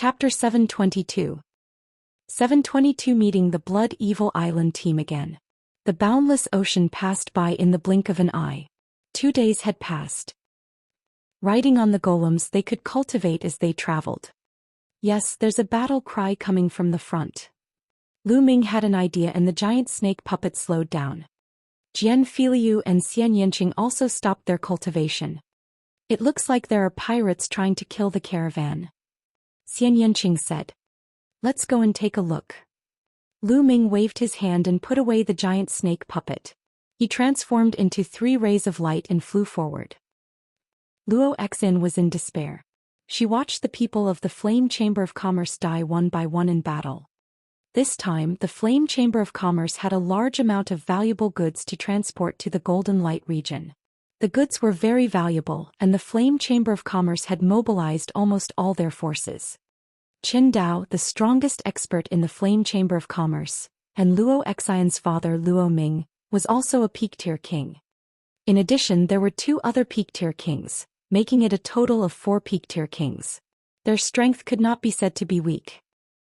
Chapter 722. 722 Meeting the Blood Evil Island team again. The boundless ocean passed by in the blink of an eye. 2 days had passed. Riding on the golems they could cultivate as they traveled. Yes, there's a battle cry coming from the front. Lu Ming had an idea and the giant snake puppet slowed down. Jian Filiu and Xianxia also stopped their cultivation. It looks like there are pirates trying to kill the caravan. Xianxia said. Let's go and take a look. Lu Ming waved his hand and put away the giant snake puppet. He transformed into 3 rays of light and flew forward. Luo Xin was in despair. She watched the people of the Flame Chamber of Commerce die one by one in battle. This time, the Flame Chamber of Commerce had a large amount of valuable goods to transport to the Golden Light region. The goods were very valuable, and the Flame Chamber of Commerce had mobilized almost all their forces. Qin Dao, the strongest expert in the Flame Chamber of Commerce, and Luo Xian's father Luo Ming, was also a peak-tier king. In addition, there were 2 other peak-tier kings, making it a total of 4 peak-tier kings. Their strength could not be said to be weak.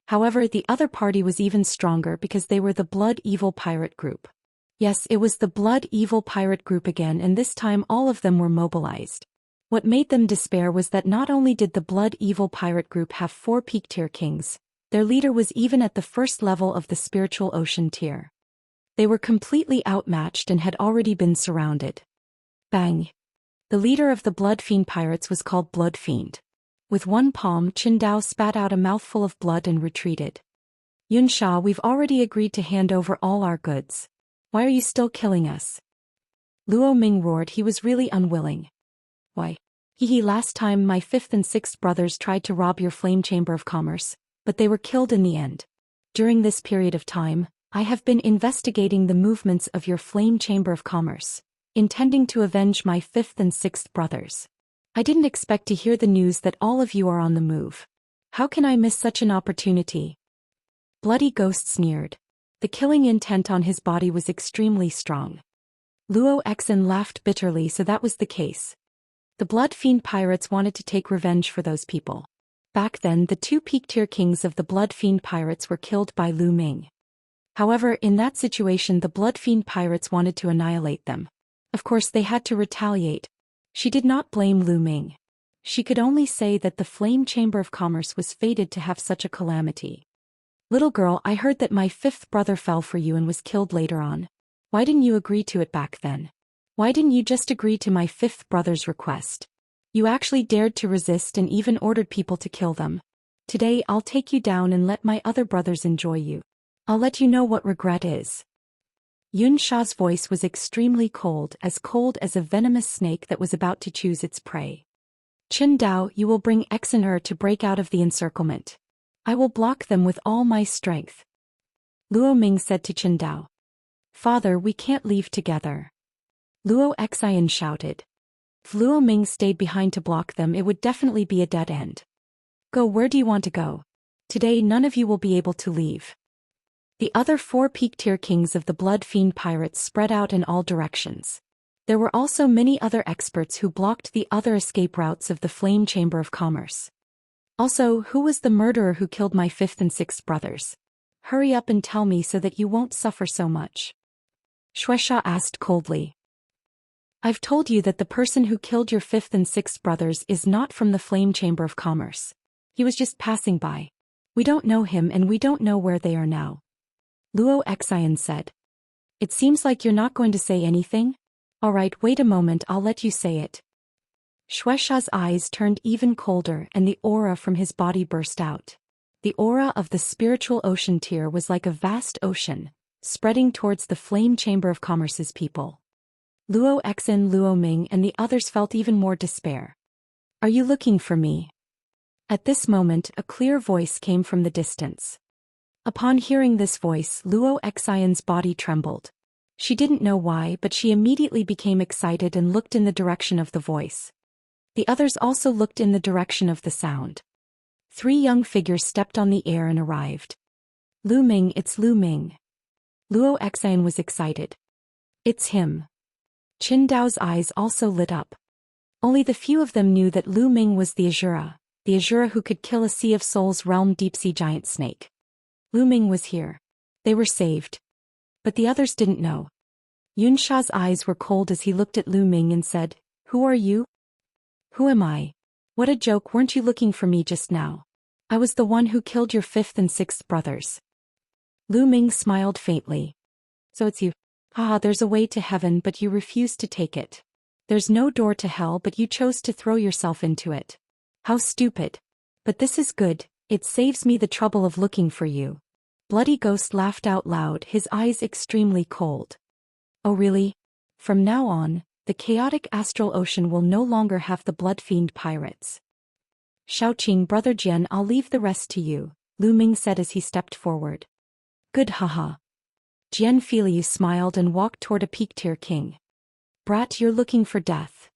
However, the other party was even stronger because they were the Blood Evil Pirate Group. Yes, it was the Blood Evil Pirate Group again, and this time all of them were mobilized. What made them despair was that not only did the Blood Evil Pirate Group have 4 peak-tier kings, their leader was even at the first level of the Spiritual Ocean tier. They were completely outmatched and had already been surrounded. Bang! The leader of the Blood Fiend Pirates was called Blood Fiend. With one palm, Qin Dao spat out a mouthful of blood and retreated. Yunsha, we've already agreed to hand over all our goods. Why are you still killing us? Luo Ming roared. He was really unwilling. Why? Last time my 5th and 6th brothers tried to rob your Flame Chamber of Commerce, but they were killed in the end. During this period of time, I have been investigating the movements of your Flame Chamber of Commerce, intending to avenge my 5th and 6th brothers. I didn't expect to hear the news that all of you are on the move. How can I miss such an opportunity? Bloody Ghost sneered. The killing intent on his body was extremely strong. Luo Xin laughed bitterly. So that was the case. The Blood Fiend Pirates wanted to take revenge for those people. Back then, the 2 peak-tier kings of the Blood Fiend Pirates were killed by Lu Ming. However, in that situation the Blood Fiend Pirates wanted to annihilate them. Of course they had to retaliate. She did not blame Lu Ming. She could only say that the Flame Chamber of Commerce was fated to have such a calamity. Little girl, I heard that my 5th brother fell for you and was killed later on. Why didn't you agree to it back then? Why didn't you just agree to my 5th brother's request? You actually dared to resist and even ordered people to kill them. Today I'll take you down and let my other brothers enjoy you. I'll let you know what regret is. Yun Sha's voice was extremely cold as a venomous snake that was about to choose its prey. Qin Dao, you will bring X and Er to break out of the encirclement. I will block them with all my strength. Luo Ming said to Qin Dao. Father, we can't leave together. Luo Xian shouted. If Luo Ming stayed behind to block them, it would definitely be a dead end. Go, where do you want to go? Today none of you will be able to leave. The other 4 peak-tier kings of the Blood Fiend Pirates spread out in all directions. There were also many other experts who blocked the other escape routes of the Flame Chamber of Commerce. Also, who was the murderer who killed my 5th and 6th brothers? Hurry up and tell me so that you won't suffer so much. Xuexia asked coldly. I've told you that the person who killed your 5th and 6th brothers is not from the Flame Chamber of Commerce. He was just passing by. We don't know him and we don't know where they are now. Luo Xian said. It seems like you're not going to say anything? Alright, wait a moment, I'll let you say it. Xuexia's eyes turned even colder and the aura from his body burst out. The aura of the Spiritual Ocean tier was like a vast ocean, spreading towards the Flame Chamber of Commerce's people. Luo Xin, Luo Ming and the others felt even more despair. Are you looking for me? At this moment, a clear voice came from the distance. Upon hearing this voice, Luo Xian's body trembled. She didn't know why, but she immediately became excited and looked in the direction of the voice. The others also looked in the direction of the sound. 3 young figures stepped on the air and arrived. Lu Ming, it's Lu Ming. Luo Xian was excited. It's him. Qin Dao's eyes also lit up. Only the few of them knew that Lu Ming was the Azura, the Azura who could kill a Sea of Souls realm deep-sea giant snake. Lu Ming was here. They were saved. But the others didn't know. Yunsha's eyes were cold as he looked at Lu Ming and said, "Who are you?" "Who am I? What a joke, weren't you looking for me just now? I was the one who killed your fifth and sixth brothers." Lu Ming smiled faintly. "So it's you. Ah, there's a way to heaven but you refused to take it. There's no door to hell but you chose to throw yourself into it. How stupid. But this is good, it saves me the trouble of looking for you." Bloody Ghost laughed out loud, his eyes extremely cold. "Oh really? From now on, the chaotic astral ocean will no longer have the blood fiend pirates." "Shaoqing, brother Jian, I'll leave the rest to you," Lu Ming said as he stepped forward. "Good, haha." Jian Filiu smiled and walked toward a peak-tier king. "Brat, you're looking for death."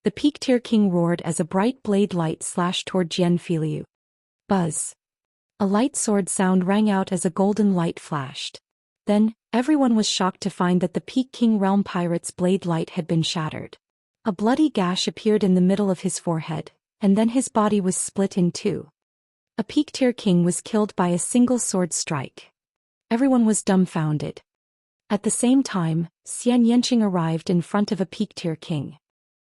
The peak-tier king roared as a bright blade light slashed toward Jian Filiu. Buzz. A light sword sound rang out as a golden light flashed. Then, everyone was shocked to find that the Peak King Realm Pirate's blade light had been shattered. A bloody gash appeared in the middle of his forehead, and then his body was split in two. A peak-tier king was killed by a single sword strike. Everyone was dumbfounded. At the same time, Xianxia arrived in front of a peak-tier king.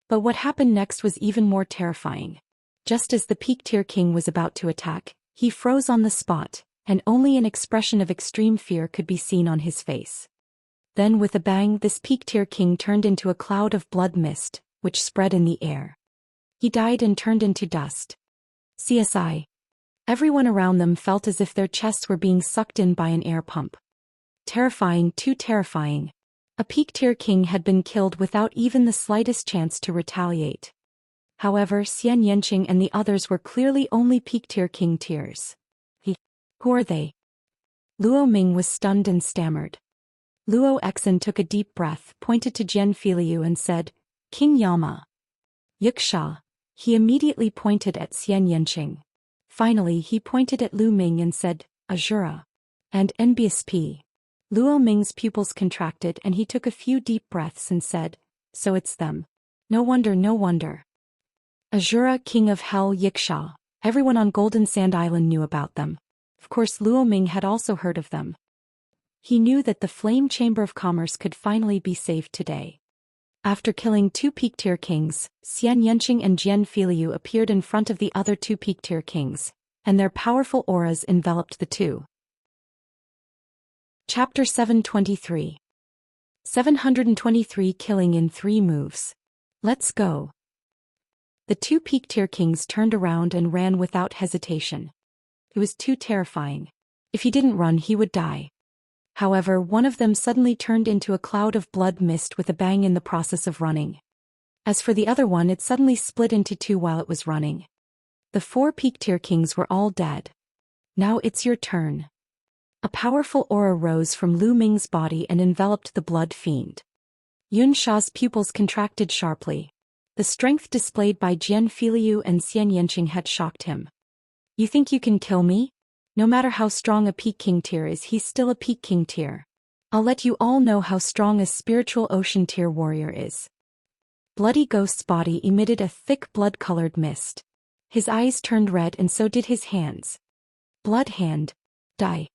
But what happened next was even more terrifying. Just as the peak-tier king was about to attack, he froze on the spot, and only an expression of extreme fear could be seen on his face. Then with a bang, this peak-tier king turned into a cloud of blood mist, which spread in the air. He died and turned into dust. CSI. Everyone around them felt as if their chests were being sucked in by an air pump. Terrifying, too terrifying. A peak-tier king had been killed without even the slightest chance to retaliate. However, Xianxia and the others were clearly only peak-tier king tiers. Who are they? Luo Ming was stunned and stammered. Luo Exen took a deep breath, pointed to Jian Filiu and said, "King Yama." Yuxia. He immediately pointed at Xianxia. Finally he pointed at Lu Ming and said, "Azura." And NBSP. Luo Ming's pupils contracted and he took a few deep breaths and said, "So it's them. No wonder, no wonder." Azura, King of Hell, Yuxia. Everyone on Golden Sand Island knew about them. Of course Luo Ming had also heard of them. He knew that the Flame Chamber of Commerce could finally be saved today. After killing two peak-tier kings, Xianxia and Jian Filiu appeared in front of the other two peak-tier kings, and their powerful auras enveloped the two. Chapter 723. 723 Killing in 3 moves. Let's go. The two peak-tier kings turned around and ran without hesitation. It was too terrifying. If he didn't run, he would die. However, one of them suddenly turned into a cloud of blood mist with a bang in the process of running. As for the other one, it suddenly split into 2 while it was running. The 4 peak-tier kings were all dead. Now it's your turn. A powerful aura rose from Lu Ming's body and enveloped the blood fiend. Yunsha's pupils contracted sharply. The strength displayed by Jian Filiu and Xianxia had shocked him. "You think you can kill me? No matter how strong a Peak King tier is, he's still a Peak King tier. I'll let you all know how strong a spiritual ocean tier warrior is." Bloody Ghost's body emitted a thick blood-colored mist. His eyes turned red and so did his hands. Blood hand. Die.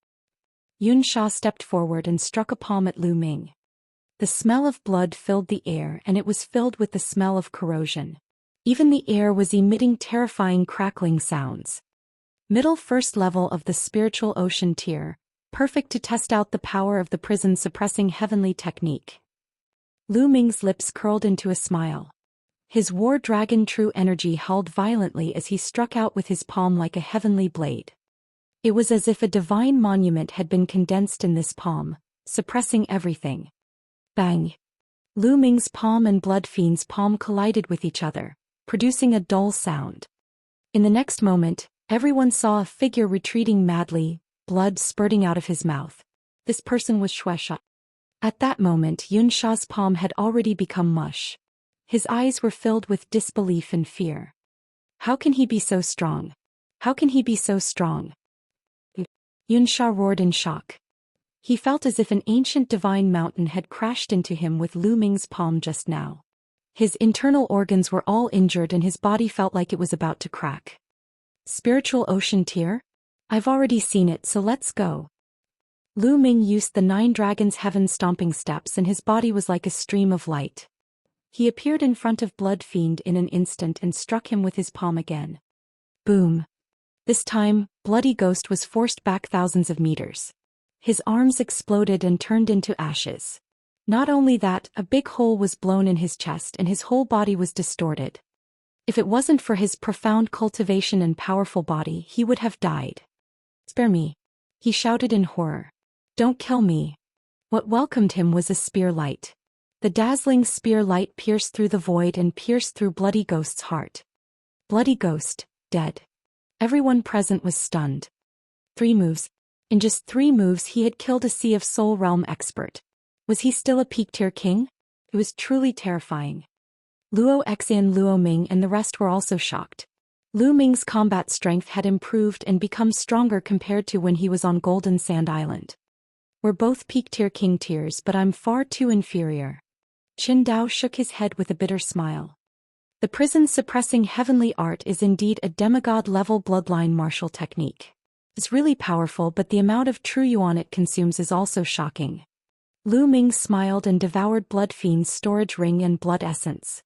Yunsha stepped forward and struck a palm at Lu Ming. The smell of blood filled the air and it was filled with the smell of corrosion. Even the air was emitting terrifying crackling sounds. Middle first level of the spiritual ocean tier, perfect to test out the power of the prison-suppressing heavenly technique. Lu Ming's lips curled into a smile. His war dragon true energy howled violently as he struck out with his palm like a heavenly blade. It was as if a divine monument had been condensed in this palm, suppressing everything. Bang! Lu Ming's palm and Blood Fiend's palm collided with each other, producing a dull sound. In the next moment, everyone saw a figure retreating madly, blood spurting out of his mouth. This person was Xuesha. At that moment Yunsha's palm had already become mush. His eyes were filled with disbelief and fear. How can he be so strong? How can he be so strong? Yunsha roared in shock. He felt as if an ancient divine mountain had crashed into him with Lu Ming's palm just now. His internal organs were all injured and his body felt like it was about to crack. Spiritual ocean tier? I've already seen it, so let's go. Lu Ming used the 9 dragons' heaven stomping steps and his body was like a stream of light. He appeared in front of Blood Fiend in an instant and struck him with his palm again. Boom. This time, Bloody Ghost was forced back thousands of meters. His arms exploded and turned into ashes. Not only that, a big hole was blown in his chest and his whole body was distorted. If it wasn't for his profound cultivation and powerful body, he would have died. Spare me. He shouted in horror. Don't kill me. What welcomed him was a spear light. The dazzling spear light pierced through the void and pierced through Bloody Ghost's heart. Bloody Ghost, dead. Everyone present was stunned. 3 moves. In just 3 moves he had killed a Sea of Soul Realm expert. Was he still a peak-tier king? It was truly terrifying. Luo Xian, Luo Ming and the rest were also shocked. Lu Ming's combat strength had improved and become stronger compared to when he was on Golden Sand Island. We're both peak-tier king tiers, but I'm far too inferior. Qin Dao shook his head with a bitter smile. The prison-suppressing heavenly art is indeed a demigod-level bloodline martial technique. It's really powerful, but the amount of true yuan it consumes is also shocking. Lu Ming smiled and devoured Blood Fiend's storage ring and blood essence.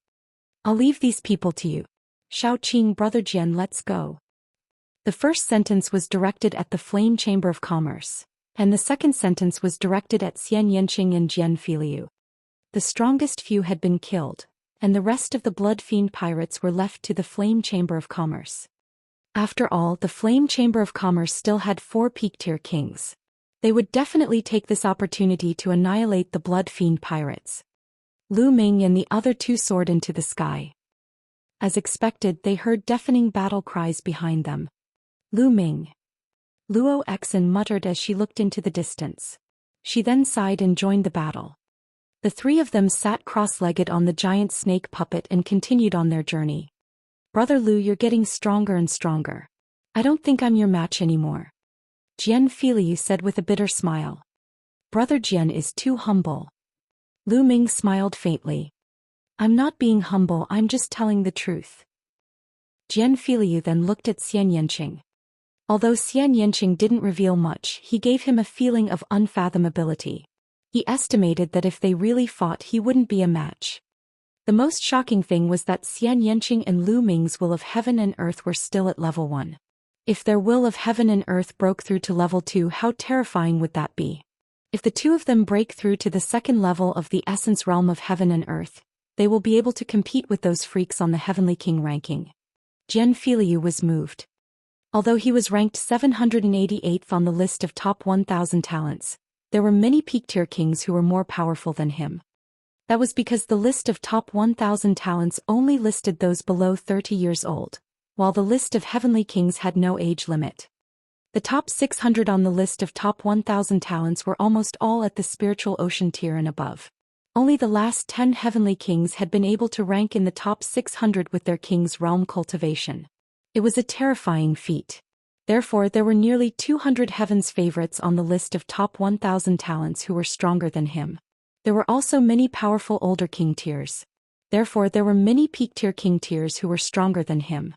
I'll leave these people to you. Shao Qing, Brother Jian, let's go. The first sentence was directed at the Flame Chamber of Commerce, and the second sentence was directed at Xianxia and Jian Filiu. The strongest few had been killed, and the rest of the Blood Fiend pirates were left to the Flame Chamber of Commerce. After all, the Flame Chamber of Commerce still had 4 peak-tier kings. They would definitely take this opportunity to annihilate the Blood Fiend pirates. Lu Ming and the other 2 soared into the sky. As expected, they heard deafening battle cries behind them. Lu Ming. Luo Xian muttered as she looked into the distance. She then sighed and joined the battle. The 3 of them sat cross-legged on the giant snake puppet and continued on their journey. Brother Lu, you're getting stronger and stronger. I don't think I'm your match anymore. Jian Filiu said with a bitter smile. Brother Jian is too humble. Lu Ming smiled faintly. I'm not being humble, I'm just telling the truth. Jian Filiu then looked at Xianxia. Although Xianxia didn't reveal much, he gave him a feeling of unfathomability. He estimated that if they really fought, he wouldn't be a match. The most shocking thing was that Xianxia and Lu Ming's will of heaven and earth were still at level 1. If their will of heaven and earth broke through to level 2, how terrifying would that be? If the 2 of them break through to the second level of the essence realm of heaven and earth, they will be able to compete with those freaks on the Heavenly King ranking. Jian Filiu was moved. Although he was ranked 788th on the list of top 1,000 talents, there were many peak-tier kings who were more powerful than him. That was because the list of top 1,000 talents only listed those below 30 years old, while the list of heavenly kings had no age limit. The top 600 on the list of top 1,000 talents were almost all at the spiritual ocean tier and above. Only the last 10 heavenly kings had been able to rank in the top 600 with their king's realm cultivation. It was a terrifying feat. Therefore, there were nearly 200 heaven's favorites on the list of top 1,000 talents who were stronger than him. There were also many powerful older king tiers. Therefore, there were many peak-tier king tiers who were stronger than him.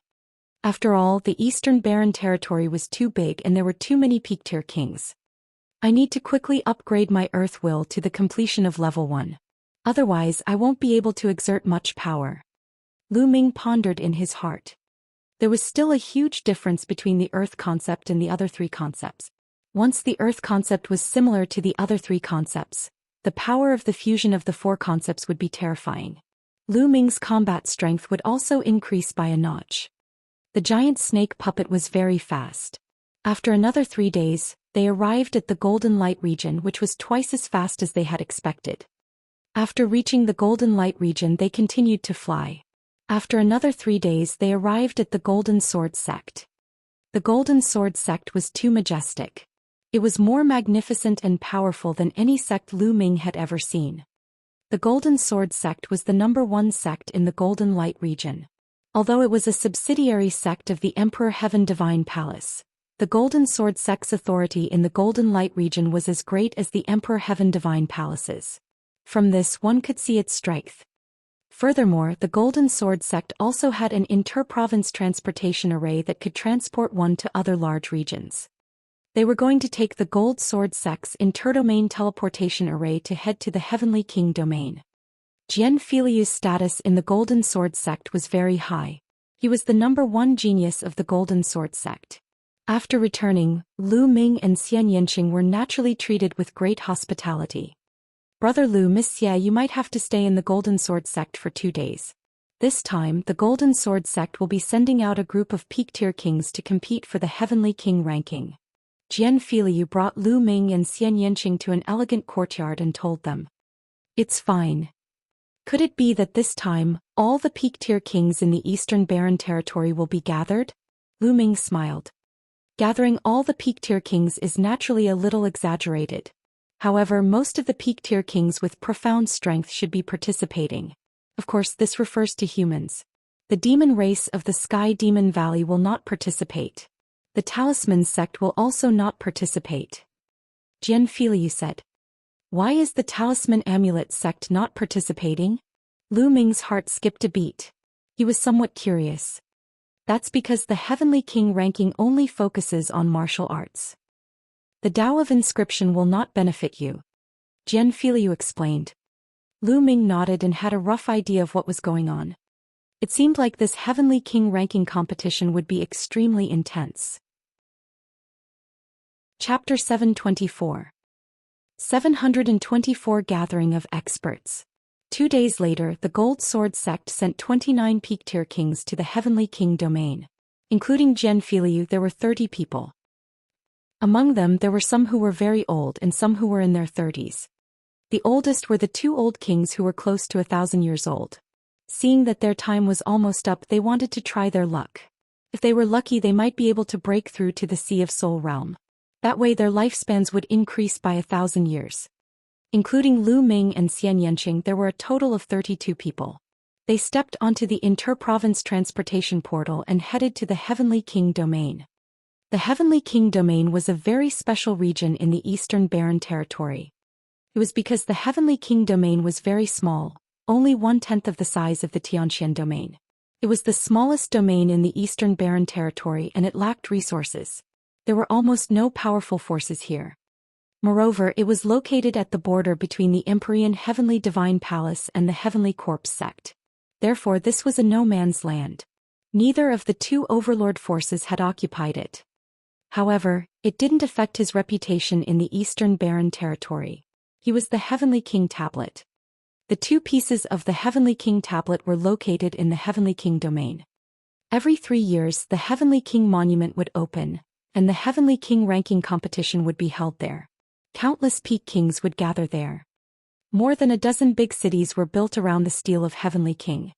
After all, the Eastern Barren territory was too big and there were too many peak-tier kings. I need to quickly upgrade my Earth Will to the completion of level 1. Otherwise, I won't be able to exert much power. Lu Ming pondered in his heart. There was still a huge difference between the Earth concept and the other 3 concepts. Once the Earth concept was similar to the other 3 concepts, the power of the fusion of the 4 concepts would be terrifying. Lu Ming's combat strength would also increase by a notch. The giant snake puppet was very fast. After another 3 days, they arrived at the Golden Light region, which was twice as fast as they had expected. After reaching the Golden Light region, they continued to fly. After another 3 days, they arrived at the Golden Sword sect. The Golden Sword sect was too majestic. It was more magnificent and powerful than any sect Lu Ming had ever seen. The Golden Sword sect was the #1 sect in the Golden Light region. Although it was a subsidiary sect of the Emperor Heaven Divine Palace, the Golden Sword sect's authority in the Golden Light region was as great as the Emperor Heaven Divine Palace's. From this one could see its strength. Furthermore, the Golden Sword sect also had an inter-province transportation array that could transport one to other large regions. They were going to take the Gold Sword sect's interdomain teleportation array to head to the Heavenly King domain. Jian Filiu's status in the Golden Sword sect was very high. He was the #1 genius of the Golden Sword sect. After returning, Lu Ming and Xianxia were naturally treated with great hospitality. Brother Lu, Miss Xie, you might have to stay in the Golden Sword sect for 2 days. This time, the Golden Sword sect will be sending out a group of peak-tier kings to compete for the Heavenly King ranking. Jian Filiu brought Lu Ming and Xianxia to an elegant courtyard and told them, "It's fine. Could it be that this time, all the peak-tier kings in the Eastern Barren Territory will be gathered?" Lu Ming smiled. Gathering all the peak-tier kings is naturally a little exaggerated. However, most of the peak-tier kings with profound strength should be participating. Of course, this refers to humans. The demon race of the Sky Demon Valley will not participate. The Talisman sect will also not participate. Jian Filiu said. Why is the Talisman Amulet sect not participating? Lu Ming's heart skipped a beat. He was somewhat curious. That's because the Heavenly King ranking only focuses on martial arts. The Tao of Inscription will not benefit you. Jian Filiu explained. Lu Ming nodded and had a rough idea of what was going on. It seemed like this Heavenly King ranking competition would be extremely intense. Chapter 724. 724 Gathering of Experts. 2 days later, the Gold Sword sect sent 29 peak-tier kings to the Heavenly King domain. Including Jian Filiu, there were 30 people. Among them, there were some who were very old and some who were in their 30s. The oldest were the 2 old kings who were close to 1,000 years old. Seeing that their time was almost up, they wanted to try their luck. If they were lucky, they might be able to break through to the Sea of Soul realm. That way their lifespans would increase by 1,000 years. Including Lu Ming and Xianxia, there were a total of 32 people. They stepped onto the inter-province transportation portal and headed to the Heavenly King domain. The Heavenly King domain was a very special region in the Eastern Barren Territory. It was because the Heavenly King domain was very small, only 1/10 of the size of the Xianxia domain. It was the smallest domain in the Eastern Barren Territory and it lacked resources. There were almost no powerful forces here. Moreover, it was located at the border between the Empyrean Heavenly Divine Palace and the Heavenly Corpse sect. Therefore, this was a no-man's land. Neither of the 2 overlord forces had occupied it. However, it didn't affect his reputation in the Eastern Barren Territory. He was the Heavenly King tablet. The 2 pieces of the Heavenly King tablet were located in the Heavenly King domain. Every 3 years, the Heavenly King monument would open, and the Heavenly King ranking competition would be held there. Countless peak kings would gather there. More than a dozen big cities were built around the stele of Heavenly King.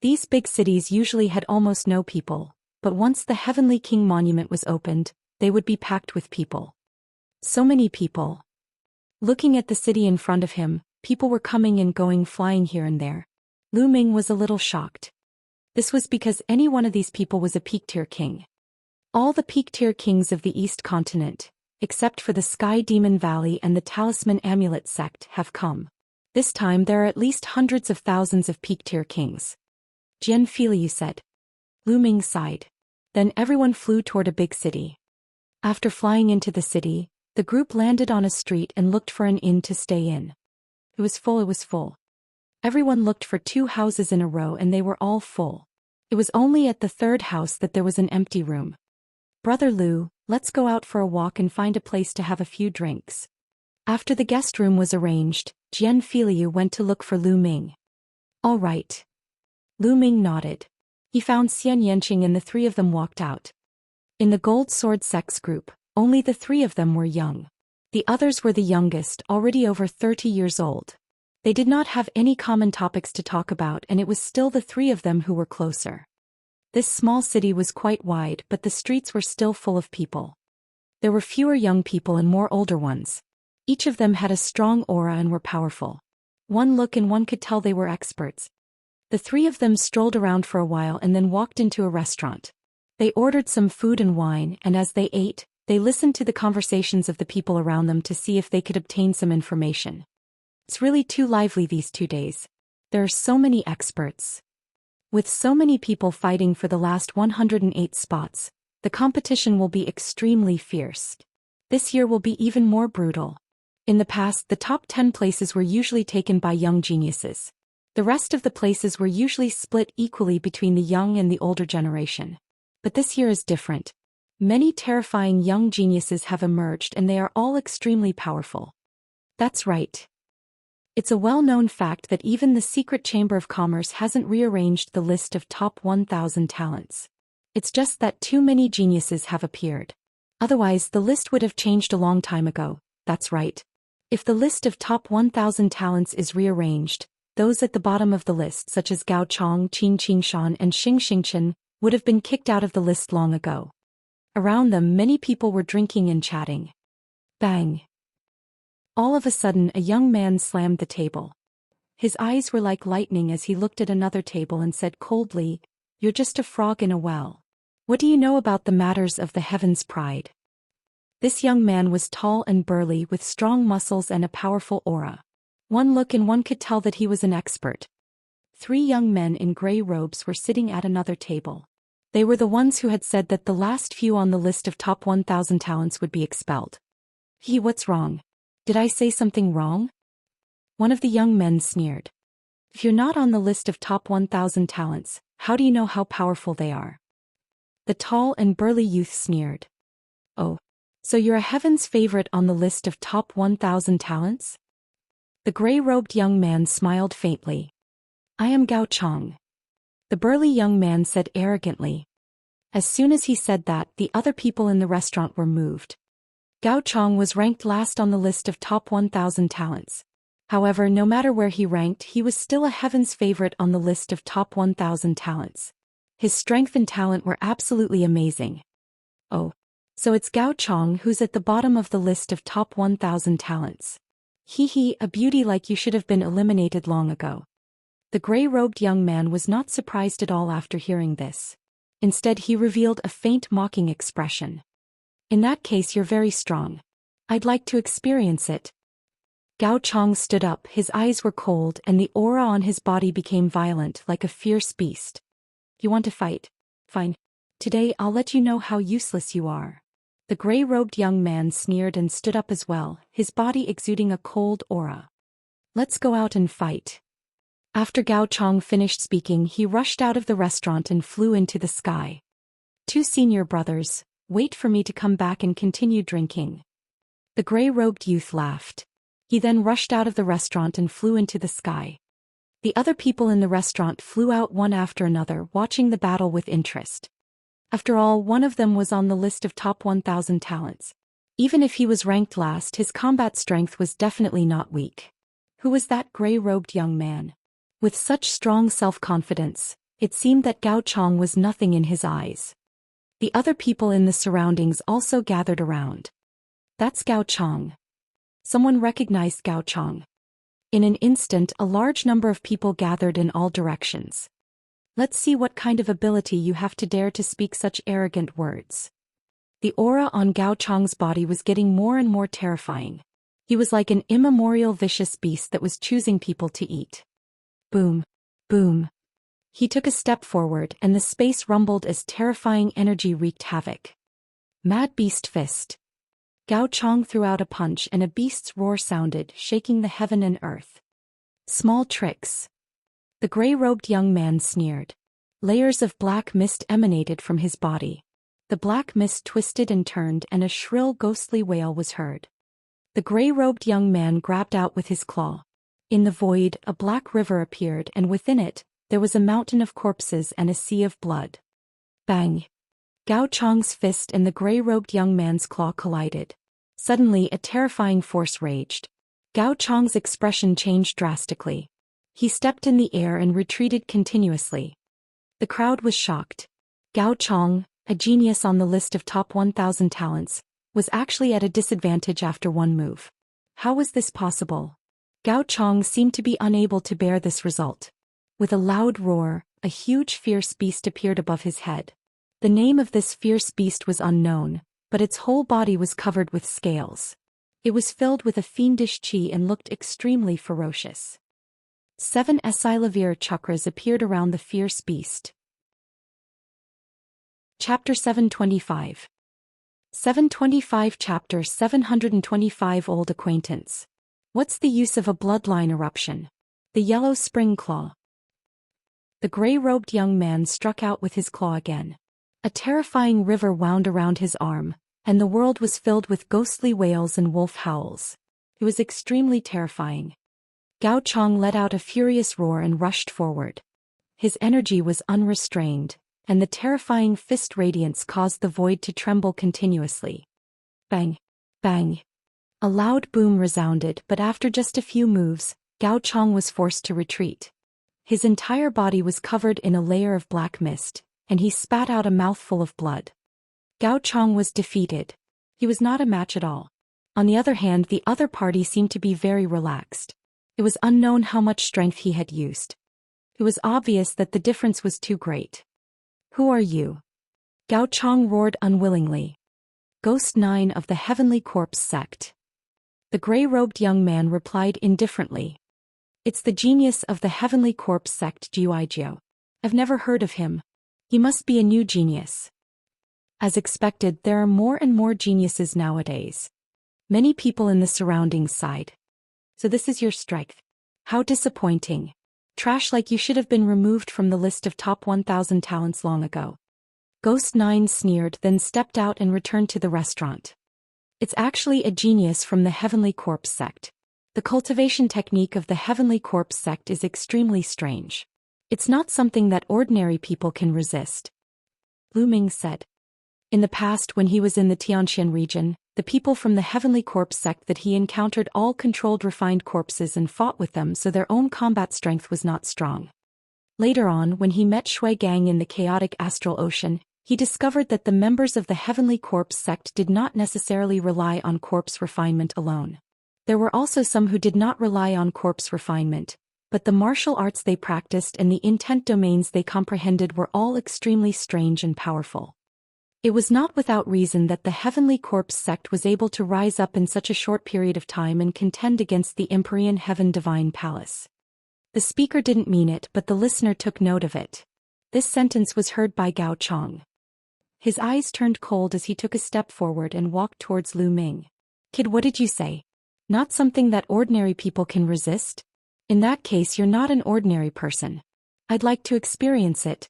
These big cities usually had almost no people, but once the Heavenly King monument was opened, they would be packed with people. So many people. Looking at the city in front of him, people were coming and going, flying here and there. Lu Ming was a little shocked. This was because any one of these people was a peak-tier king. All the peak-tier kings of the East continent, except for the Sky Demon Valley and the Talisman Amulet sect, have come. This time there are at least hundreds of thousands of peak-tier kings. Jian Filiu said. Lu Ming sighed. Then everyone flew toward a big city. After flying into the city, the group landed on a street and looked for an inn to stay in. It was full. Everyone looked for 2 houses in a row and they were all full. It was only at the 3rd house that there was an empty room. Brother Lu, let's go out for a walk and find a place to have a few drinks. After the guest room was arranged, Jian Filiu went to look for Lu Ming. All right. Lu Ming nodded. He found Xianxia and the 3 of them walked out. In the Gold Sword sect's group, only the 3 of them were young. The others were the youngest, already over 30 years old. They did not have any common topics to talk about and it was still the 3 of them who were closer. This small city was quite wide, but the streets were still full of people. There were fewer young people and more older ones. Each of them had a strong aura and were powerful. One look and one could tell they were experts. The 3 of them strolled around for a while and then walked into a restaurant. They ordered some food and wine, and as they ate, they listened to the conversations of the people around them to see if they could obtain some information. It's really too lively these 2 days. There are so many experts. With so many people fighting for the last 108 spots, the competition will be extremely fierce. This year will be even more brutal. In the past, the top 10 places were usually taken by young geniuses. The rest of the places were usually split equally between the young and the older generation. But this year is different. Many terrifying young geniuses have emerged and they are all extremely powerful. That's right. It's a well-known fact that even the secret Chamber of Commerce hasn't rearranged the list of top 1,000 talents. It's just that too many geniuses have appeared. Otherwise, the list would have changed a long time ago. That's right. If the list of top 1,000 talents is rearranged, those at the bottom of the list such as Gao Chong, Qin Qingshan and Xianxia would have been kicked out of the list long ago. Around them many people were drinking and chatting. Bang! All of a sudden a young man slammed the table. His eyes were like lightning as he looked at another table and said coldly, "You're just a frog in a well. What do you know about the matters of the heavens' pride?" This young man was tall and burly with strong muscles and a powerful aura. One look and one could tell that he was an expert. 3 young men in gray robes were sitting at another table. They were the ones who had said that the last few on the list of top 1,000 talents would be expelled. What's wrong? Did I say something wrong? One of the young men sneered. If you're not on the list of top 1,000 talents, how do you know how powerful they are? The tall and burly youth sneered. Oh, so you're a heaven's favorite on the list of top 1,000 talents? The gray-robed young man smiled faintly. I am Gao Chong. The burly young man said arrogantly. As soon as he said that, the other people in the restaurant were moved. Gao Chong was ranked last on the list of top 1,000 talents. However, no matter where he ranked, he was still a heaven's favorite on the list of top 1,000 talents. His strength and talent were absolutely amazing. Oh, so it's Gao Chong who's at the bottom of the list of top 1,000 talents. A beauty like you should have been eliminated long ago. The gray-robed young man was not surprised at all after hearing this. Instead, he revealed a faint mocking expression. In that case, you're very strong. I'd like to experience it. Gao Chong stood up, his eyes were cold and the aura on his body became violent like a fierce beast. You want to fight? Fine. Today I'll let you know how useless you are. The gray-robed young man sneered and stood up as well, his body exuding a cold aura. Let's go out and fight. After Gao Chong finished speaking, he rushed out of the restaurant and flew into the sky. 2 senior brothers, wait for me to come back and continue drinking. The gray-robed youth laughed. He then rushed out of the restaurant and flew into the sky. The other people in the restaurant flew out one after another, watching the battle with interest. After all, one of them was on the list of top 1,000 talents. Even if he was ranked last, his combat strength was definitely not weak. Who was that gray-robed young man? With such strong self-confidence, it seemed that Gao Chong was nothing in his eyes. The other people in the surroundings also gathered around. That's Gao Chong. Someone recognized Gao Chong. In an instant, a large number of people gathered in all directions. Let's see what kind of ability you have to dare to speak such arrogant words. The aura on Gao Chong's body was getting more and more terrifying. He was like an immemorial vicious beast that was choosing people to eat. Boom. Boom. He took a step forward and the space rumbled as terrifying energy wreaked havoc. Mad Beast Fist. Gao Chong threw out a punch and a beast's roar sounded, shaking the heaven and earth. Small tricks. The gray-robed young man sneered. Layers of black mist emanated from his body. The black mist twisted and turned and a shrill ghostly wail was heard. The gray-robed young man grabbed out with his claw. In the void, a black river appeared and within it, there was a mountain of corpses and a sea of blood. Bang! Gao Chong's fist and the gray-robed young man's claw collided. Suddenly, a terrifying force raged. Gao Chong's expression changed drastically. He stepped in the air and retreated continuously. The crowd was shocked. Gao Chong, a genius on the list of top 1,000 talents, was actually at a disadvantage after one move. How was this possible? Gao Chong seemed to be unable to bear this result. With a loud roar, a huge fierce beast appeared above his head. The name of this fierce beast was unknown, but its whole body was covered with scales. It was filled with a fiendish qi and looked extremely ferocious. 7 Silavir chakras appeared around the fierce beast. Chapter 725. 725 Chapter 725 Old Acquaintance. What's the use of a bloodline eruption? The yellow spring claw. The gray-robed young man struck out with his claw again. A terrifying river wound around his arm, and the world was filled with ghostly wails and wolf howls. It was extremely terrifying. Gao Chong let out a furious roar and rushed forward. His energy was unrestrained, and the terrifying fist radiance caused the void to tremble continuously. Bang! Bang! A loud boom resounded, but after just a few moves, Gao Chong was forced to retreat. His entire body was covered in a layer of black mist, and he spat out a mouthful of blood. Gao Chong was defeated. He was not a match at all. On the other hand, the other party seemed to be very relaxed. It was unknown how much strength he had used. It was obvious that the difference was too great. Who are you? Gao Chong roared unwillingly. Ghost 9 of the Heavenly Corpse Sect. The gray-robed young man replied indifferently. It's the genius of the Heavenly Corpse Sect, Jiuaijiu. I've never heard of him. He must be a new genius. As expected, there are more and more geniuses nowadays. Many people in the surroundings sighed. So this is your strength. How disappointing. Trash, like you should have been removed from the list of top 1,000 talents long ago. Ghost 9 sneered, then stepped out and returned to the restaurant. It's actually a genius from the Heavenly Corpse Sect. The cultivation technique of the Heavenly Corpse Sect is extremely strange. It's not something that ordinary people can resist. Lu Ming said. In the past, when he was in the Xianxia region, the people from the Heavenly Corpse Sect that he encountered all controlled refined corpses and fought with them, so their own combat strength was not strong. Later on, when he met Shui Gang in the chaotic astral ocean, he discovered that the members of the Heavenly Corpse Sect did not necessarily rely on corpse refinement alone. There were also some who did not rely on corpse refinement, but the martial arts they practiced and the intent domains they comprehended were all extremely strange and powerful. It was not without reason that the Heavenly Corpse Sect was able to rise up in such a short period of time and contend against the Empyrean Heaven Divine Palace. The speaker didn't mean it, but the listener took note of it. This sentence was heard by Gao Chong. His eyes turned cold as he took a step forward and walked towards Lu Ming. Kid, what did you say? Not something that ordinary people can resist? In that case, you're not an ordinary person. I'd like to experience it.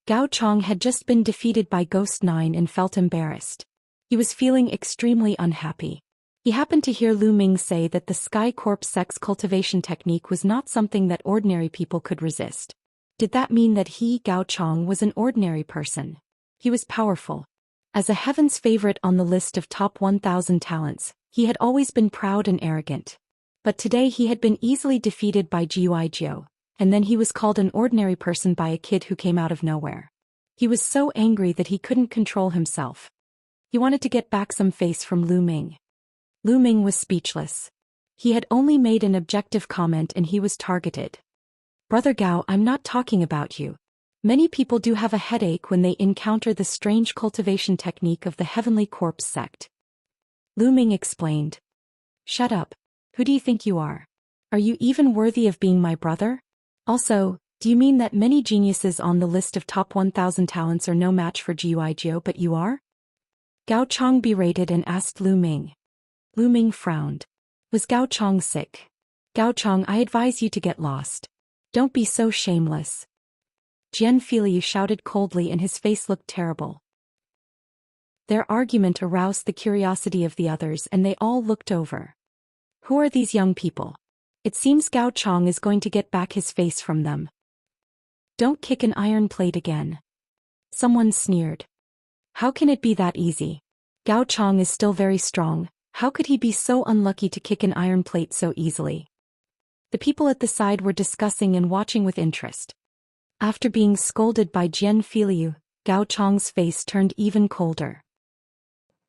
Gao Chong had just been defeated by Ghost 9 and felt embarrassed. He was feeling extremely unhappy. He happened to hear Lu Ming say that the Sky Corpse Sect's cultivation technique was not something that ordinary people could resist. Did that mean that he, Gao Chong, was an ordinary person? He was powerful. As a heaven's favorite on the list of top 1,000 talents, he had always been proud and arrogant. But today he had been easily defeated by Jiuaijiu, and then he was called an ordinary person by a kid who came out of nowhere. He was so angry that he couldn't control himself. He wanted to get back some face from Lu Ming. Lu Ming was speechless. He had only made an objective comment and he was targeted. Brother Gao, I'm not talking about you. Many people do have a headache when they encounter the strange cultivation technique of the Heavenly Corpse Sect. Lu Ming explained. Shut up. Who do you think you are? Are you even worthy of being my brother? Also, do you mean that many geniuses on the list of top 1,000 talents are no match for Jiuaijiu, but you are? Gao Chong berated and asked Lu Ming. Lu Ming frowned. Was Gao Chong sick? Gao Chong, I advise you to get lost. Don't be so shameless. Jian Filiu shouted coldly and his face looked terrible. Their argument aroused the curiosity of the others and they all looked over. Who are these young people? It seems Gao Chong is going to get back his face from them. Don't kick an iron plate again. Someone sneered. How can it be that easy? Gao Chong is still very strong. How could he be so unlucky to kick an iron plate so easily? The people at the side were discussing and watching with interest. After being scolded by Jian Filiu, Gao Chong's face turned even colder.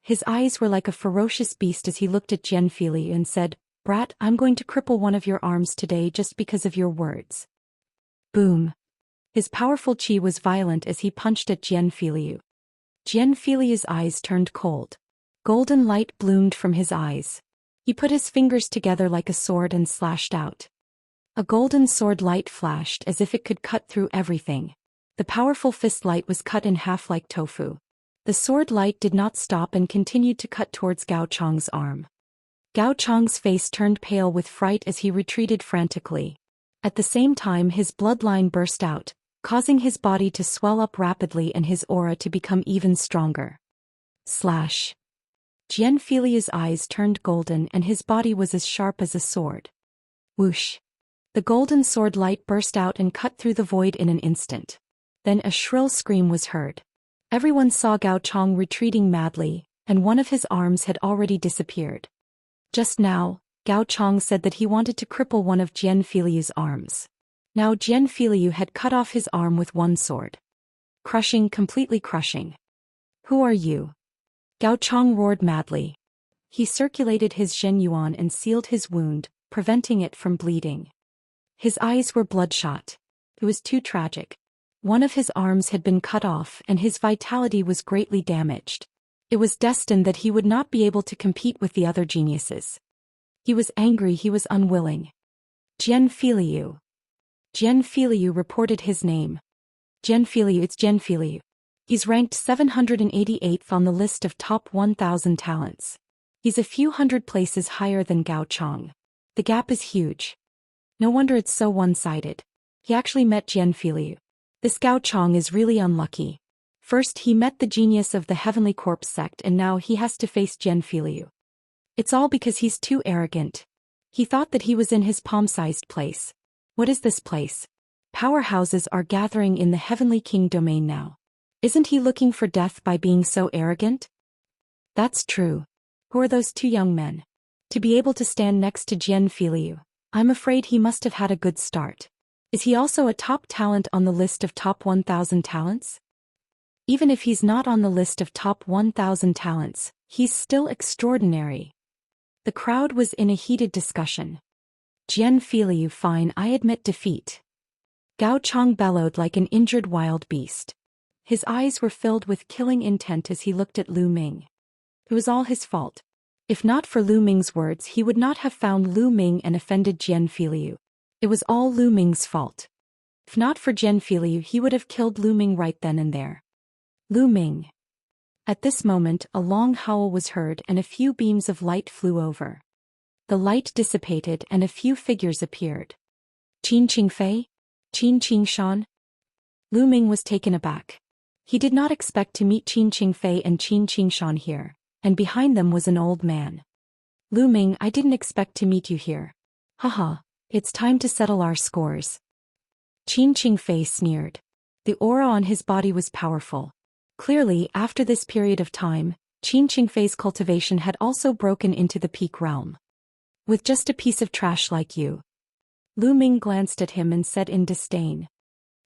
His eyes were like a ferocious beast as he looked at Jian Filiu and said, Brat, I'm going to cripple one of your arms today just because of your words. Boom. His powerful chi was violent as he punched at Jian Filiu. Jian Filiu's eyes turned cold. Golden light bloomed from his eyes. He put his fingers together like a sword and slashed out. A golden sword light flashed as if it could cut through everything. The powerful fist light was cut in half like tofu. The sword light did not stop and continued to cut towards Gao Chang's arm. Gao Chang's face turned pale with fright as he retreated frantically. At the same time his bloodline burst out, causing his body to swell up rapidly and his aura to become even stronger. Slash. Xianxia's eyes turned golden and his body was as sharp as a sword. Whoosh. The golden sword light burst out and cut through the void in an instant. Then a shrill scream was heard. Everyone saw Gao Chang retreating madly, and one of his arms had already disappeared. Just now, Gao Chang said that he wanted to cripple one of Xianxia's arms. Now Xianxia had cut off his arm with one sword. Crushing, completely crushing. Who are you? Gao Chang roared madly. He circulated his Zhenyuan and sealed his wound, preventing it from bleeding. His eyes were bloodshot. It was too tragic. One of his arms had been cut off and his vitality was greatly damaged. It was destined that he would not be able to compete with the other geniuses. He was angry, he was unwilling. Xianxia. Xianxia reported his name. Xianxia, it's Xianxia. He's ranked 788th on the list of top 1,000 talents. He's a few hundred places higher than Gao Chang. The gap is huge. No wonder it's so one-sided. He actually met Xianxia. This Gao Chang is really unlucky. First he met the genius of the Heavenly Corpse sect and now he has to face Xianxia. It's all because he's too arrogant. He thought that he was in his palm-sized place. What is this place? Powerhouses are gathering in the Heavenly King domain now. Isn't he looking for death by being so arrogant? That's true. Who are those two young men? To be able to stand next to Xianxia, I'm afraid he must have had a good start. Is he also a top talent on the list of top 1,000 talents? Even if he's not on the list of top 1,000 talents, he's still extraordinary. The crowd was in a heated discussion. Xianxia, fine, I admit defeat. Gao Chang bellowed like an injured wild beast. His eyes were filled with killing intent as he looked at Lu Ming. It was all his fault. If not for Lu Ming's words he would not have found Lu Ming and offended Xianxia. It was all Lu Ming's fault. If not for Xianxia he would have killed Lu Ming right then and there. Lu Ming. At this moment a long howl was heard and a few beams of light flew over. The light dissipated and a few figures appeared. Qin Qingfei? Qin Qingshan? Lu Ming was taken aback. He did not expect to meet Qin Qingfei and Qin Qingshan here, and behind them was an old man. Lu Ming, I didn't expect to meet you here. Haha, it's time to settle our scores. Qin Qingfei sneered. The aura on his body was powerful. Clearly, after this period of time, Qin Qingfei's cultivation had also broken into the peak realm. With just a piece of trash like you. Lu Ming glanced at him and said in disdain.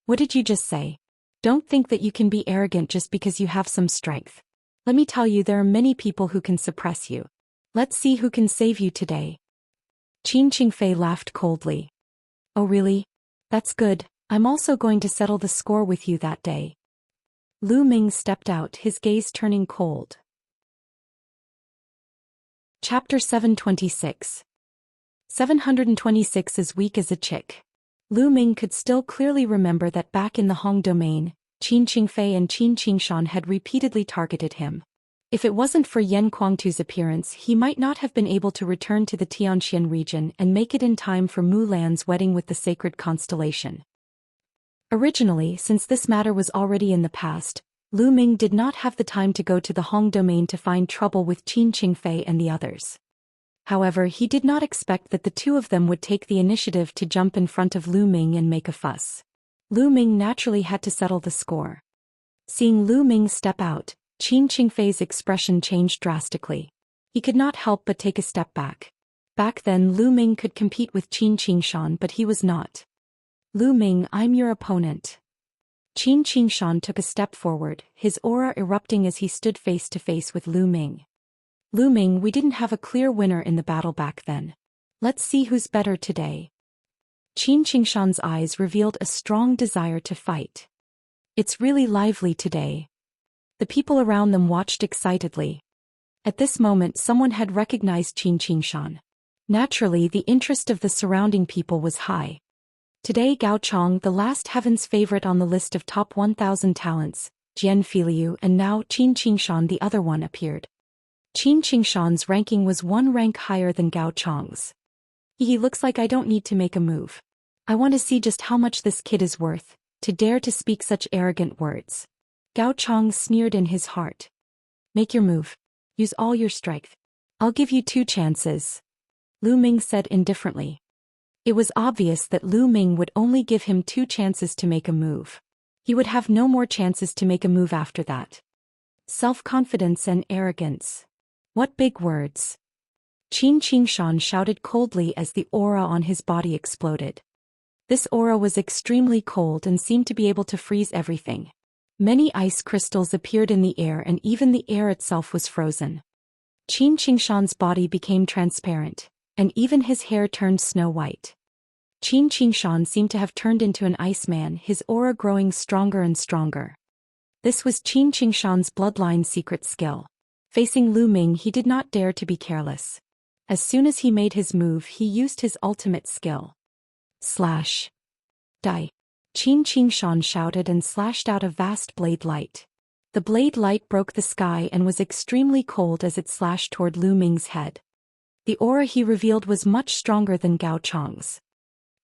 What did you just say? Don't think that you can be arrogant just because you have some strength. Let me tell you there are many people who can suppress you. Let's see who can save you today. Qin Qingfei laughed coldly. Oh really? That's good, I'm also going to settle the score with you that day. Lu Ming stepped out, his gaze turning cold. Chapter 726. 726 As weak as a chick. Lu Ming could still clearly remember that back in the Hong domain, Qin Qingfei and Qin Qingshan had repeatedly targeted him. If it wasn't for Yan Kuangtu's appearance he might not have been able to return to the Tianxian region and make it in time for Mu Lan's wedding with the sacred constellation. Originally, since this matter was already in the past, Lu Ming did not have the time to go to the Hong domain to find trouble with Qin Qingfei and the others. However, he did not expect that the two of them would take the initiative to jump in front of Lu Ming and make a fuss. Lu Ming naturally had to settle the score. Seeing Lu Ming step out, Qin Qingfei's expression changed drastically. He could not help but take a step back. Back then Lu Ming could compete with Qin Qingshan but he was not. Lu Ming, I'm your opponent. Qin Qingshan took a step forward, his aura erupting as he stood face to face with Lu Ming. Lu Ming, we didn't have a clear winner in the battle back then. Let's see who's better today. Qin Qingshan's eyes revealed a strong desire to fight. It's really lively today. The people around them watched excitedly. At this moment someone had recognized Qin Qingshan. Naturally, the interest of the surrounding people was high. Today Gao Chong, the last heaven's favorite on the list of top 1,000 talents, Jian Filiu, and now Qin Qingshan, the other one, appeared. Qin Qingshan's ranking was one rank higher than Gao Chong's. He looks like I don't need to make a move. I want to see just how much this kid is worth, to dare to speak such arrogant words. Gao Chong sneered in his heart. Make your move. Use all your strength. I'll give you 2 chances. Lu Ming said indifferently. It was obvious that Lu Ming would only give him 2 chances to make a move. He would have no more chances to make a move after that. Self-confidence and arrogance. What big words. Qin Qingshan shouted coldly as the aura on his body exploded. This aura was extremely cold and seemed to be able to freeze everything. Many ice crystals appeared in the air and even the air itself was frozen. Qin Qingshan's body became transparent, and even his hair turned snow white. Qin Qingshan seemed to have turned into an iceman, his aura growing stronger and stronger. This was Qin Qingshan's bloodline secret skill. Facing Lu Ming, he did not dare to be careless. As soon as he made his move, he used his ultimate skill. Slash. Die. Qin Qingshan shouted and slashed out a vast blade light. The blade light broke the sky and was extremely cold as it slashed toward Lu Ming's head. The aura he revealed was much stronger than Gao Chong's.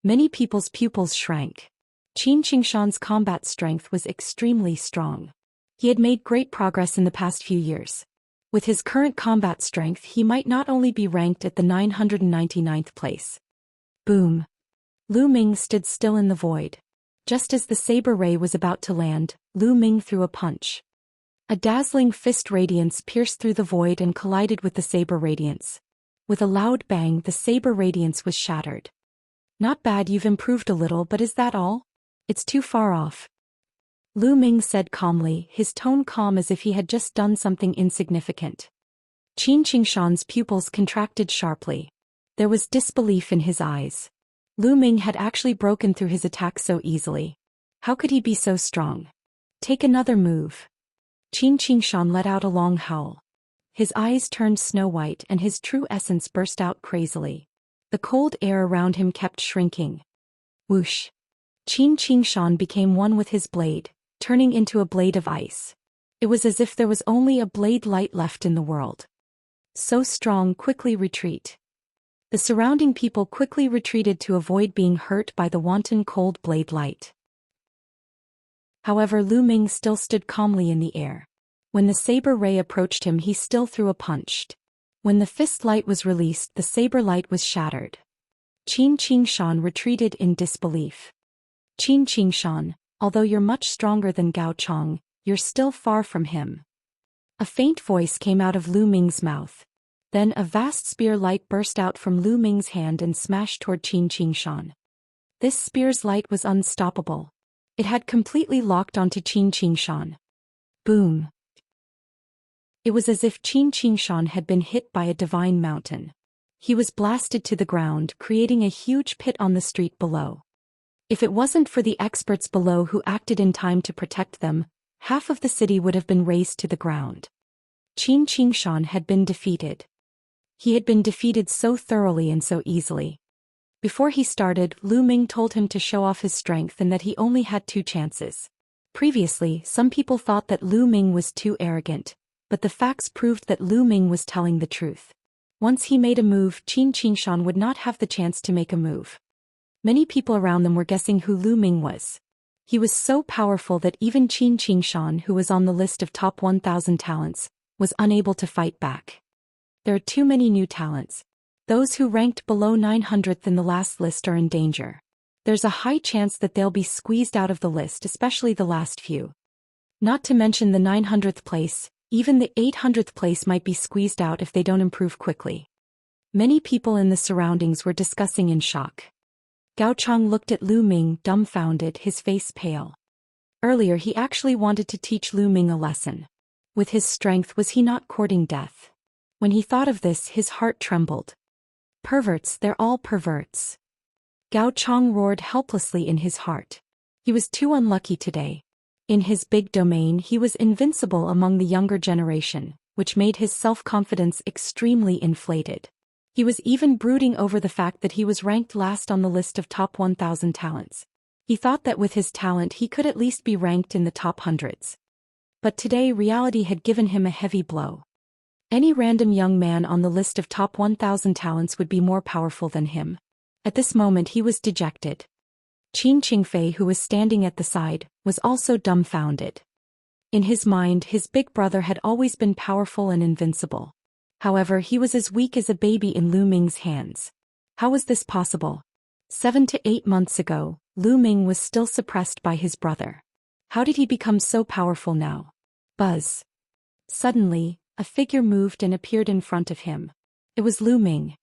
Many people's pupils shrank. Qin Qingshan's combat strength was extremely strong. He had made great progress in the past few years. With his current combat strength, he might not only be ranked at the 999th place. Boom. Lu Ming stood still in the void. Just as the saber ray was about to land, Lu Ming threw a punch. A dazzling fist radiance pierced through the void and collided with the saber radiance. With a loud bang, the saber radiance was shattered. Not bad, you've improved a little, but is that all? It's too far off. Lu Ming said calmly, his tone calm as if he had just done something insignificant. Qin Qingshan's pupils contracted sharply. There was disbelief in his eyes. Lu Ming had actually broken through his attack so easily. How could he be so strong? Take another move. Qin Qingshan let out a long howl. His eyes turned snow white and his true essence burst out crazily. The cold air around him kept shrinking. Whoosh. Qin Qingshan became one with his blade, turning into a blade of ice. It was as if there was only a blade light left in the world. So strong, quickly retreat. The surrounding people quickly retreated to avoid being hurt by the wanton cold blade light. However, Lu Ming still stood calmly in the air. When the saber ray approached him, he still threw a punch. When the fist light was released, the saber light was shattered. Qin Qingshan retreated in disbelief. Qin Qingshan, although you're much stronger than Gao Chong, you're still far from him. A faint voice came out of Lu Ming's mouth. Then a vast spear light burst out from Lu Ming's hand and smashed toward Qin Qingshan. This spear's light was unstoppable. It had completely locked onto Qin Qingshan. Boom. It was as if Qin Qingshan had been hit by a divine mountain. He was blasted to the ground, creating a huge pit on the street below. If it wasn't for the experts below who acted in time to protect them, half of the city would have been razed to the ground. Qin Qingshan had been defeated. He had been defeated so thoroughly and so easily. Before he started, Lu Ming told him to show off his strength and that he only had 2 chances. Previously, some people thought that Lu Ming was too arrogant, but the facts proved that Lu Ming was telling the truth. Once he made a move, Qin Qingshan would not have the chance to make a move. Many people around them were guessing who Lu Ming was. He was so powerful that even Qin Qingshan, who was on the list of top 1,000 talents, was unable to fight back. There are too many new talents. Those who ranked below 900th in the last list are in danger. There's a high chance that they'll be squeezed out of the list, especially the last few. Not to mention the 900th place, even the 800th place might be squeezed out if they don't improve quickly. Many people in the surroundings were discussing in shock. Gao Chong looked at Lu Ming, dumbfounded, his face pale. Earlier he actually wanted to teach Lu Ming a lesson. With his strength, was he not courting death? When he thought of this, his heart trembled. Perverts, they're all perverts. Gao Chong roared helplessly in his heart. He was too unlucky today. In his big domain, he was invincible among the younger generation, which made his self-confidence extremely inflated. He was even brooding over the fact that he was ranked last on the list of top 1,000 talents. He thought that with his talent he could at least be ranked in the top hundreds. But today reality had given him a heavy blow. Any random young man on the list of top 1,000 talents would be more powerful than him. At this moment he was dejected. Qin Qingfei, who was standing at the side, was also dumbfounded. In his mind, his big brother had always been powerful and invincible. However, he was as weak as a baby in Lu Ming's hands. How was this possible? 7 to 8 months ago, Lu Ming was still suppressed by his brother. How did he become so powerful now? Buzz. Suddenly, a figure moved and appeared in front of him. It was Lu Ming.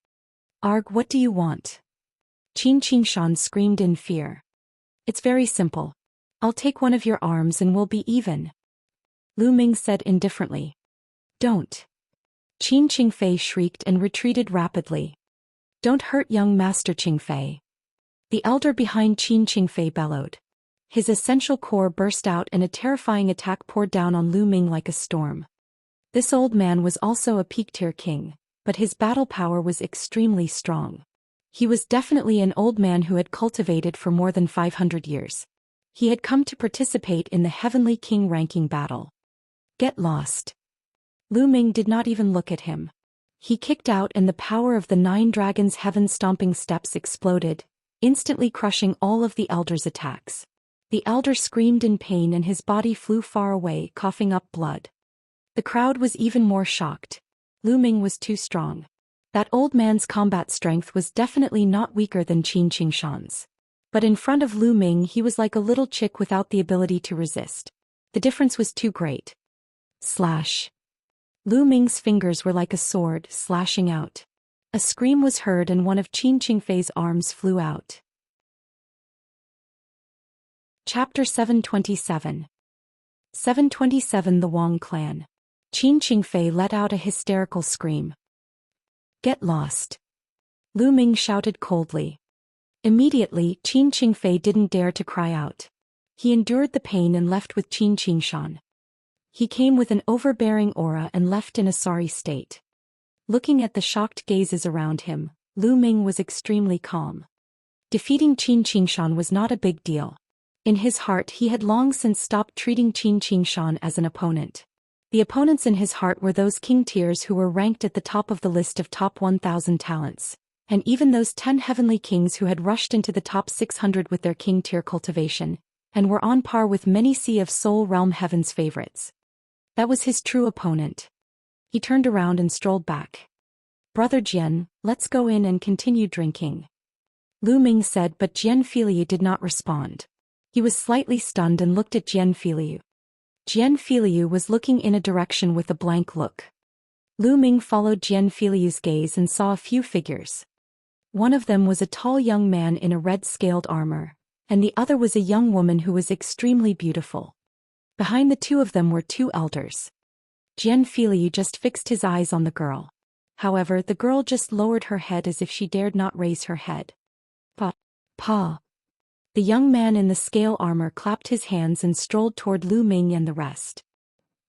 Arg, what do you want? Qin Qingshan screamed in fear. It's very simple. I'll take one of your arms and we'll be even. Lu Ming said indifferently. Don't. Qin Qingfei shrieked and retreated rapidly. Don't hurt young Master Qingfei. The elder behind Qin Qingfei bellowed. His essential core burst out and a terrifying attack poured down on Lu Ming like a storm. This old man was also a peak-tier king, but his battle power was extremely strong. He was definitely an old man who had cultivated for more than 500 years. He had come to participate in the Heavenly King ranking battle. Get lost. Lu Ming did not even look at him. He kicked out and the power of the 9 dragons' heaven-stomping steps exploded, instantly crushing all of the elder's attacks. The elder screamed in pain and his body flew far away, coughing up blood. The crowd was even more shocked. Lu Ming was too strong. That old man's combat strength was definitely not weaker than Qin Qingshan's. But in front of Lu Ming he was like a little chick without the ability to resist. The difference was too great. Slash. Lu Ming's fingers were like a sword, slashing out. A scream was heard and one of Qin Qingfei's arms flew out. Chapter 727. 727 The Wang Clan. Qin Qingfei let out a hysterical scream. Get lost. Lu Ming shouted coldly. Immediately, Qin Qingfei didn't dare to cry out. He endured the pain and left with Qin Qingshan. He came with an overbearing aura and left in a sorry state. Looking at the shocked gazes around him, Lu Ming was extremely calm. Defeating Qin Qingshan was not a big deal. In his heart he had long since stopped treating Qin Qingshan as an opponent. The opponents in his heart were those king tiers who were ranked at the top of the list of top 1,000 talents, and even those 10 heavenly kings who had rushed into the top 600 with their king tier cultivation, and were on par with many Sea of Soul Realm Heaven's favorites. That was his true opponent. He turned around and strolled back. Brother Jian, let's go in and continue drinking. Lu Ming said, but Jian Filiu did not respond. He was slightly stunned and looked at Jian Filiu. Jian Filiu was looking in a direction with a blank look. Lu Ming followed Jian Filiu's gaze and saw a few figures. One of them was a tall young man in a red-scaled armor, and the other was a young woman who was extremely beautiful. Behind the two of them were 2 elders. Jian Filiu just fixed his eyes on the girl. However, the girl just lowered her head as if she dared not raise her head. Pa. The young man in the scale armor clapped his hands and strolled toward Lu Ming and the rest.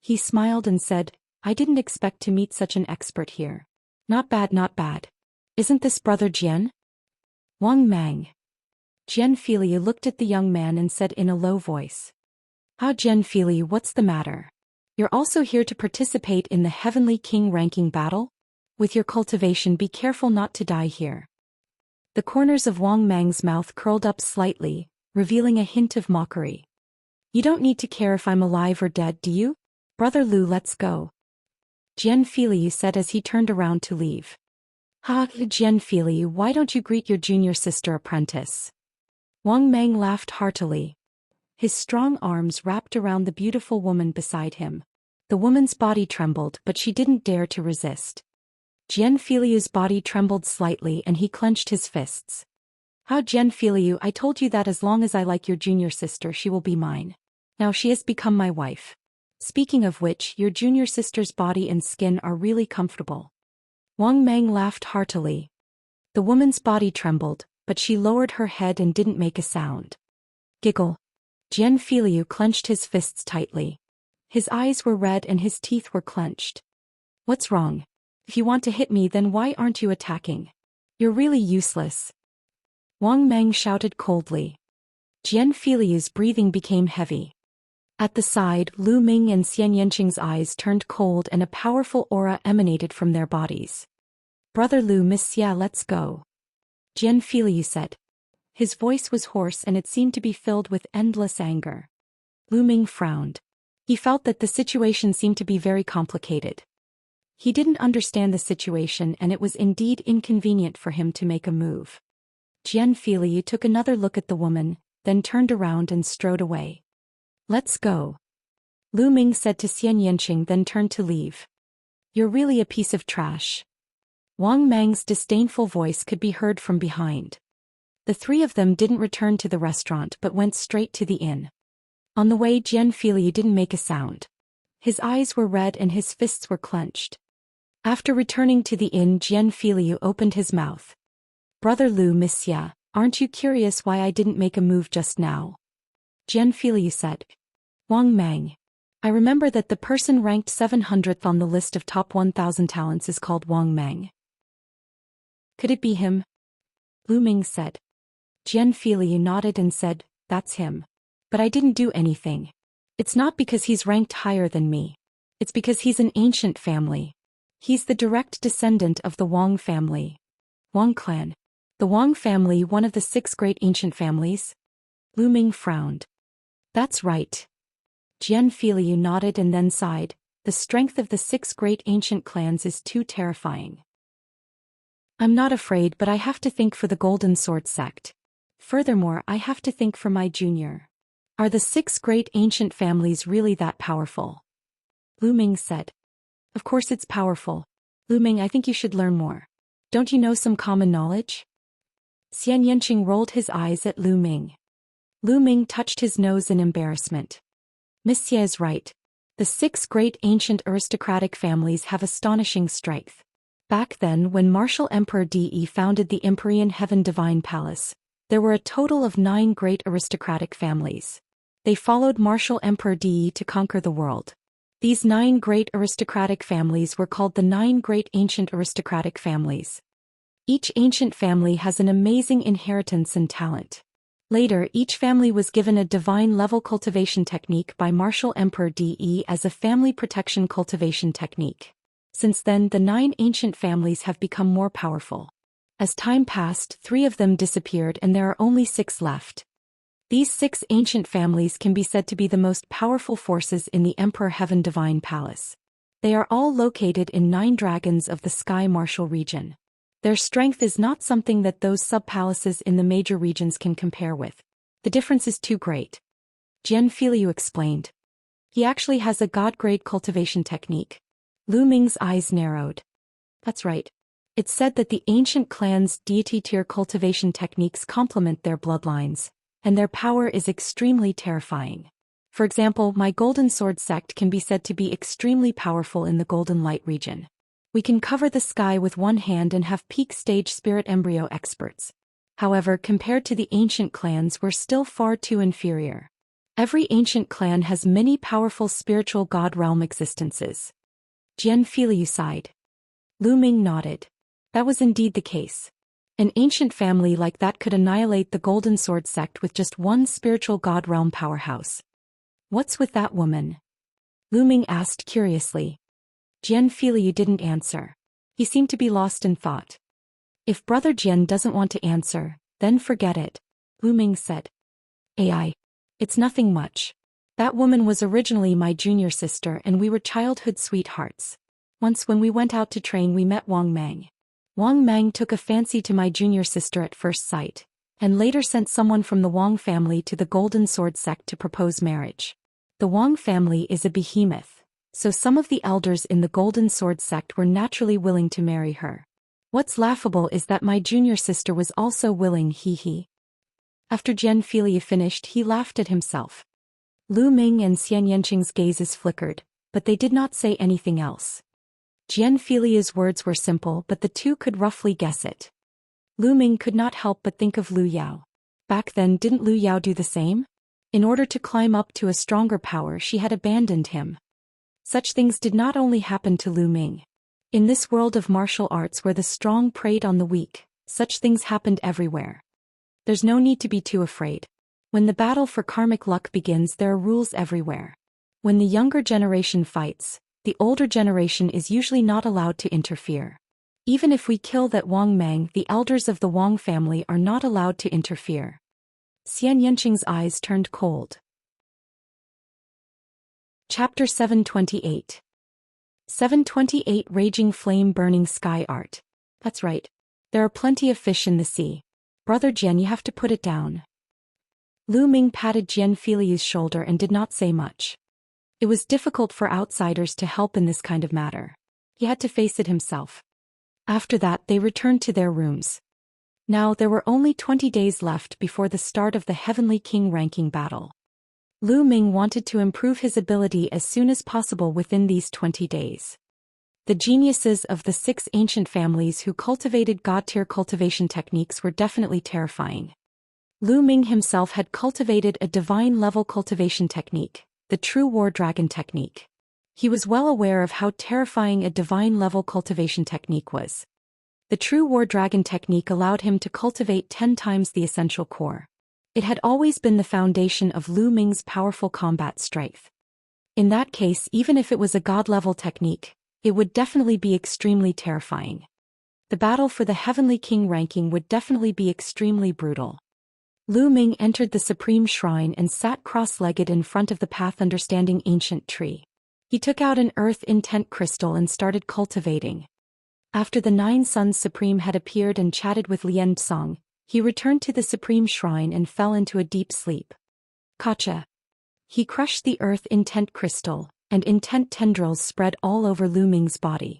He smiled and said, I didn't expect to meet such an expert here. Not bad, not bad. Isn't this brother Jian? Wang Mang. Jian Filiu looked at the young man and said in a low voice. Ah, Jian Filiu, what's the matter? You're also here to participate in the Heavenly King ranking battle? With your cultivation, be careful not to die here. The corners of Wang Mang's mouth curled up slightly, revealing a hint of mockery. You don't need to care if I'm alive or dead, do you? Brother Lu, let's go. Jian Filiu said as he turned around to leave. Ha, Jian Filiu, why don't you greet your junior sister apprentice? Wang Mang laughed heartily. His strong arms wrapped around the beautiful woman beside him. The woman's body trembled, but she didn't dare to resist. Jian Filiu's body trembled slightly and he clenched his fists. How, Jian Filiu, I told you that as long as I like your junior sister she will be mine. Now she has become my wife. Speaking of which, your junior sister's body and skin are really comfortable. Wang Mang laughed heartily. The woman's body trembled, but she lowered her head and didn't make a sound. Giggle. Jian Filiu clenched his fists tightly. His eyes were red and his teeth were clenched. What's wrong? If you want to hit me, then why aren't you attacking? You're really useless. Wang Meng shouted coldly. Jian Filiu's breathing became heavy. At the side, Lu Ming and Xianxia's eyes turned cold and a powerful aura emanated from their bodies. Brother Lu, Miss Xia, let's go. Jian Filiu said. His voice was hoarse and it seemed to be filled with endless anger. Lu Ming frowned. He felt that the situation seemed to be very complicated. He didn't understand the situation and it was indeed inconvenient for him to make a move. Jian Filiu took another look at the woman, then turned around and strode away. Let's go. Lu Ming said to Xianxia, then turned to leave. You're really a piece of trash. Wang Meng's disdainful voice could be heard from behind. The three of them didn't return to the restaurant but went straight to the inn. On the way, Jian Filiu didn't make a sound. His eyes were red and his fists were clenched. After returning to the inn, Jian Filiu opened his mouth. Brother Lu, Miss Xia, aren't you curious why I didn't make a move just now? Jian Filiu said. Wang Meng. I remember that the person ranked 700th on the list of top 1,000 talents is called Wang Meng. Could it be him? Lu Ming said. Jian Filiu nodded and said, that's him. But I didn't do anything. It's not because he's ranked higher than me. It's because he's an ancient family. He's the direct descendant of the Wang family. Wang clan. The Wang family, one of the 6 great ancient families? Lu Ming frowned. That's right. Jian Filiu nodded and then sighed. The strength of the 6 great ancient clans is too terrifying. I'm not afraid, but I have to think for the Golden Sword sect. Furthermore, I have to think for my junior. Are the 6 great ancient families really that powerful? Lu Ming said. Of course it's powerful. Lu Ming, I think you should learn more. Don't you know some common knowledge? Xianxia rolled his eyes at Lu Ming. Lu Ming touched his nose in embarrassment. Miss Xia is right. The 6 great ancient aristocratic families have astonishing strength. Back then, when Martial Emperor De founded the Empyrean Heaven Divine Palace, there were a total of 9 great aristocratic families. They followed Martial Emperor De to conquer the world. These 9 great aristocratic families were called the 9 great ancient aristocratic families. Each ancient family has an amazing inheritance and talent. Later, each family was given a divine-level cultivation technique by Martial Emperor De as a family protection cultivation technique. Since then, the 9 ancient families have become more powerful. As time passed, 3 of them disappeared and there are only 6 left. These 6 ancient families can be said to be the most powerful forces in the Emperor Heaven Divine Palace. They are all located in 9 dragons of the Sky Martial region. Their strength is not something that those sub-palaces in the major regions can compare with. The difference is too great. Jian Filiu explained. He actually has a god-grade cultivation technique. Lu Ming's eyes narrowed. That's right. It's said that the ancient clans' deity-tier cultivation techniques complement their bloodlines, and their power is extremely terrifying. For example, my Golden Sword sect can be said to be extremely powerful in the Golden Light region. We can cover the sky with one hand and have peak-stage spirit embryo experts. However, compared to the ancient clans, we're still far too inferior. Every ancient clan has many powerful spiritual god realm existences. Jian Filiu sighed. Lu Ming nodded. That was indeed the case. An ancient family like that could annihilate the Golden Sword sect with just one spiritual god realm powerhouse. What's with that woman? Lu Ming asked curiously. Jian Filiu didn't answer. He seemed to be lost in thought. If Brother Jian doesn't want to answer, then forget it, Lu Ming said. AI. It's nothing much. That woman was originally my junior sister and we were childhood sweethearts. Once when we went out to train we met Wang Meng. Wang Meng took a fancy to my junior sister at first sight, and later sent someone from the Wang family to the Golden Sword sect to propose marriage. The Wang family is a behemoth, so some of the elders in the Golden Sword sect were naturally willing to marry her. What's laughable is that my junior sister was also willing, hee. After Jian Filiu finished, he laughed at himself. Lu Ming and Xianxia's gazes flickered, but they did not say anything else. Jian Filiu's words were simple, but the two could roughly guess it. Lu Ming could not help but think of Lu Yao. Back then, didn't Lu Yao do the same? In order to climb up to a stronger power, she had abandoned him. Such things did not only happen to Lu Ming. In this world of martial arts where the strong preyed on the weak, such things happened everywhere. There's no need to be too afraid. When the battle for karmic luck begins, there are rules everywhere. When the younger generation fights, the older generation is usually not allowed to interfere. Even if we kill that Wang Mang, the elders of the Wang family are not allowed to interfere. Xianxia's eyes turned cold. Chapter 728. 728 Raging Flame Burning Sky Art. That's right. There are plenty of fish in the sea. Brother Jian, you have to put it down. Lu Ming patted Jian Filiu's shoulder and did not say much. It was difficult for outsiders to help in this kind of matter. He had to face it himself. After that, they returned to their rooms. Now there were only 20 days left before the start of the Heavenly King ranking battle. Lu Ming wanted to improve his ability as soon as possible within these 20 days. The geniuses of the 6 ancient families who cultivated God-tier cultivation techniques were definitely terrifying. Lu Ming himself had cultivated a divine-level cultivation technique, the True War Dragon technique. He was well aware of how terrifying a divine-level cultivation technique was. The True War Dragon technique allowed him to cultivate 10 times the essential core. It had always been the foundation of Lu Ming's powerful combat strength. In that case, even if it was a god-level technique, it would definitely be extremely terrifying. The battle for the Heavenly King ranking would definitely be extremely brutal. Lu Ming entered the Supreme Shrine and sat cross-legged in front of the Path Understanding ancient tree. He took out an earth intent crystal and started cultivating. After the 9 Suns Supreme had appeared and chatted with Lian Tsong, he returned to the Supreme Shrine and fell into a deep sleep. Kacha. He crushed the earth intent crystal, and intent tendrils spread all over Lu Ming's body.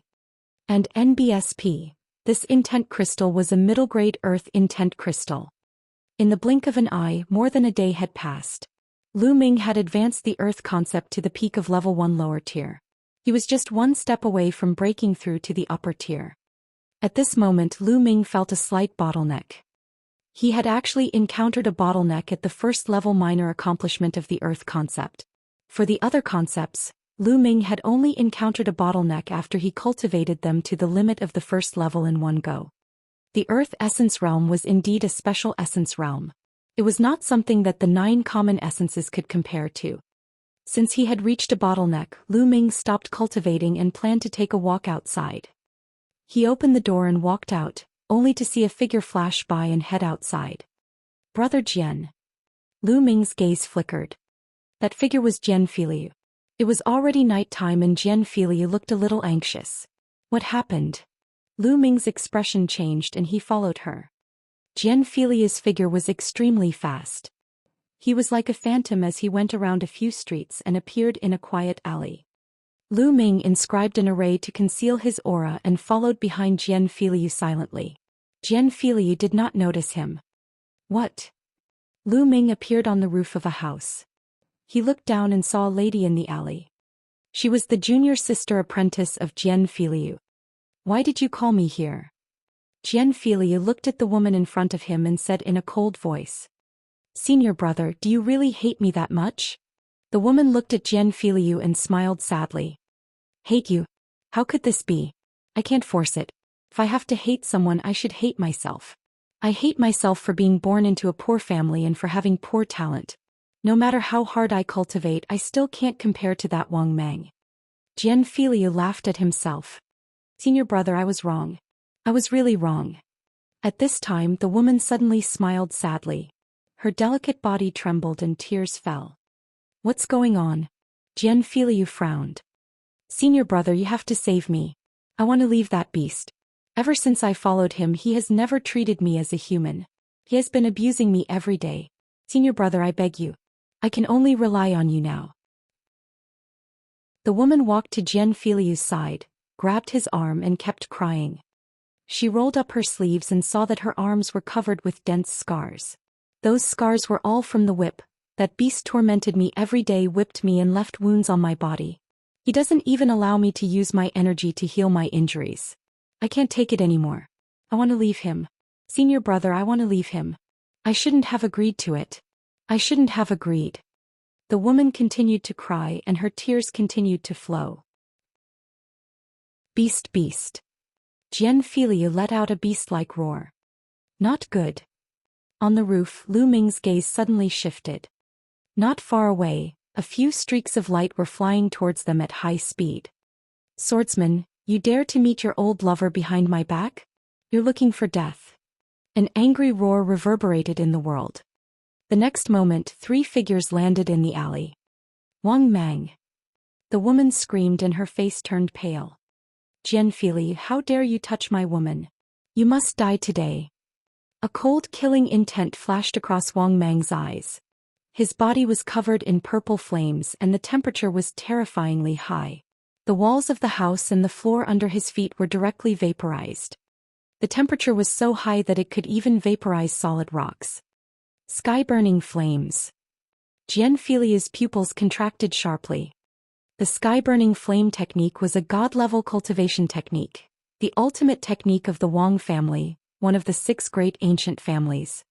And NBSP, this intent crystal was a middle-grade earth intent crystal. In the blink of an eye, more than a day had passed. Lu Ming had advanced the earth concept to the peak of level 1 lower tier. He was just one step away from breaking through to the upper tier. At this moment, Lu Ming felt a slight bottleneck. He had actually encountered a bottleneck at the first level minor accomplishment of the earth concept. For the other concepts, Lu Ming had only encountered a bottleneck after he cultivated them to the limit of the first level in one go. The Earth Essence Realm was indeed a special essence realm. It was not something that the 9 common essences could compare to. Since he had reached a bottleneck, Lu Ming stopped cultivating and planned to take a walk outside. He opened the door and walked out, only to see a figure flash by and head outside. Brother Jian. Lu Ming's gaze flickered. That figure was Jian Filiu. It was already night time and Jian Filiu looked a little anxious. What happened? Lu Ming's expression changed and he followed her. Jian Filiu's figure was extremely fast. He was like a phantom as he went around a few streets and appeared in a quiet alley. Lu Ming inscribed an array to conceal his aura and followed behind Jian Filiu silently. Jian Filiu did not notice him. What? Lu Ming appeared on the roof of a house. He looked down and saw a lady in the alley. She was the junior sister apprentice of Jian Filiu. Why did you call me here? Jian Filiu looked at the woman in front of him and said in a cold voice. Senior brother, do you really hate me that much? The woman looked at Jian Filiu and smiled sadly. Hate you? How could this be? I can't force it. If I have to hate someone, I should hate myself. I hate myself for being born into a poor family and for having poor talent. No matter how hard I cultivate, I still can't compare to that Wang Mang. Jian Filiu laughed at himself. Senior brother, I was wrong. I was really wrong. At this time, the woman suddenly smiled sadly. Her delicate body trembled and tears fell. What's going on? Jian Filiu frowned. Senior brother, you have to save me. I want to leave that beast. Ever since I followed him, he has never treated me as a human. He has been abusing me every day. Senior brother, I beg you. I can only rely on you now. The woman walked to Jian Filiu's side, grabbed his arm and kept crying. She rolled up her sleeves and saw that her arms were covered with dense scars. Those scars were all from the whip. That beast tormented me every day, whipped me and left wounds on my body. He doesn't even allow me to use my energy to heal my injuries. I can't take it anymore. I want to leave him. Senior brother, I want to leave him. I shouldn't have agreed to it. I shouldn't have agreed. The woman continued to cry and her tears continued to flow. Beast, beast. Xianxia let out a beast-like roar. Not good. On the roof, Lu Ming's gaze suddenly shifted. Not far away, a few streaks of light were flying towards them at high speed. Swordsman, you dare to meet your old lover behind my back? You're looking for death. An angry roar reverberated in the world. The next moment, 3 figures landed in the alley. Wang Mang. The woman screamed and her face turned pale. Xianxia, how dare you touch my woman? You must die today. A cold, killing intent flashed across Wang Mang's eyes. His body was covered in purple flames and the temperature was terrifyingly high. The walls of the house and the floor under his feet were directly vaporized. The temperature was so high that it could even vaporize solid rocks. Sky-burning flames. Xianxia's pupils contracted sharply. The sky-burning flame technique was a god-level cultivation technique, the ultimate technique of the Wang family, one of the 6 great ancient families.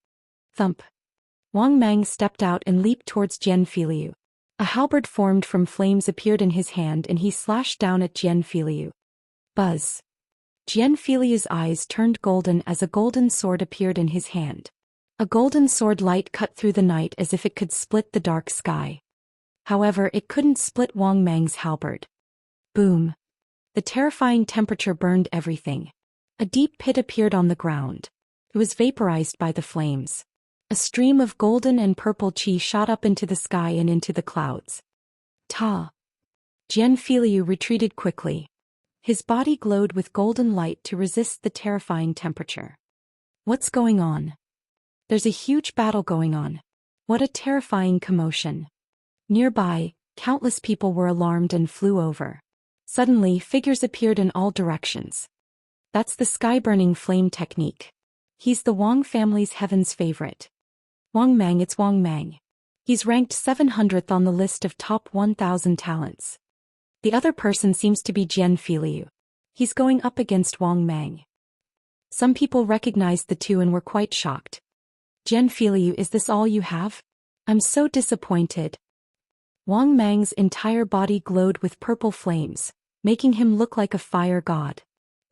Thump. Wang Mang stepped out and leaped towards Xianxia. A halberd formed from flames appeared in his hand and he slashed down at Xianxia. Buzz. Xianxia's eyes turned golden as a golden sword appeared in his hand. A golden sword light cut through the night as if it could split the dark sky. However, it couldn't split Wang Mang's halberd. Boom. The terrifying temperature burned everything. A deep pit appeared on the ground. It was vaporized by the flames. A stream of golden and purple qi shot up into the sky and into the clouds. Ta! Xianxia retreated quickly. His body glowed with golden light to resist the terrifying temperature. What's going on? There's a huge battle going on. What a terrifying commotion. Nearby, countless people were alarmed and flew over. Suddenly, figures appeared in all directions. That's the sky-burning flame technique. He's the Wang family's heaven's favorite. Wang Mang, it's Wang Mang. He's ranked 700th on the list of top 1,000 talents. The other person seems to be Xianxia. He's going up against Wang Mang. Some people recognized the two and were quite shocked. Xianxia, is this all you have? I'm so disappointed. Wang Mang's entire body glowed with purple flames, making him look like a fire god.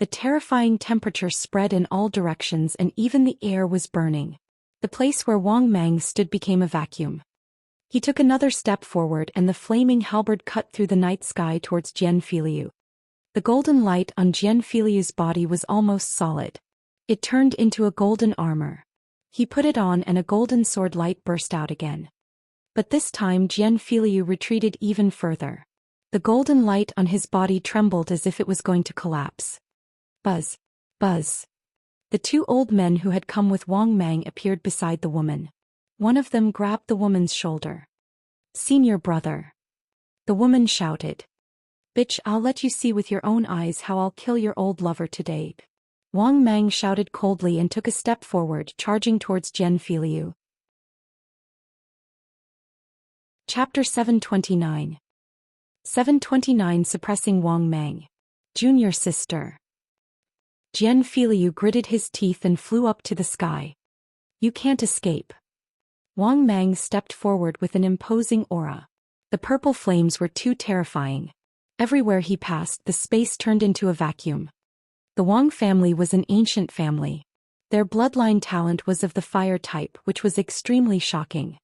The terrifying temperature spread in all directions and even the air was burning. The place where Wang Mang stood became a vacuum. He took another step forward and the flaming halberd cut through the night sky towards Xianxia. The golden light on Xianxia's body was almost solid. It turned into a golden armor. He put it on and a golden sword light burst out again. But this time Xianxia retreated even further. The golden light on his body trembled as if it was going to collapse. Buzz. Buzz. The 2 old men who had come with Wang Mang appeared beside the woman. One of them grabbed the woman's shoulder. Senior brother. The woman shouted. Bitch, I'll let you see with your own eyes how I'll kill your old lover today. Wang Mang shouted coldly and took a step forward, charging towards Xianxia. Chapter 729. 729 Suppressing Wang Mang. Junior sister. Xianxia gritted his teeth and flew up to the sky. You can't escape. Wang Mang stepped forward with an imposing aura. The purple flames were too terrifying. Everywhere he passed, the space turned into a vacuum. The Wang family was an ancient family. Their bloodline talent was of the fire type, which was extremely shocking.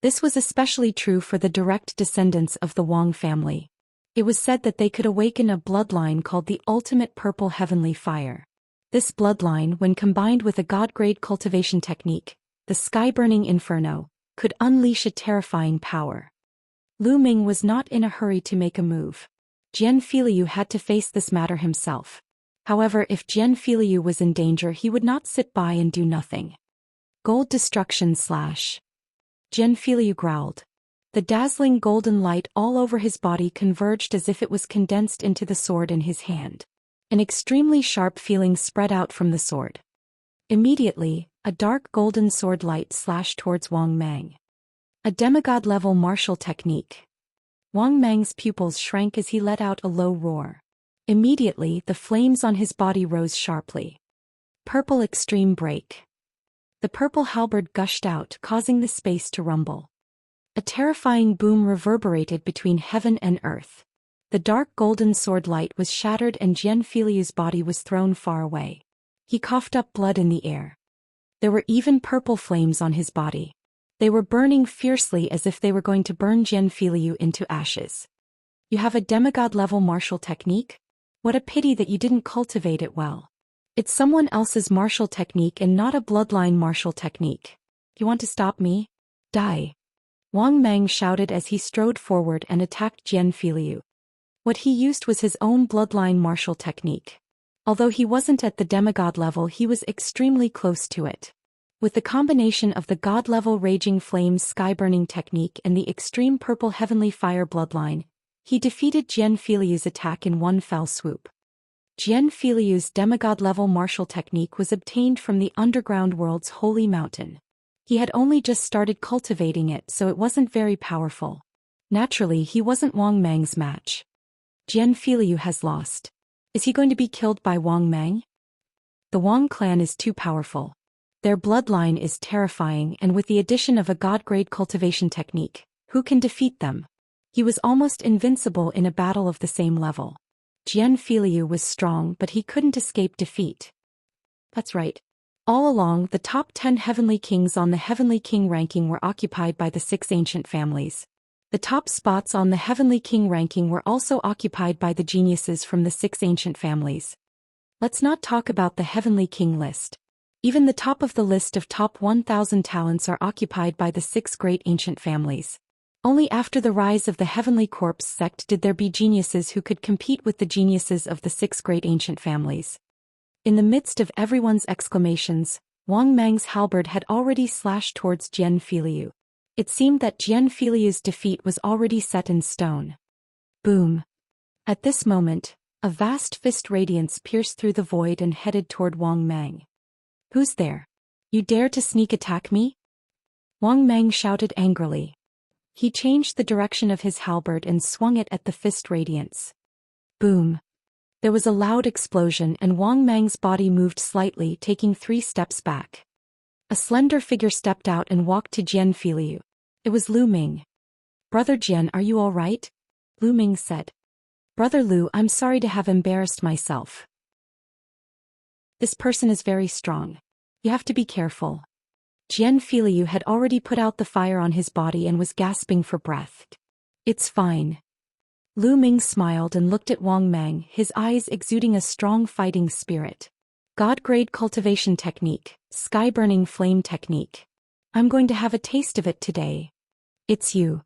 This was especially true for the direct descendants of the Wang family. It was said that they could awaken a bloodline called the ultimate purple heavenly fire. This bloodline, when combined with a god-grade cultivation technique, the sky-burning inferno, could unleash a terrifying power. Lu Ming was not in a hurry to make a move. Xianxia had to face this matter himself. However, if Xianxia was in danger, he would not sit by and do nothing. Gold destruction / Xianxia growled. The dazzling golden light all over his body converged as if it was condensed into the sword in his hand. An extremely sharp feeling spread out from the sword. Immediately, a dark golden sword light slashed towards Wang Mang. A demigod-level martial technique. Wang Mang's pupils shrank as he let out a low roar. Immediately, the flames on his body rose sharply. Purple extreme break. The purple halberd gushed out, causing the space to rumble. A terrifying boom reverberated between heaven and earth. The dark golden sword light was shattered and Xianxia's body was thrown far away. He coughed up blood in the air. There were even purple flames on his body. They were burning fiercely as if they were going to burn Xianxia into ashes. You have a demigod-level martial technique? What a pity that you didn't cultivate it well. It's someone else's martial technique and not a bloodline martial technique. You want to stop me? Die. Wang Mang shouted as he strode forward and attacked Xianxia. What he used was his own bloodline martial technique. Although he wasn't at the demigod level, he was extremely close to it. With the combination of the god-level Raging Flames sky-burning technique and the extreme purple heavenly fire bloodline, he defeated Xianxia's attack in one fell swoop. Xianxia's demigod-level martial technique was obtained from the underground world's holy mountain. He had only just started cultivating it, so it wasn't very powerful. Naturally, he wasn't Wang Mang's match. Xianxia has lost. Is he going to be killed by Wang Mang? The Wang clan is too powerful. Their bloodline is terrifying, and with the addition of a god-grade cultivation technique, who can defeat them? He was almost invincible in a battle of the same level. Xianxia was strong, but he couldn't escape defeat. That's right. All along, the top 10 heavenly kings on the heavenly king ranking were occupied by the 6 ancient families. The top spots on the heavenly king ranking were also occupied by the geniuses from the 6 ancient families. Let's not talk about the heavenly king list. Even the top of the list of top 1,000 talents are occupied by the 6 great ancient families. Only after the rise of the Heavenly Corpse sect did there be geniuses who could compete with the geniuses of the 6 great ancient families. In the midst of everyone's exclamations, Wang Mang's halberd had already slashed towards Xianxia. It seemed that Xianxia's defeat was already set in stone. Boom. At this moment, a vast fist radiance pierced through the void and headed toward Wang Mang. Who's there? You dare to sneak attack me? Wang Mang shouted angrily. He changed the direction of his halberd and swung it at the fist radiance. Boom. There was a loud explosion and Wang Mang's body moved slightly, taking 3 steps back. A slender figure stepped out and walked to Xianxia. It was Lu Ming. Brother Jian, are you all right? Lu Ming said. Brother Lu, I'm sorry to have embarrassed myself. This person is very strong. You have to be careful. Xianxia had already put out the fire on his body and was gasping for breath. It's fine. Lu Ming smiled and looked at Wang Mang, his eyes exuding a strong fighting spirit. God-grade cultivation technique, sky-burning flame technique. I'm going to have a taste of it today. It's you.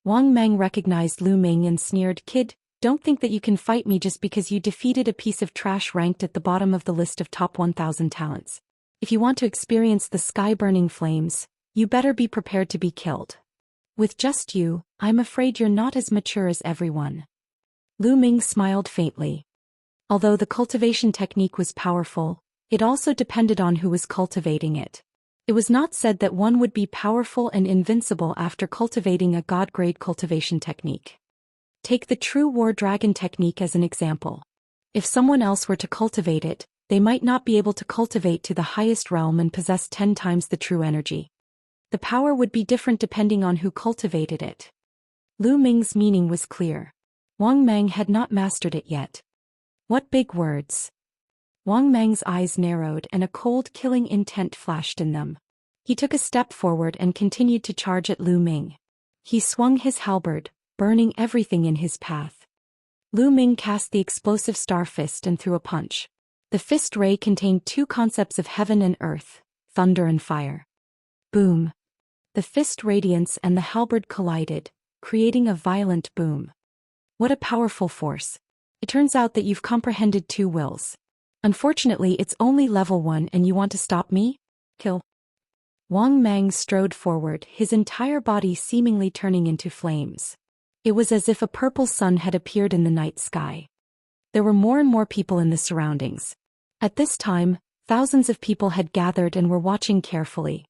Wang Mang recognized Lu Ming and sneered, Kid, don't think that you can fight me just because you defeated a piece of trash ranked at the bottom of the list of top 1,000 talents. If you want to experience the sky-burning flames, you better be prepared to be killed. With just you, I'm afraid you're not as mature as everyone. Lu Ming smiled faintly. Although the cultivation technique was powerful, it also depended on who was cultivating it. It was not said that one would be powerful and invincible after cultivating a god-grade cultivation technique. Take the true war dragon technique as an example. If someone else were to cultivate it, they might not be able to cultivate to the highest realm and possess 10 times the true energy. The power would be different depending on who cultivated it. Lu Ming's meaning was clear. Wang Mang had not mastered it yet. What big words! Wang Mang's eyes narrowed and a cold killing intent flashed in them. He took a step forward and continued to charge at Lu Ming. He swung his halberd, burning everything in his path. Lu Ming cast the explosive star fist and threw a punch. The fist ray contained 2 concepts of heaven and earth, thunder and fire. Boom. The fist radiance and the halberd collided, creating a violent boom. What a powerful force. It turns out that you've comprehended 2 wills. Unfortunately, it's only level 1 and you want to stop me? Kill. Wang Mang strode forward, his entire body seemingly turning into flames. It was as if a purple sun had appeared in the night sky. There were more and more people in the surroundings. At this time, thousands of people had gathered and were watching carefully.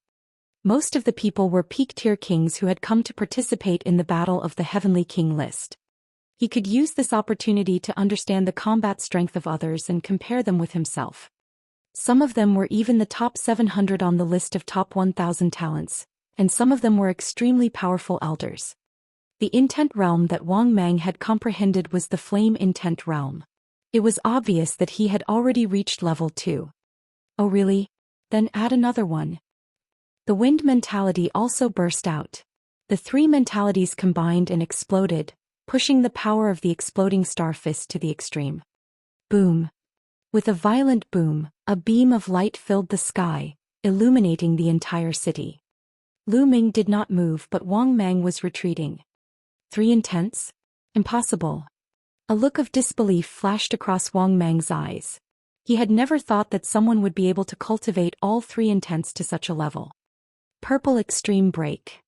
Most of the people were peak-tier kings who had come to participate in the Battle of the Heavenly King list. He could use this opportunity to understand the combat strength of others and compare them with himself. Some of them were even the top 700 on the list of top 1,000 talents, and some of them were extremely powerful elders. The intent realm that Wang Mang had comprehended was the flame intent realm. It was obvious that he had already reached level 2. Oh really? Then add another one. The wind mentality also burst out. The three mentalities combined and exploded, pushing the power of the exploding star fist to the extreme. Boom. With a violent boom, a beam of light filled the sky, illuminating the entire city. Lu Ming did not move, but Wang Mang was retreating. 3 intents? Impossible. A look of disbelief flashed across Wang Mang's eyes. He had never thought that someone would be able to cultivate all 3 intents to such a level. Purple extreme break.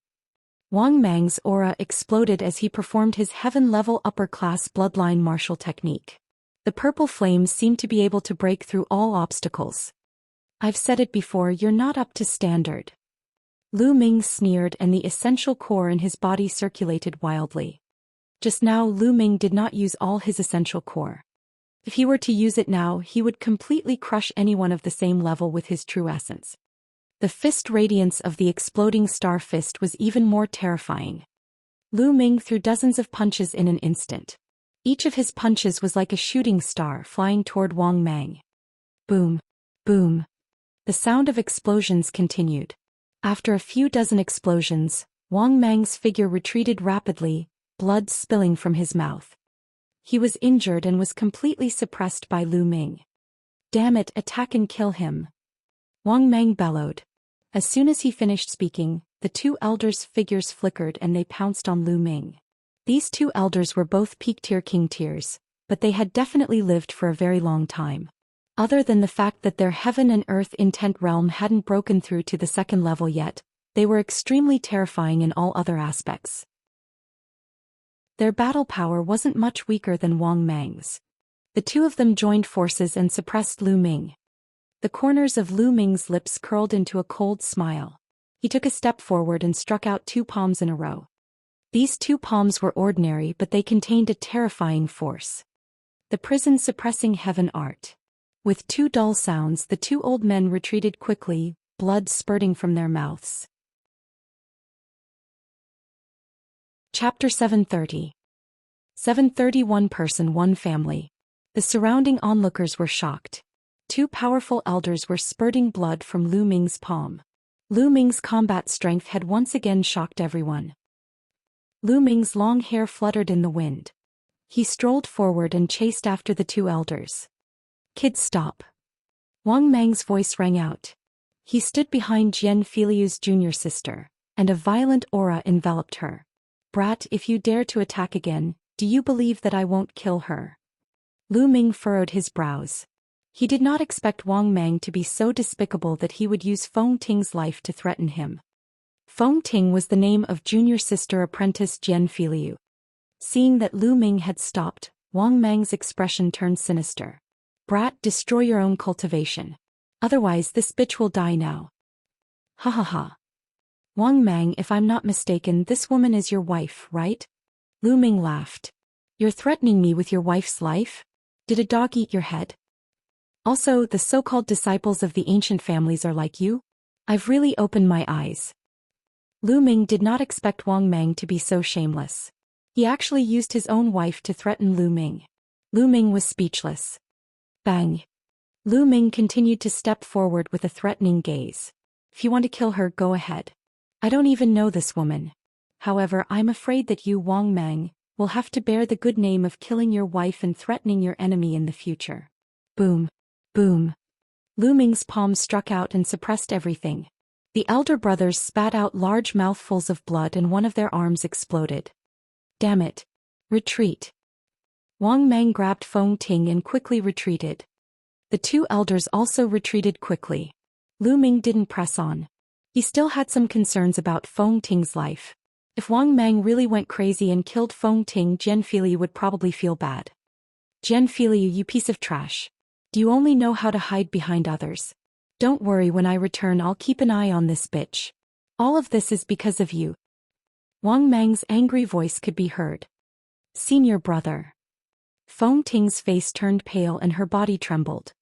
Wang Mang's aura exploded as he performed his heaven-level upper-class bloodline martial technique. The purple flames seemed to be able to break through all obstacles. I've said it before, you're not up to standard. Lu Ming sneered, and the essential core in his body circulated wildly. Just now Lu Ming did not use all his essential core. If he were to use it now, he would completely crush anyone of the same level with his true essence. The fist radiance of the exploding star fist was even more terrifying. Lu Ming threw dozens of punches in an instant. Each of his punches was like a shooting star flying toward Wang Mang. Boom. Boom. The sound of explosions continued. After a few dozen explosions, Wang Mang's figure retreated rapidly, blood spilling from his mouth. He was injured and was completely suppressed by Lu Ming. Damn it, attack and kill him. Wang Mang bellowed. As soon as he finished speaking, the 2 elders' figures flickered and they pounced on Lu Ming. These 2 elders were both peak-tier king tiers, but they had definitely lived for a very long time. Other than the fact that their heaven and earth intent realm hadn't broken through to the 2nd level yet, they were extremely terrifying in all other aspects. Their battle power wasn't much weaker than Wang Mang's. The 2 of them joined forces and suppressed Lu Ming. The corners of Lu Ming's lips curled into a cold smile. He took a step forward and struck out 2 palms in a row. These 2 palms were ordinary, but they contained a terrifying force. The prison-suppressing heaven art. With 2 dull sounds, the 2 old men retreated quickly, blood spurting from their mouths. Chapter 730. 731 Person, 1 family. The surrounding onlookers were shocked. 2 powerful elders were spurting blood from Lu Ming's palm. Lu Ming's combat strength had once again shocked everyone. Lu Ming's long hair fluttered in the wind. He strolled forward and chased after the 2 elders. Kids, stop. Wang Mang's voice rang out. He stood behind Jian Filiu's junior sister, and a violent aura enveloped her. Brat, if you dare to attack again, do you believe that I won't kill her? Lu Ming furrowed his brows. He did not expect Wang Mang to be so despicable that he would use Feng Ting's life to threaten him. Feng Ting was the name of junior sister apprentice Jian Filiu. Seeing that Lu Ming had stopped, Wang Mang's expression turned sinister. Brat, destroy your own cultivation. Otherwise this bitch will die now. Ha ha ha. Wang Mang, if I'm not mistaken, this woman is your wife, right? Lu Ming laughed. You're threatening me with your wife's life? Did a dog eat your head? Also, the so-called disciples of the ancient families are like you? I've really opened my eyes. Lu Ming did not expect Wang Mang to be so shameless. He actually used his own wife to threaten Lu Ming. Lu Ming was speechless. Bang. Lu Ming continued to step forward with a threatening gaze. If you want to kill her, go ahead. I don't even know this woman. However, I'm afraid that you, Wang Mang, will have to bear the good name of killing your wife and threatening your enemy in the future. Boom. Boom. Lu Ming's palms struck out and suppressed everything. The elder brothers spat out large mouthfuls of blood and one of their arms exploded. Damn it. Retreat. Wang Mang grabbed Feng Ting and quickly retreated. The 2 elders also retreated quickly. Lu Ming didn't press on. He still had some concerns about Feng Ting's life. If Wang Mang really went crazy and killed Feng Ting, Jian Filiu would probably feel bad. Jian Filiu, you piece of trash. Do you only know how to hide behind others? Don't worry, when I return I'll keep an eye on this bitch. All of this is because of you. Wang Mang's angry voice could be heard. Senior brother. Feng Ting's face turned pale and her body trembled.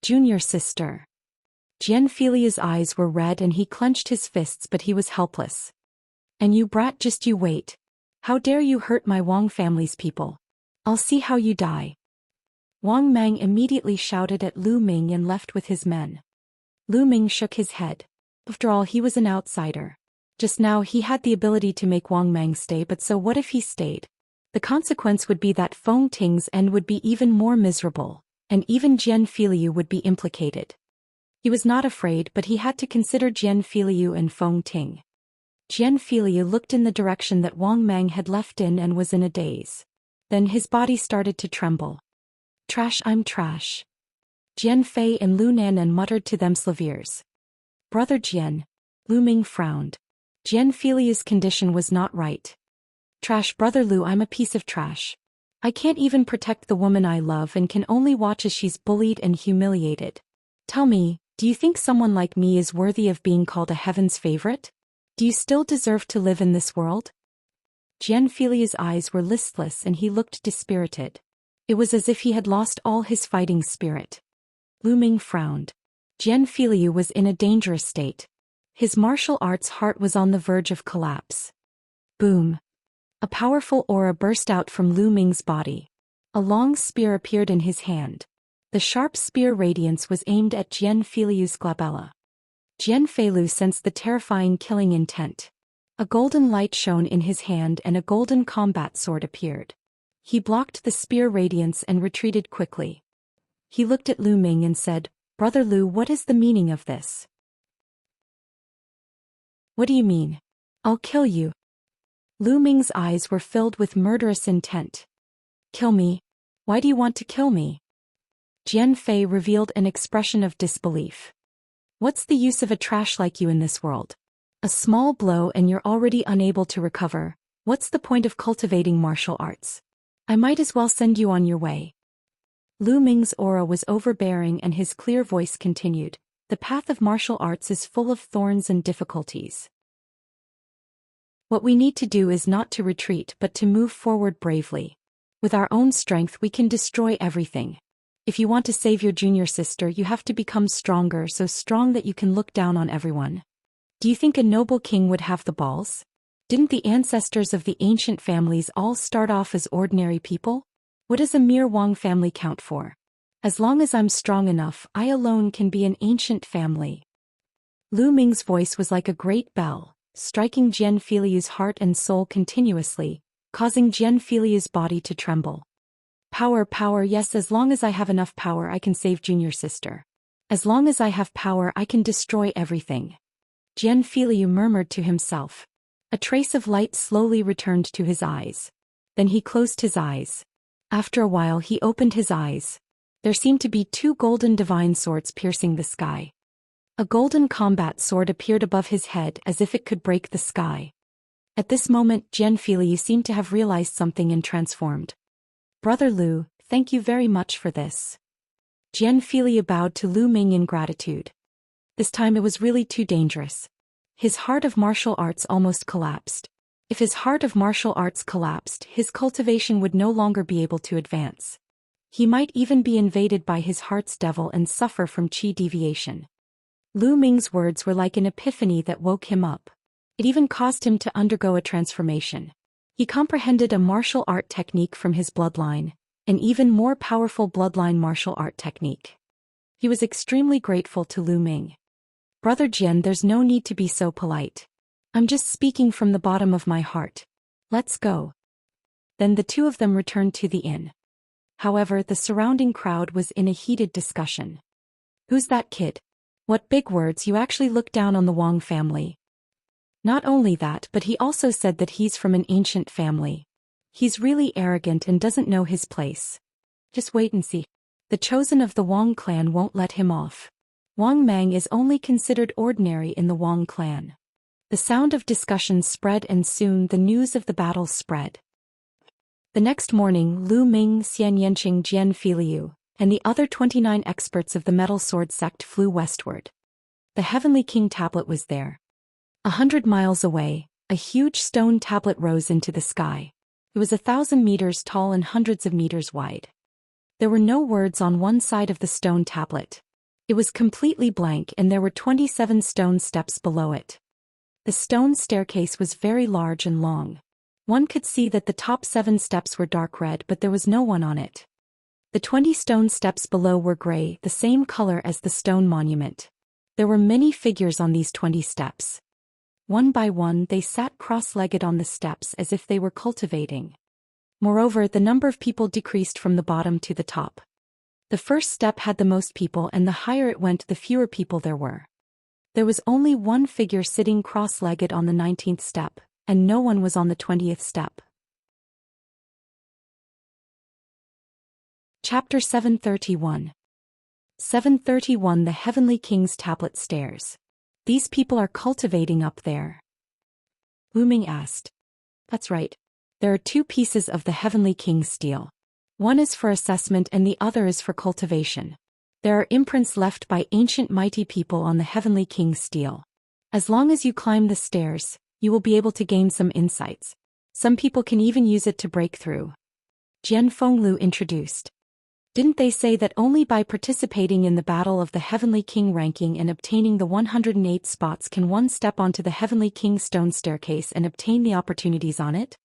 Junior sister. Jian Filiu's eyes were red and he clenched his fists, but he was helpless. And you brat, just you wait. How dare you hurt my Wang family's people? I'll see how you die. Wang Mang immediately shouted at Lu Ming and left with his men. Lu Ming shook his head. After all, he was an outsider. Just now he had the ability to make Wang Mang stay, but so what if he stayed? The consequence would be that Feng Ting's end would be even more miserable, and even Jian Filiu would be implicated. He was not afraid, but he had to consider Jian Filiu and Feng Ting. Jian Filiu looked in the direction that Wang Mang had left in and was in a daze. Then his body started to tremble. Trash, I'm trash. Jian Fei and Lu Nanan muttered to themselves. Brother Jian. Lu Ming frowned. Jian Filiu's condition was not right. Trash, Brother Lu, I'm a piece of trash. I can't even protect the woman I love and can only watch as she's bullied and humiliated. Tell me, do you think someone like me is worthy of being called a heaven's favorite? Do you still deserve to live in this world? Jian Filiu's eyes were listless and he looked dispirited. It was as if he had lost all his fighting spirit. Lu Ming frowned. Jian Filiu was in a dangerous state. His martial arts heart was on the verge of collapse. Boom. A powerful aura burst out from Lu Ming's body. A long spear appeared in his hand. The sharp spear radiance was aimed at Jian Filiu's glabella. Jian Feilu sensed the terrifying killing intent. A golden light shone in his hand and a golden combat sword appeared. He blocked the spear radiance and retreated quickly. He looked at Lu Ming and said, Brother Lu, what is the meaning of this? What do you mean? I'll kill you. Lu Ming's eyes were filled with murderous intent. Kill me? Why do you want to kill me? Jian Fei revealed an expression of disbelief. What's the use of a trash like you in this world? A small blow and you're already unable to recover. What's the point of cultivating martial arts? I might as well send you on your way. Lu Ming's aura was overbearing and his clear voice continued. The path of martial arts is full of thorns and difficulties. What we need to do is not to retreat but to move forward bravely. With our own strength we can destroy everything. If you want to save your junior sister, you have to become stronger, so strong that you can look down on everyone. Do you think a noble king would have the balls? Didn't the ancestors of the ancient families all start off as ordinary people? What does a mere Wang family count for? As long as I'm strong enough, I alone can be an ancient family. Lu Ming's voice was like a great bell, striking Jian Filiu's heart and soul continuously, causing Jian Filiu's body to tremble. Power, power, yes, as long as I have enough power I can save junior sister. As long as I have power I can destroy everything. Jian Filiu murmured to himself. A trace of light slowly returned to his eyes. Then he closed his eyes. After a while he opened his eyes. There seemed to be two golden divine swords piercing the sky. A golden combat sword appeared above his head as if it could break the sky. At this moment Jian Filiu seemed to have realized something and transformed. Brother Lu, thank you very much for this. Jian Filiu bowed to Lu Ming in gratitude. This time it was really too dangerous. His heart of martial arts almost collapsed. If his heart of martial arts collapsed, his cultivation would no longer be able to advance. He might even be invaded by his heart's devil and suffer from qi deviation. Lu Ming's words were like an epiphany that woke him up. It even caused him to undergo a transformation. He comprehended a martial art technique from his bloodline, an even more powerful bloodline martial art technique. He was extremely grateful to Lu Ming. Brother Jian, there's no need to be so polite. I'm just speaking from the bottom of my heart. Let's go. Then the two of them returned to the inn. However, the surrounding crowd was in a heated discussion. Who's that kid? What big words, you actually look down on the Wang family. Not only that, but he also said that he's from an ancient family. He's really arrogant and doesn't know his place. Just wait and see. The chosen of the Wang clan won't let him off. Wang Mang is only considered ordinary in the Wang clan. The sound of discussion spread and soon the news of the battle spread. The next morning Lu Ming, Xianxia, Jian Filiu, and the other 29 experts of the Metal Sword sect flew westward. The Heavenly King tablet was there. 100 miles away, a huge stone tablet rose into the sky. It was 1,000 meters tall and hundreds of meters wide. There were no words on one side of the stone tablet. It was completely blank and there were 27 stone steps below it. The stone staircase was very large and long. One could see that the top 7 steps were dark red, but there was no one on it. The 20 stone steps below were gray, the same color as the stone monument. There were many figures on these 20 steps. One by one they sat cross-legged on the steps as if they were cultivating. Moreover, the number of people decreased from the bottom to the top. The first step had the most people, and the higher it went, the fewer people there were. There was only one figure sitting cross-legged on the 19th step, and no one was on the 20th step. Chapter 731. 731 The Heavenly King's Tablet Stairs. These people are cultivating up there? Lu Ming asked. That's right. There are 2 pieces of the Heavenly King's steel. One is for assessment and the other is for cultivation. There are imprints left by ancient mighty people on the Heavenly King's steel. As long as you climb the stairs, you will be able to gain some insights. Some people can even use it to break through. Jian Fenglu introduced. Didn't they say that only by participating in the Battle of the Heavenly King ranking and obtaining the 108 spots can one step onto the Heavenly King's stone staircase and obtain the opportunities on it?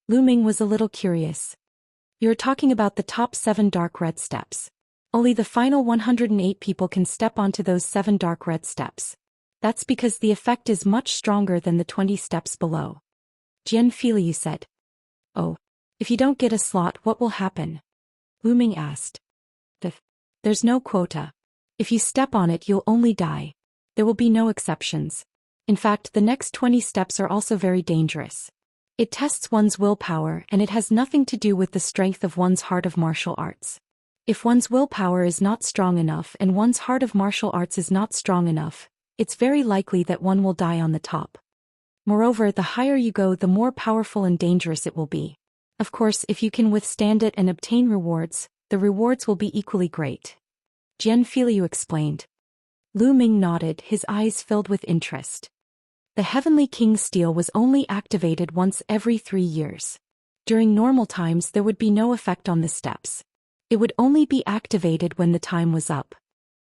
Lu Ming was a little curious. You're talking about the top 7 dark red steps. Only the final 108 people can step onto those 7 dark red steps. That's because the effect is much stronger than the 20 steps below. Jian Filiu said. Oh. If you don't get a slot, what will happen? Lu Ming asked. There's no quota. If you step on it, you'll only die. There will be no exceptions. In fact, the next 20 steps are also very dangerous. It tests one's willpower, and it has nothing to do with the strength of one's heart of martial arts. If one's willpower is not strong enough and one's heart of martial arts is not strong enough, it's very likely that one will die on the top. Moreover, the higher you go, the more powerful and dangerous it will be. Of course, if you can withstand it and obtain rewards, the rewards will be equally great. Jian Filiu explained. Lu Ming nodded, his eyes filled with interest. The Heavenly King's steel was only activated once every 3 years. During normal times there would be no effect on the steps. It would only be activated when the time was up.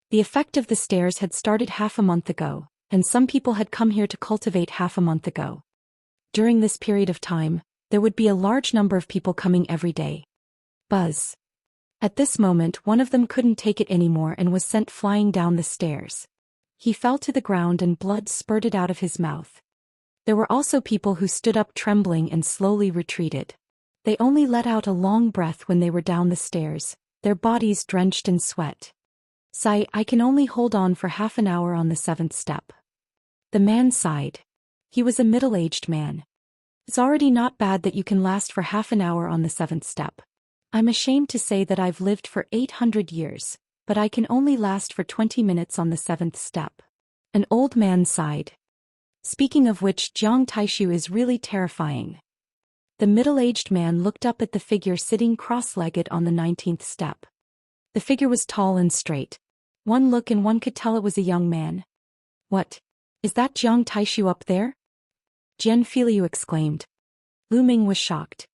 The effect of the stairs had started half a month ago, and some people had come here to cultivate half a month ago. During this period of time, there would be a large number of people coming every day. Buzz. At this moment, one of them couldn't take it anymore and was sent flying down the stairs. He fell to the ground and blood spurted out of his mouth. There were also people who stood up trembling and slowly retreated. They only let out a long breath when they were down the stairs, their bodies drenched in sweat. Sigh, I can only hold on for half an hour on the 7th step. The man sighed. He was a middle-aged man. It's already not bad that you can last for half an hour on the 7th step. I'm ashamed to say that I've lived for 800 years, but I can only last for 20 minutes on the 7th step. An old man sighed. Speaking of which, Jiang Taishu is really terrifying. The middle-aged man looked up at the figure sitting cross-legged on the 19th step. The figure was tall and straight. One look and one could tell it was a young man. What? Is that Jiang Taishu up there? Jian Filiu exclaimed. Lu Ming was shocked.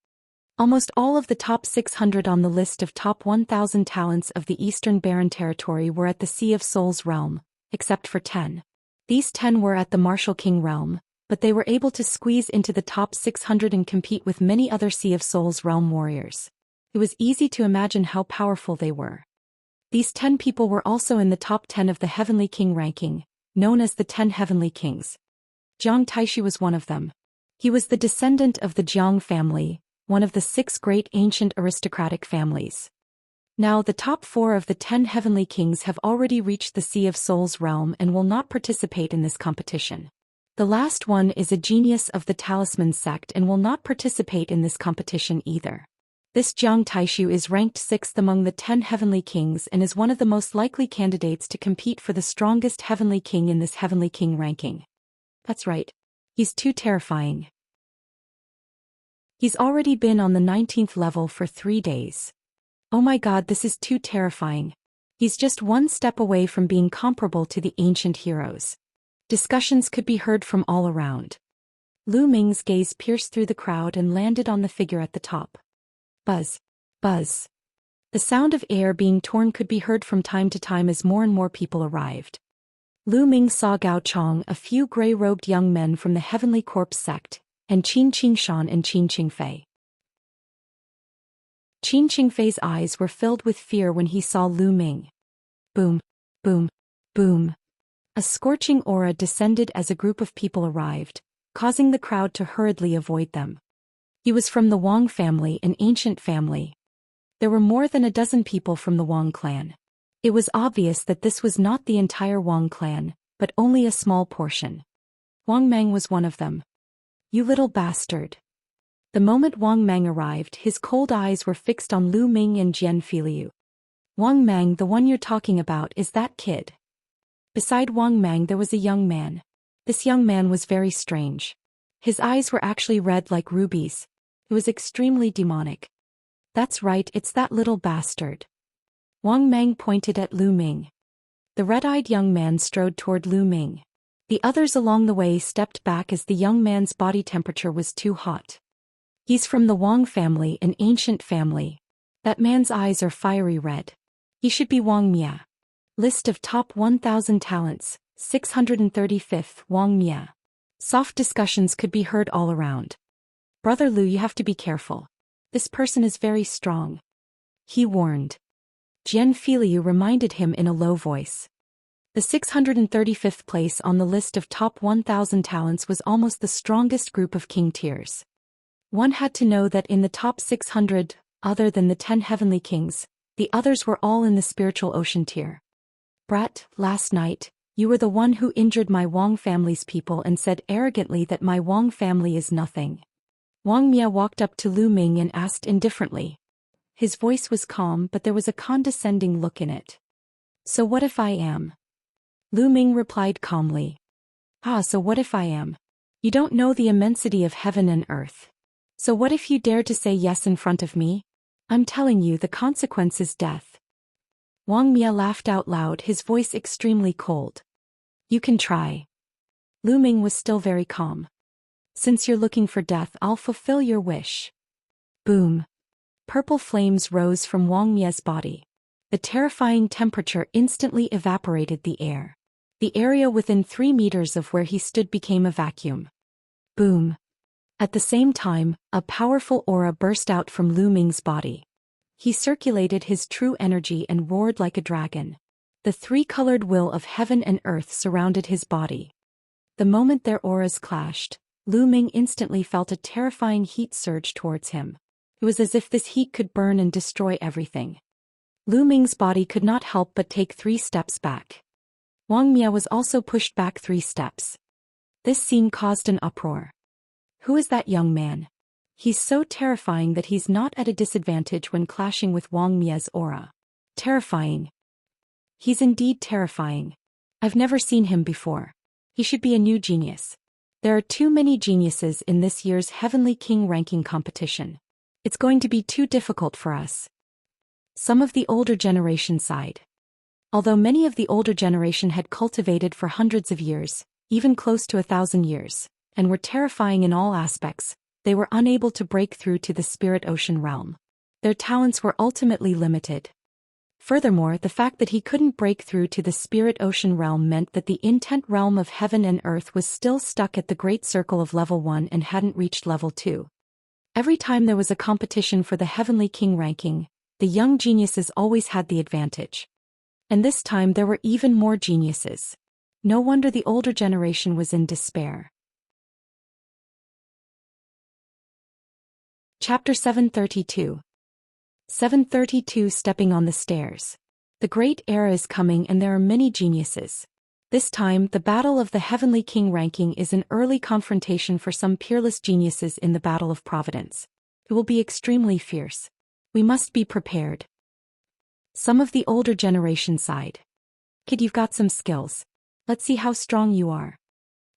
Almost all of the top 600 on the list of top 1,000 talents of the Eastern Barren Territory were at the Sea of Souls realm, except for 10. These 10 were at the Martial King realm, but they were able to squeeze into the top 600 and compete with many other Sea of Souls realm warriors. It was easy to imagine how powerful they were. These 10 people were also in the top 10 of the Heavenly King ranking, known as the 10 Heavenly Kings. Jiang Taishu was one of them. He was the descendant of the Jiang family, one of the 6 great ancient aristocratic families. Now the top 4 of the 10 Heavenly Kings have already reached the Sea of Souls realm and will not participate in this competition. The last one is a genius of the Talisman sect and will not participate in this competition either. This Jiang Taishu is ranked 6th among the 10 Heavenly Kings and is one of the most likely candidates to compete for the strongest Heavenly King in this Heavenly King ranking. That's right. He's too terrifying. He's already been on the 19th level for 3 days. Oh my god, this is too terrifying. He's just one step away from being comparable to the ancient heroes. Discussions could be heard from all around. Lu Ming's gaze pierced through the crowd and landed on the figure at the top. Buzz. Buzz. The sound of air being torn could be heard from time to time as more and more people arrived. Lu Ming saw Gao Chong, a few gray-robed young men from the Heavenly Corpse sect, and Qin Qingshan and Qin Qingfei. Qin Qingfei's eyes were filled with fear when he saw Lu Ming. Boom, boom, boom. A scorching aura descended as a group of people arrived, causing the crowd to hurriedly avoid them. He was from the Wang family, an ancient family. There were more than a dozen people from the Wang clan. It was obvious that this was not the entire Wang clan, but only a small portion. Wang Mang was one of them. You little bastard. The moment Wang Mang arrived, his cold eyes were fixed on Lu Ming and Jian Filiu. Wang Mang, the one you're talking about, is that kid. Beside Wang Mang there was a young man. This young man was very strange. His eyes were actually red like rubies. It was extremely demonic. That's right, it's that little bastard. Wang Mang pointed at Lu Ming. The red-eyed young man strode toward Lu Ming. The others along the way stepped back as the young man's body temperature was too hot. He's from the Wang family, an ancient family. That man's eyes are fiery red. He should be Wang Mia. List of top 1,000 talents, 635th Wang Mia. Soft discussions could be heard all around. Brother Lu, you have to be careful. This person is very strong. He warned. Jian Filiu reminded him in a low voice. The 635th place on the list of top 1,000 talents was almost the strongest group of king tiers. One had to know that in the top 600, other than the 10 heavenly kings, the others were all in the spiritual ocean tier. Brat, last night, you were the one who injured my Wang family's people and said arrogantly that my Wang family is nothing. Wang Mia walked up to Lu Ming and asked indifferently. His voice was calm, but there was a condescending look in it. So what if I am? Lu Ming replied calmly. So what if I am? You don't know the immensity of heaven and earth. So what if you dare to say yes in front of me? I'm telling you, the consequence is death. Wang Mia laughed out loud, his voice extremely cold. You can try. Lu Ming was still very calm. Since you're looking for death, I'll fulfill your wish. Boom. Purple flames rose from Wang Mia's body. The terrifying temperature instantly evaporated the air. The area within 3 meters of where he stood became a vacuum. Boom. At the same time, a powerful aura burst out from Lu Ming's body. He circulated his true energy and roared like a dragon. The 3-colored will of heaven and earth surrounded his body. The moment their auras clashed, Lu Ming instantly felt a terrifying heat surge towards him. It was as if this heat could burn and destroy everything. Lu Ming's body could not help but take 3 steps back. Wang Mia was also pushed back 3 steps. This scene caused an uproar. Who is that young man? He's so terrifying that he's not at a disadvantage when clashing with Wang Mia's aura. Terrifying. He's indeed terrifying. I've never seen him before. He should be a new genius. There are too many geniuses in this year's Heavenly King ranking competition. It's going to be too difficult for us. Some of the older generation sighed. Although many of the older generation had cultivated for hundreds of years, even close to 1,000 years, and were terrifying in all aspects, they were unable to break through to the spirit ocean realm. Their talents were ultimately limited. Furthermore, the fact that he couldn't break through to the spirit ocean realm meant that the intent realm of heaven and earth was still stuck at the great circle of level 1 and hadn't reached level 2. Every time there was a competition for the Heavenly King ranking, the young geniuses always had the advantage. And this time there were even more geniuses. No wonder the older generation was in despair. Chapter 732. 732 Stepping on the Stairs. The great era is coming and there are many geniuses. This time, the battle of the Heavenly King ranking is an early confrontation for some peerless geniuses in the Battle of Providence. It will be extremely fierce. We must be prepared. Some of the older generation sighed. Kid, you've got some skills. Let's see how strong you are.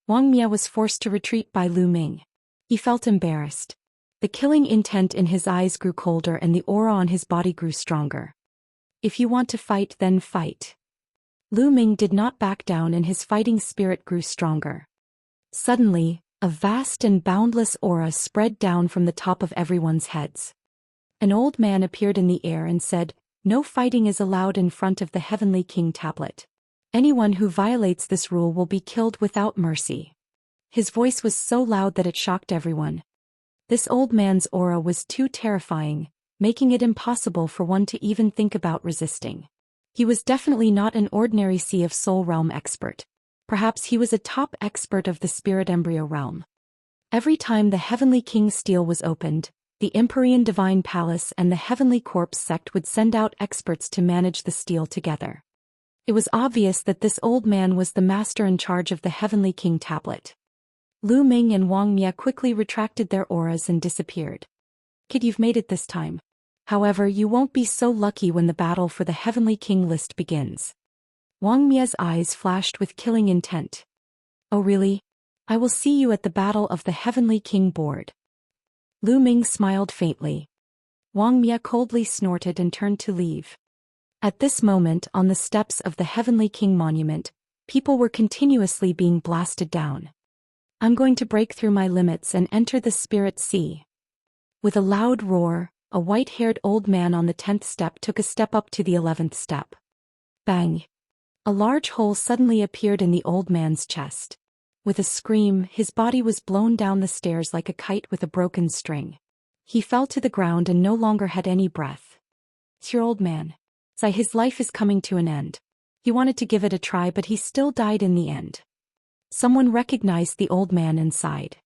Wang Mia was forced to retreat by Lu Ming. He felt embarrassed. The killing intent in his eyes grew colder and the aura on his body grew stronger. If you want to fight, then fight. Lu Ming did not back down and his fighting spirit grew stronger. Suddenly, a vast and boundless aura spread down from the top of everyone's heads. An old man appeared in the air and said, "No fighting is allowed in front of the Heavenly King tablet. Anyone who violates this rule will be killed without mercy." His voice was so loud that it shocked everyone. This old man's aura was too terrifying, making it impossible for one to even think about resisting. He was definitely not an ordinary Sea of Soul realm expert. Perhaps he was a top expert of the spirit embryo realm. Every time the Heavenly King's stele was opened, the Empyrean Divine Palace and the Heavenly Corpse sect would send out experts to manage the stele together. It was obvious that this old man was the master in charge of the Heavenly King tablet. Lu Ming and Wang Mia quickly retracted their auras and disappeared. Kid, you've made it this time. However, you won't be so lucky when the battle for the Heavenly King list begins. Wang Mia's eyes flashed with killing intent. Oh really? I will see you at the battle of the Heavenly King board. Lu Ming smiled faintly. Wang Mia coldly snorted and turned to leave. At this moment, on the steps of the Heavenly King monument, people were continuously being blasted down. I'm going to break through my limits and enter the Spirit Sea. With a loud roar, a white-haired old man on the 10th step took a step up to the 11th step. Bang! A large hole suddenly appeared in the old man's chest. With a scream, his body was blown down the stairs like a kite with a broken string. He fell to the ground and no longer had any breath. It's your old man. His life is coming to an end. He wanted to give it a try, but he still died in the end. Someone recognized the old man and sighed.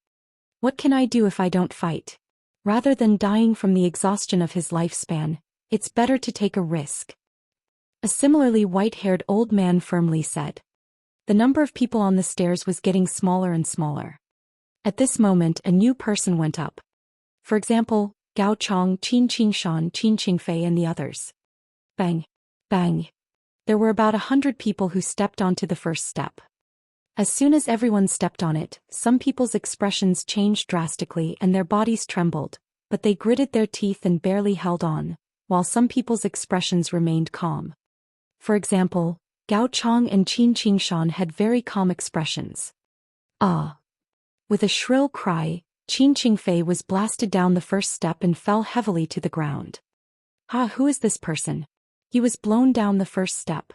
What can I do if I don't fight? Rather than dying from the exhaustion of his lifespan, it's better to take a risk. A similarly white-haired old man firmly said. The number of people on the stairs was getting smaller and smaller. At this moment, a new person went up. For example, Gao Chong, Qin Qingshan, Qin Qingfei and the others. Bang! Bang! There were about 100 people who stepped onto the first step. As soon as everyone stepped on it, some people's expressions changed drastically and their bodies trembled, but they gritted their teeth and barely held on, while some people's expressions remained calm. For example, Gao Chong and Qin Qingshan had very calm expressions. Ah! With a shrill cry, Qin Qingfei was blasted down the first step and fell heavily to the ground. Who is this person? He was blown down the first step.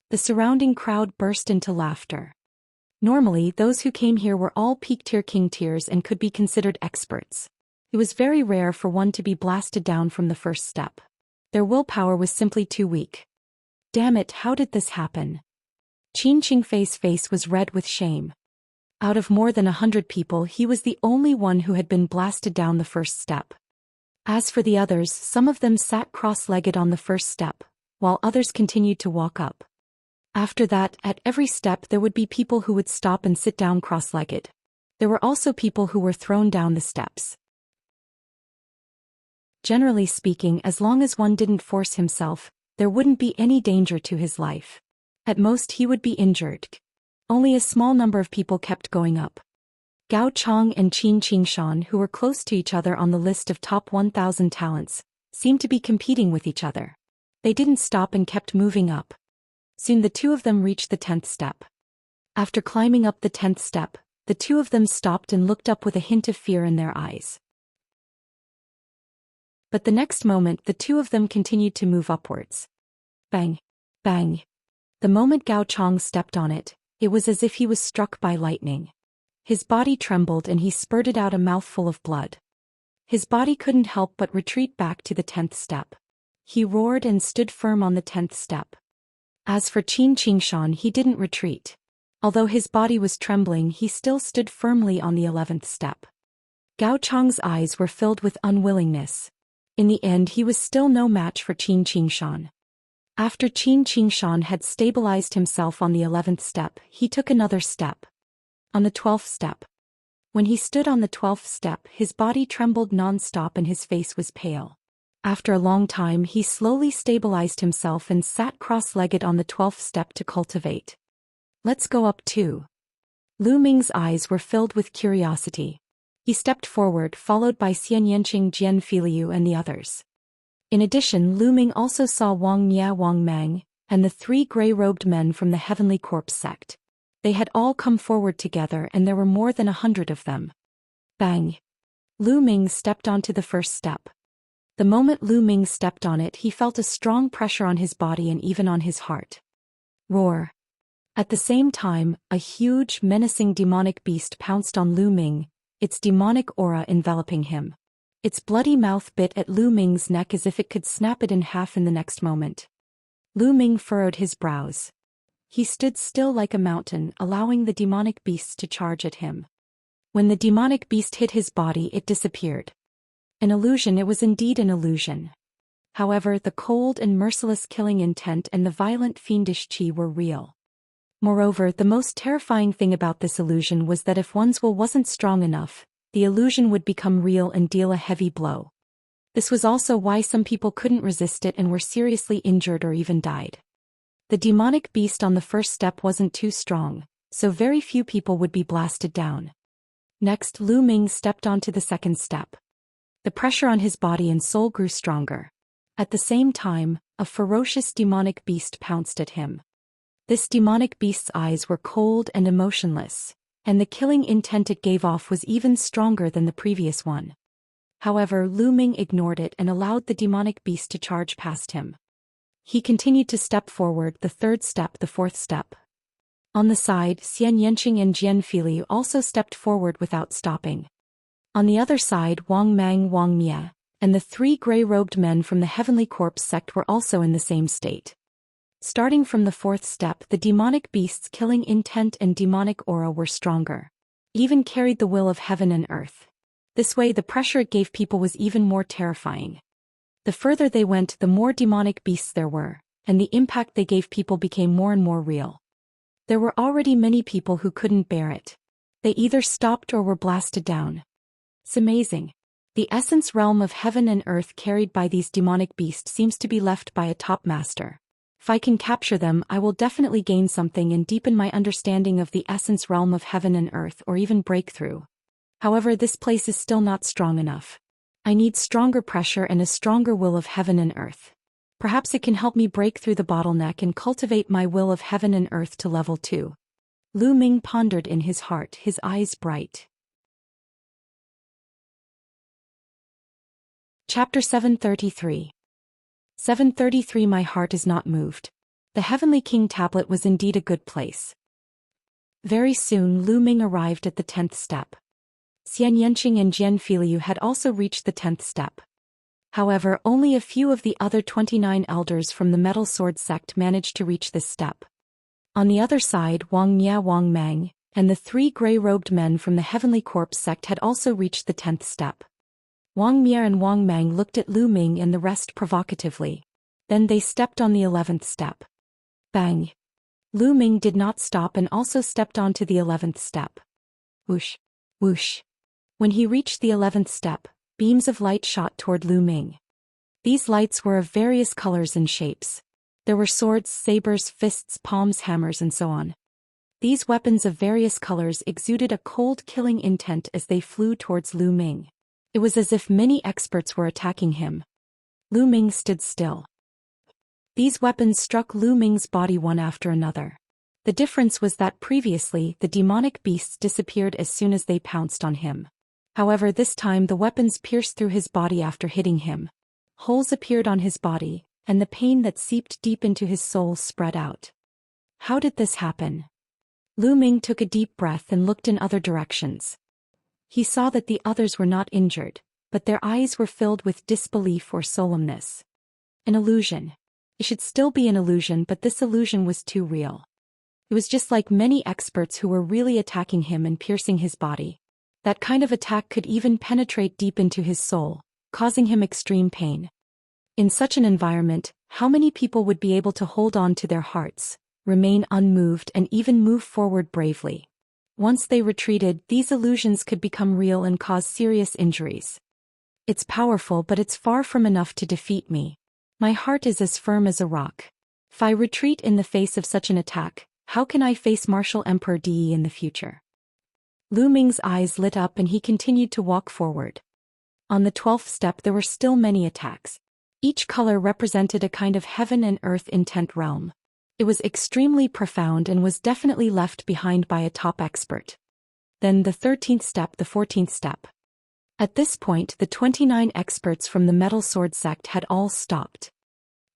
The surrounding crowd burst into laughter. Normally, those who came here were all peak-tier king tiers and could be considered experts. It was very rare for one to be blasted down from the first step. Their willpower was simply too weak. Damn it, how did this happen? Qin Qingfei's face was red with shame. Out of more than 100 people, he was the only one who had been blasted down the first step. As for the others, some of them sat cross-legged on the first step, while others continued to walk up. After that, at every step there would be people who would stop and sit down cross-legged. There were also people who were thrown down the steps. Generally speaking, as long as one didn't force himself, there wouldn't be any danger to his life. At most he would be injured. Only a small number of people kept going up. Gao Chong and Qin Qingshan, who were close to each other on the list of top 1,000 talents, seemed to be competing with each other. They didn't stop and kept moving up. Soon the two of them reached the 10th step. After climbing up the 10th step, the two of them stopped and looked up with a hint of fear in their eyes. But the next moment the two of them continued to move upwards. Bang! Bang! The moment Gao Chong stepped on it, it was as if he was struck by lightning. His body trembled and he spurted out a mouthful of blood. His body couldn't help but retreat back to the 10th step. He roared and stood firm on the 10th step. As for Qin Qingshan, he didn't retreat. Although his body was trembling, he still stood firmly on the 11th step. Gao Chong's eyes were filled with unwillingness. In the end, he was still no match for Qin Qingshan. After Qin Qingshan had stabilized himself on the 11th step, he took another step. On the 12th step. When he stood on the 12th step, his body trembled non-stop and his face was pale. After a long time, he slowly stabilized himself and sat cross-legged on the 12th step to cultivate. Let's go up too. Lu Ming's eyes were filled with curiosity. He stepped forward, followed by Xianxia, Jian Filiu and the others. In addition, Lu Ming also saw Wang Mia, Wang Mang, and the three gray-robed men from the Heavenly Corpse sect. They had all come forward together and there were more than 100 of them. Bang! Lu Ming stepped onto the first step. The moment Lu Ming stepped on it, he felt a strong pressure on his body and even on his heart. Roar! At the same time, a huge, menacing demonic beast pounced on Lu Ming, its demonic aura enveloping him. Its bloody mouth bit at Lu Ming's neck as if it could snap it in half in the next moment. Lu Ming furrowed his brows. He stood still like a mountain, allowing the demonic beasts to charge at him. When the demonic beast hit his body, it disappeared. An illusion. It was indeed an illusion. However, the cold and merciless killing intent and the violent fiendish chi were real. Moreover, the most terrifying thing about this illusion was that if one's will wasn't strong enough, the illusion would become real and deal a heavy blow. This was also why some people couldn't resist it and were seriously injured or even died. The demonic beast on the first step wasn't too strong, so very few people would be blasted down. Next, Lu Ming stepped onto the second step. The pressure on his body and soul grew stronger. At the same time, a ferocious demonic beast pounced at him. This demonic beast's eyes were cold and emotionless, and the killing intent it gave off was even stronger than the previous one. However, Lu Ming ignored it and allowed the demonic beast to charge past him. He continued to step forward, the third step, the fourth step. On the side, Xianxia and Jianfili also stepped forward without stopping. On the other side, Wang Mang, Wang Mia, and the three gray-robed men from the Heavenly Corpse sect were also in the same state. Starting from the fourth step, the demonic beast's killing intent and demonic aura were stronger. It even carried the will of heaven and earth. This way, the pressure it gave people was even more terrifying. The further they went, the more demonic beasts there were, and the impact they gave people became more and more real. There were already many people who couldn't bear it. They either stopped or were blasted down. It's amazing. The essence realm of heaven and earth carried by these demonic beasts seems to be left by a top master. If I can capture them, I will definitely gain something and deepen my understanding of the essence realm of heaven and earth, or even breakthrough. However, this place is still not strong enough. I need stronger pressure and a stronger will of heaven and earth. Perhaps it can help me break through the bottleneck and cultivate my will of heaven and earth to level 2. Lu Ming pondered in his heart, his eyes bright. Chapter 733. 733. My heart is not moved. The Heavenly King tablet was indeed a good place. Very soon Lu Ming arrived at the 10th step. Xianxia and Jianfili had also reached the 10th step. However, only a few of the other 29 elders from the Metal Sword sect managed to reach this step. On the other side, Wang Mia, Wang Mang, and the three gray-robed men from the Heavenly Corpse sect had also reached the 10th step. Wang Mia and Wang Mang looked at Lu Ming and the rest provocatively. Then they stepped on the 11th step. Bang! Lu Ming did not stop and also stepped onto the 11th step. Whoosh! Whoosh! When he reached the 11th step, beams of light shot toward Lu Ming. These lights were of various colors and shapes. There were swords, sabers, fists, palms, hammers, and so on. These weapons of various colors exuded a cold killing intent as they flew towards Lu Ming. It was as if many experts were attacking him. Lu Ming stood still. These weapons struck Lu Ming's body one after another. The difference was that previously the demonic beasts disappeared as soon as they pounced on him. However, this time the weapons pierced through his body after hitting him. Holes appeared on his body, and the pain that seeped deep into his soul spread out. How did this happen? Lu Ming took a deep breath and looked in other directions. He saw that the others were not injured, but their eyes were filled with disbelief or solemnness. An illusion. It should still be an illusion, but this illusion was too real. It was just like many experts who were really attacking him and piercing his body. That kind of attack could even penetrate deep into his soul, causing him extreme pain. In such an environment, how many people would be able to hold on to their hearts, remain unmoved, and even move forward bravely? Once they retreated, these illusions could become real and cause serious injuries. It's powerful, but it's far from enough to defeat me. My heart is as firm as a rock. If I retreat in the face of such an attack, how can I face Martial Emperor De in the future? Lu Ming's eyes lit up and he continued to walk forward. On the 12th step there were still many attacks. Each color represented a kind of heaven and earth intent realm. It was extremely profound and was definitely left behind by a top expert. Then the 13th step, the 14th step. At this point, the 29 experts from the Metal Sword sect had all stopped.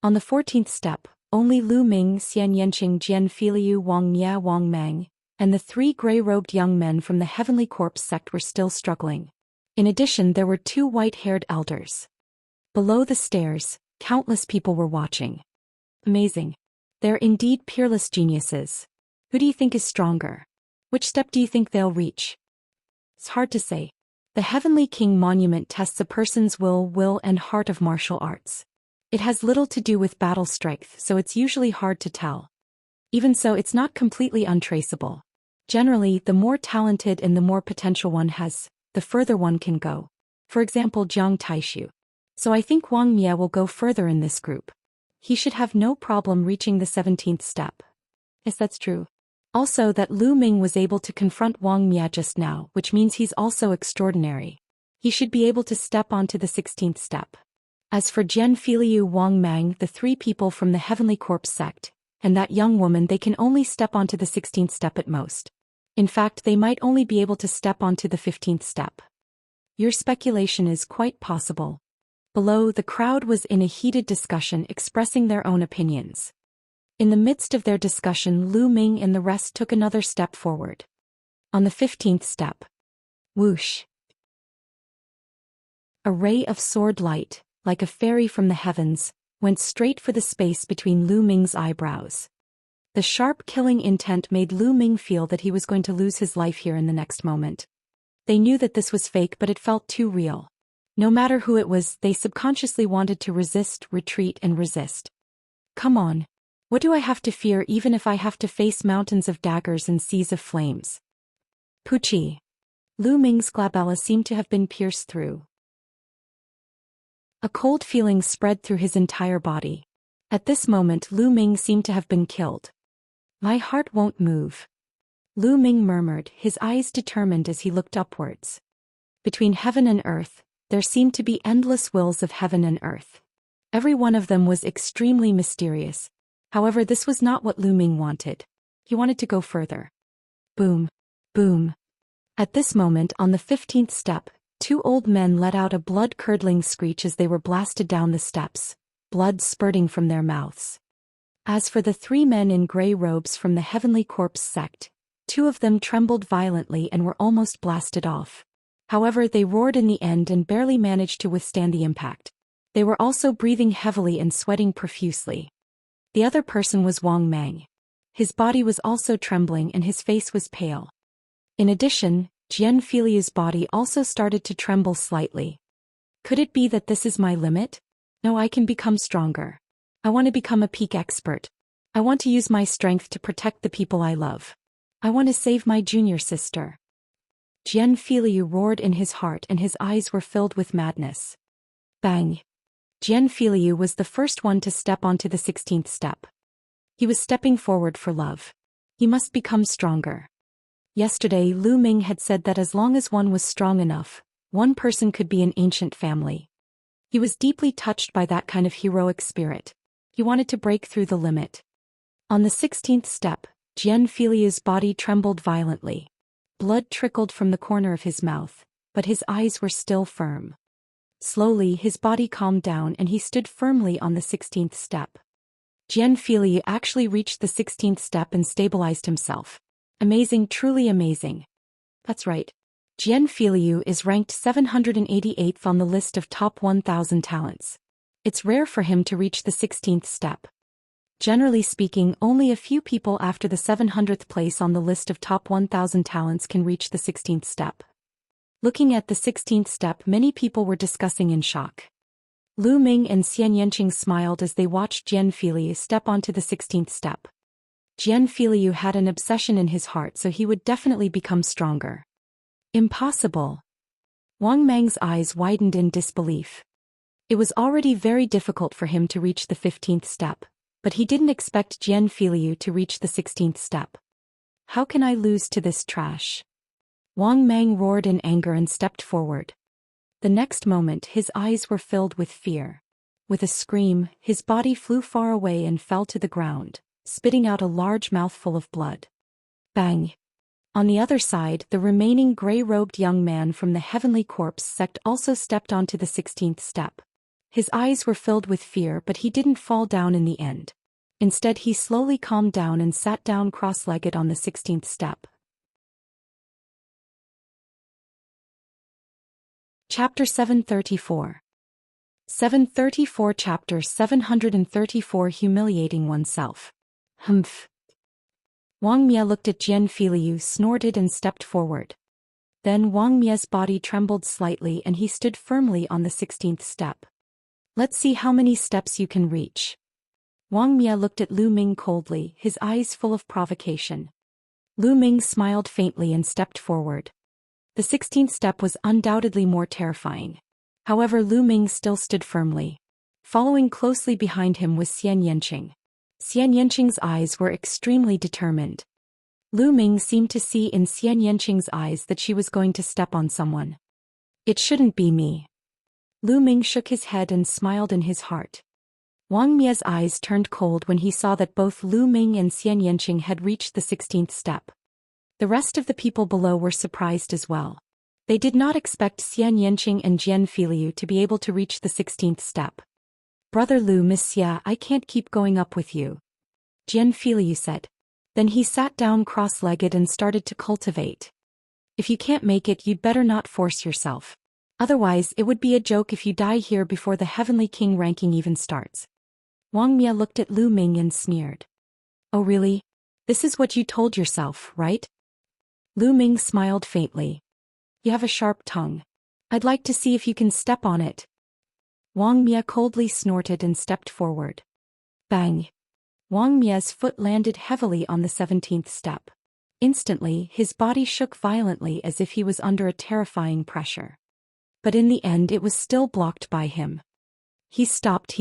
On the 14th step, Only Lu Ming, Xianxia, Jian Filiu, Wang Mia, Wang Mang, and the 3 gray-robed young men from the Heavenly Corpse sect were still struggling. In addition, there were 2 white-haired elders. Below the stairs, countless people were watching. Amazing. They're indeed peerless geniuses. Who do you think is stronger? Which step do you think they'll reach? It's hard to say. The Heavenly King Monument tests a person's will, and heart of martial arts. It has little to do with battle strength, so it's usually hard to tell. Even so, it's not completely untraceable. Generally, the more talented and the more potential one has, the further one can go. For example, Jiang Taishu. So I think Wang Mia will go further in this group. He should have no problem reaching the 17th step. Yes, that's true. Also, that Lu Ming was able to confront Wang Mia just now, which means he's also extraordinary. He should be able to step onto the 16th step. As for Jian Filiu, Wang Mang, the 3 people from the Heavenly Corpse sect, and that young woman, they can only step onto the 16th step at most. In fact, they might only be able to step onto the 15th step. Your speculation is quite possible. Below, the crowd was in a heated discussion expressing their own opinions. In the midst of their discussion, Lu Ming and the rest took another step forward. On the 15th step. Whoosh! A ray of sword light, like a fairy from the heavens, went straight for the space between Lu Ming's eyebrows. The sharp killing intent made Lu Ming feel that he was going to lose his life here in the next moment. They knew that this was fake, but it felt too real. No matter who it was, they subconsciously wanted to resist, retreat, and resist. Come on. What do I have to fear, even if I have to face mountains of daggers and seas of flames? Pucci. Lu Ming's glabella seemed to have been pierced through. A cold feeling spread through his entire body. At this moment, Lu Ming seemed to have been killed. My heart won't move. Lu Ming murmured, his eyes determined as he looked upwards. Between heaven and earth, there seemed to be endless wills of heaven and earth. Every one of them was extremely mysterious. However, this was not what Lu Ming wanted. He wanted to go further. Boom. Boom. At this moment, on the 15th step, 2 old men let out a blood-curdling screech as they were blasted down the steps, blood spurting from their mouths. As for the 3 men in gray robes from the Heavenly Corpse sect, 2 of them trembled violently and were almost blasted off. However, they roared in the end and barely managed to withstand the impact. They were also breathing heavily and sweating profusely. The other person was Wang Mang. His body was also trembling and his face was pale. In addition, Jian Filiu's body also started to tremble slightly. Could it be that this is my limit? No, I can become stronger. I want to become a peak expert. I want to use my strength to protect the people I love. I want to save my junior sister. Jian Filiu roared in his heart and his eyes were filled with madness. Bang! Jian Filiu was the first one to step onto the 16th step. He was stepping forward for love. He must become stronger. Yesterday, Lu Ming had said that as long as one was strong enough, one person could be an ancient family. He was deeply touched by that kind of heroic spirit. He wanted to break through the limit. On the 16th step, Jian Filiu's body trembled violently. Blood trickled from the corner of his mouth, but his eyes were still firm. Slowly, his body calmed down and he stood firmly on the 16th step. Jian Filiu actually reached the 16th step and stabilized himself. Amazing, truly amazing. That's right. Jian Filiu is ranked 788th on the list of top 1,000 talents. It's rare for him to reach the 16th step. Generally speaking, only a few people after the 700th place on the list of top 1,000 talents can reach the 16th step. Looking at the 16th step, many people were discussing in shock. Lu Ming and Xianxia smiled as they watched Jian Filiu step onto the 16th step. Jian Filiu had an obsession in his heart, so he would definitely become stronger. Impossible. Wang Mang's eyes widened in disbelief. It was already very difficult for him to reach the 15th step, but he didn't expect Jian Filiu to reach the 16th step. How can I lose to this trash? Wang Mang roared in anger and stepped forward. The next moment, his eyes were filled with fear. With a scream, his body flew far away and fell to the ground, spitting out a large mouthful of blood. Bang! On the other side, the remaining gray-robed young man from the Heavenly Corpse sect also stepped onto the 16th step. His eyes were filled with fear, but he didn't fall down in the end. Instead he slowly calmed down and sat down cross-legged on the 16th step. Chapter 734. 734 Chapter 734 Humiliating Oneself. Humph. Wang Mia looked at Jian Filiu, snorted and stepped forward. Then Wang Mia's body trembled slightly and he stood firmly on the 16th step. Let's see how many steps you can reach. Wang Mia looked at Lu Ming coldly, his eyes full of provocation. Lu Ming smiled faintly and stepped forward. The 16th step was undoubtedly more terrifying. However, Lu Ming still stood firmly. Following closely behind him was Xianxia. Xianxia's eyes were extremely determined. Lu Ming seemed to see in Xianxia's eyes that she was going to step on someone. It shouldn't be me. Lu Ming shook his head and smiled in his heart. Wang Mia's eyes turned cold when he saw that both Lu Ming and Xianxia had reached the 16th step. The rest of the people below were surprised as well. They did not expect Xianxia and Jian Filiu to be able to reach the 16th step. Brother Lu, Miss Xia, I can't keep going up with you, Jian Filiu said. Then he sat down cross-legged and started to cultivate. If you can't make it, you'd better not force yourself. Otherwise, it would be a joke if you die here before the Heavenly King ranking even starts. Wang Mia looked at Lu Ming and sneered. Oh really? This is what you told yourself, right? Lu Ming smiled faintly. You have a sharp tongue. I'd like to see if you can step on it. Wang Mia coldly snorted and stepped forward. Bang! Wang Mia's foot landed heavily on the 17th step. Instantly, his body shook violently as if he was under a terrifying pressure. But in the end it was still blocked by him. He stopped.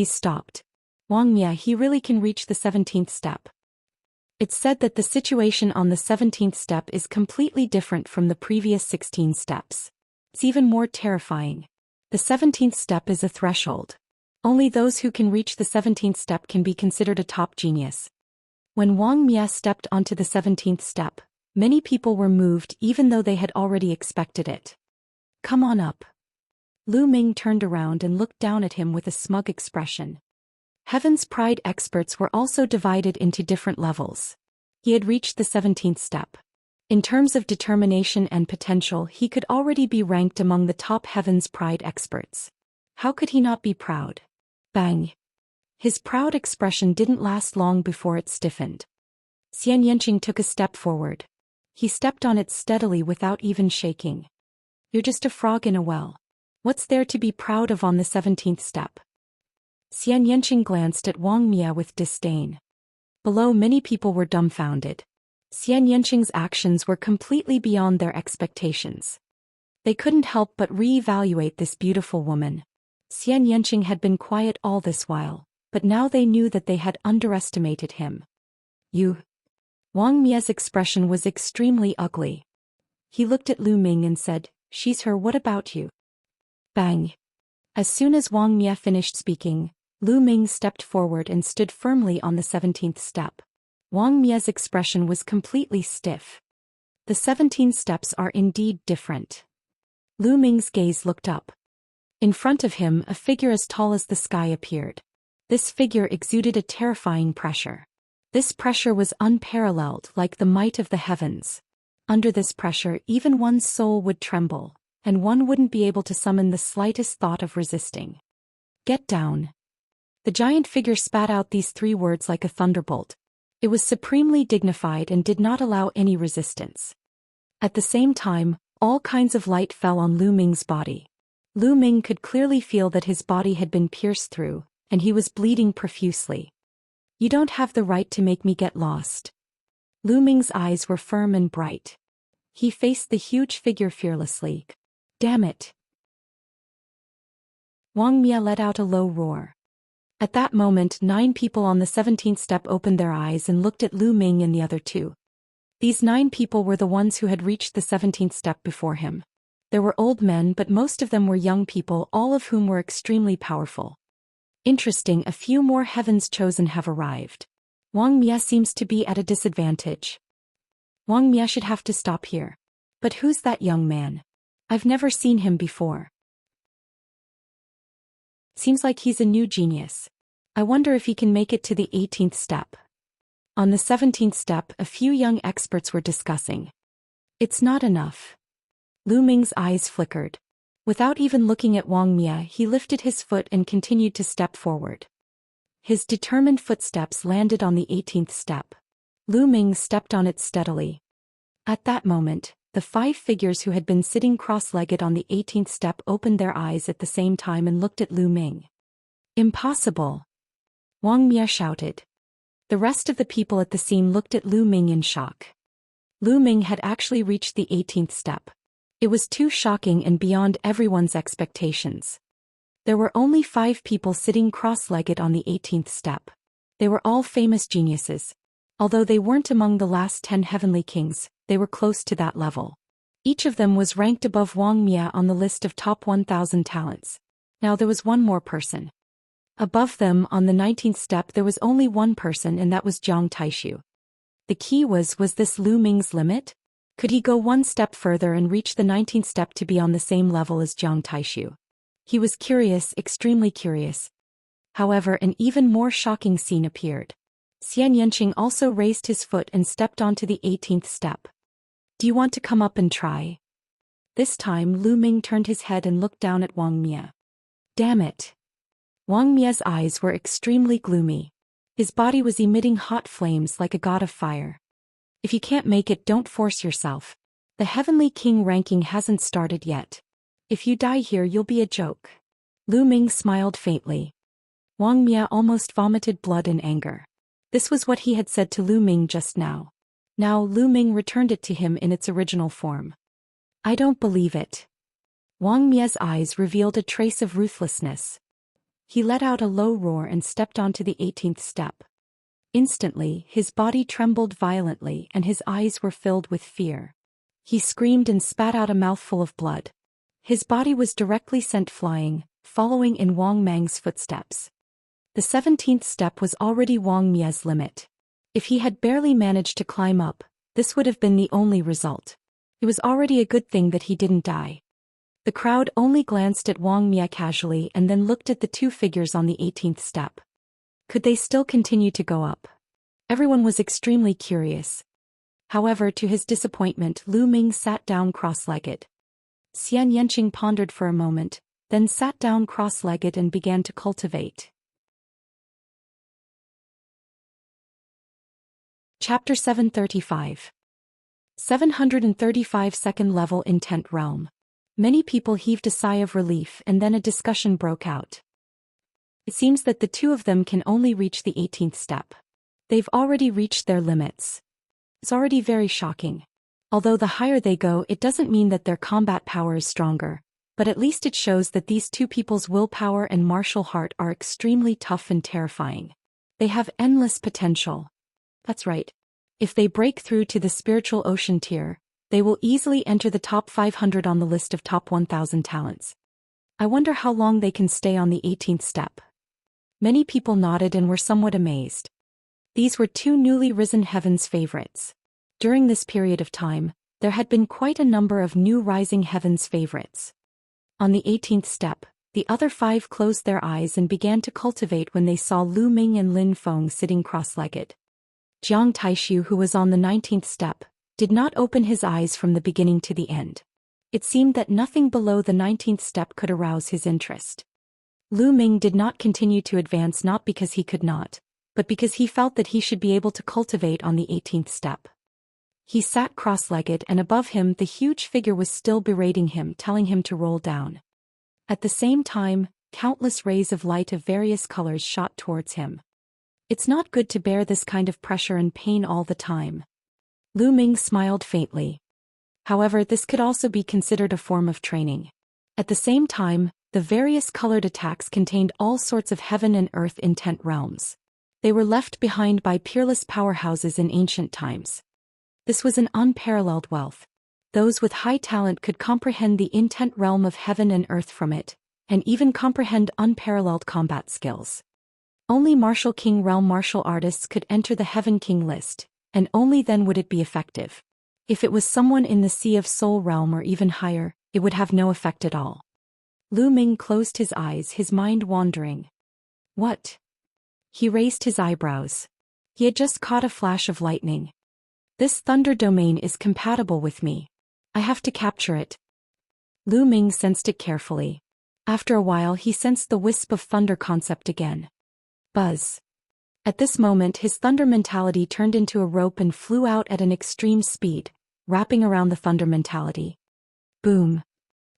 Wang Mia, he really can reach the 17th step. It's said that the situation on the 17th step is completely different from the previous 16 steps. It's even more terrifying. The 17th step is a threshold. Only those who can reach the 17th step can be considered a top genius. When Wang Mia stepped onto the 17th step, many people were moved even though they had already expected it. Come on up. Lu Ming turned around and looked down at him with a smug expression. Heaven's Pride experts were also divided into different levels. He had reached the 17th step. In terms of determination and potential, he could already be ranked among the top Heaven's Pride experts. How could he not be proud? Bang! His proud expression didn't last long before it stiffened. Xianxia took a step forward. He stepped on it steadily without even shaking. You're just a frog in a well. What's there to be proud of on the 17th step? Xianxia glanced at Wang Mia with disdain. Below, many people were dumbfounded. Xianxia's actions were completely beyond their expectations. They couldn't help but re-evaluate this beautiful woman. Xianxia had been quiet all this while, but now they knew that they had underestimated him. You. Wang Mia's expression was extremely ugly. He looked at Lu Ming and said, She's her, what about you? Bang! As soon as Wang Mia finished speaking, Lu Ming stepped forward and stood firmly on the 17th step. Wang Mia's expression was completely stiff. The 17 steps are indeed different. Lu Ming's gaze looked up. In front of him, a figure as tall as the sky appeared. This figure exuded a terrifying pressure. This pressure was unparalleled, like the might of the heavens. Under this pressure, even one's soul would tremble, and one wouldn't be able to summon the slightest thought of resisting. Get down. The giant figure spat out these 3 words like a thunderbolt. It was supremely dignified and did not allow any resistance. At the same time, all kinds of light fell on Lu Ming's body. Lu Ming could clearly feel that his body had been pierced through, and he was bleeding profusely. You don't have the right to make me get lost. Lu Ming's eyes were firm and bright. He faced the huge figure fearlessly. Damn it! Wang Mia let out a low roar. At that moment, 9 people on the 17th step opened their eyes and looked at Lu Ming and the other 2. These 9 people were the ones who had reached the 17th step before him. There were old men, but most of them were young people, all of whom were extremely powerful. Interesting, a few more Heaven's Chosen have arrived. Wang Mia seems to be at a disadvantage. Wang Mia should have to stop here. But who's that young man? I've never seen him before. Seems like he's a new genius. I wonder if he can make it to the 18th step. On the 17th step, a few young experts were discussing. It's not enough. Lu Ming's eyes flickered. Without even looking at Wang Mia, he lifted his foot and continued to step forward. His determined footsteps landed on the 18th step. Lu Ming stepped on it steadily. At that moment, the 5 figures who had been sitting cross-legged on the 18th step opened their eyes at the same time and looked at Lu Ming. Impossible! Wang Mia shouted. The rest of the people at the scene looked at Lu Ming in shock. Lu Ming had actually reached the 18th step. It was too shocking and beyond everyone's expectations. There were only 5 people sitting cross-legged on the 18th step. They were all famous geniuses. Although they weren't among the last 10 heavenly kings, they were close to that level. Each of them was ranked above Wang Mia on the list of top 1,000 talents. Now there was one more person. Above them, on the 19th step, there was only one person, and that was Jiang Taishu. The key was this Lu Ming's limit? Could he go one step further and reach the 19th step to be on the same level as Jiang Taishu? He was curious, extremely curious. However, an even more shocking scene appeared. Xianxia also raised his foot and stepped onto the 18th step. Do you want to come up and try? This time Lu Ming turned his head and looked down at Wang Mia. Damn it! Wang Mia's eyes were extremely gloomy. His body was emitting hot flames like a god of fire. If you can't make it, don't force yourself. The Heavenly King ranking hasn't started yet. If you die here, you'll be a joke. Lu Ming smiled faintly. Wang Mia almost vomited blood in anger. This was what he had said to Lu Ming just now. Now Lu Ming returned it to him in its original form. I don't believe it. Wang Mia's eyes revealed a trace of ruthlessness. He let out a low roar and stepped onto the 18th step. Instantly, his body trembled violently and his eyes were filled with fear. He screamed and spat out a mouthful of blood. His body was directly sent flying, following in Wang Mang's footsteps. The 17th step was already Wang Mia's limit. If he had barely managed to climb up, this would have been the only result. It was already a good thing that he didn't die. The crowd only glanced at Wang Mia casually and then looked at the 2 figures on the 18th step. Could they still continue to go up? Everyone was extremely curious. However, to his disappointment, Lu Ming sat down cross-legged. Xianxia pondered for a moment, then sat down cross-legged and began to cultivate. Chapter 735. 735 Second Level Intent Realm. Many people heaved a sigh of relief and then a discussion broke out. It seems that the 2 of them can only reach the 18th step. They've already reached their limits. It's already very shocking. Although the higher they go, it doesn't mean that their combat power is stronger, but at least it shows that these 2 people's willpower and martial heart are extremely tough and terrifying. They have endless potential. That's right. If they break through to the spiritual ocean tier, they will easily enter the top 500 on the list of top 1,000 talents. I wonder how long they can stay on the 18th step. Many people nodded and were somewhat amazed. These were 2 newly risen heavens favorites. During this period of time, there had been quite a number of new rising heavens favorites. On the 18th step, the other 5 closed their eyes and began to cultivate when they saw Lu Ming and Lin Feng sitting cross-legged. Jiang Taishu, who was on the 19th step, did not open his eyes from the beginning to the end. It seemed that nothing below the 19th step could arouse his interest. Lu Ming did not continue to advance, not because he could not, but because he felt that he should be able to cultivate on the 18th step. He sat cross-legged and above him the huge figure was still berating him, telling him to roll down. At the same time, countless rays of light of various colors shot towards him. It's not good to bear this kind of pressure and pain all the time. Lu Ming smiled faintly. However, this could also be considered a form of training. At the same time, the various colored attacks contained all sorts of heaven and earth intent realms. They were left behind by peerless powerhouses in ancient times. This was an unparalleled wealth. Those with high talent could comprehend the intent realm of heaven and earth from it, and even comprehend unparalleled combat skills. Only Martial King realm martial artists could enter the Heaven King list, and only then would it be effective. If it was someone in the Sea of Soul realm or even higher, it would have no effect at all. Lu Ming closed his eyes, his mind wandering. What? He raised his eyebrows. He had just caught a flash of lightning. This thunder domain is compatible with me. I have to capture it. Lu Ming sensed it carefully. After a while he sensed the wisp of thunder concept again. Buzz. At this moment his thunder mentality turned into a rope and flew out at an extreme speed, wrapping around the thunder mentality. Boom.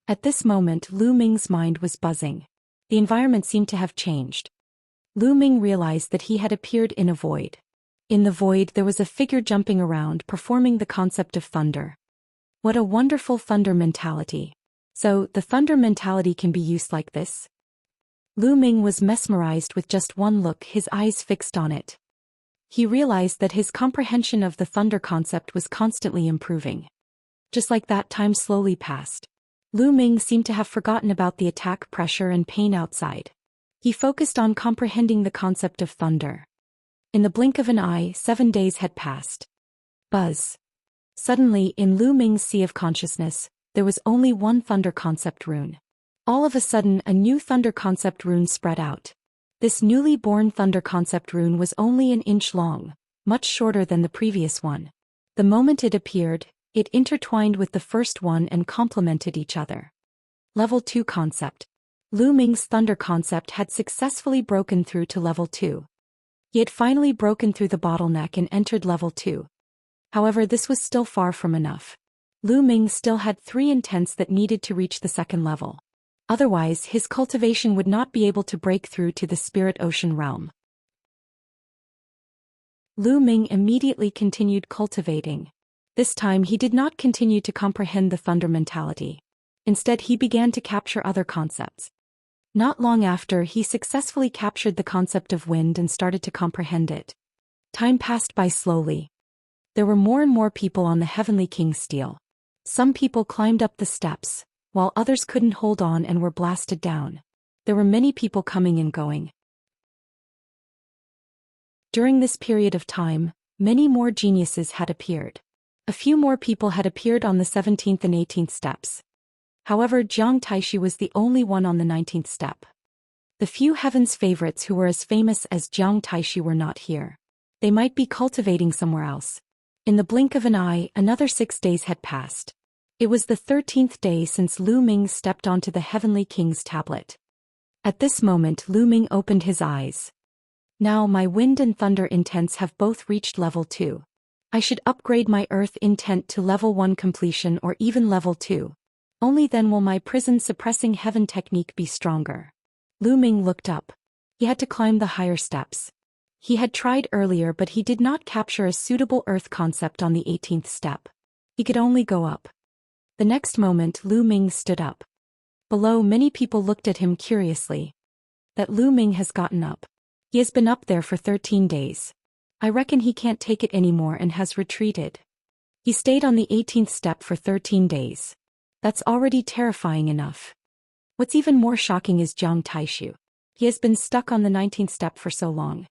At this moment Lu Ming's mind was buzzing. The environment seemed to have changed. Lu Ming realized that he had appeared in a void. In the void there was a figure jumping around performing the concept of thunder. What a wonderful thunder mentality. So, the thunder mentality can be used like this? Lu Ming was mesmerized with just one look, his eyes fixed on it. He realized that his comprehension of the thunder concept was constantly improving. Just like that, time slowly passed. Lu Ming seemed to have forgotten about the attack, pressure and pain outside. He focused on comprehending the concept of thunder. In the blink of an eye, 7 days had passed. Buzz. Suddenly, in Lu Ming's sea of consciousness, there was only one thunder concept rune. All of a sudden, a new thunder concept rune spread out. This newly born thunder concept rune was only an inch long, much shorter than the previous one. The moment it appeared, it intertwined with the first one and complemented each other. Level 2 concept. Lu Ming's thunder concept had successfully broken through to level 2. He had finally broken through the bottleneck and entered level 2. However, this was still far from enough. Lu Ming still had 3 intents that needed to reach the second level. Otherwise, his cultivation would not be able to break through to the spirit ocean realm. Lu Ming immediately continued cultivating. This time he did not continue to comprehend the thunder mentality. Instead, he began to capture other concepts. Not long after, he successfully captured the concept of wind and started to comprehend it. Time passed by slowly. There were more and more people on the Heavenly King's stele. Some people climbed up the steps, while others couldn't hold on and were blasted down. There were many people coming and going. During this period of time, many more geniuses had appeared. A few more people had appeared on the 17th and 18th steps. However, Jiang Taishi was the only one on the 19th step. The few heaven's favorites who were as famous as Jiang Taishi were not here. They might be cultivating somewhere else. In the blink of an eye, another 6 days had passed. It was the 13th day since Lu Ming stepped onto the Heavenly King's tablet. At this moment Lu Ming opened his eyes. Now my wind and thunder intents have both reached level 2. I should upgrade my earth intent to level 1 completion or even level 2. Only then will my prison suppressing heaven technique be stronger. Lu Ming looked up. He had to climb the higher steps. He had tried earlier but he did not capture a suitable earth concept on the 18th step. He could only go up. The next moment Lu Ming stood up. Below, many people looked at him curiously. That Lu Ming has gotten up. He has been up there for 13 days. I reckon he can't take it anymore and has retreated. He stayed on the 18th step for 13 days. That's already terrifying enough. What's even more shocking is Jiang Taishu. He has been stuck on the 19th step for so long.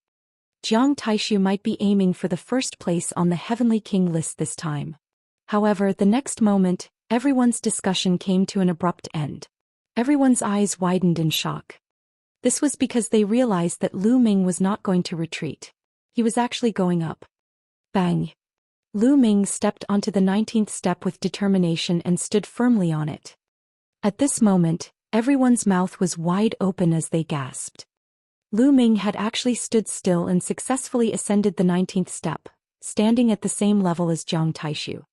Jiang Taishu might be aiming for the first place on the Heavenly King list this time. However, the next moment, everyone's discussion came to an abrupt end. Everyone's eyes widened in shock. This was because they realized that Lu Ming was not going to retreat. He was actually going up. Bang! Lu Ming stepped onto the 19th step with determination and stood firmly on it. At this moment, everyone's mouth was wide open as they gasped. Lu Ming had actually stood still and successfully ascended the 19th step, standing at the same level as Jiang Taishu.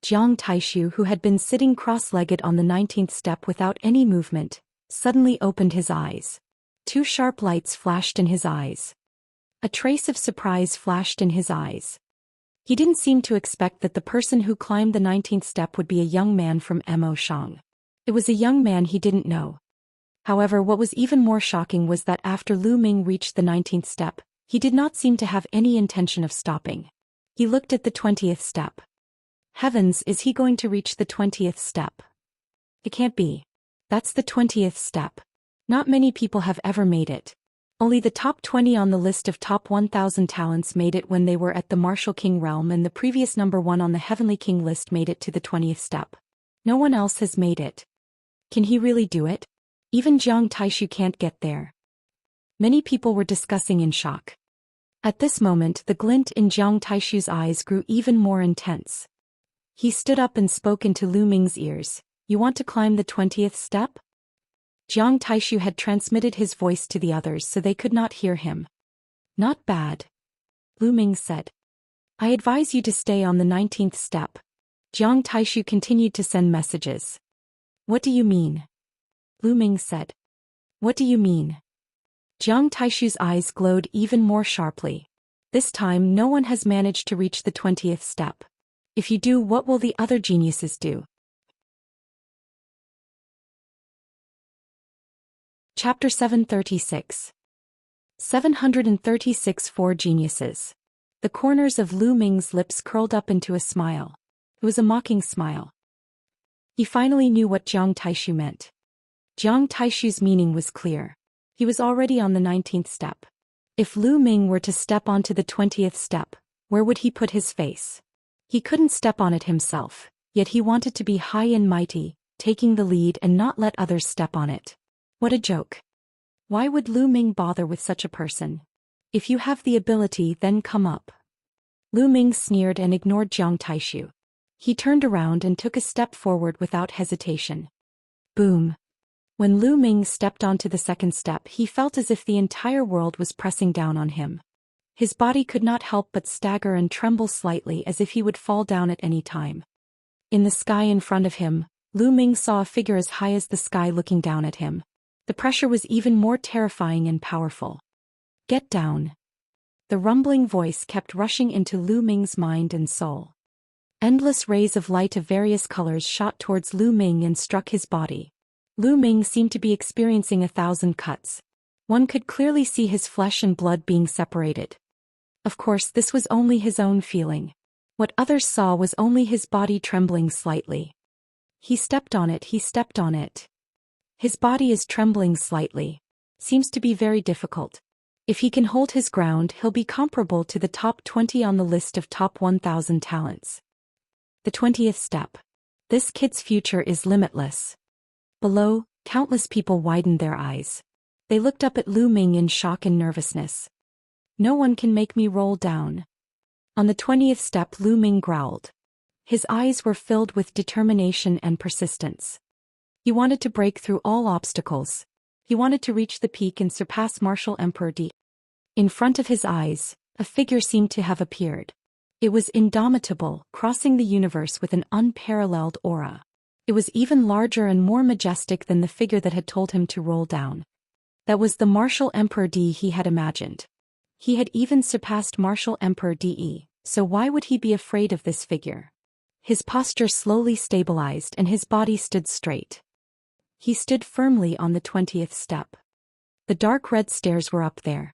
Jiang Taishu, who had been sitting cross-legged on the 19th step without any movement, suddenly opened his eyes. 2 sharp lights flashed in his eyes. A trace of surprise flashed in his eyes. He didn't seem to expect that the person who climbed the 19th step would be a young man from Mo Shang. It was a young man he didn't know. However, what was even more shocking was that after Lu Ming reached the 19th step, he did not seem to have any intention of stopping. He looked at the 20th step. Heavens, is he going to reach the 20th step? It can't be. That's the 20th step. Not many people have ever made it. Only the top 20 on the list of top 1,000 talents made it when they were at the Martial King realm, and the previous number 1 on the Heavenly King list made it to the 20th step. No one else has made it. Can he really do it? Even Jiang Taishu can't get there. Many people were discussing in shock. At this moment, the glint in Jiang Taishu's eyes grew even more intense. He stood up and spoke into Lu Ming's ears. You want to climb the 20th step? Jiang Taishu had transmitted his voice to the others so they could not hear him. Not bad, Lu Ming said. I advise you to stay on the 19th step. Jiang Taishu continued to send messages. What do you mean? Lu Ming said. What do you mean? Jiang Taishu's eyes glowed even more sharply. This time no one has managed to reach the 20th step. If you do, what will the other geniuses do? Chapter 736. 736 Four Geniuses. The corners of Lu Ming's lips curled up into a smile. It was a mocking smile. He finally knew what Jiang Taishu meant. Jiang Taishu's meaning was clear. He was already on the 19th step. If Lu Ming were to step onto the 20th step, where would he put his face? He couldn't step on it himself, yet he wanted to be high and mighty, taking the lead and not let others step on it. What a joke. Why would Lu Ming bother with such a person? If you have the ability, then come up. Lu Ming sneered and ignored Jiang Taishu. He turned around and took a step forward without hesitation. Boom. When Lu Ming stepped onto the second step, he felt as if the entire world was pressing down on him. His body could not help but stagger and tremble slightly as if he would fall down at any time. In the sky in front of him, Lu Ming saw a figure as high as the sky looking down at him. The pressure was even more terrifying and powerful. Get down. The rumbling voice kept rushing into Lu Ming's mind and soul. Endless rays of light of various colors shot towards Lu Ming and struck his body. Lu Ming seemed to be experiencing 1,000 cuts. One could clearly see his flesh and blood being separated. Of course, this was only his own feeling. What others saw was only his body trembling slightly. He stepped on it, he stepped on it. His body is trembling slightly. Seems to be very difficult. If he can hold his ground, he'll be comparable to the top 20 on the list of top 1,000 talents. The 20th step. This kid's future is limitless. Below, countless people widened their eyes. They looked up at Lu Ming in shock and nervousness. No one can make me roll down. On the 20th step, Lu Ming growled. His eyes were filled with determination and persistence. He wanted to break through all obstacles. He wanted to reach the peak and surpass Martial Emperor D. In front of his eyes, a figure seemed to have appeared. It was indomitable, crossing the universe with an unparalleled aura. It was even larger and more majestic than the figure that had told him to roll down. That was the Martial Emperor D he had imagined. He had even surpassed Martial Emperor DE, so why would he be afraid of this figure? His posture slowly stabilized and his body stood straight. He stood firmly on the 20th step. The dark red stairs were up there.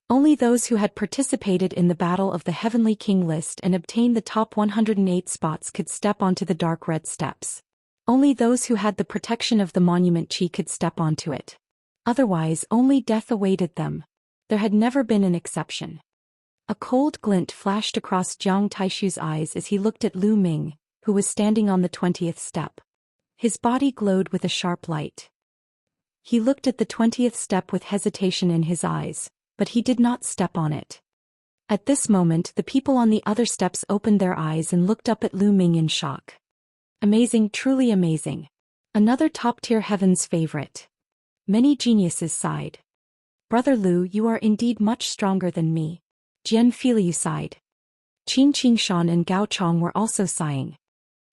Only those who had participated in the Battle of the Heavenly King list and obtained the top 108 spots could step onto the dark red steps. Only those who had the protection of the monument chi could step onto it. Otherwise, only death awaited them. There had never been an exception. A cold glint flashed across Jiang Taishu's eyes as he looked at Lu Ming, who was standing on the 20th step. His body glowed with a sharp light. He looked at the 20th step with hesitation in his eyes, but he did not step on it. At this moment, the people on the other steps opened their eyes and looked up at Lu Ming in shock. Amazing, truly amazing. Another top-tier heaven's favorite. Many geniuses sighed. Brother Lu, you are indeed much stronger than me. Jian Filiu sighed. Qin Qingshan and Gao Chong were also sighing.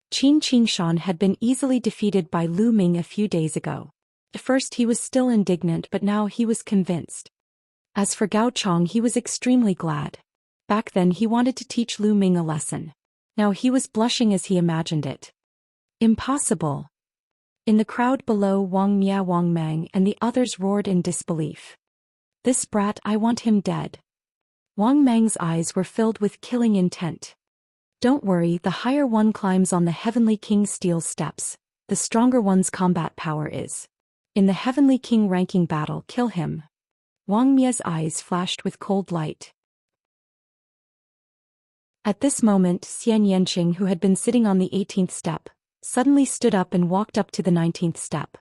Qin Qingshan had been easily defeated by Lu Ming a few days ago. At first he was still indignant, but now he was convinced. As for Gao Chong, he was extremely glad. Back then he wanted to teach Lu Ming a lesson. Now he was blushing as he imagined it. Impossible. In the crowd below, Wang Mia, Wang Mang and the others roared in disbelief. This brat, I want him dead. Wang Mang's eyes were filled with killing intent. Don't worry, the higher one climbs on the Heavenly King's steel steps, the stronger one's combat power is. In the Heavenly King ranking battle, kill him. Wang Mia's eyes flashed with cold light. At this moment, Xianxia, who had been sitting on the 18th step, suddenly stood up and walked up to the 19th step.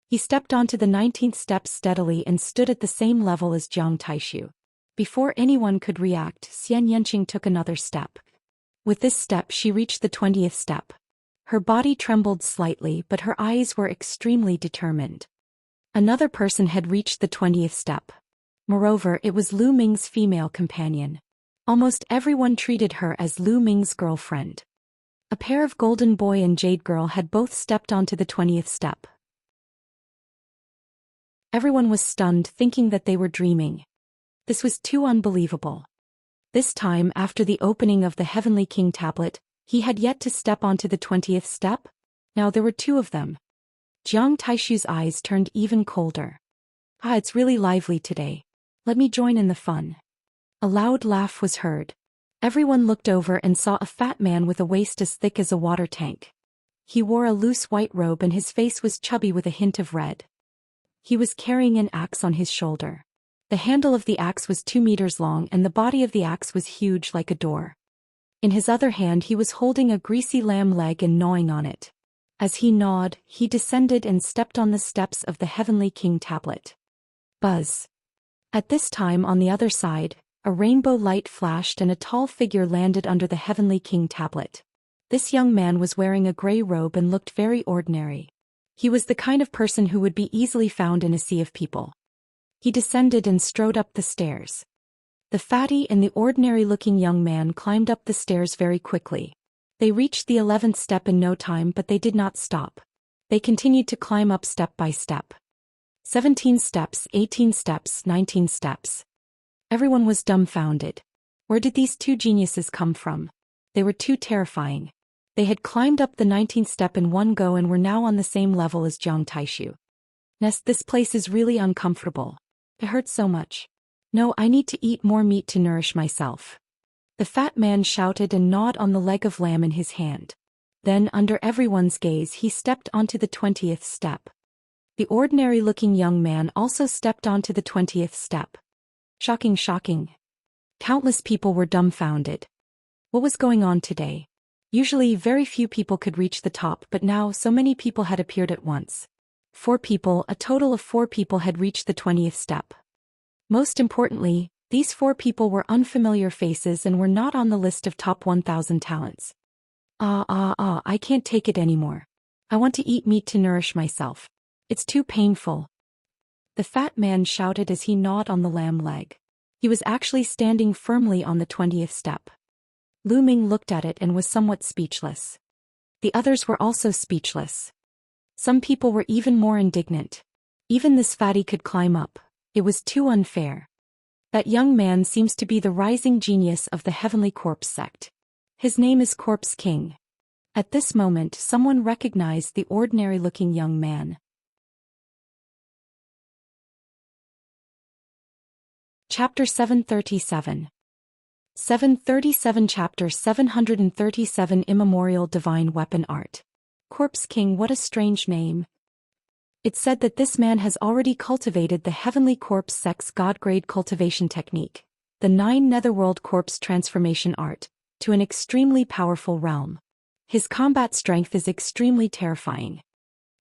He stepped onto the 19th step steadily and stood at the same level as Jiang Taishu. Before anyone could react, Xianxia took another step. With this step she reached the 20th step. Her body trembled slightly, but her eyes were extremely determined. Another person had reached the 20th step. Moreover, it was Lu Ming's female companion. Almost everyone treated her as Lu Ming's girlfriend. A pair of Golden Boy and Jade Girl had both stepped onto the 20th step. Everyone was stunned, thinking that they were dreaming. This was too unbelievable. This time, after the opening of the Heavenly King tablet, he had yet to step onto the 20th step. Now there were two of them. Jiang Taishu's eyes turned even colder. Ah, it's really lively today. Let me join in the fun. A loud laugh was heard. Everyone looked over and saw a fat man with a waist as thick as a water tank. He wore a loose white robe and his face was chubby with a hint of red. He was carrying an axe on his shoulder. The handle of the axe was 2 meters long and the body of the axe was huge like a door. In his other hand he was holding a greasy lamb leg and gnawing on it. As he gnawed, he descended and stepped on the steps of the Heavenly King tablet. Buzz. At this time on the other side, a rainbow light flashed and a tall figure landed under the Heavenly King tablet. This young man was wearing a gray robe and looked very ordinary. He was the kind of person who would be easily found in a sea of people. He descended and strode up the stairs. The fatty and the ordinary-looking young man climbed up the stairs very quickly. They reached the 11th step in no time, but they did not stop. They continued to climb up step by step. 17 steps, 18 steps, 19 steps. Everyone was dumbfounded. Where did these two geniuses come from? They were too terrifying. They had climbed up the 19th step in one go and were now on the same level as Jiang Taishu. This place is really uncomfortable. It hurts so much. No, I need to eat more meat to nourish myself. The fat man shouted and gnawed on the leg of lamb in his hand. Then, under everyone's gaze, he stepped onto the 20th step. The ordinary-looking young man also stepped onto the 20th step. Shocking, shocking. Countless people were dumbfounded. What was going on today? Usually, very few people could reach the top, but now so many people had appeared at once. 4 people, a total of 4 people had reached the 20th step. Most importantly, these 4 people were unfamiliar faces and were not on the list of top 1,000 talents. I can't take it anymore. I want to eat meat to nourish myself. It's too painful. The fat man shouted as he gnawed on the lamb leg. He was actually standing firmly on the 20th step. Lu Ming looked at it and was somewhat speechless. The others were also speechless. Some people were even more indignant. Even this fatty could climb up. It was too unfair. That young man seems to be the rising genius of the Heavenly Corpse sect. His name is Corpse King. At this moment, someone recognized the ordinary-looking young man. Chapter 737. 737 Chapter 737 Immemorial Divine Weapon Art. Corpse King, what a strange name. It's said that this man has already cultivated the Heavenly Corpse sect's God-grade cultivation technique, the 9 Netherworld Corpse transformation art, to an extremely powerful realm. His combat strength is extremely terrifying.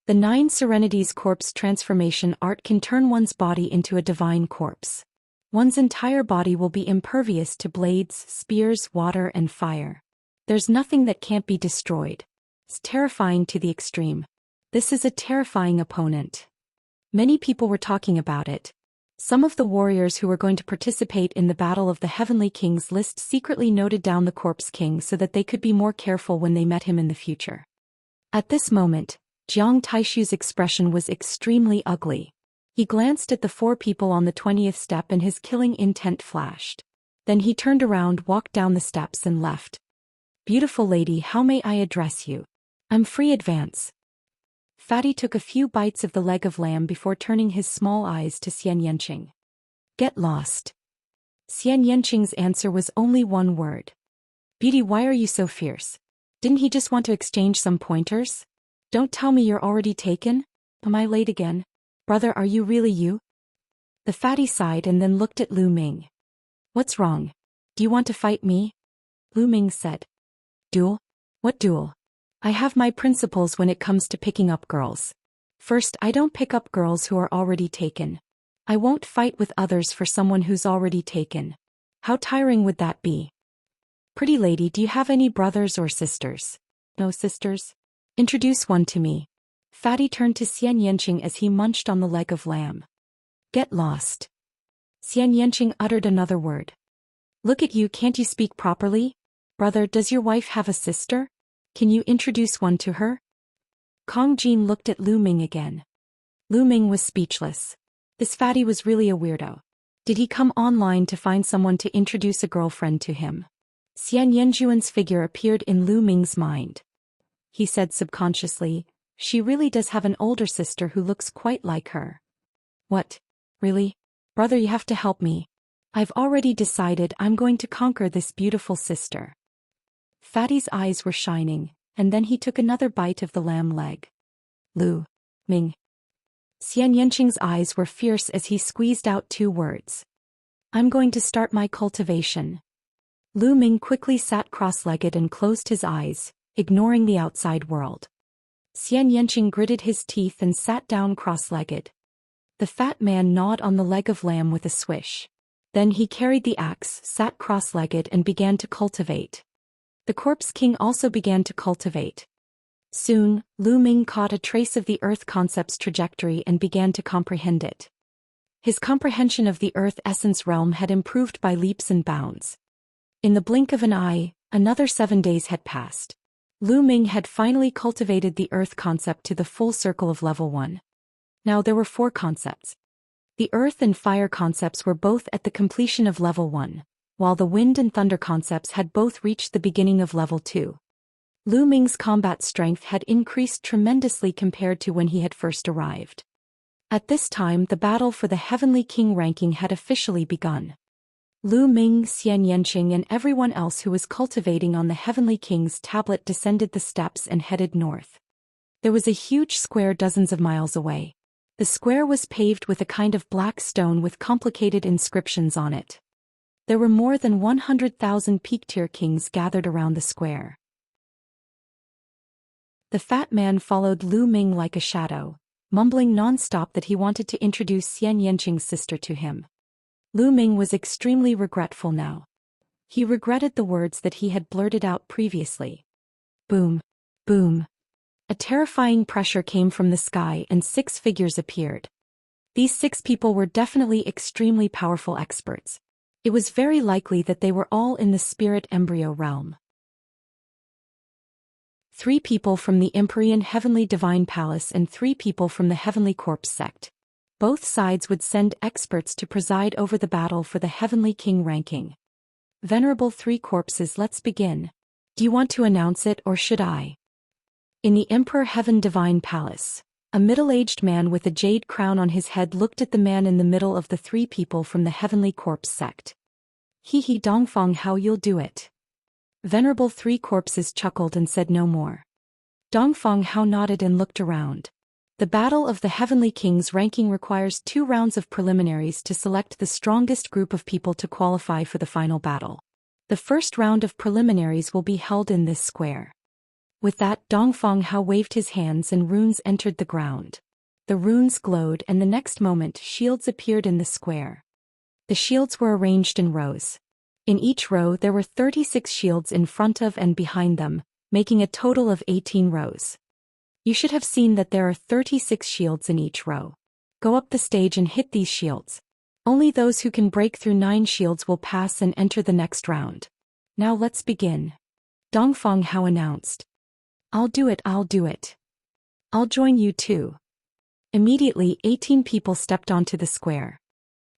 The 9 Serenities Corpse transformation art can turn one's body into a divine corpse. One's entire body will be impervious to blades, spears, water, and fire. There's nothing that can't be destroyed. It's terrifying to the extreme. This is a terrifying opponent. Many people were talking about it. Some of the warriors who were going to participate in the Battle of the Heavenly Kings list secretly noted down the Corpse King so that they could be more careful when they met him in the future. At this moment, Jiang Taishu's expression was extremely ugly. He glanced at the 4 people on the 20th step and his killing intent flashed. Then he turned around, walked down the steps and left. Beautiful lady, how may I address you? I'm free, advance. Fatty took a few bites of the leg of lamb before turning his small eyes to Xianxia. Get lost. Xianxia's answer was only one word. Beauty, why are you so fierce? Didn't he just want to exchange some pointers? Don't tell me you're already taken? Am I late again? Brother, are you really you? The fatty sighed and then looked at Lu Ming. What's wrong? Do you want to fight me? Lu Ming said. Duel? What duel? I have my principles when it comes to picking up girls. First, I don't pick up girls who are already taken. I won't fight with others for someone who's already taken. How tiring would that be? Pretty lady, do you have any brothers or sisters? No sisters? Introduce one to me. Fatty turned to Xianxia as he munched on the leg of lamb. Get lost. Xianxia uttered another word. Look at you, can't you speak properly? Brother, does your wife have a sister? Can you introduce one to her? Kong Jin looked at Lu Ming again. Lu Ming was speechless. This fatty was really a weirdo. Did he come online to find someone to introduce a girlfriend to him? Xian Yanjuan's figure appeared in Lu Ming's mind. He said subconsciously, she really does have an older sister who looks quite like her. What? Really? Brother, you have to help me. I've already decided I'm going to conquer this beautiful sister. Fatty's eyes were shining, and then he took another bite of the lamb leg. Lu Ming. Xian Yanqing's eyes were fierce as he squeezed out two words. I'm going to start my cultivation. Lu Ming quickly sat cross-legged and closed his eyes, ignoring the outside world. Xian Yanqing gritted his teeth and sat down cross-legged. The fat man gnawed on the leg of lamb with a swish. Then he carried the axe, sat cross-legged and began to cultivate. The corpse king also began to cultivate. Soon, Lu Ming caught a trace of the earth concept's trajectory and began to comprehend it. His comprehension of the earth essence realm had improved by leaps and bounds. In the blink of an eye, another 7 days had passed. Lu Ming had finally cultivated the earth concept to the full circle of level 1. Now there were 4 concepts. The earth and fire concepts were both at the completion of level 1, while the wind and thunder concepts had both reached the beginning of level 2. Lu Ming's combat strength had increased tremendously compared to when he had first arrived. At this time, the battle for the Heavenly King ranking had officially begun. Lu Ming, Xian Yanqing and everyone else who was cultivating on the Heavenly King's tablet descended the steps and headed north. There was a huge square dozens of miles away. The square was paved with a kind of black stone with complicated inscriptions on it. There were more than 100,000 peak-tier kings gathered around the square. The fat man followed Lu Ming like a shadow, mumbling non-stop that he wanted to introduce Xian Yanqing's sister to him. Lu Ming was extremely regretful now. He regretted the words that he had blurted out previously. Boom. Boom. A terrifying pressure came from the sky and 6 figures appeared. These 6 people were definitely extremely powerful experts. It was very likely that they were all in the spirit embryo realm. 3 people from the Empyrean Heavenly Divine Palace and 3 people from the Heavenly Corpse sect. Both sides would send experts to preside over the battle for the Heavenly King ranking. Venerable 3 corpses, let's begin. Do you want to announce it or should I? In the Emperor Heaven Divine Palace, a middle-aged man with a jade crown on his head looked at the man in the middle of the 3 people from the Heavenly Corpse sect. Hee Dongfang, how you'll do it. Venerable 3 corpses chuckled and said no more. Dongfang Hao nodded and looked around. The Battle of the Heavenly Kings ranking requires 2 rounds of preliminaries to select the strongest group of people to qualify for the final battle. The first round of preliminaries will be held in this square. With that, Dongfang Hao waved his hands and runes entered the ground. The runes glowed and the next moment shields appeared in the square. The shields were arranged in rows. In each row there were 36 shields in front of and behind them, making a total of 18 rows. You should have seen that there are 36 shields in each row. Go up the stage and hit these shields. Only those who can break through 9 shields will pass and enter the next round. Now let's begin. Dongfang Hao announced. I'll do it. I'll join you too. Immediately 18 people stepped onto the square.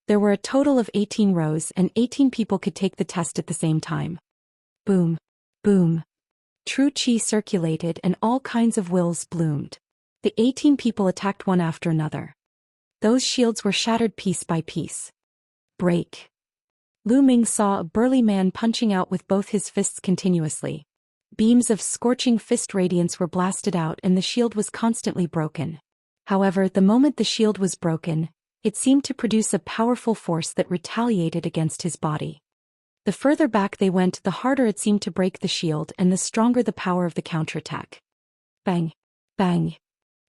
There were a total of 18 rows and 18 people could take the test at the same time. Boom. Boom. True Qi circulated and all kinds of wills bloomed. The 18 people attacked one after another. Those shields were shattered piece by piece. Break. Lu Ming saw a burly man punching out with both his fists continuously. Beams of scorching fist radiance were blasted out and the shield was constantly broken. However, the moment the shield was broken, it seemed to produce a powerful force that retaliated against his body. The further back they went, the harder it seemed to break the shield and the stronger the power of the counterattack. Bang! Bang!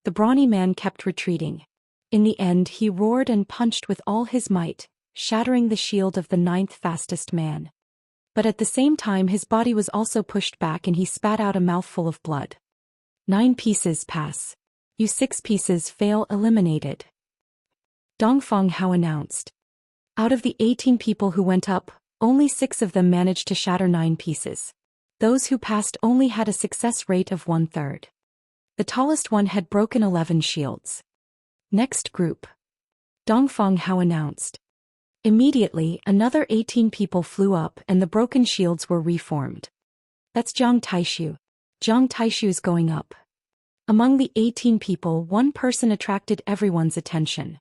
The brawny man kept retreating. In the end he roared and punched with all his might, shattering the shield of the ninth fastest man. But at the same time his body was also pushed back and he spat out a mouthful of blood. 9 pieces pass. You 6 pieces fail, eliminated. Dongfeng Hao announced. Out of the 18 people who went up, only 6 of them managed to shatter 9 pieces. Those who passed only had a success rate of 1/3. The tallest one had broken 11 shields. Next group. Dongfeng Hao announced. Immediately, another 18 people flew up and the broken shields were reformed. That's Jiang Taishu. Jiang Taishu is going up. Among the 18 people, one person attracted everyone's attention.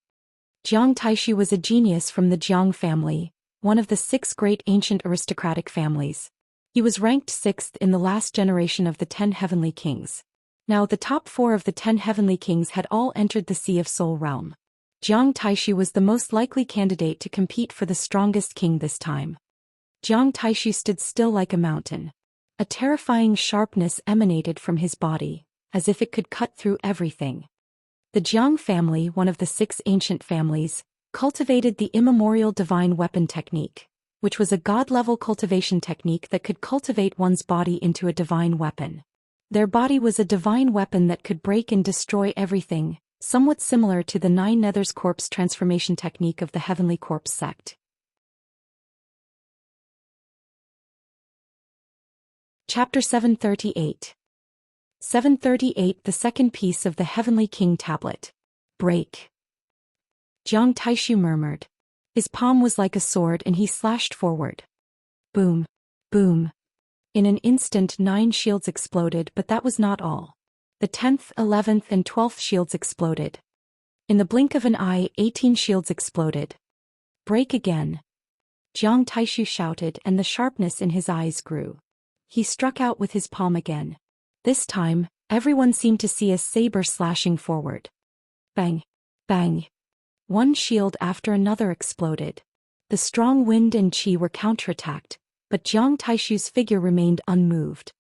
Jiang Taishu was a genius from the Jiang family, one of the 6 great ancient aristocratic families. He was ranked 6th in the last generation of the 10 heavenly kings. Now the top 4 of the 10 heavenly kings had all entered the Sea of Soul realm. Jiang Taishu was the most likely candidate to compete for the strongest king this time. Jiang Taishu stood still like a mountain. A terrifying sharpness emanated from his body, as if it could cut through everything. The Jiang family, one of the 6 ancient families, cultivated the immemorial divine weapon technique, which was a god-level cultivation technique that could cultivate one's body into a divine weapon. Their body was a divine weapon that could break and destroy everything, somewhat similar to the 9 Nether's corpse transformation technique of the Heavenly Corpse sect. Chapter 738. 738 The second piece of the Heavenly King Tablet. Break. Jiang Taishu murmured. His palm was like a sword and he slashed forward. Boom. Boom. In an instant 9 shields exploded, but that was not all. The 10th, 11th and 12th shields exploded. In the blink of an eye 18 shields exploded. Break again. Jiang Taishu shouted and the sharpness in his eyes grew. He struck out with his palm again. This time, everyone seemed to see a saber slashing forward. Bang. Bang. One shield after another exploded. The strong wind and qi were counterattacked, but Jiang Taishu's figure remained unmoved.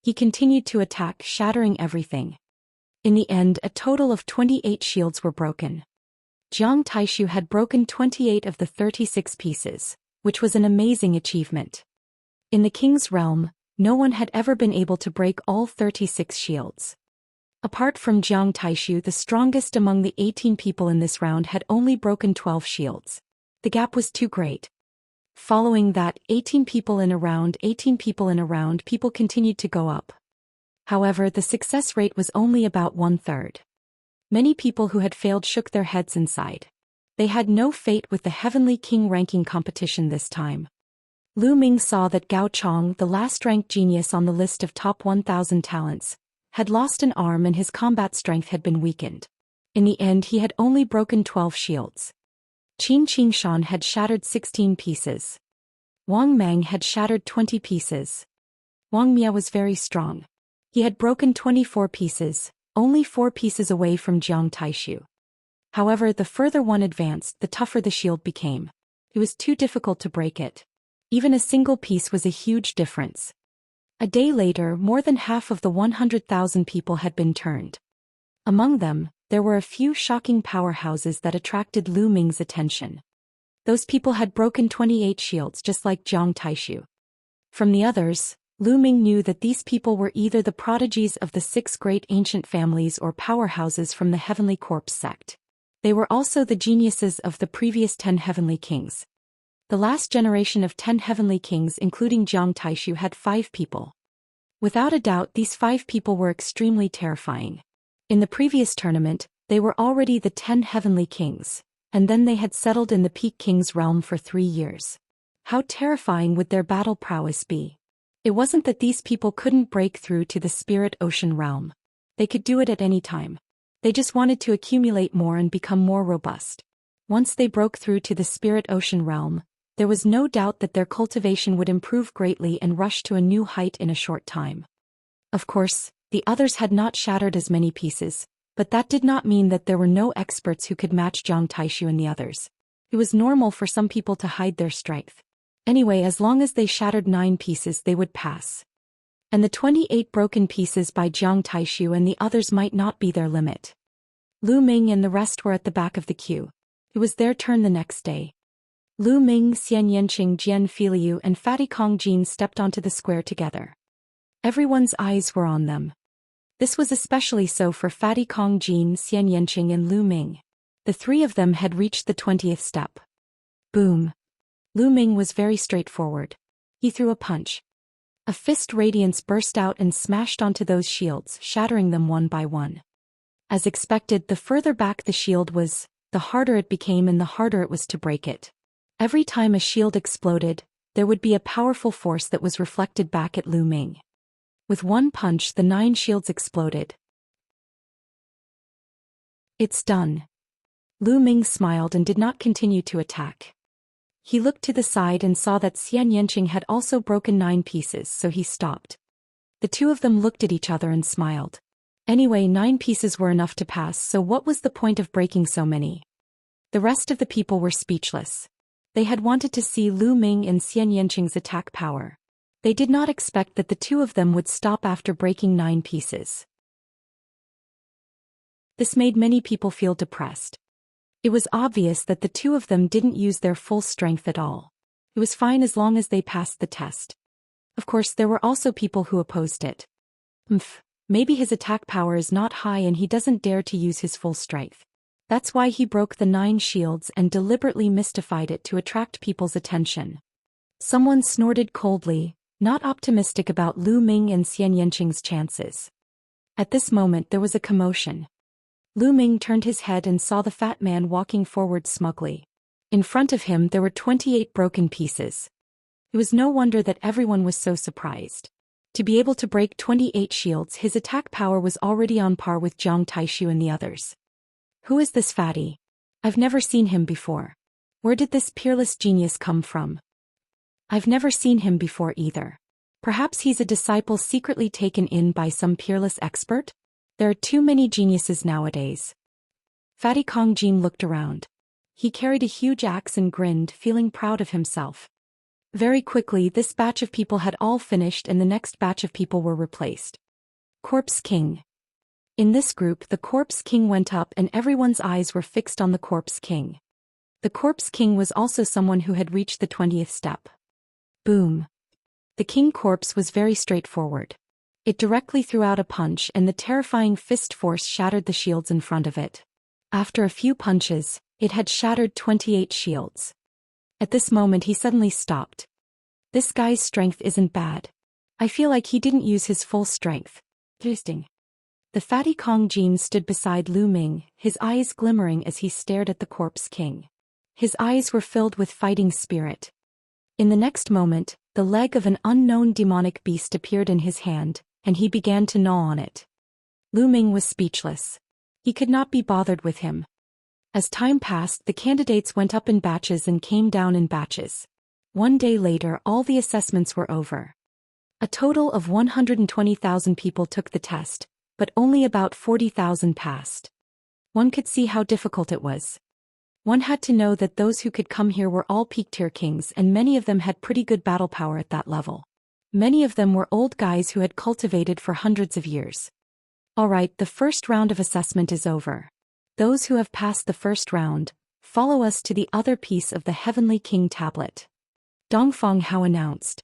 He continued to attack, shattering everything. In the end, a total of 28 shields were broken. Jiang Taishu had broken 28 of the 36 pieces, which was an amazing achievement. In the king's realm, no one had ever been able to break all 36 shields. Apart from Jiang Taishu, the strongest among the 18 people in this round had only broken 12 shields. The gap was too great. Following that, 18 people in a round, people continued to go up. However, the success rate was only about 1/3. Many people who had failed shook their heads inside. They had no fate with the Heavenly King ranking competition this time. Lu Ming saw that Gao Chong, the last-ranked genius on the list of top 1,000 talents, had lost an arm and his combat strength had been weakened. In the end he had only broken 12 shields. Qin Qingshan had shattered 16 pieces. Wang Mang had shattered 20 pieces. Wang Mia was very strong. He had broken 24 pieces, only 4 pieces away from Jiang Taishu. However, the further one advanced, the tougher the shield became. It was too difficult to break it. Even a single piece was a huge difference. A day later, more than half of the 100,000 people had been turned. Among them, there were a few shocking powerhouses that attracted Lu Ming's attention. Those people had broken 28 shields just like Jiang Taishu. From the others, Lu Ming knew that these people were either the prodigies of the 6 great ancient families or powerhouses from the Heavenly Corpse sect. They were also the geniuses of the previous 10 heavenly kings. The last generation of 10 heavenly kings, including Jiang Taishu, had 5 people. Without a doubt, these 5 people were extremely terrifying. In the previous tournament, they were already the 10 heavenly kings, and then they had settled in the Peak King's realm for 3 years. How terrifying would their battle prowess be? It wasn't that these people couldn't break through to the Spirit Ocean realm. They could do it at any time. They just wanted to accumulate more and become more robust. Once they broke through to the Spirit Ocean realm, there was no doubt that their cultivation would improve greatly and rush to a new height in a short time. Of course, the others had not shattered as many pieces, but that did not mean that there were no experts who could match Jiang Taishu and the others. It was normal for some people to hide their strength. Anyway, as long as they shattered 9 pieces, they would pass. And the 28 broken pieces by Jiang Taishu and the others might not be their limit. Lu Ming and the rest were at the back of the queue. It was their turn the next day. Lu Ming, Xianxia, Jian Filiu and Fatty Kong Jin stepped onto the square together. Everyone's eyes were on them. This was especially so for Fatty Kong Jin, Xianxia and Lu Ming. The three of them had reached the 20th step. Boom. Lu Ming was very straightforward. He threw a punch. A fist radiance burst out and smashed onto those shields, shattering them one by one. As expected, the further back the shield was, the harder it became and the harder it was to break it. Every time a shield exploded, there would be a powerful force that was reflected back at Lu Ming. With one punch, the 9 shields exploded. It's done. Lu Ming smiled and did not continue to attack. He looked to the side and saw that Xianxia had also broken 9 pieces, so he stopped. The two of them looked at each other and smiled. Anyway, 9 pieces were enough to pass, so what was the point of breaking so many? The rest of the people were speechless. They had wanted to see Lu Ming and Xianxia's attack power. They did not expect that the two of them would stop after breaking 9 pieces. This made many people feel depressed. It was obvious that the two of them didn't use their full strength at all. It was fine as long as they passed the test. Of course, there were also people who opposed it. Maybe his attack power is not high and he doesn't dare to use his full strength. That's why he broke the 9 shields and deliberately mystified it to attract people's attention. Someone snorted coldly, not optimistic about Lu Ming and Xianxia's chances. At this moment there was a commotion. Lu Ming turned his head and saw the fat man walking forward smugly. In front of him there were 28 broken pieces. It was no wonder that everyone was so surprised. To be able to break 28 shields, his attack power was already on par with Jiang Taishu and the others. Who is this fatty? I've never seen him before. Where did this peerless genius come from? I've never seen him before either. Perhaps he's a disciple secretly taken in by some peerless expert? There are too many geniuses nowadays. Fatty Kong Jin looked around. He carried a huge axe and grinned, feeling proud of himself. Very quickly, this batch of people had all finished and the next batch of people were replaced. Corpse King. In this group, the Corpse King went up and everyone's eyes were fixed on the Corpse King. The Corpse King was also someone who had reached the 20th step. Boom. The King Corpse was very straightforward. It directly threw out a punch and the terrifying fist force shattered the shields in front of it. After a few punches, it had shattered 28 shields. At this moment he suddenly stopped. This guy's strength isn't bad. I feel like he didn't use his full strength. Interesting. The Fatty Kong Jin stood beside Lu Ming, his eyes glimmering as he stared at the Corpse King. His eyes were filled with fighting spirit. In the next moment, the leg of an unknown demonic beast appeared in his hand, and he began to gnaw on it. Lu Ming was speechless. He could not be bothered with him. As time passed, the candidates went up in batches and came down in batches. One day later, all the assessments were over. A total of 120,000 people took the test, but only about 40,000 passed. One could see how difficult it was. One had to know that those who could come here were all peak-tier kings and many of them had pretty good battle power at that level. Many of them were old guys who had cultivated for hundreds of years. Alright, the first round of assessment is over. Those who have passed the first round, follow us to the other piece of the Heavenly King tablet. Dongfeng Hao announced.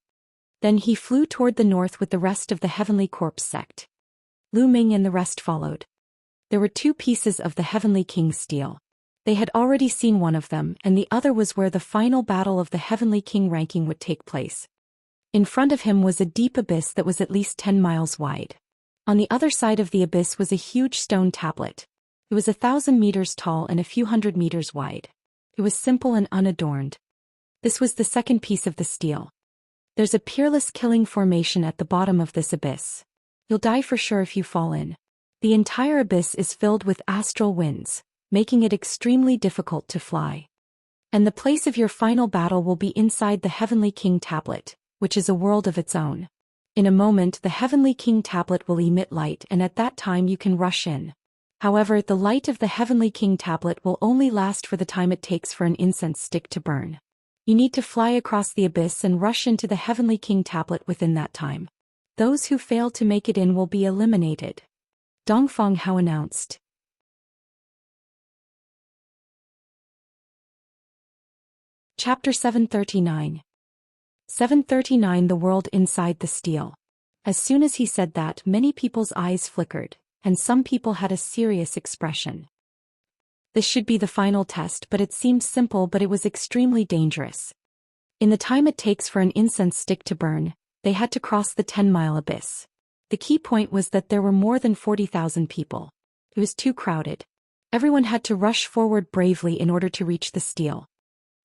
Then he flew toward the north with the rest of the Heavenly Corpse sect. Lu Ming and the rest followed. There were 2 pieces of the Heavenly King's steel. They had already seen one of them, and the other was where the final battle of the Heavenly King ranking would take place. In front of him was a deep abyss that was at least 10 miles wide. On the other side of the abyss was a huge stone tablet. It was 1,000 meters tall and a few hundred meters wide. It was simple and unadorned. This was the second piece of the steel. There's a peerless killing formation at the bottom of this abyss. You'll die for sure if you fall in. The entire abyss is filled with astral winds, making it extremely difficult to fly. And the place of your final battle will be inside the Heavenly King tablet, which is a world of its own. In a moment, the Heavenly King tablet will emit light and at that time you can rush in. However, the light of the Heavenly King tablet will only last for the time it takes for an incense stick to burn. You need to fly across the abyss and rush into the Heavenly King tablet within that time. Those who fail to make it in will be eliminated. Dongfeng Hao announced. Chapter 739. 739 The world inside the steel. As soon as he said that, many people's eyes flickered, and some people had a serious expression. This should be the final test, but it seemed simple, but it was extremely dangerous. In the time it takes for an incense stick to burn, they had to cross the 10-mile abyss. The key point was that there were more than 40,000 people. It was too crowded. Everyone had to rush forward bravely in order to reach the steel.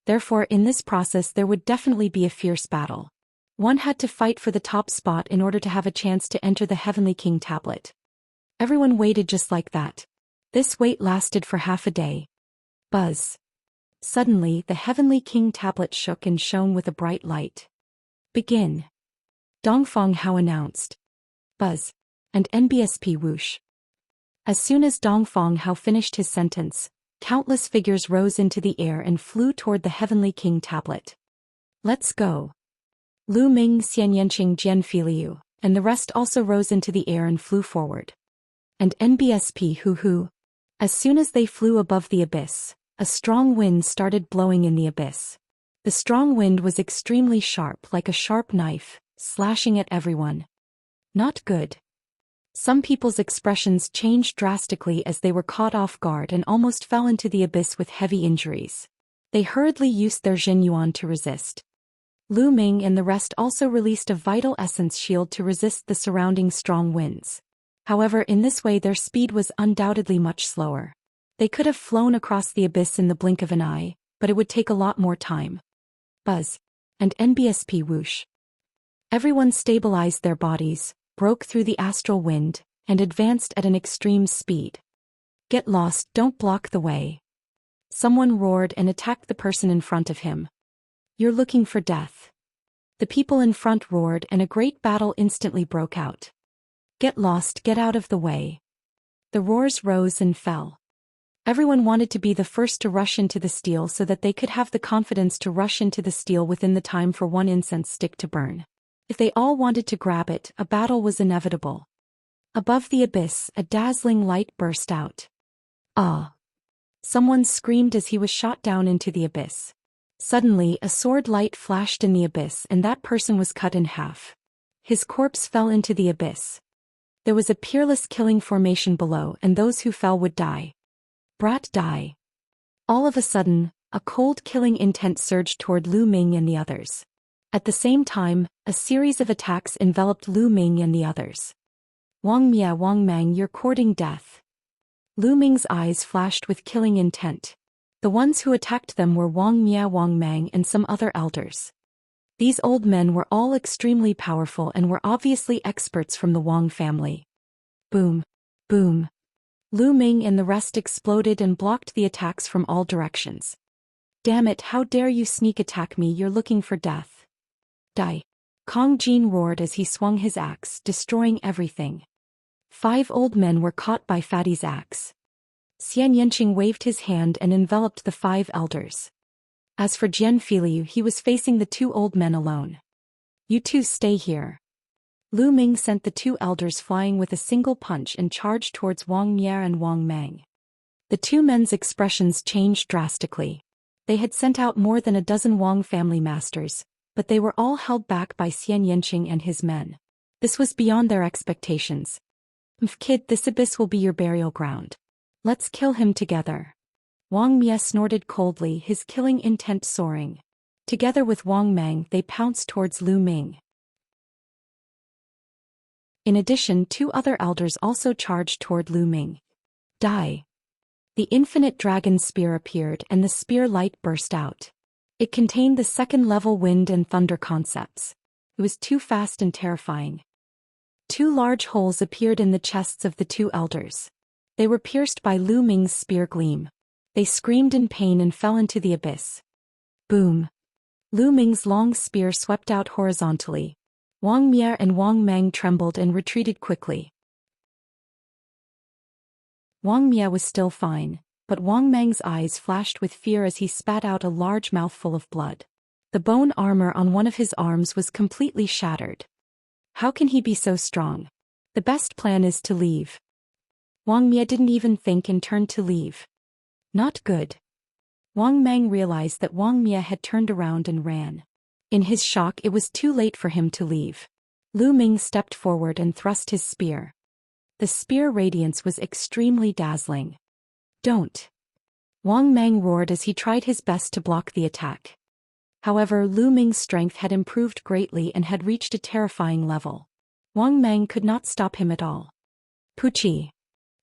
Therefore, in this process there would definitely be a fierce battle. One had to fight for the top spot in order to have a chance to enter the Heavenly King tablet. Everyone waited just like that. This wait lasted for half a day. Buzz. Suddenly, the Heavenly King tablet shook and shone with a bright light. Begin. Dongfeng Hao announced. Buzz. And NBSP whoosh. As soon as Dongfeng Hao finished his sentence, countless figures rose into the air and flew toward the Heavenly King tablet. Let's go. Lu Ming, Xianxia, Jianfiliu, and the rest also rose into the air and flew forward. And NBSP hoo. As soon as they flew above the abyss, a strong wind started blowing in the abyss. The strong wind was extremely sharp, like a sharp knife, slashing at everyone. Not good. Some people's expressions changed drastically as they were caught off guard and almost fell into the abyss with heavy injuries. They hurriedly used their Zhenyuan to resist. Lu Ming and the rest also released a vital essence shield to resist the surrounding strong winds. However, in this way their speed was undoubtedly much slower. They could have flown across the abyss in the blink of an eye, but it would take a lot more time. Buzz. And NBSP whoosh. Everyone stabilized their bodies, broke through the astral wind, and advanced at an extreme speed. Get lost, don't block the way. Someone roared and attacked the person in front of him. You're looking for death. The people in front roared and a great battle instantly broke out. Get lost, get out of the way. The roars rose and fell. Everyone wanted to be the first to rush into the steel so that they could have the confidence to rush into the steel within the time for one incense stick to burn. If they all wanted to grab it, a battle was inevitable. Above the abyss, a dazzling light burst out. Ah! Someone screamed as he was shot down into the abyss. Suddenly, a sword light flashed in the abyss and that person was cut in half. His corpse fell into the abyss. There was a peerless killing formation below and those who fell would die. Brat die. All of a sudden, a cold killing intent surged toward Lu Ming and the others. At the same time, a series of attacks enveloped Lu Ming and the others. Wang Mia, Wang Mang, you're courting death. Lu Ming's eyes flashed with killing intent. The ones who attacked them were Wang Mia, Wang Mang and some other elders. These old men were all extremely powerful and were obviously experts from the Wang family. Boom. Boom. Lu Ming and the rest exploded and blocked the attacks from all directions. Damn it, how dare you sneak attack me, you're looking for death. Die. Kong Jin roared as he swung his axe, destroying everything. 5 old men were caught by Fatty's axe. Xianxia waved his hand and enveloped the 5 elders. As for Jianfiliu, he was facing the 2 old men alone. You two stay here. Lu Ming sent the 2 elders flying with a single punch and charged towards Wang Mier and Wang Mang. The 2 men's expressions changed drastically. They had sent out more than a dozen Wang family masters, but they were all held back by Xianxia and his men. This was beyond their expectations. Kid, this abyss will be your burial ground. Let's kill him together. Wang Mie snorted coldly, his killing intent soaring. Together with Wang Mang, they pounced towards Lu Ming. In addition, 2 other elders also charged toward Lu Ming. Die. The infinite dragon spear appeared and the spear light burst out. It contained the 2nd-level wind and thunder concepts. It was too fast and terrifying. 2 large holes appeared in the chests of the 2 elders. They were pierced by Lu Ming's spear gleam. They screamed in pain and fell into the abyss. Boom. Lu Ming's long spear swept out horizontally. Wang Mie and Wang Mang trembled and retreated quickly. Wang Mie was still fine, but Wang Mang's eyes flashed with fear as he spat out a large mouthful of blood. The bone armor on one of his arms was completely shattered. How can he be so strong? The best plan is to leave. Wang Mie didn't even think and turned to leave. Not good. Wang Mang realized that Wang Mia had turned around and ran. In his shock, it was too late for him to leave. Lu Ming stepped forward and thrust his spear. The spear radiance was extremely dazzling. "Don't!" Wang Mang roared as he tried his best to block the attack. However, Lu Ming's strength had improved greatly and had reached a terrifying level. Wang Mang could not stop him at all. Puchi!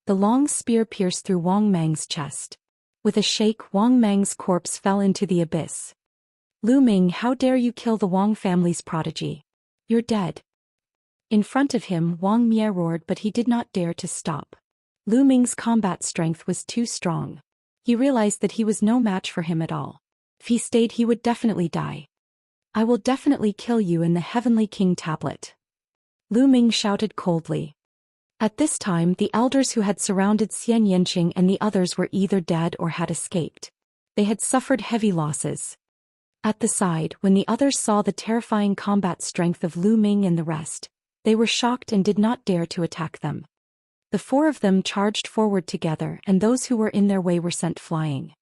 The long spear pierced through Wang Mang's chest. With a shake, Wang Mang's corpse fell into the abyss. "Lu Ming, how dare you kill the Wang family's prodigy? You're dead." In front of him, Wang Mia roared, but he did not dare to stop. Lu Ming's combat strength was too strong. He realized that he was no match for him at all. If he stayed, he would definitely die. "I will definitely kill you in the Heavenly King tablet," Lu Ming shouted coldly. At this time, the elders who had surrounded Xianxia and the others were either dead or had escaped. They had suffered heavy losses. At the side, when the others saw the terrifying combat strength of Lu Ming and the rest, they were shocked and did not dare to attack them. The four of them charged forward together, and those who were in their way were sent flying.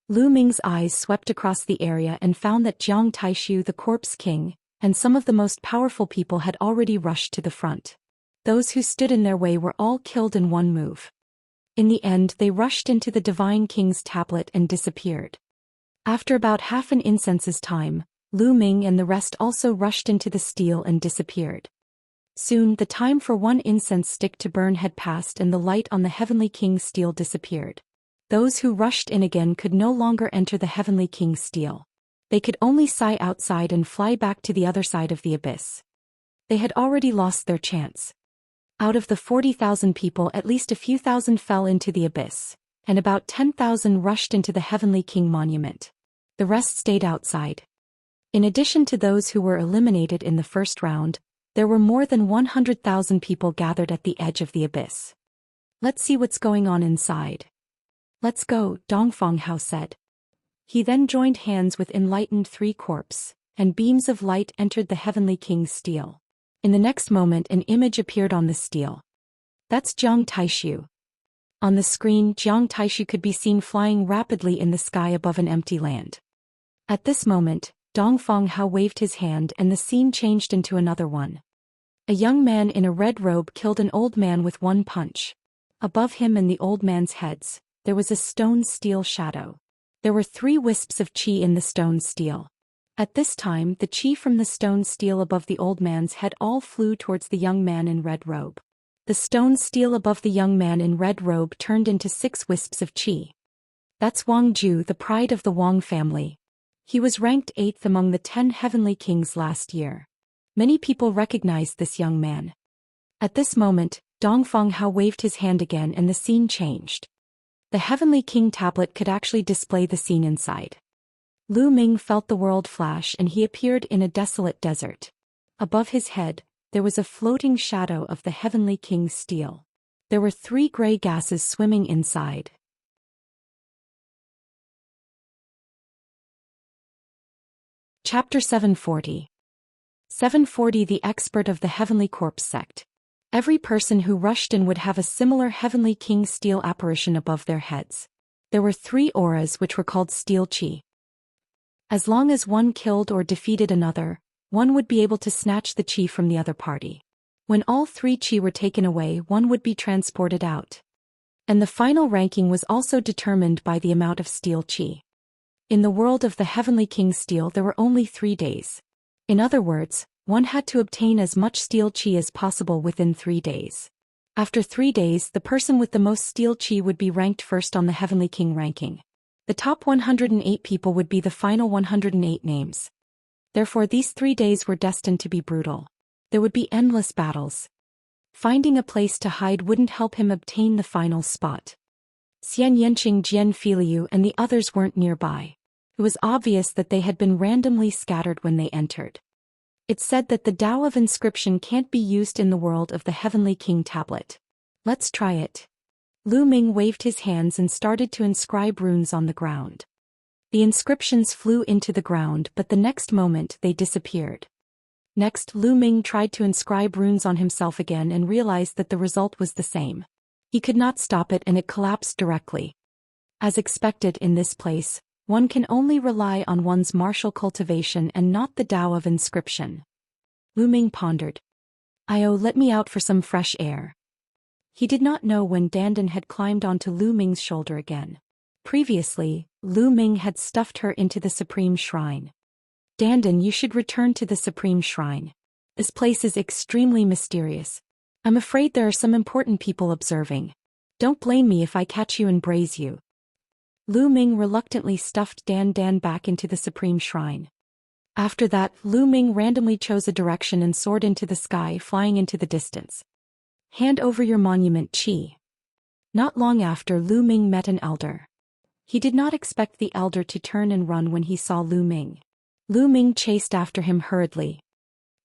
Lu Ming's eyes swept across the area and found that Jiang Taishu, the Corpse King, and some of the most powerful people had already rushed to the front. Those who stood in their way were all killed in one move. In the end, they rushed into the Divine King's tablet and disappeared. After about half an incense's time, Lu Ming and the rest also rushed into the steel and disappeared. Soon, the time for one incense stick to burn had passed and the light on the Heavenly King's steel disappeared. Those who rushed in again could no longer enter the Heavenly King's steel. They could only sigh outside and fly back to the other side of the abyss. They had already lost their chance. Out of the 40,000 people, at least a few thousand fell into the abyss, and about 10,000 rushed into the Heavenly King monument. The rest stayed outside. In addition to those who were eliminated in the first round, there were more than 100,000 people gathered at the edge of the abyss. "Let's see what's going on inside." "Let's go," Dongfeng Hao said. He then joined hands with Enlightened Three Corpse, and beams of light entered the Heavenly King's steel. In the next moment, an image appeared on the steel. "That's Jiang Taishu." On the screen, Jiang Taishu could be seen flying rapidly in the sky above an empty land. At this moment, Dongfeng Hao waved his hand and the scene changed into another one. A young man in a red robe killed an old man with one punch. Above him and the old man's heads, there was a stone steel shadow. There were 3 wisps of qi in the stone steel. At this time, the qi from the stone steel above the old man's head all flew towards the young man in red robe. The stone steel above the young man in red robe turned into 6 wisps of qi. That's Wang Ju, the pride of the Wang family. He was ranked 8th among the 10 heavenly kings last year. Many people recognized this young man. At this moment, Dongfeng Hao waved his hand again and the scene changed. The Heavenly King tablet could actually display the scene inside. Lu Ming felt the world flash and he appeared in a desolate desert. Above his head, there was a floating shadow of the Heavenly King's steel. There were 3 gray gases swimming inside. Chapter 740. 740 The expert of the Heavenly Corpse sect. Every person who rushed in would have a similar Heavenly King steel apparition above their heads. There were 3 auras which were called steel qi. As long as one killed or defeated another, one would be able to snatch the qi from the other party. When all 3 qi were taken away, one would be transported out. And the final ranking was also determined by the amount of steel qi. In the world of the Heavenly King steel there were only 3 days. In other words, one had to obtain as much steel qi as possible within 3 days. After 3 days, the person with the most steel qi would be ranked first on the Heavenly King ranking. The top 108 people would be the final 108 names. Therefore, these 3 days were destined to be brutal. There would be endless battles. Finding a place to hide wouldn't help him obtain the final spot. Xianxia, Jian Filiu and the others weren't nearby. It was obvious that they had been randomly scattered when they entered. It's said that the Tao of inscription can't be used in the world of the Heavenly King tablet. Let's try it. Lu Ming waved his hands and started to inscribe runes on the ground. The inscriptions flew into the ground, but the next moment they disappeared. Next, Lu Ming tried to inscribe runes on himself again and realized that the result was the same. He could not stop it and it collapsed directly. As expected in this place, One can only rely on one's martial cultivation and not the Tao of inscription. Lu Ming pondered. Let me out for some fresh air. He did not know when Dandan had climbed onto Lu Ming's shoulder again. Previously, Lu Ming had stuffed her into the Supreme Shrine. Dandan, you should return to the Supreme Shrine. This place is extremely mysterious. I'm afraid there are some important people observing. Don't blame me if I catch you and braise you. Lu Ming reluctantly stuffed Dandan back into the Supreme Shrine. After that, Lu Ming randomly chose a direction and soared into the sky, flying into the distance. Hand over your monument, Qi. Not long after, Lu Ming met an elder. He did not expect the elder to turn and run when he saw Lu Ming. Lu Ming chased after him hurriedly.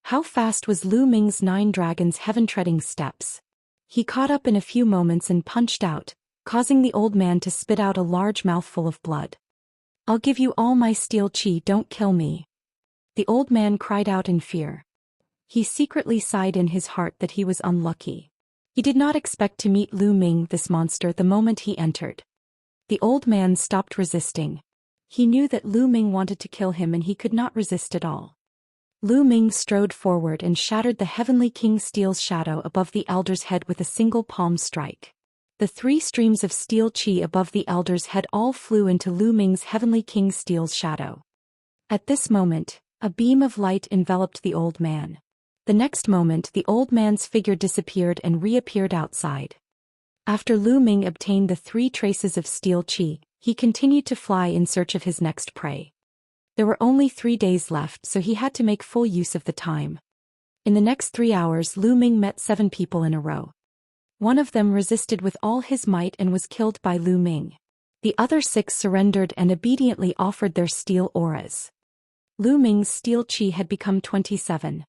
How fast was Lu Ming's 9 dragons' heaven-treading steps? He caught up in a few moments and punched out, causing the old man to spit out a large mouthful of blood. I'll give you all my steel Qi, don't kill me. The old man cried out in fear. He secretly sighed in his heart that he was unlucky. He did not expect to meet Lu Ming, this monster, the moment he entered. The old man stopped resisting. He knew that Lu Ming wanted to kill him and he could not resist at all. Lu Ming strode forward and shattered the Heavenly King's steel shadow above the elder's head with a single palm strike. The 3 streams of steel Qi above the elder's head all flew into Lu Ming's Heavenly King's steel shadow. At this moment, a beam of light enveloped the old man. The next moment, the old man's figure disappeared and reappeared outside. After Lu Ming obtained the 3 traces of steel Qi, he continued to fly in search of his next prey. There were only 3 days left, so he had to make full use of the time. In the next 3 hours, Lu Ming met 7 people in a row. One of them resisted with all his might and was killed by Lu Ming. The other 6 surrendered and obediently offered their steel auras. Lu Ming's steel Qi had become 27.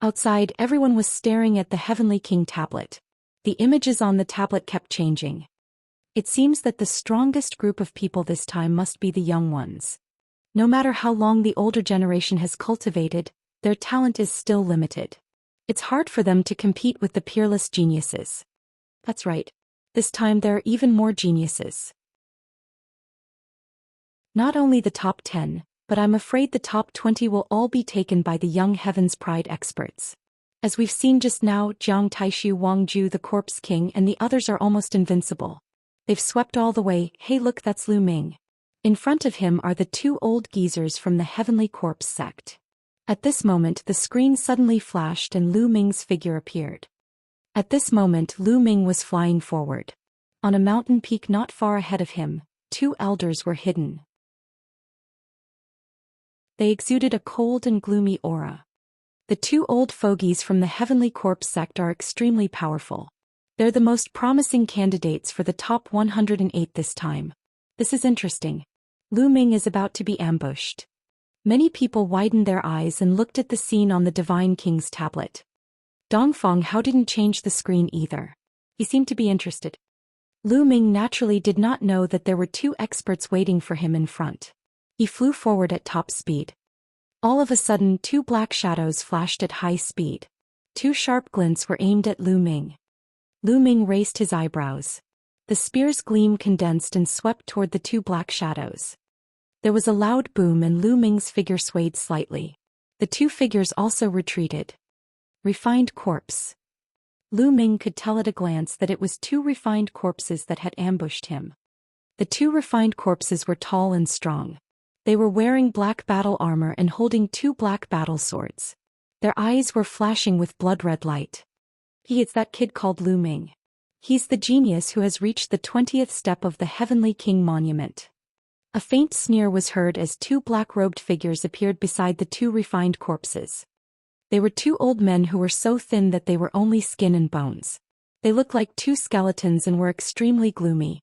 Outside, everyone was staring at the Heavenly King tablet. The images on the tablet kept changing. It seems that the strongest group of people this time must be the young ones. No matter how long the older generation has cultivated, their talent is still limited. It's hard for them to compete with the peerless geniuses. That's right. This time there are even more geniuses. Not only the top 10, but I'm afraid the top 20 will all be taken by the young Heaven's Pride experts. As we've seen just now, Jiang Taishu, Wang Ju, the Corpse King, and the others are almost invincible. They've swept all the way. Hey look, that's Lu Ming. In front of him are the 2 old geezers from the Heavenly Corpse sect. At this moment the screen suddenly flashed and Lu Ming's figure appeared. At this moment Lu Ming was flying forward. On a mountain peak not far ahead of him, 2 elders were hidden. They exuded a cold and gloomy aura. The 2 old fogies from the Heavenly Corpse sect are extremely powerful. They're the most promising candidates for the top 108 this time. This is interesting. Lu Ming is about to be ambushed. Many people widened their eyes and looked at the scene on the Divine King's tablet. Dongfeng Hao didn't change the screen either. He seemed to be interested. Lu Ming naturally did not know that there were 2 experts waiting for him in front. He flew forward at top speed. All of a sudden 2 black shadows flashed at high speed. 2 sharp glints were aimed at Lu Ming. Lu Ming raised his eyebrows. The spear's gleam condensed and swept toward the 2 black shadows. There was a loud boom and Lu Ming's figure swayed slightly. The 2 figures also retreated. Refined corpse. Lu Ming could tell at a glance that it was 2 refined corpses that had ambushed him. The 2 refined corpses were tall and strong. They were wearing black battle armor and holding 2 black battle swords. Their eyes were flashing with blood-red light. It's that kid called Lu Ming. He's the genius who has reached the 20th step of the Heavenly King monument. A faint sneer was heard as 2 black-robed figures appeared beside the 2 refined corpses. They were 2 old men who were so thin that they were only skin and bones. They looked like 2 skeletons and were extremely gloomy.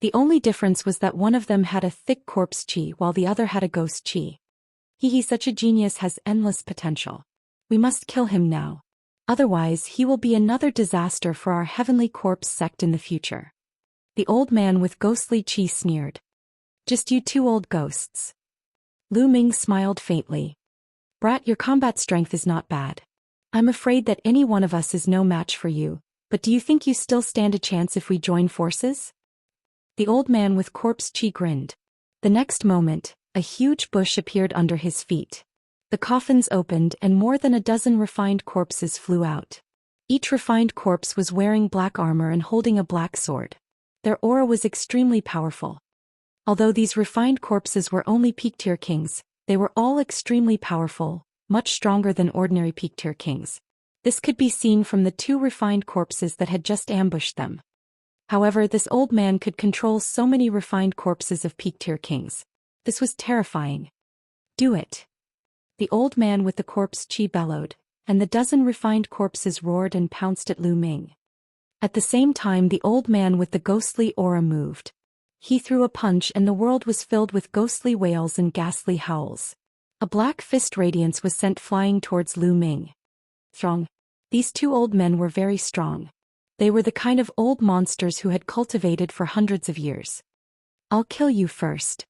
The only difference was that one of them had a thick corpse Qi while the other had a ghost Qi. Such a genius has endless potential. We must kill him now. Otherwise he will be another disaster for our Heavenly Corpse sect in the future. The old man with ghostly Qi sneered. Just you 2 old ghosts. Lu Ming smiled faintly. Brat, your combat strength is not bad. I'm afraid that any one of us is no match for you, but do you think you still stand a chance if we join forces? The old man with corpse Qi grinned. The next moment, a huge bush appeared under his feet. The coffins opened and more than a dozen refined corpses flew out. Each refined corpse was wearing black armor and holding a black sword. Their aura was extremely powerful. Although these refined corpses were only peak-tier kings, they were all extremely powerful, much stronger than ordinary peak-tier kings. This could be seen from the 2 refined corpses that had just ambushed them. However, this old man could control so many refined corpses of peak-tier kings. This was terrifying. Do it. The old man with the corpse chi bellowed, and the dozen refined corpses roared and pounced at Lu Ming. At the same time, the old man with the ghostly aura moved. He threw a punch and the world was filled with ghostly wails and ghastly howls. A black fist radiance was sent flying towards Lu Ming. Strong. These 2 old men were very strong. They were the kind of old monsters who had cultivated for hundreds of years. I'll kill you first.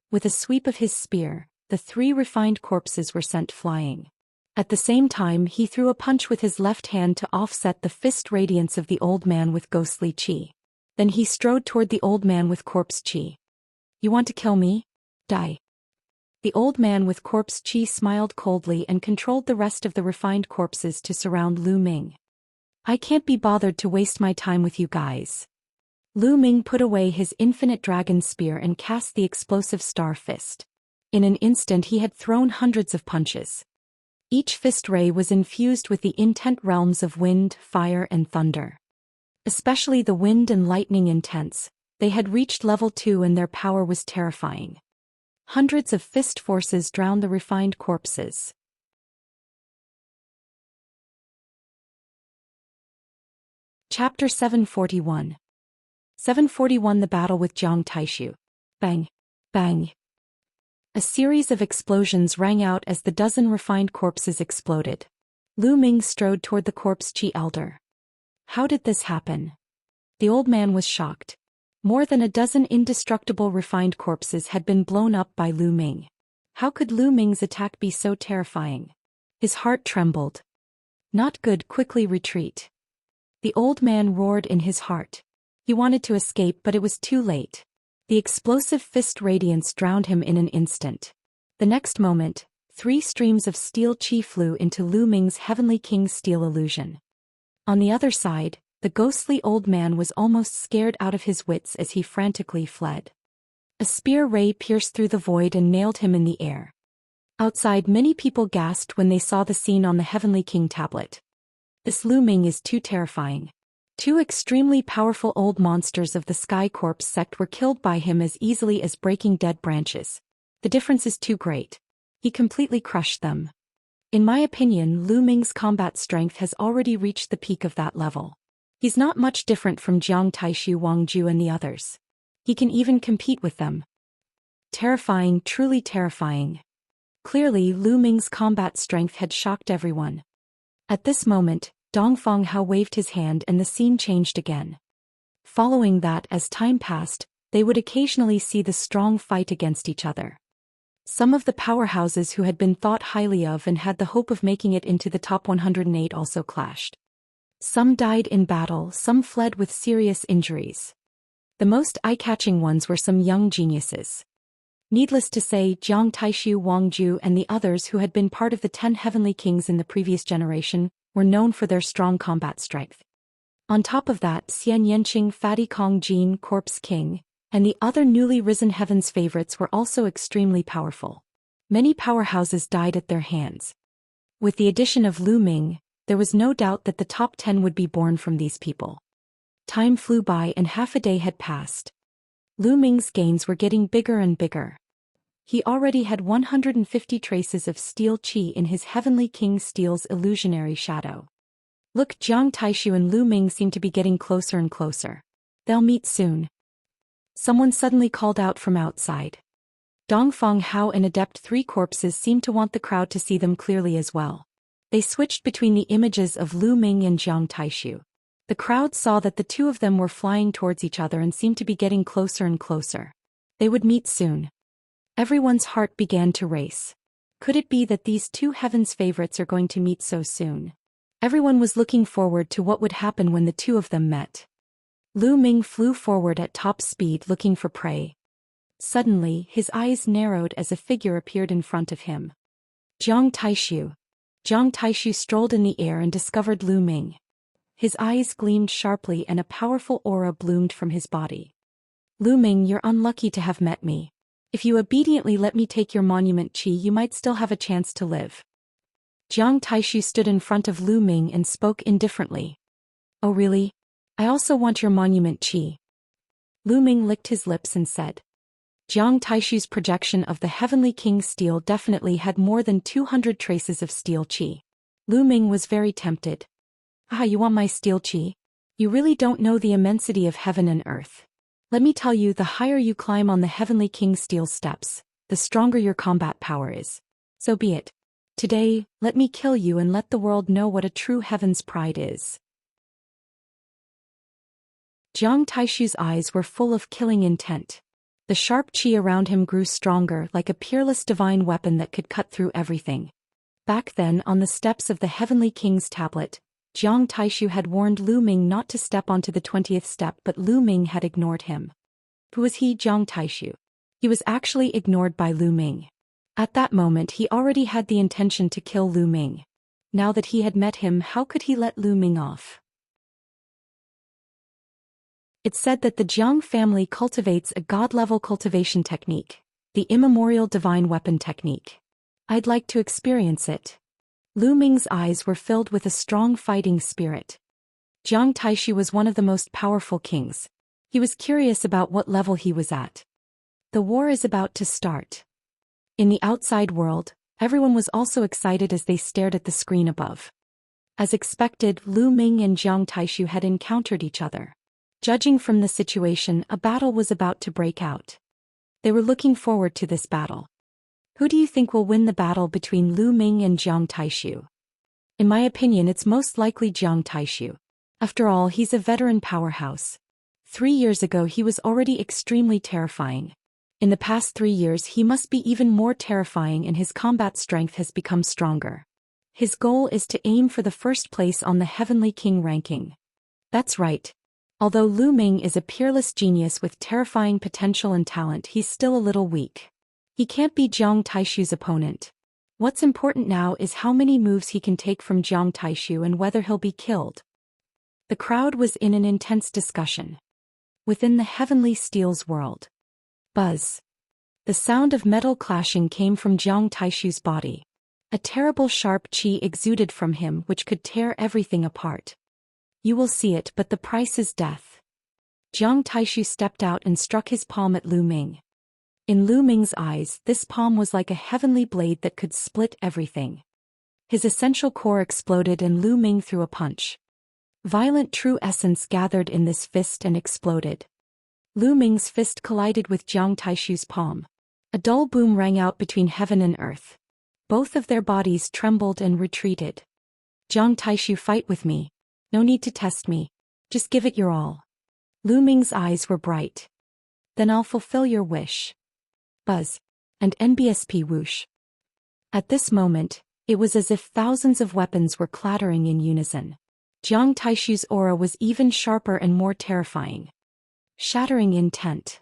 With a sweep of his spear, the 3 refined corpses were sent flying. At the same time, he threw a punch with his left hand to offset the fist radiance of the old man with ghostly chi. Then he strode toward the old man with corpse chi. You want to kill me? Die. The old man with corpse chi smiled coldly and controlled the rest of the refined corpses to surround Lu Ming. I can't be bothered to waste my time with you guys. Lu Ming put away his infinite dragon spear and cast the explosive star fist. In an instant he had thrown hundreds of punches. Each fist ray was infused with the intent realms of wind, fire and thunder. Especially the wind and lightning intense, they had reached level 2 and their power was terrifying. Hundreds of fist forces drowned the refined corpses. Chapter 741. 741 The Battle with Jiang Taishu. Bang! Bang! A series of explosions rang out as the dozen refined corpses exploded. Lu Ming strode toward the corpse chi elder. How did this happen? The old man was shocked. More than a dozen indestructible refined corpses had been blown up by Lu Ming. How could Lu Ming's attack be so terrifying? His heart trembled. Not good, quickly retreat. The old man roared in his heart. He wanted to escape, but it was too late. The explosive fist radiance drowned him in an instant. The next moment, 3 streams of steel chi flew into Lu Ming's Heavenly King's steel illusion. On the other side, the ghostly old man was almost scared out of his wits as he frantically fled. A spear ray pierced through the void and nailed him in the air. Outside, many people gasped when they saw the scene on the Heavenly King tablet. This Lu Ming is too terrifying. 2 extremely powerful old monsters of the Sky Corps sect were killed by him as easily as breaking dead branches. The difference is too great. He completely crushed them. In my opinion, Lu Ming's combat strength has already reached the peak of that level. He's not much different from Jiang Taishu, Wang Ju and the others. He can even compete with them. Terrifying, truly terrifying. Clearly, Lu Ming's combat strength had shocked everyone. At this moment, Dongfeng Hao waved his hand and the scene changed again. Following that, as time passed, they would occasionally see the strong fight against each other. Some of the powerhouses who had been thought highly of and had the hope of making it into the top 108 also clashed. Some died in battle, some fled with serious injuries. The most eye-catching ones were some young geniuses. Needless to say, Jiang Taishu, Wang Ju and the others who had been part of the 10 Heavenly Kings in the previous generation were known for their strong combat strength. On top of that, Xian Yanqing, Fatty Kong Jin, Corpse King, and the other newly risen Heaven's favorites were also extremely powerful. Many powerhouses died at their hands. With the addition of Lu Ming, there was no doubt that the top 10 would be born from these people. Time flew by and half a day had passed. Lu Ming's gains were getting bigger and bigger. He already had 150 traces of steel chi in his Heavenly King Steel's illusionary shadow. Look, Jiang Taishu and Lu Ming seem to be getting closer and closer. They'll meet soon. Someone suddenly called out from outside. Dongfeng Hao and Adept 3 corpses seemed to want the crowd to see them clearly as well. They switched between the images of Lu Ming and Jiang Taishu. The crowd saw that the 2 of them were flying towards each other and seemed to be getting closer and closer. They would meet soon. Everyone's heart began to race. Could it be that these 2 Heaven's favorites are going to meet so soon? Everyone was looking forward to what would happen when the 2 of them met. Lu Ming flew forward at top speed looking for prey. Suddenly, his eyes narrowed as a figure appeared in front of him. Jiang Taishu. Jiang Taishu strolled in the air and discovered Lu Ming. His eyes gleamed sharply and a powerful aura bloomed from his body. Lu Ming, you're unlucky to have met me. If you obediently let me take your monument qi, you might still have a chance to live. Jiang Taishu stood in front of Lu Ming and spoke indifferently. Oh really? I also want your monument qi. Lu Ming licked his lips and said. Jiang Taishu's projection of the Heavenly King's steel definitely had more than 200 traces of steel qi. Lu Ming was very tempted. Ah, you want my steel qi? You really don't know the immensity of heaven and earth. Let me tell you, the higher you climb on the Heavenly King's steel steps, the stronger your combat power is. So be it. Today, let me kill you and let the world know what a true heaven's pride is. Jiang Taishu's eyes were full of killing intent. The sharp qi around him grew stronger, like a peerless divine weapon that could cut through everything. Back then, on the steps of the Heavenly King's tablet, Jiang Taishu had warned Lu Ming not to step onto the 20th step, but Lu Ming had ignored him. Who was he, Jiang Taishu? He was actually ignored by Lu Ming. At that moment he already had the intention to kill Lu Ming. Now that he had met him, how could he let Lu Ming off? It's said that the Jiang family cultivates a god-level cultivation technique, the immemorial divine weapon technique. I'd like to experience it. Lu Ming's eyes were filled with a strong fighting spirit. Jiang Taishu was one of the most powerful kings. He was curious about what level he was at. The war is about to start. In the outside world, everyone was also excited as they stared at the screen above. As expected, Lu Ming and Jiang Taishu had encountered each other. Judging from the situation, a battle was about to break out. They were looking forward to this battle. Who do you think will win the battle between Lu Ming and Jiang Taishu? In my opinion, it's most likely Jiang Taishu. After all, he's a veteran powerhouse. 3 years ago he was already extremely terrifying. In the past 3 years he must be even more terrifying, and his combat strength has become stronger. His goal is to aim for the first place on the Heavenly King ranking. That's right. Although Lu Ming is a peerless genius with terrifying potential and talent, he's still a little weak. He can't be Jiang Taishu's opponent. What's important now is how many moves he can take from Jiang Taishu and whether he'll be killed. The crowd was in an intense discussion. Within the Heavenly Steel's world. Buzz. The sound of metal clashing came from Jiang Taishu's body. A terrible sharp qi exuded from him which could tear everything apart. You will see it, but the price is death. Jiang Taishu stepped out and struck his palm at Lu Ming. In Lu Ming's eyes, this palm was like a heavenly blade that could split everything. His essential core exploded and Lu Ming threw a punch. Violent true essence gathered in this fist and exploded. Lu Ming's fist collided with Jiang Taishu's palm. A dull boom rang out between heaven and earth. Both of their bodies trembled and retreated. Jiang Taishu, fight with me. No need to test me. Just give it your all. Lu Ming's eyes were bright. Then I'll fulfill your wish. Buzz. And NBSP whoosh. At this moment, it was as if thousands of weapons were clattering in unison. Jiang Taishu's aura was even sharper and more terrifying. Shattering intent.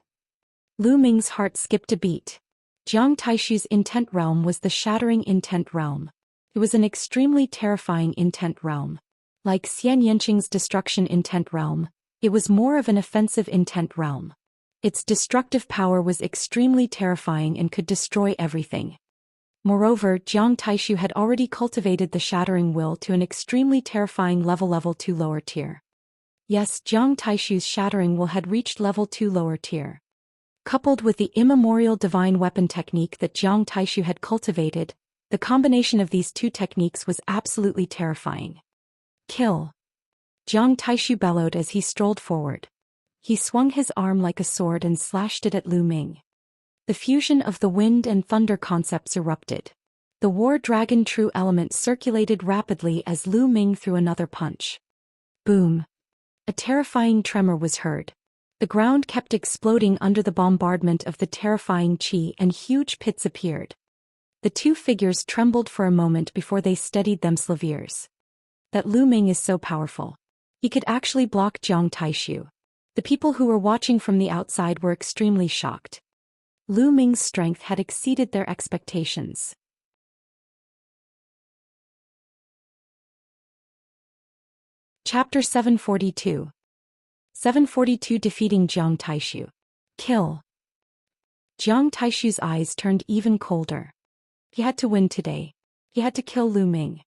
Lu Ming's heart skipped a beat. Jiang Taishu's intent realm was the shattering intent realm. It was an extremely terrifying intent realm. Like Xianxia's destruction intent realm, it was more of an offensive intent realm. Its destructive power was extremely terrifying and could destroy everything. Moreover, Jiang Taishu had already cultivated the shattering will to an extremely terrifying level 2 lower tier. Yes, Jiang Taishu's shattering will had reached level 2 lower tier. Coupled with the immemorial divine weapon technique that Jiang Taishu had cultivated, the combination of these two techniques was absolutely terrifying. Kill! Jiang Taishu bellowed as he strolled forward. He swung his arm like a sword and slashed it at Lu Ming. The fusion of the wind and thunder concepts erupted. The war dragon true element circulated rapidly as Lu Ming threw another punch. Boom! A terrifying tremor was heard. The ground kept exploding under the bombardment of the terrifying qi and huge pits appeared. The two figures trembled for a moment before they steadied themselves. That Lu Ming is so powerful. He could actually block Jiang Taishu. The people who were watching from the outside were extremely shocked. Lu Ming's strength had exceeded their expectations. Chapter 742. 742 Defeating Jiang Taishu. Kill. Jiang Taishu's eyes turned even colder. He had to win today. He had to kill Lu Ming.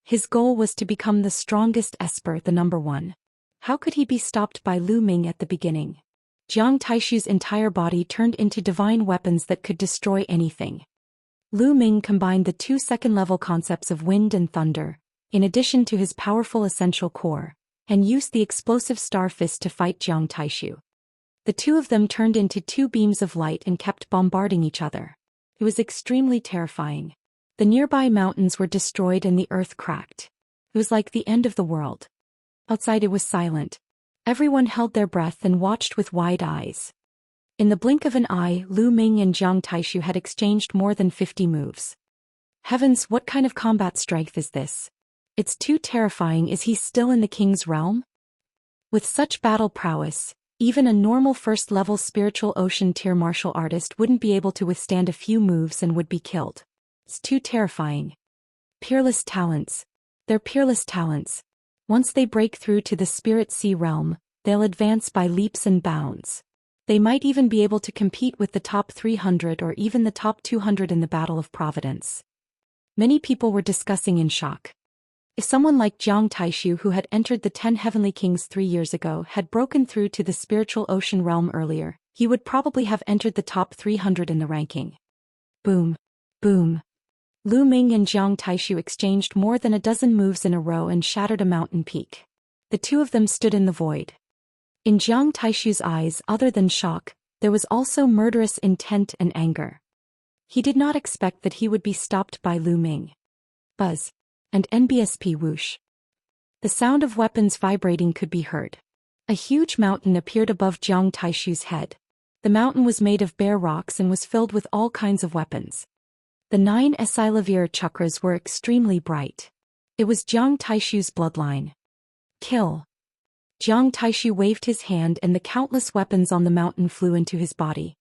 His goal was to become the strongest esper, the number one. How could he be stopped by Lu Ming at the beginning? Jiang Taishu's entire body turned into divine weapons that could destroy anything. Lu Ming combined the two second-level concepts of wind and thunder, in addition to his powerful essential core, and used the explosive star fist to fight Jiang Taishu. The two of them turned into two beams of light and kept bombarding each other. It was extremely terrifying. The nearby mountains were destroyed and the earth cracked. It was like the end of the world. Outside it was silent. Everyone held their breath and watched with wide eyes. In the blink of an eye, Lu Ming and Jiang Taishu had exchanged more than 50 moves. Heavens, what kind of combat strength is this? It's too terrifying. Is he still in the king's realm? With such battle prowess, even a normal first-level spiritual ocean tier martial artist wouldn't be able to withstand a few moves and would be killed. It's too terrifying. Peerless talents. They're peerless talents. Once they break through to the Spirit Sea realm, they'll advance by leaps and bounds. They might even be able to compete with the top 300 or even the top 200 in the Battle of Providence. Many people were discussing in shock. If someone like Jiang Taishu, who had entered the 10 Heavenly Kings 3 years ago, had broken through to the spiritual ocean realm earlier, he would probably have entered the top 300 in the ranking. Boom. Boom. Lu Ming and Jiang Taishu exchanged more than a dozen moves in a row and shattered a mountain peak. The two of them stood in the void. In Jiang Taishu's eyes, other than shock, there was also murderous intent and anger. He did not expect that he would be stopped by Lu Ming. Buzz. And NBSP whoosh. The sound of weapons vibrating could be heard. A huge mountain appeared above Jiang Taishu's head. The mountain was made of bare rocks and was filled with all kinds of weapons. The 9 Esilavir chakras were extremely bright. It was Jiang Taishu's bloodline. Kill. Jiang Taishu waved his hand and the countless weapons on the mountain flew into his body.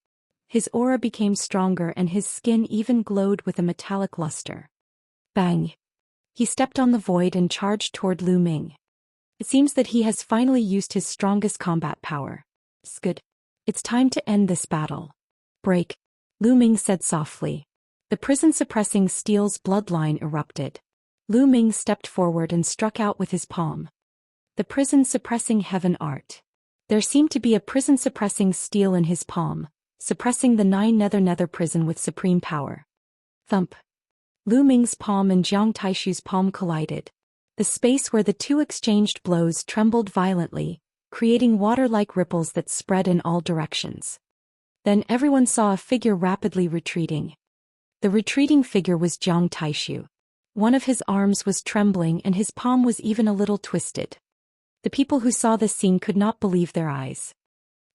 His aura became stronger and his skin even glowed with a metallic luster. Bang. He stepped on the void and charged toward Lu Ming. It seems that he has finally used his strongest combat power. Good. It's time to end this battle. Break. Lu Ming said softly. The prison-suppressing steel's bloodline erupted. Lu Ming stepped forward and struck out with his palm. The prison-suppressing heaven art. There seemed to be a prison-suppressing steel in his palm, suppressing the 9 nether prison with supreme power. Thump. Lu Ming's palm and Jiang Taishu's palm collided. The space where the two exchanged blows trembled violently, creating water-like ripples that spread in all directions. Then everyone saw a figure rapidly retreating. The retreating figure was Jiang Taishu. One of his arms was trembling and his palm was even a little twisted. The people who saw this scene could not believe their eyes.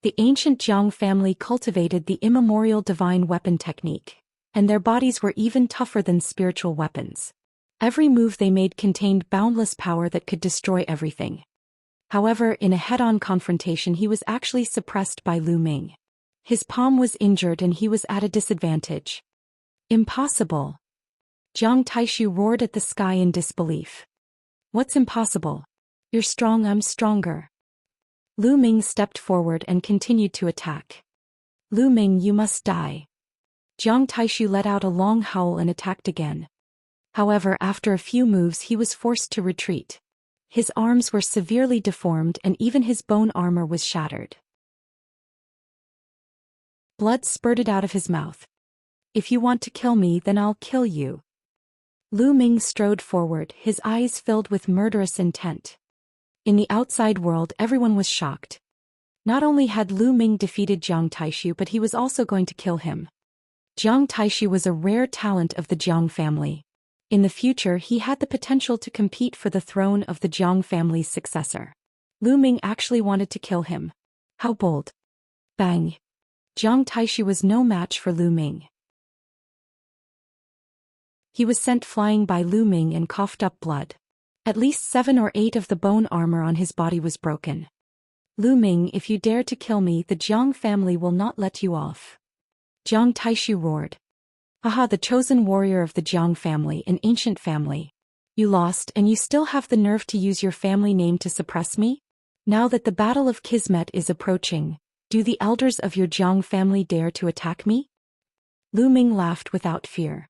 The ancient Jiang family cultivated the immemorial divine weapon technique, and their bodies were even tougher than spiritual weapons. Every move they made contained boundless power that could destroy everything. However, in a head-on confrontation he was actually suppressed by Lu Ming. His palm was injured and he was at a disadvantage. Impossible. Jiang Taishu roared at the sky in disbelief. What's impossible? You're strong, I'm stronger. Lu Ming stepped forward and continued to attack. Lu Ming, you must die. Jiang Taishu let out a long howl and attacked again. However, after a few moves he was forced to retreat. His arms were severely deformed and even his bone armor was shattered. Blood spurted out of his mouth. If you want to kill me, then I'll kill you. Lu Ming strode forward, his eyes filled with murderous intent. In the outside world everyone was shocked. Not only had Lu Ming defeated Jiang Taishu, but he was also going to kill him. Jiang Taishu was a rare talent of the Jiang family. In the future he had the potential to compete for the throne of the Jiang family's successor. Lu Ming actually wanted to kill him. How bold. Bang. Jiang Taishu was no match for Lu Ming. He was sent flying by Lu Ming and coughed up blood. At least 7 or 8 of the bone armor on his body was broken. Lu Ming, if you dare to kill me, the Jiang family will not let you off. Jiang Taishu roared. Aha, the chosen warrior of the Jiang family, an ancient family. You lost, and you still have the nerve to use your family name to suppress me? Now that the Battle of Kismet is approaching, do the elders of your Jiang family dare to attack me? Lu Ming laughed without fear.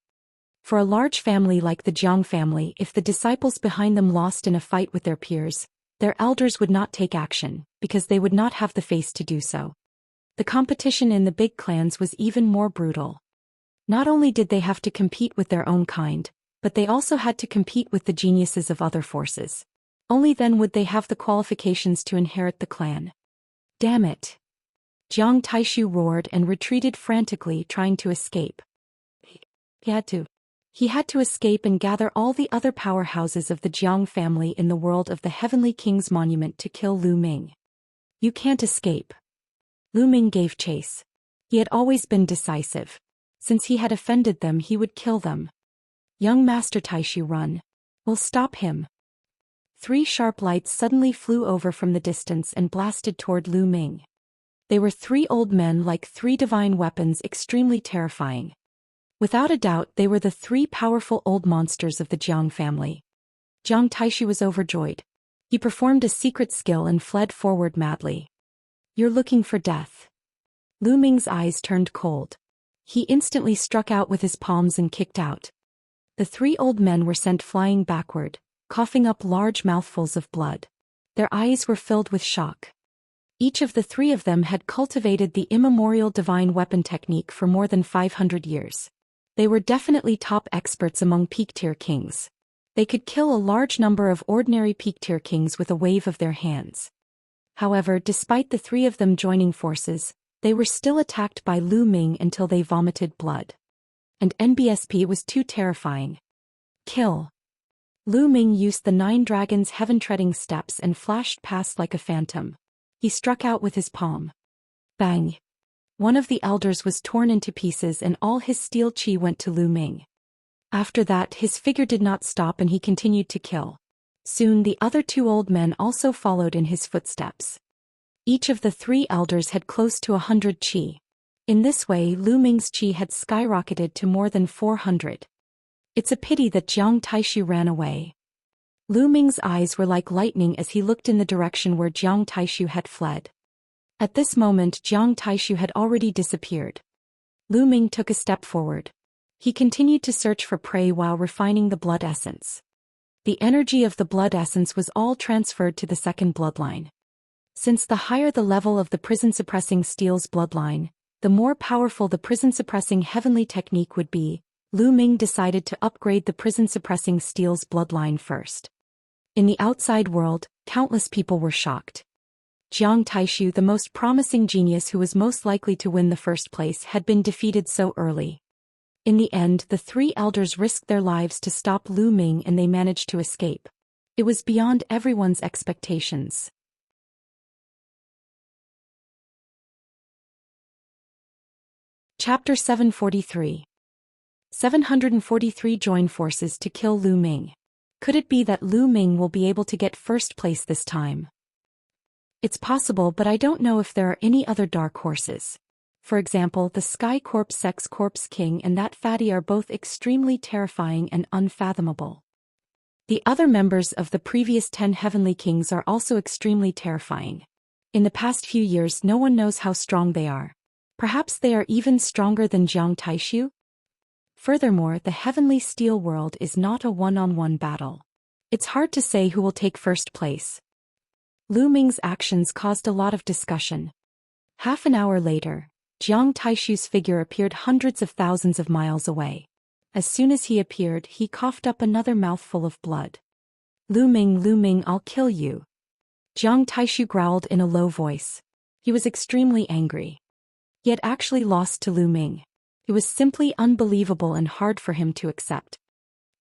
For a large family like the Jiang family, if the disciples behind them lost in a fight with their peers, their elders would not take action, because they would not have the face to do so. The competition in the big clans was even more brutal. Not only did they have to compete with their own kind, but they also had to compete with the geniuses of other forces. Only then would they have the qualifications to inherit the clan. Damn it! Jiang Taishu roared and retreated frantically, trying to escape. He had to escape and gather all the other powerhouses of the Jiang family in the world of the Heavenly King's monument to kill Lu Ming. You can't escape. Lu Ming gave chase. He had always been decisive. Since he had offended them, he would kill them. Young Master Taishu, run. We'll stop him. 3 sharp lights suddenly flew over from the distance and blasted toward Lu Ming. They were 3 old men like 3 divine weapons, extremely terrifying. Without a doubt, they were the 3 powerful old monsters of the Jiang family. Jiang Taishu was overjoyed. He performed a secret skill and fled forward madly. You're looking for death. Lu Ming's eyes turned cold. He instantly struck out with his palms and kicked out. The 3 old men were sent flying backward, coughing up large mouthfuls of blood. Their eyes were filled with shock. Each of the 3 of them had cultivated the immemorial divine weapon technique for more than 500 years. They were definitely top experts among peak-tier kings. They could kill a large number of ordinary peak-tier kings with a wave of their hands. However, despite the 3 of them joining forces, they were still attacked by Lu Ming until they vomited blood. And NBSP was too terrifying. Kill. Lu Ming used the 9 dragons' heaven-treading steps and flashed past like a phantom. He struck out with his palm. Bang! One of the elders was torn into pieces and all his steel chi went to Lu Ming. After that, his figure did not stop and he continued to kill. Soon the other 2 old men also followed in his footsteps. Each of the 3 elders had close to 100 chi. In this way, Lu Ming's chi had skyrocketed to more than 400. It's a pity that Jiang Taishu ran away. Lu Ming's eyes were like lightning as he looked in the direction where Jiang Taishu had fled. At this moment, Jiang Taishu had already disappeared. Lu Ming took a step forward. He continued to search for prey while refining the blood essence. The energy of the blood essence was all transferred to the second bloodline. Since the higher the level of the prison-suppressing steel's bloodline, the more powerful the prison-suppressing heavenly technique would be, Lu Ming decided to upgrade the prison-suppressing steel's bloodline first. In the outside world, countless people were shocked. Jiang Taishu, the most promising genius who was most likely to win the first place, had been defeated so early. In the end, the 3 elders risked their lives to stop Lu Ming and they managed to escape. It was beyond everyone's expectations. Chapter 743. 743 join forces to kill Lu Ming. Could it be that Lu Ming will be able to get first place this time? It's possible, but I don't know if there are any other dark horses. For example, the Sky Corpse Sex Corpse King and that fatty are both extremely terrifying and unfathomable. The other members of the previous 10 Heavenly Kings are also extremely terrifying. In the past few years, no one knows how strong they are. Perhaps they are even stronger than Jiang Taishu? Furthermore, the Heavenly Steel World is not a one-on-one battle. It's hard to say who will take first place. Lu Ming's actions caused a lot of discussion. Half an hour later, Jiang Taishu's figure appeared hundreds of thousands of miles away. As soon as he appeared, he coughed up another mouthful of blood. Lu Ming, I'll kill you. Jiang Taishu growled in a low voice. He was extremely angry. He had actually lost to Lu Ming. It was simply unbelievable and hard for him to accept.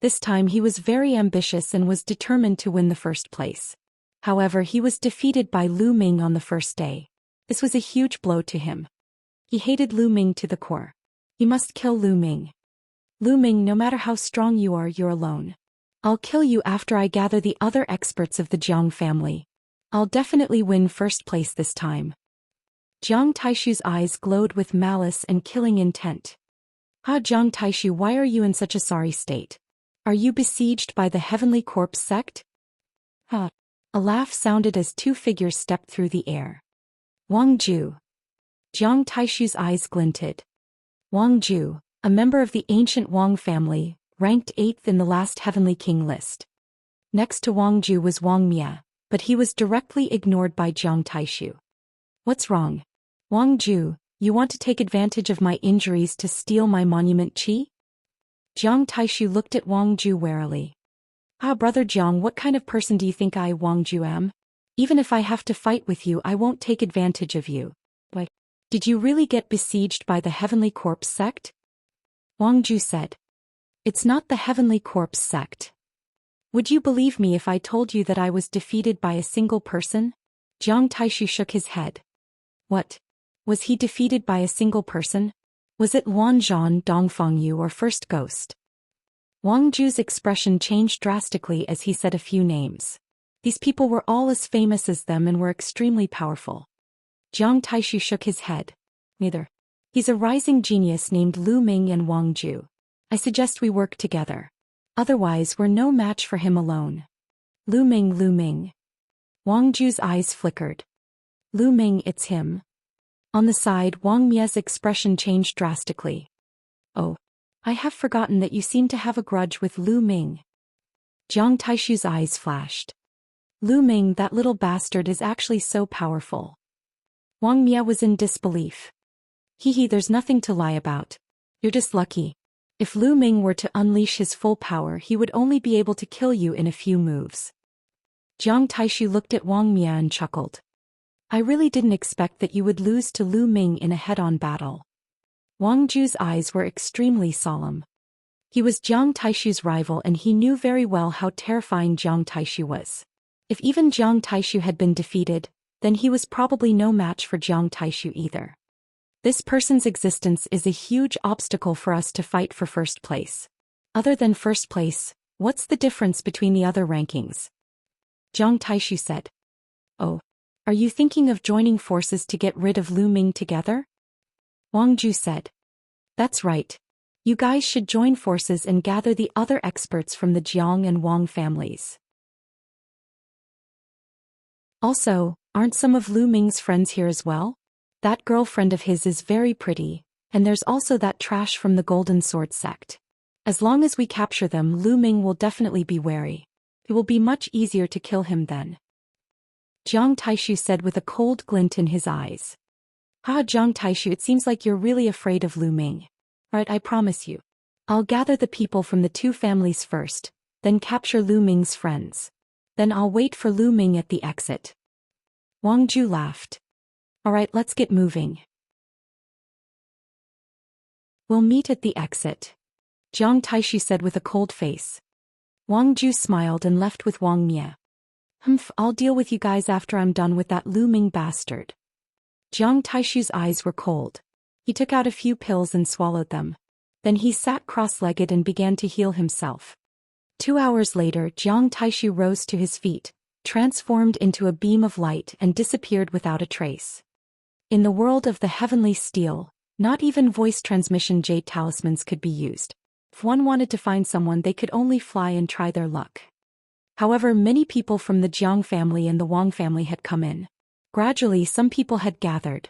This time he was very ambitious and was determined to win the first place. However, he was defeated by Lu Ming on the first day. This was a huge blow to him. He hated Lu Ming to the core. He must kill Lu Ming. Lu Ming, no matter how strong you are, you're alone. I'll kill you after I gather the other experts of the Jiang family. I'll definitely win first place this time. Jiang Taishu's eyes glowed with malice and killing intent. Jiang Taishu, why are you in such a sorry state? Are you besieged by the Heavenly Corpse sect? A laugh sounded as two figures stepped through the air. Wang Ju. Jiang Taishu's eyes glinted. Wang Ju, a member of the ancient Wang family, ranked 8th in the last Heavenly King list. Next to Wang Ju was Wang Mia, but he was directly ignored by Jiang Taishu. What's wrong? Wang Ju, you want to take advantage of my injuries to steal my monument qi? Jiang Taishu looked at Wang Ju warily. Brother Jiang, what kind of person do you think I, Wang Ju, am? Even if I have to fight with you, I won't take advantage of you. What? Did you really get besieged by the Heavenly Corpse sect? Wang Ju said. It's not the Heavenly Corpse sect. Would you believe me if I told you that I was defeated by a single person? Jiang Taishu shook his head. What? Was he defeated by a single person? Was it Luan Zhan, Dongfang Yu, or First Ghost? Wang Ju's expression changed drastically as he said a few names. These people were all as famous as them and were extremely powerful. Jiang Taishu shook his head. Neither. He's a rising genius named Lu Ming and Wang Ju. I suggest we work together. Otherwise we're no match for him alone. Lu Ming, Lu Ming. Wang Ju's eyes flickered. Lu Ming, it's him. On the side, Wang Mia's expression changed drastically. Oh. I have forgotten that you seem to have a grudge with Lu Ming. Jiang Taishu's eyes flashed. Lu Ming, that little bastard, is actually so powerful. Wang Mia was in disbelief. There's nothing to lie about. You're just lucky. If Lu Ming were to unleash his full power, he would only be able to kill you in a few moves. Jiang Taishu looked at Wang Mia and chuckled. I really didn't expect that you would lose to Lu Ming in a head-on battle. Wang Ju's eyes were extremely solemn. He was Jiang Taishu's rival and he knew very well how terrifying Jiang Taishu was. If even Jiang Taishu had been defeated, then he was probably no match for Jiang Taishu either. This person's existence is a huge obstacle for us to fight for first place. Other than first place, what's the difference between the other rankings? Jiang Taishu said. Oh. Are you thinking of joining forces to get rid of Lu Ming together? Wang Ju said. That's right. You guys should join forces and gather the other experts from the Jiang and Wang families. Also, aren't some of Lu Ming's friends here as well? That girlfriend of his is very pretty, and there's also that trash from the Golden Sword sect. As long as we capture them, Lu Ming will definitely be wary. It will be much easier to kill him then. Jiang Taishu said with a cold glint in his eyes. Jiang Taishu, it seems like you're really afraid of Lu Ming. Right, I promise you. I'll gather the people from the two families first, then capture Lu Ming's friends. Then I'll wait for Lu Ming at the exit. Wang Ju laughed. Alright, let's get moving. We'll meet at the exit. Jiang Taishu said with a cold face. Wang Ju smiled and left with Wang Mia. I'll deal with you guys after I'm done with that Lu Ming bastard. Jiang Taishu's eyes were cold. He took out a few pills and swallowed them. Then he sat cross-legged and began to heal himself. 2 hours later, Jiang Taishu rose to his feet, transformed into a beam of light and disappeared without a trace. In the world of the heavenly steel, not even voice transmission jade talismans could be used. If one wanted to find someone, they could only fly and try their luck. However, many people from the Jiang family and the Wang family had come in. Gradually, some people had gathered.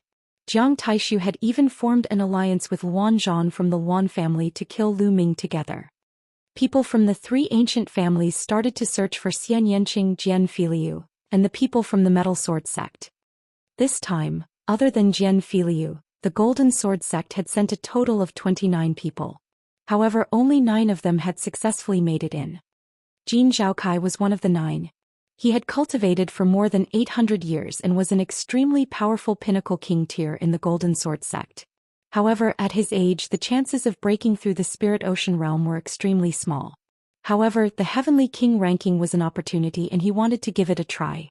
Jiang Taishu had even formed an alliance with Luan Zhan from the Luan family to kill Lu Ming together. People from the three ancient families started to search for Xianxia Jian Filiu, and the people from the Metal Sword sect. This time, other than Jian Filiu, the Golden Sword sect had sent a total of 29 people. However, only 9 of them had successfully made it in. Jin Zhaokai was one of the 9. He had cultivated for more than 800 years and was an extremely powerful pinnacle king tier in the Golden Sword sect. However, at his age, the chances of breaking through the Spirit Ocean realm were extremely small. However, the Heavenly King ranking was an opportunity and he wanted to give it a try.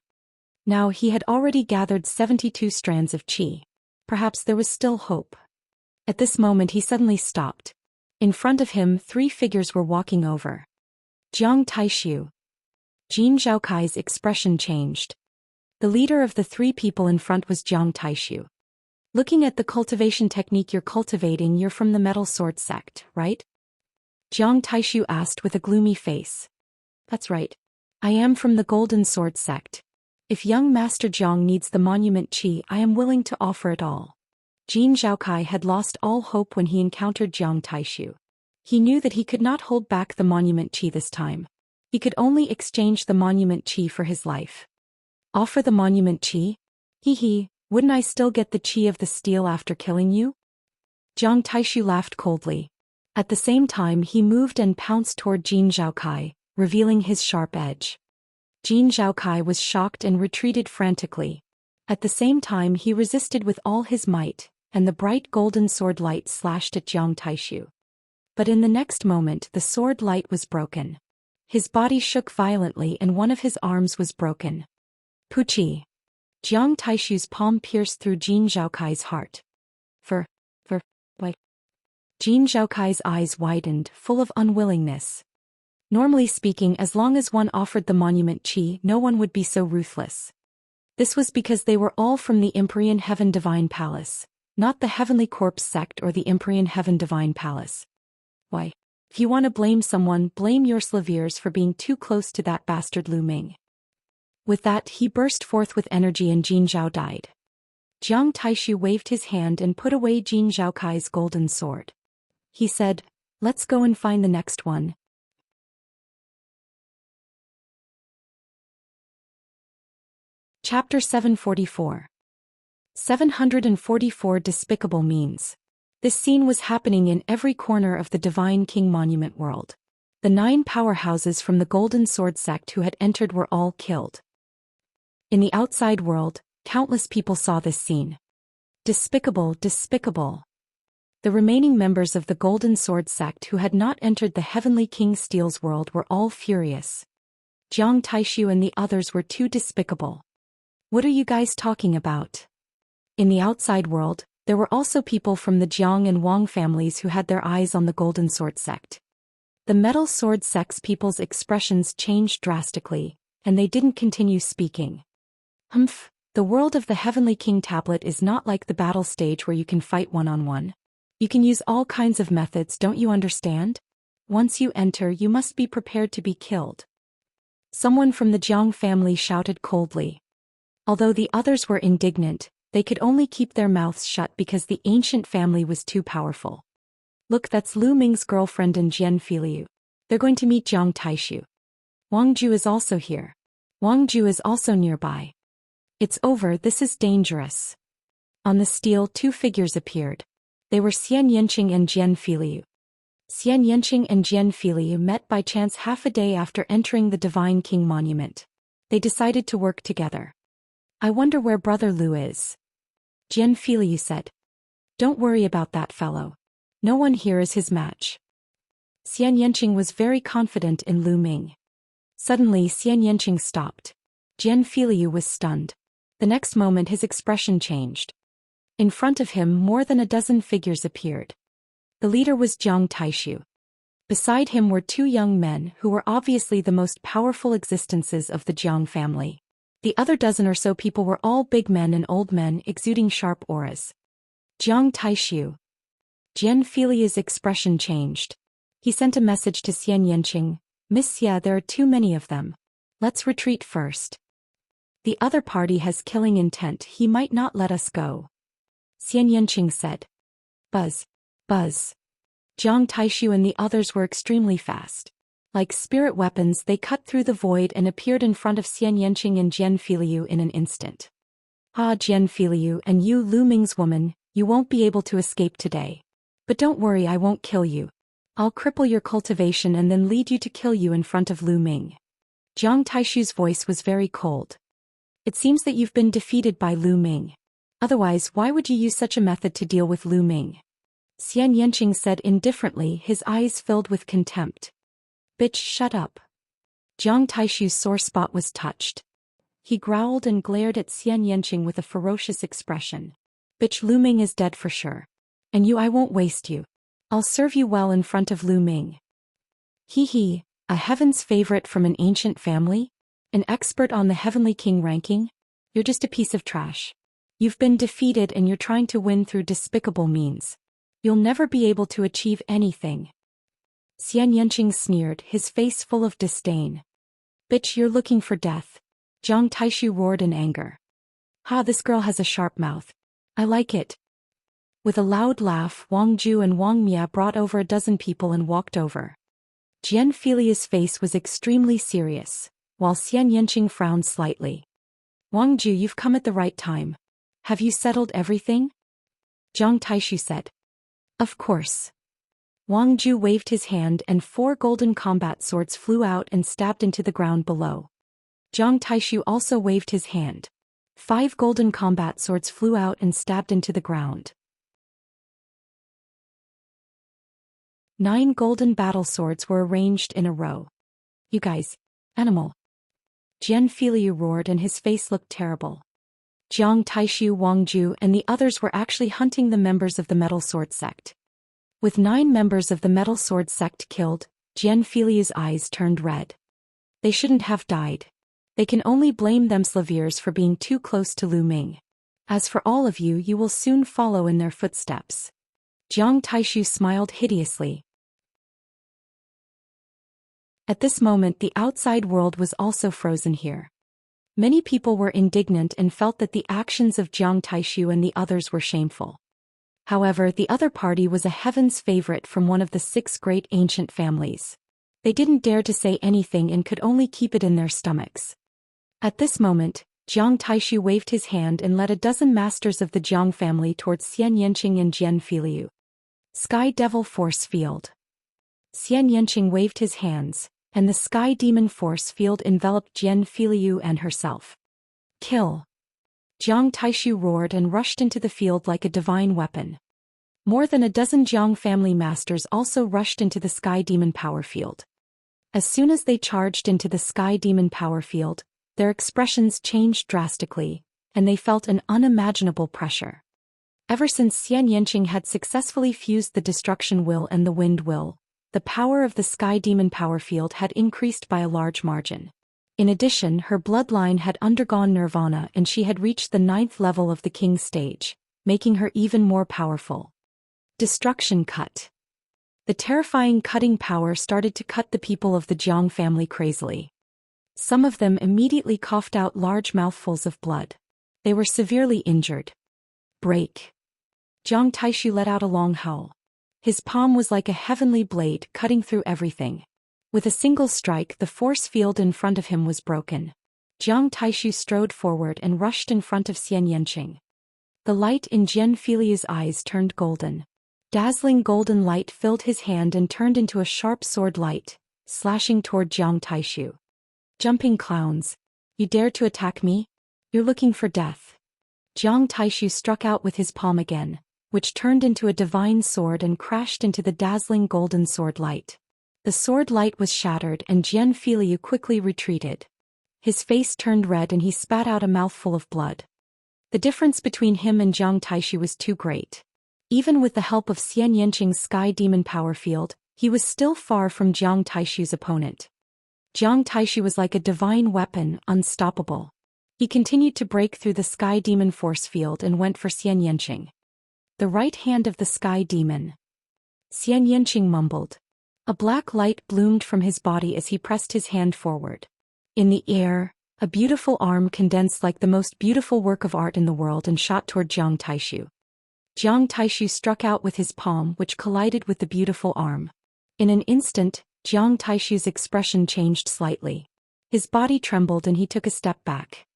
Now he had already gathered 72 strands of qi. Perhaps there was still hope. At this moment he suddenly stopped. In front of him, 3 figures were walking over. Jiang Taishu. Jin Zhaokai's expression changed. The leader of the 3 people in front was Jiang Taishu. Looking at the cultivation technique you're cultivating, you're from the metal sword sect, right? Jiang Taishu asked with a gloomy face. That's right. I am from the golden sword sect. If young Master Jiang needs the monument qi, I am willing to offer it all. Jin Zhaokai had lost all hope when he encountered Jiang Taishu. He knew that he could not hold back the monument qi this time. He could only exchange the monument qi for his life. Offer the monument qi? Hee, wouldn't I still get the qi of the steel after killing you? Jiang Taishu laughed coldly. At the same time he moved and pounced toward Jin Zhaokai, revealing his sharp edge. Jin Zhaokai was shocked and retreated frantically. At the same time he resisted with all his might, and the bright golden sword light slashed at Jiang Taishu. But in the next moment the sword light was broken. His body shook violently and one of his arms was broken. Puchi. Jiang Taishu's palm pierced through Jin Zhaokai's heart. Why? Jin Zhaokai's eyes widened, full of unwillingness. Normally speaking, as long as one offered the monument qi, no one would be so ruthless. This was because they were all from the Empyrean Heaven Divine Palace, not the Heavenly Corpse sect or the Empyrean Heaven Divine Palace. Why? If you want to blame someone, blame your Slaviers for being too close to that bastard Lu Ming. With that, he burst forth with energy and Jin Zhao died. Jiang Taishu waved his hand and put away Jin Zhaokai's golden sword. He said, "Let's go and find the next one." Chapter 744. 744 Despicable Means. This scene was happening in every corner of the Divine King Monument world. The 9 powerhouses from the Golden Sword sect who had entered were all killed. In the outside world, countless people saw this scene. Despicable, despicable. The remaining members of the Golden Sword sect who had not entered the Heavenly King Steel's world were all furious. Jiang Taishu and the others were too despicable. What are you guys talking about? In the outside world, there were also people from the Jiang and Wang families who had their eyes on the Golden Sword sect. The Metal Sword sect's people's expressions changed drastically, and they didn't continue speaking. The world of the Heavenly King tablet is not like the battle stage where you can fight one-on-one. You can use all kinds of methods, don't you understand? Once you enter, you must be prepared to be killed. Someone from the Jiang family shouted coldly. Although the others were indignant, they could only keep their mouths shut because the ancient family was too powerful. Look, that's Lu Ming's girlfriend and Jian Filiu. They're going to meet Jiang Taishu. Wang Ju is also here. Wang Ju is also nearby. It's over, this is dangerous. On the steel, 2 figures appeared. They were Xianxia and Jian Filiu. Xianxia and Jian Filiu met by chance half a day after entering the Divine King Monument. They decided to work together. I wonder where Brother Lu is. Jian Filiu said. Don't worry about that fellow. No one here is his match. Xianxia was very confident in Lu Ming. Suddenly Xianxia stopped. Jian Filiu was stunned. The next moment his expression changed. In front of him more than a dozen figures appeared. The leader was Jiang Taishu. Beside him were 2 young men who were obviously the most powerful existences of the Jiang family. The other dozen or so people were all big men and old men exuding sharp auras. Jiang Taishu. Jian Filiu's expression changed. He sent a message to Xianxia. Miss Xia, there are too many of them. Let's retreat first. The other party has killing intent, he might not let us go. Xianxia said. Buzz. Buzz. Jiang Taishu and the others were extremely fast. Like spirit weapons, they cut through the void and appeared in front of Xianxia and Jian Filiu in an instant. Ah, Jian Filiu, and you Lu Ming's woman, you won't be able to escape today. But don't worry, I won't kill you. I'll cripple your cultivation and then lead you to kill you in front of Lu Ming. Jiang Taishu's voice was very cold. It seems that you've been defeated by Lu Ming. Otherwise, why would you use such a method to deal with Lu Ming? Xianxia said indifferently, his eyes filled with contempt. Bitch, shut up. Jiang Taishu's sore spot was touched. He growled and glared at Xianxia with a ferocious expression. Bitch, Lu Ming is dead for sure. And you, I won't waste you. I'll serve you well in front of Lu Ming. Hee, a heaven's favorite from an ancient family? An expert on the Heavenly King ranking? You're just a piece of trash. You've been defeated and you're trying to win through despicable means. You'll never be able to achieve anything. Xianxia sneered, his face full of disdain. Bitch, you're looking for death. Zhang Taishu roared in anger. Ha, this girl has a sharp mouth. I like it. With a loud laugh, Wang Ju and Wang Mia brought over a dozen people and walked over. Jian Filia's face was extremely serious, while Xianxia frowned slightly. Wang Ju, you've come at the right time. Have you settled everything? Zhang Taishu said. Of course. Wang Ju waved his hand and 4 golden combat swords flew out and stabbed into the ground below. Zhang Taishu also waved his hand. 5 golden combat swords flew out and stabbed into the ground. 9 golden battle swords were arranged in a row. You guys, animal. Jian Filiu roared and his face looked terrible. Zhang Taishu, Wang Ju and the others were actually hunting the members of the Metal Sword sect. With 9 members of the Metal Sword sect killed, Jian Filiu's eyes turned red. They shouldn't have died. They can only blame them Slaviers for being too close to Lu Ming. As for all of you, you will soon follow in their footsteps. Zhang Taishu smiled hideously. At this moment the outside world was also frozen here. Many people were indignant and felt that the actions of Zhang Taishu and the others were shameful. However, the other party was a heaven's favorite from one of the 6 great ancient families. They didn't dare to say anything and could only keep it in their stomachs. At this moment, Zhang Taishu waved his hand and led a dozen masters of the Zhang family towards Xianxia and Jian Filiu. Sky Devil Force Field. Xianxia waved his hands, and the Sky Demon Force Field enveloped Jian Filiu and herself. Kill! Zhang Taishu roared and rushed into the field like a divine weapon. More than a dozen Zhang family masters also rushed into the Sky Demon Power Field. As soon as they charged into the Sky Demon Power Field, their expressions changed drastically, and they felt an unimaginable pressure. Ever since Xianxia had successfully fused the Destruction Will and the Wind Will, the power of the Sky Demon Power Field had increased by a large margin. In addition, her bloodline had undergone nirvana and she had reached the 9th level of the King stage, making her even more powerful. Destruction Cut. The terrifying cutting power started to cut the people of the Jiang family crazily. Some of them immediately coughed out large mouthfuls of blood. They were severely injured. Break. Zhang Taishu let out a long howl. His palm was like a heavenly blade cutting through everything. With a single strike, the force field in front of him was broken. Zhang Taishu strode forward and rushed in front of Xianxia. The light in Jian Filiu's eyes turned golden. Dazzling golden light filled his hand and turned into a sharp sword light, slashing toward Zhang Taishu. Jumping clowns! You dare to attack me? You're looking for death. Zhang Taishu struck out with his palm again, which turned into a divine sword and crashed into the dazzling golden sword light. The sword light was shattered and Jian Filiu quickly retreated. His face turned red and he spat out a mouthful of blood. The difference between him and Zhang Taishu was too great. Even with the help of Xianxing's Sky Demon Power Field, he was still far from Zhang Taishu's opponent. Zhang Taishu was like a divine weapon, unstoppable. He continued to break through the Sky Demon Force Field and went for Xianxia. The right hand of the Sky Demon. Xianxia mumbled. A black light bloomed from his body as he pressed his hand forward. In the air, a beautiful arm condensed like the most beautiful work of art in the world and shot toward Zhang Taishu. Zhang Taishu struck out with his palm, which collided with the beautiful arm. In an instant, Zhang Taishu's expression changed slightly. His body trembled and he took a step back.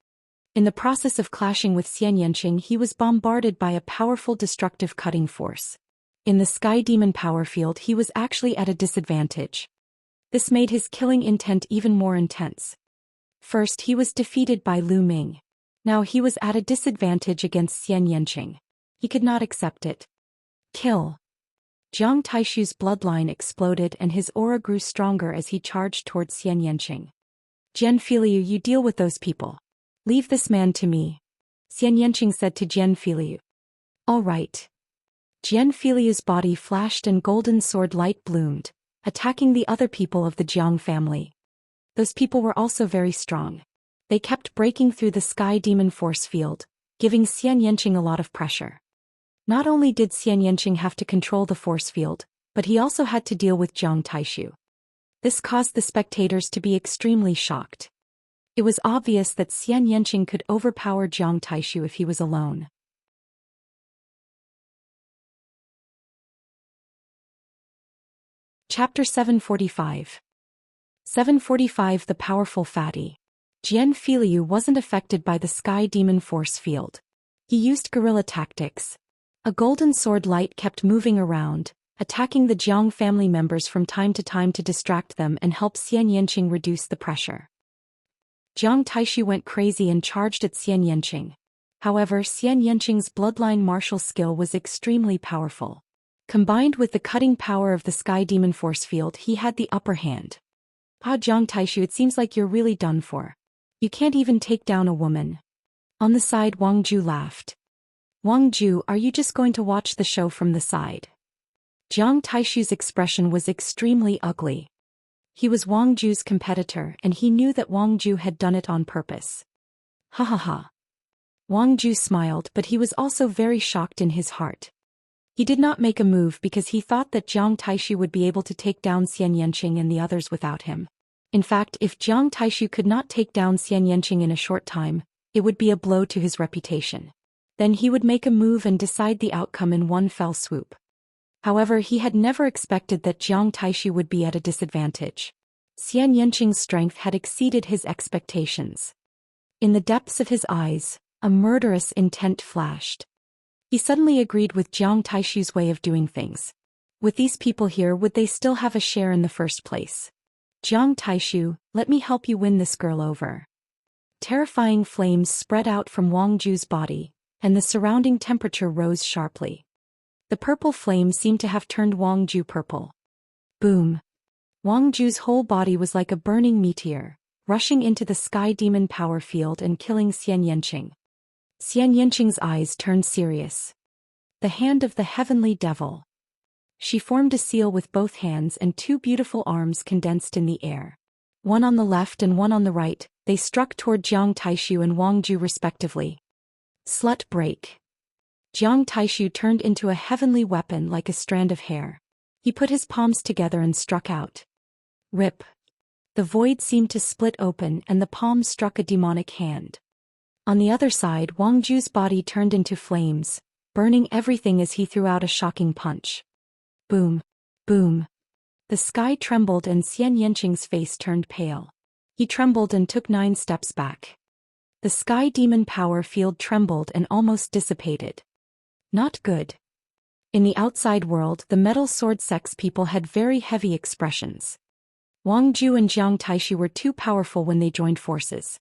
In the process of clashing with Xianxia, he was bombarded by a powerful destructive cutting force. In the Sky Demon Power Field, he was actually at a disadvantage. This made his killing intent even more intense. First, he was defeated by Lu Ming. Now he was at a disadvantage against Xianxia. He could not accept it. Kill. Zhang Taishu's bloodline exploded and his aura grew stronger as he charged towards Xianxia. Jian Filiu, you deal with those people. Leave this man to me. Xianxia said to Jian Filiu. All right. Jian Filiu's body flashed and golden sword light bloomed, attacking the other people of the Jiang family. Those people were also very strong. They kept breaking through the Sky Demon Force Field, giving Xianxia a lot of pressure. Not only did Xianxia have to control the force field, but he also had to deal with Jiang Taishu. This caused the spectators to be extremely shocked. It was obvious that Xianxia could overpower Jiang Taishu if he was alone. Chapter 745. 745 The Powerful Fatty. Jian Filiu wasn't affected by the Sky Demon force field. He used guerrilla tactics. A golden sword light kept moving around, attacking the Jiang family members from time to distract them and help Xianxia reduce the pressure. Jiang Taishu went crazy and charged at Xianxia. However, Xianxia's bloodline martial skill was extremely powerful. Combined with the cutting power of the Sky Demon force field, he had the upper hand. Jiang Taishu, it seems like you're really done for. You can't even take down a woman. On the side, Wang Ju laughed. Wang Ju, are you just going to watch the show from the side? Jiang Taishu's expression was extremely ugly. He was Wang Ju's competitor and he knew that Wang Ju had done it on purpose. Ha ha ha. Wang Ju smiled, but he was also very shocked in his heart. He did not make a move because he thought that Jiang Taishu would be able to take down Xianxia and the others without him. In fact, if Jiang Taishu could not take down Xianxia in a short time, it would be a blow to his reputation. Then he would make a move and decide the outcome in one fell swoop. However, he had never expected that Jiang Taishu would be at a disadvantage. Xianxia's strength had exceeded his expectations. In the depths of his eyes, a murderous intent flashed. He suddenly agreed with Jiang Taishu's way of doing things. With these people here, would they still have a share in the first place? Jiang Taishu, let me help you win this girl over. Terrifying flames spread out from Wang Ju's body, and the surrounding temperature rose sharply. The purple flame seemed to have turned Wang Ju purple. Boom! Wang Ju's whole body was like a burning meteor, rushing into the Sky Demon power field and killing Xianxia. Xianxia's eyes turned serious. The hand of the heavenly devil. She formed a seal with both hands and two beautiful arms condensed in the air. One on the left and one on the right, they struck toward Jiang Taishu and Wang Ju respectively. Slut break. Jiang Taishu turned into a heavenly weapon like a strand of hair. He put his palms together and struck out. Rip. The void seemed to split open and the palm struck a demonic hand. On the other side, Wang Ju's body turned into flames, burning everything as he threw out a shocking punch. Boom. Boom. The sky trembled and Xianxia's face turned pale. He trembled and took 9 steps back. The Sky Demon power field trembled and almost dissipated. Not good. In the outside world, the metal sword sex people had very heavy expressions. Wang Ju and Jiang Taishu were too powerful when they joined forces.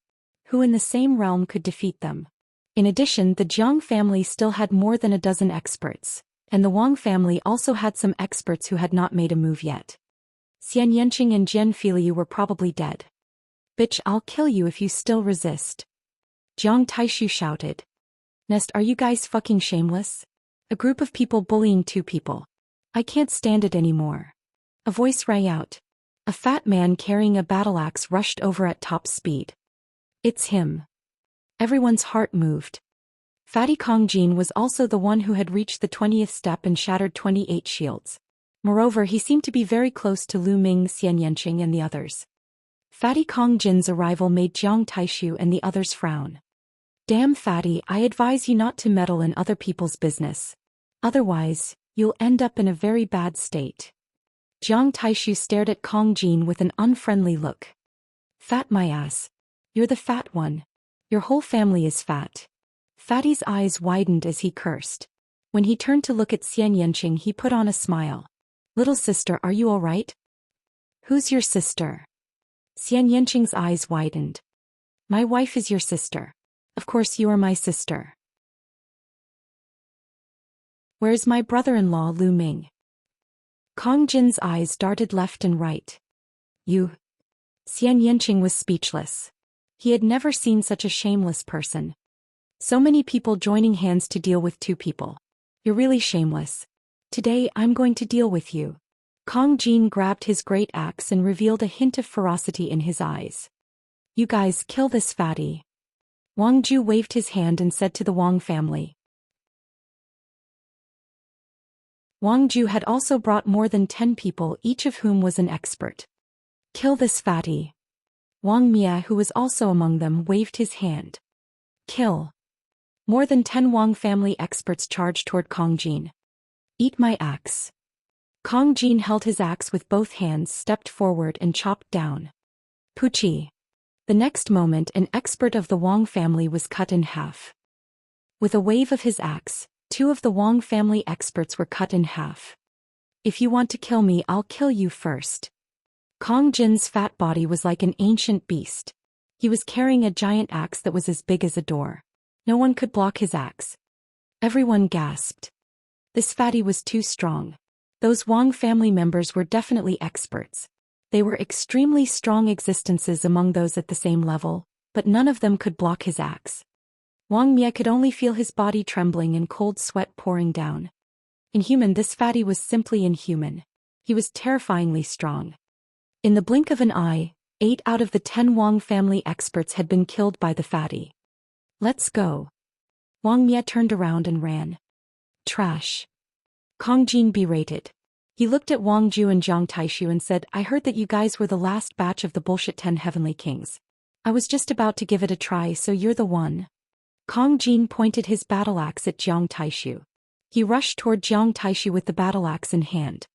Who in the same realm could defeat them? In addition, the Jiang family still had more than a dozen experts, and the Wang family also had some experts who had not made a move yet. Xianxia and Jian Filiu were probably dead. Bitch, I'll kill you if you still resist. Jiang Taishu shouted. Nest, are you guys fucking shameless? A group of people bullying 2 people. I can't stand it anymore. A voice rang out. A fat man carrying a battle axe rushed over at top speed. It's him. Everyone's heart moved. Fatty Kongjin was also the one who had reached the 20th step and shattered 28 shields. Moreover, he seemed to be very close to Lu Ming, Xianxia and the others. Fatty Kongjin's arrival made Jiang Taishu and the others frown. Damn Fatty, I advise you not to meddle in other people's business. Otherwise, you'll end up in a very bad state. Jiang Taishu stared at Kongjin with an unfriendly look. Fat my ass. You're the fat one. Your whole family is fat. Fatty's eyes widened as he cursed. When he turned to look at Xianxia, he put on a smile. Little sister, are you all right? Who's your sister? Xianxia's eyes widened. My wife is your sister. Of course you are my sister. Where's my brother-in-law Lu Ming? Kongjin's eyes darted left and right. You. Xianxia was speechless. He had never seen such a shameless person. So many people joining hands to deal with 2 people. You're really shameless. Today I'm going to deal with you. Kongjin grabbed his great axe and revealed a hint of ferocity in his eyes. You guys kill this fatty. Wang Ju waved his hand and said to the Wang family. Wang Ju had also brought more than 10 people, each of whom was an expert. Kill this fatty. Wang Mia, who was also among them, waved his hand. Kill. More than 10 Wang family experts charged toward Kong Jin. Eat my axe. Kong Jin held his axe with both hands, stepped forward and chopped down. Puchi. The next moment an expert of the Wang family was cut in half. With a wave of his axe, 2 of the Wang family experts were cut in half. If you want to kill me, I'll kill you first. Kong Jin's fat body was like an ancient beast. He was carrying a giant axe that was as big as a door. No one could block his axe. Everyone gasped. This fatty was too strong. Those Wang family members were definitely experts. They were extremely strong existences among those at the same level, but none of them could block his axe. Wang Mia could only feel his body trembling and cold sweat pouring down. Inhuman, this fatty was simply inhuman. He was terrifyingly strong. In the blink of an eye, 8 out of the 10 Wang family experts had been killed by the fatty. Let's go. Wang Mia turned around and ran. Trash. Kong Jin berated. He looked at Wang Ju and Jiang Taishu and said, I heard that you guys were the last batch of the bullshit 10 heavenly kings. I was just about to give it a try, so you're the one. Kong Jin pointed his battle axe at Jiang Taishu. He rushed toward Jiang Taishu with the battle axe in hand.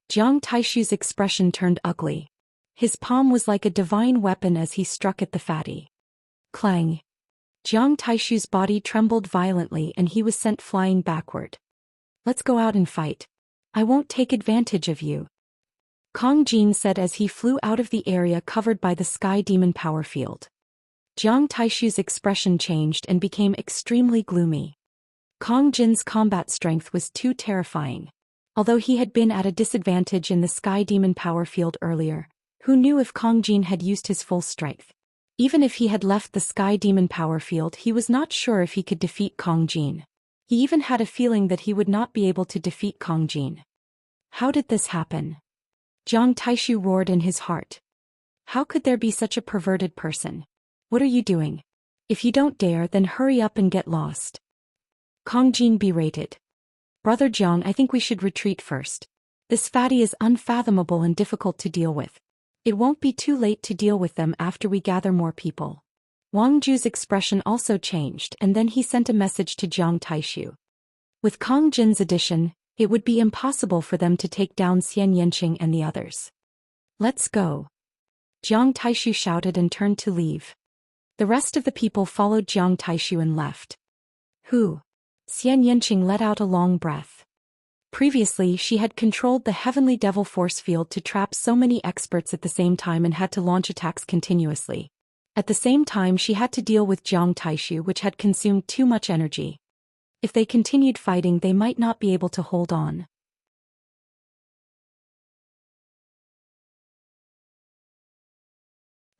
Jiang Taishu's expression turned ugly. His palm was like a divine weapon as he struck at the fatty. Clang. Jiang Taishu's body trembled violently and he was sent flying backward. Let's go out and fight. I won't take advantage of you. Kong Jin said as he flew out of the area covered by the Sky Demon power field. Jiang Taishu's expression changed and became extremely gloomy. Kong Jin's combat strength was too terrifying. Although he had been at a disadvantage in the Sky Demon power field earlier, who knew if Kong Jin had used his full strength? Even if he had left the Sky Demon power field, he was not sure if he could defeat Kong Jin. He even had a feeling that he would not be able to defeat Kong Jin. How did this happen? Jiang Taishu roared in his heart. How could there be such a perverted person? What are you doing? If you don't dare, then hurry up and get lost. Kong Jin berated. Brother Jiang, I think we should retreat first. This fatty is unfathomable and difficult to deal with. It won't be too late to deal with them after we gather more people. Wang Ju's expression also changed and then he sent a message to Jiang Taishu. With Kong Jin's addition, it would be impossible for them to take down Xianxia and the others. Let's go. Jiang Taishu shouted and turned to leave. The rest of the people followed Jiang Taishu and left. Who? Xianxia let out a long breath. Previously, she had controlled the heavenly devil force field to trap so many experts at the same time and had to launch attacks continuously. At the same time, she had to deal with Jiang Taishu, which had consumed too much energy. If they continued fighting, they might not be able to hold on.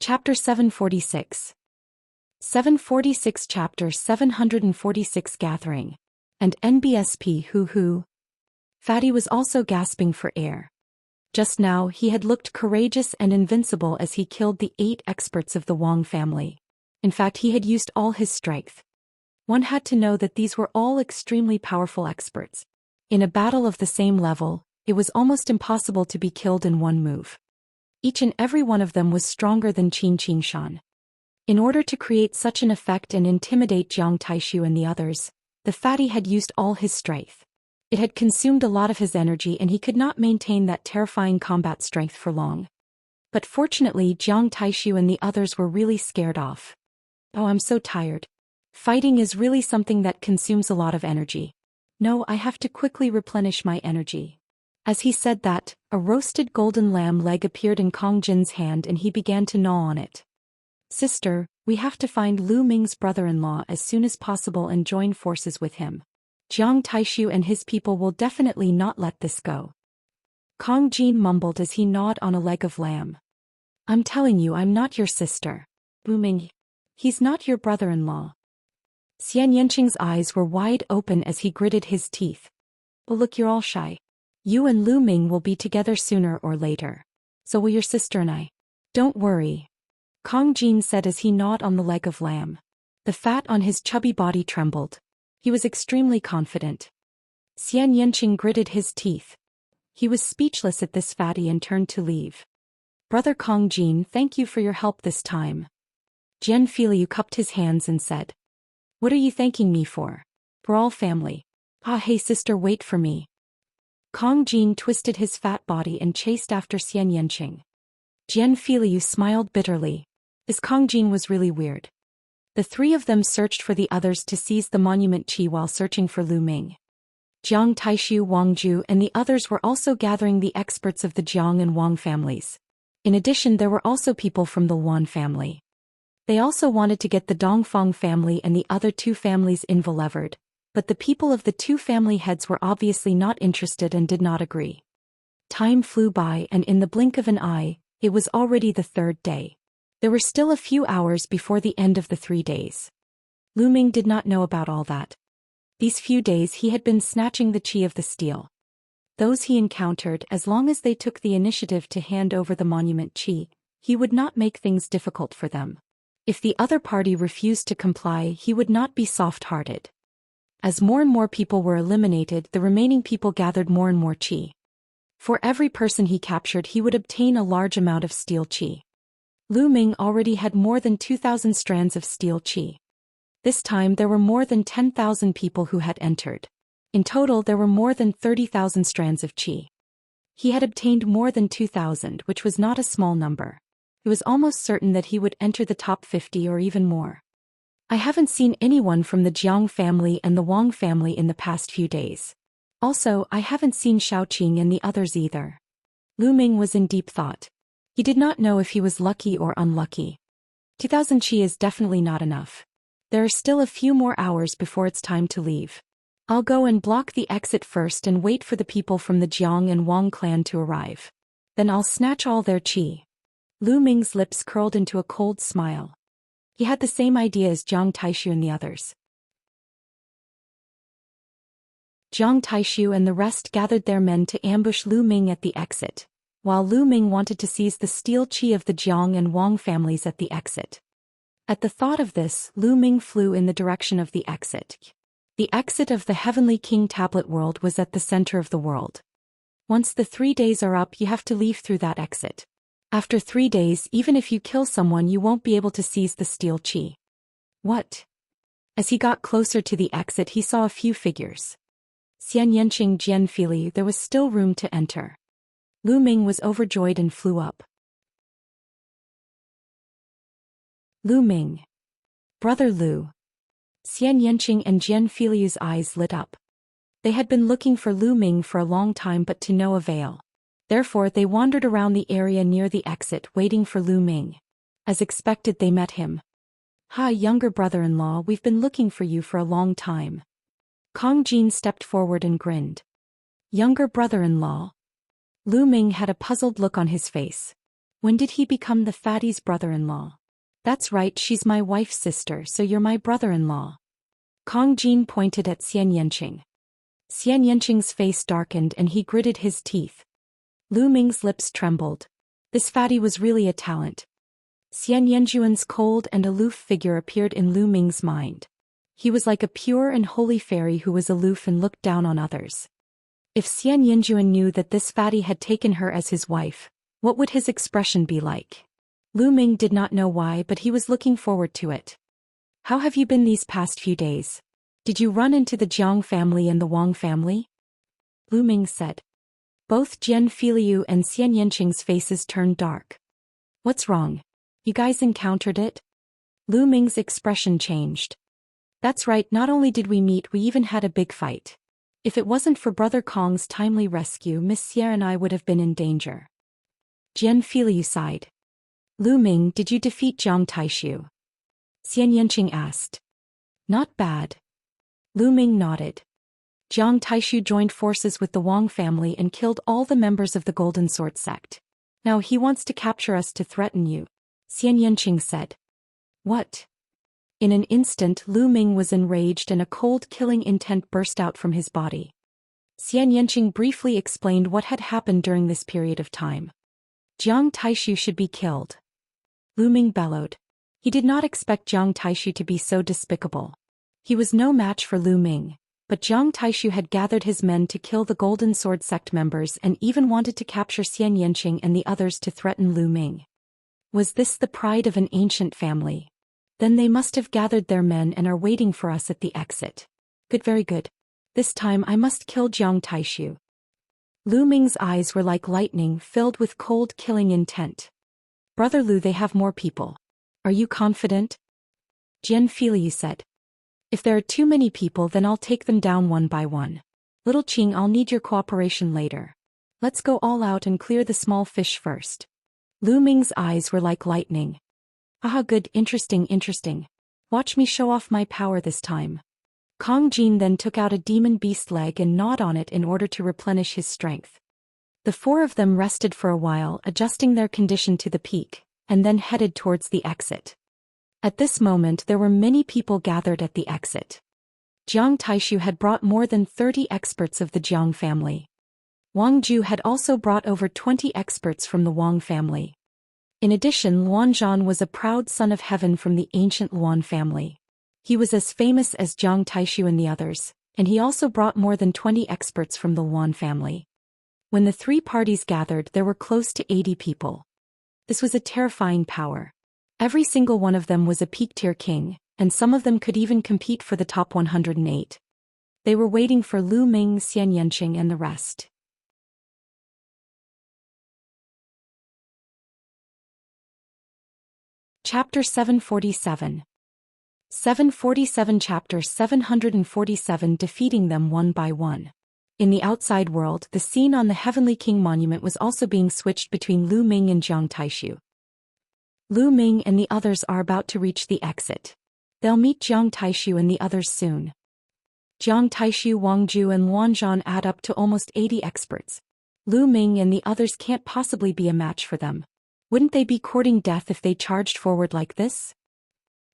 Chapter 746. 746 Chapter 746 Gathering. And NBSP Hoo. Fatty was also gasping for air. Just now he had looked courageous and invincible as he killed the 8 experts of the Wang family. In fact, he had used all his strength. One had to know that these were all extremely powerful experts. In a battle of the same level, it was almost impossible to be killed in one move. Each and every one of them was stronger than Qin Shan. In order to create such an effect and intimidate Jiang Taishu and the others, the fatty had used all his strength. It had consumed a lot of his energy and he could not maintain that terrifying combat strength for long. But fortunately, Jiang Taishu and the others were really scared off. Oh, I'm so tired. Fighting is really something that consumes a lot of energy. No, I have to quickly replenish my energy. As he said that, a roasted golden lamb leg appeared in Kong Jin's hand and he began to gnaw on it. Sister, we have to find Lu Ming's brother-in-law as soon as possible and join forces with him. Jiang Taishu and his people will definitely not let this go. Kong Jin mumbled as he gnawed on a leg of lamb. I'm telling you, I'm not your sister. Lu Ming. He's not your brother-in-law. Xianxia's eyes were wide open as he gritted his teeth. Oh look, you're all shy. You and Lu Ming will be together sooner or later. So will your sister and I. Don't worry. Kong Jin said as he gnawed on the leg of lamb. The fat on his chubby body trembled. He was extremely confident. Xianxia gritted his teeth. He was speechless at this fatty and turned to leave. Brother Kongjin, thank you for your help this time. Jian Filiu cupped his hands and said. What are you thanking me for? We're all family. Ah, hey sister, wait for me. Kongjin twisted his fat body and chased after Xianxia. Jian Filiu smiled bitterly. This Kongjin was really weird. The three of them searched for the others to seize the monument qi while searching for Lu Ming. Jiang Taishu, Wang Ju and the others were also gathering the experts of the Jiang and Wang families. In addition, there were also people from the Wan family. They also wanted to get the Dongfang family and the other two families involved, but the people of the two family heads were obviously not interested and did not agree. Time flew by, and in the blink of an eye, it was already the third day. There were still a few hours before the end of the 3 days. Lu Ming did not know about all that. These few days he had been snatching the qi of the steel. Those he encountered, as long as they took the initiative to hand over the monument qi, he would not make things difficult for them. If the other party refused to comply, he would not be soft-hearted. As more and more people were eliminated, the remaining people gathered more and more qi. For every person he captured, he would obtain a large amount of steel qi. Lu Ming already had more than 2,000 strands of steel qi. This time there were more than 10,000 people who had entered. In total there were more than 30,000 strands of qi. He had obtained more than 2,000, which was not a small number. It was almost certain that he would enter the top 50 or even more. I haven't seen anyone from the Jiang family and the Wang family in the past few days. Also, I haven't seen Shaoqing and the others either. Lu Ming was in deep thought. He did not know if he was lucky or unlucky. 2,000 qi is definitely not enough. There are still a few more hours before it's time to leave. I'll go and block the exit first and wait for the people from the Jiang and Wang clan to arrive. Then I'll snatch all their qi. Lu Ming's lips curled into a cold smile. He had the same idea as Jiang Taishu and the others. Jiang Taishu and the rest gathered their men to ambush Lu Ming at the exit, while Lu Ming wanted to seize the steel qi of the Jiang and Wang families at the exit. At the thought of this, Lu Ming flew in the direction of the exit. The exit of the Heavenly King Tablet World was at the center of the world. Once the 3 days are up, you have to leave through that exit. After 3 days, even if you kill someone, you won't be able to seize the steel qi. What? As he got closer to the exit, he saw a few figures. Xianxia, Jian Filiu, there was still room to enter. Lu Ming was overjoyed and flew up. Lu Ming. Brother Lu. Xianxia and Jian Filiu's eyes lit up. They had been looking for Lu Ming for a long time but to no avail. Therefore they wandered around the area near the exit waiting for Lu Ming. As expected, they met him. "Hi, younger brother-in-law, we've been looking for you for a long time." Kongjin stepped forward and grinned. "Younger brother-in-law?" Lu Ming had a puzzled look on his face. When did he become the fatty's brother-in-law? "That's right, she's my wife's sister, so you're my brother-in-law." Kongjin pointed at Xianxia. Xianxing's face darkened and he gritted his teeth. Lu Ming's lips trembled. This fatty was really a talent. Xianxuan's cold and aloof figure appeared in Lu Ming's mind. He was like a pure and holy fairy who was aloof and looked down on others. If Xianxuan knew that this fatty had taken her as his wife, what would his expression be like? Lu Ming did not know why, but he was looking forward to it. "How have you been these past few days? Did you run into the Jiang family and the Wang family?" Lu Ming said. Both Jian Filiu and Xianxing's faces turned dark. "What's wrong? You guys encountered it?" Lu Ming's expression changed. "That's right, not only did we meet, we even had a big fight. If it wasn't for Brother Kong's timely rescue, Miss Xie and I would have been in danger." Jian Filiu sighed. "Lu Ming, did you defeat Jiang Taishu?" Xianxia asked. "Not bad." Lu Ming nodded. Jiang Taishu joined forces with the Wang family and killed all the members of the Golden Sword sect. Now he wants to capture us to threaten you, Xianxia said. "What?" In an instant, Lu Ming was enraged and a cold killing intent burst out from his body. Xianxia briefly explained what had happened during this period of time. "Jiang Taishu should be killed." Lu Ming bellowed. He did not expect Jiang Taishu to be so despicable. He was no match for Lu Ming, but Jiang Taishu had gathered his men to kill the Golden Sword sect members and even wanted to capture Xianxia and the others to threaten Lu Ming. Was this the pride of an ancient family? Then they must have gathered their men and are waiting for us at the exit. Good, very good. This time I must kill Jiang Taishu. Lu Ming's eyes were like lightning, filled with cold, killing intent. Brother Lu, they have more people. Are you confident? Jian Filiu said. If there are too many people, then I'll take them down one by one. Little Qing, I'll need your cooperation later. Let's go all out and clear the small fish first. Lu Ming's eyes were like lightning. Aha, good, interesting. Watch me show off my power this time. Kong Jin then took out a demon beast leg and gnawed on it in order to replenish his strength. The four of them rested for a while, adjusting their condition to the peak, and then headed towards the exit. At this moment there were many people gathered at the exit. Jiang Taishu had brought more than 30 experts of the Jiang family. Wang Ju had also brought over 20 experts from the Wang family. In addition, Luan Zhan was a proud son of heaven from the ancient Luan family. He was as famous as Jiang Taishu and the others, and he also brought more than 20 experts from the Luan family. When the three parties gathered, there were close to 80 people. This was a terrifying power. Every single one of them was a peak-tier king, and some of them could even compete for the top 108. They were waiting for Lu Ming, Xianxia and the rest. Chapter 747. 747 Chapter 747 Defeating them one by one. In the outside world, the scene on the Heavenly King Monument was also being switched between Lu Ming and Jiang Taishu. Lu Ming and the others are about to reach the exit. They'll meet Jiang Taishu and the others soon. Jiang Taishu, Wang Ju and Luan Zhan add up to almost 80 experts. Lu Ming and the others can't possibly be a match for them. Wouldn't they be courting death if they charged forward like this?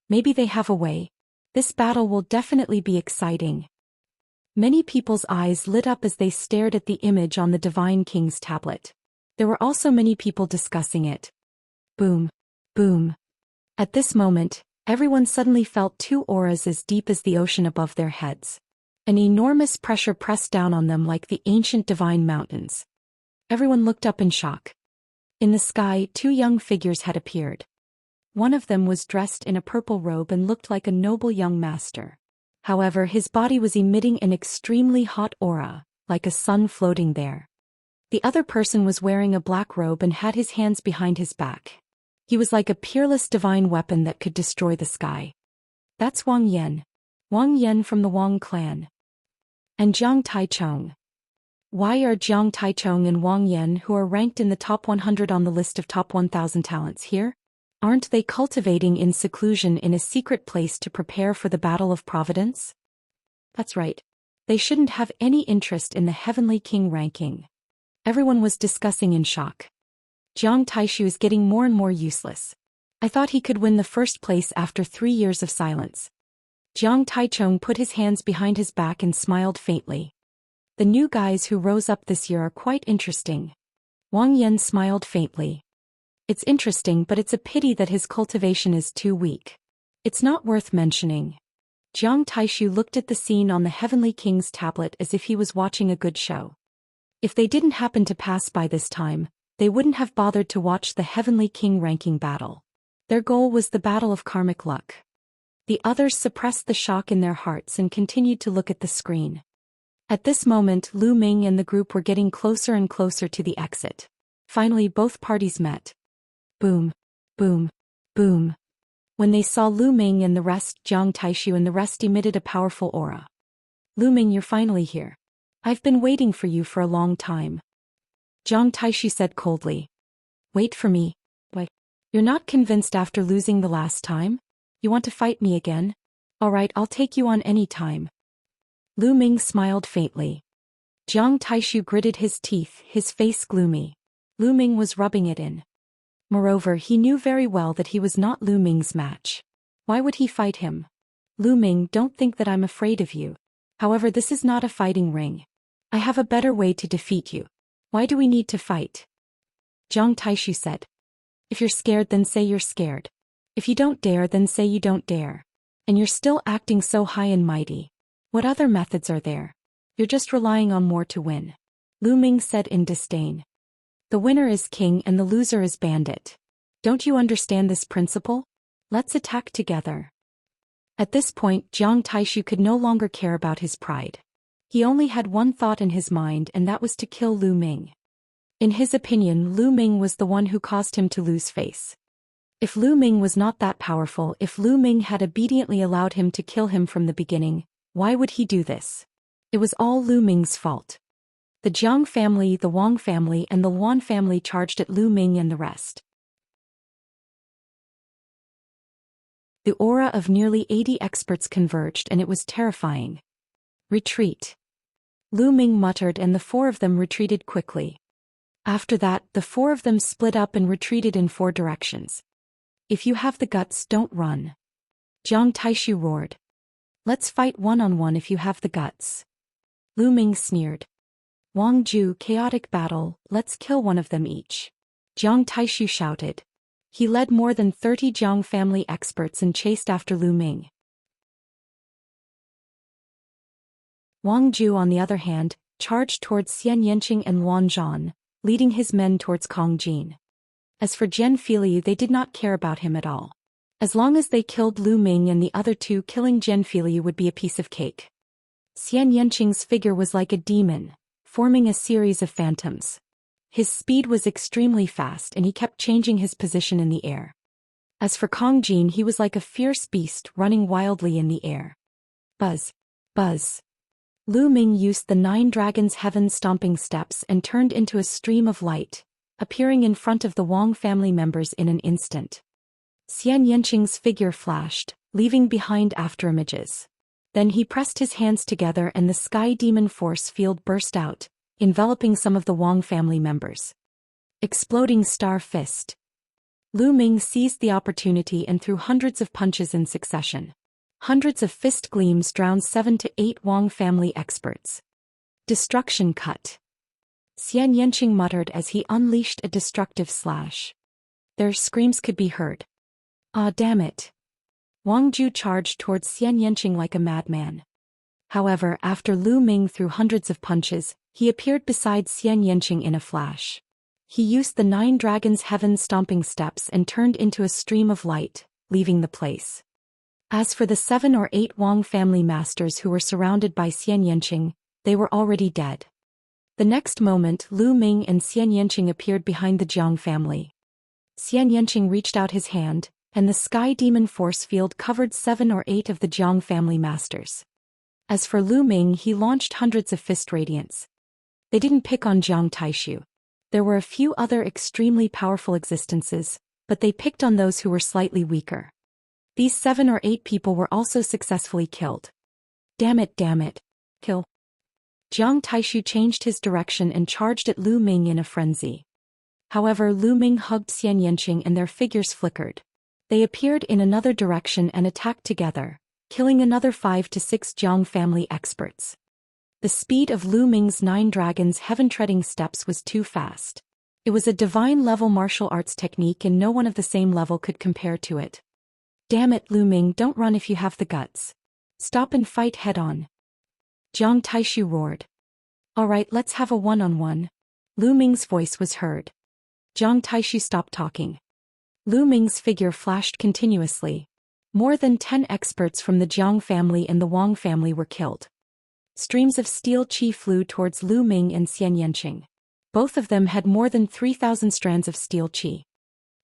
Maybe they have a way. This battle will definitely be exciting. Many people's eyes lit up as they stared at the image on the Divine King's tablet. There were also many people discussing it. Boom. Boom. At this moment, everyone suddenly felt two auras as deep as the ocean above their heads. An enormous pressure pressed down on them like the ancient divine mountains. Everyone looked up in shock. In the sky, two young figures had appeared. One of them was dressed in a purple robe and looked like a noble young master. However, his body was emitting an extremely hot aura, like a sun floating there. The other person was wearing a black robe and had his hands behind his back. He was like a peerless divine weapon that could destroy the sky. That's Wang Yan. Wang Yan from the Wang clan. And Jiang Taichong. Why are Jiang Taichong and Wang Yan, who are ranked in the top 100 on the list of top 1,000 talents, here? Aren't they cultivating in seclusion in a secret place to prepare for the Battle of Providence? That's right. They shouldn't have any interest in the Heavenly King ranking. Everyone was discussing in shock. Jiang Taishu is getting more and more useless. I thought he could win the first place after 3 years of silence. Jiang Taichong put his hands behind his back and smiled faintly. The new guys who rose up this year are quite interesting. Wang Yan smiled faintly. It's interesting, but it's a pity that his cultivation is too weak. It's not worth mentioning. Jiang Taishu looked at the scene on the Heavenly King's tablet as if he was watching a good show. If they didn't happen to pass by this time, they wouldn't have bothered to watch the Heavenly King ranking battle. Their goal was the battle of karmic luck. The others suppressed the shock in their hearts and continued to look at the screen. At this moment, Lu Ming and the group were getting closer and closer to the exit. Finally, both parties met. Boom. Boom. Boom. When they saw Lu Ming and the rest, Jiang Taishu and the rest emitted a powerful aura. Lu Ming, you're finally here. I've been waiting for you for a long time. Jiang Taishu said coldly. Wait for me? Why? You're not convinced after losing the last time? You want to fight me again? Alright, I'll take you on any time. Lu Ming smiled faintly. Jiang Taishu gritted his teeth, his face gloomy. Lu Ming was rubbing it in. Moreover, he knew very well that he was not Lu Ming's match. Why would he fight him? Lu Ming, don't think that I'm afraid of you. However, this is not a fighting ring. I have a better way to defeat you. Why do we need to fight? Jiang Taishu said. If you're scared, then say you're scared. If you don't dare, then say you don't dare. And you're still acting so high and mighty. What other methods are there? You're just relying on more to win. Lu Ming said in disdain. The winner is king and the loser is bandit. Don't you understand this principle? Let's attack together. At this point, Jiang Taishu could no longer care about his pride. He only had one thought in his mind, and that was to kill Lu Ming. In his opinion, Lu Ming was the one who caused him to lose face. If Lu Ming was not that powerful, if Lu Ming had obediently allowed him to kill him from the beginning, why would he do this? It was all Lu Ming's fault. The Jiang family, the Wang family, and the Luan family charged at Lu Ming and the rest. The aura of nearly 80 experts converged, and it was terrifying. Retreat. Lu Ming muttered, and the four of them retreated quickly. After that, the four of them split up and retreated in 4 directions. If you have the guts, don't run. Jiang Taishu roared. Let's fight one-on-one if you have the guts. Lu Ming sneered. Wang Ju, chaotic battle, let's kill one of them each. Jiang Taishu shouted. He led more than 30 Jiang family experts and chased after Lu Ming. Wang Ju, on the other hand, charged towards Xianxia and Luan Zhan, leading his men towards Kong Jin. As for Jian Fili, they did not care about him at all. As long as they killed Lu Ming and the other two, killing Jian Fili would be a piece of cake. Xianxia's figure was like a demon, forming a series of phantoms. His speed was extremely fast and he kept changing his position in the air. As for Kong Jin, he was like a fierce beast running wildly in the air. Buzz. Buzz. Lu Ming used the 9 dragons' heaven-stomping steps and turned into a stream of light, appearing in front of the Wang family members in an instant. Xianxia's figure flashed, leaving behind afterimages. Then he pressed his hands together and the sky demon force field burst out, enveloping some of the Wang family members. Exploding star fist. Lu Ming seized the opportunity and threw hundreds of punches in succession. Hundreds of fist gleams drowned 7 to 8 Wang family experts. Destruction cut. Xianxia muttered as he unleashed a destructive slash. Their screams could be heard. Ah, damn it. Wang Ju charged towards Xianxia like a madman. However, after Lu Ming threw hundreds of punches, he appeared beside Xianxia in a flash. He used the 9 dragons' heaven-stomping steps and turned into a stream of light, leaving the place. As for the 7 or 8 Wang family masters who were surrounded by Xianxia, they were already dead. The next moment, Lu Ming and Xianxia appeared behind the Jiang family. Xianxia reached out his hand, and the sky demon force field covered 7 or 8 of the Jiang family masters. As for Lu Ming, he launched hundreds of fist radiants. They didn't pick on Jiang Taishu. There were a few other extremely powerful existences, but they picked on those who were slightly weaker. These 7 or 8 people were also successfully killed. Damn it, kill. Jiang Taishu changed his direction and charged at Lu Ming in a frenzy. However, Lu Ming hugged Xianxia and their figures flickered. They appeared in another direction and attacked together, killing another 5 to 6 Jiang family experts. The speed of Lu Ming's 9 dragons' heaven-treading steps was too fast. It was a divine-level martial arts technique and no one of the same level could compare to it. Damn it, Lu Ming, don't run if you have the guts. Stop and fight head-on. Jiang Taishu roared. Alright, let's have a one-on-one. Lu Ming's voice was heard. Jiang Taishu stopped talking. Lu Ming's figure flashed continuously. More than 10 experts from the Jiang family and the Wang family were killed. Streams of steel qi flew towards Lu Ming and Xianxia. Both of them had more than 3,000 strands of steel qi.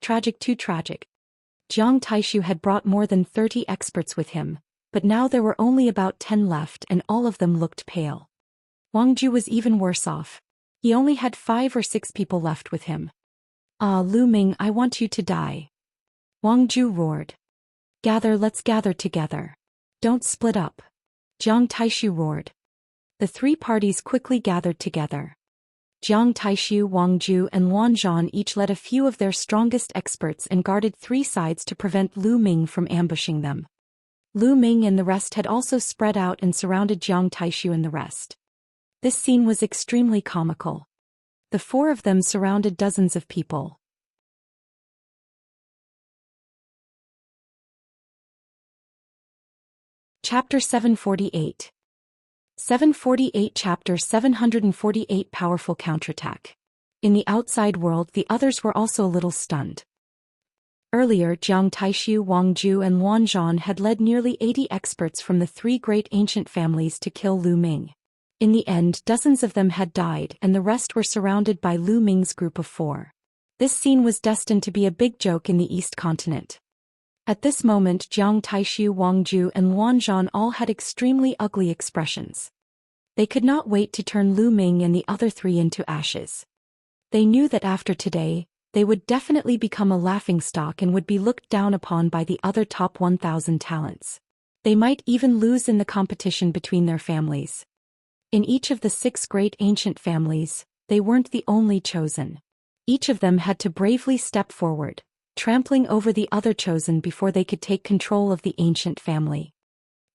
Tragic, too tragic. Jiang Taishu had brought more than 30 experts with him, but now there were only about 10 left and all of them looked pale. Wang Ju was even worse off. He only had 5 or 6 people left with him. Ah, Lu Ming, I want you to die. Wang Ju roared. Let's gather together. Don't split up. Jiang Taishu roared. The 3 parties quickly gathered together. Jiang Taishu, Wang Ju, and Luan Zhan each led a few of their strongest experts and guarded 3 sides to prevent Lu Ming from ambushing them. Lu Ming and the rest had also spread out and surrounded Jiang Taishu and the rest. This scene was extremely comical. The 4 of them surrounded dozens of people. Chapter 748. 748 Chapter 748 Powerful Counterattack. In the outside world, the others were also a little stunned. Earlier, Jiang Taishu, Wang Ju and Luan Zhan had led nearly 80 experts from the three great ancient families to kill Lu Ming. In the end, dozens of them had died and the rest were surrounded by Lu Ming's group of 4. This scene was destined to be a big joke in the East Continent. At this moment, Jiang Taishu, Wang Ju and Luan Zhan all had extremely ugly expressions. They could not wait to turn Lu Ming and the other 3 into ashes. They knew that after today, they would definitely become a laughingstock and would be looked down upon by the other top 1,000 talents. They might even lose in the competition between their families. In each of the 6 great ancient families, they weren't the only chosen. Each of them had to bravely step forward, trampling over the other chosen before they could take control of the ancient family.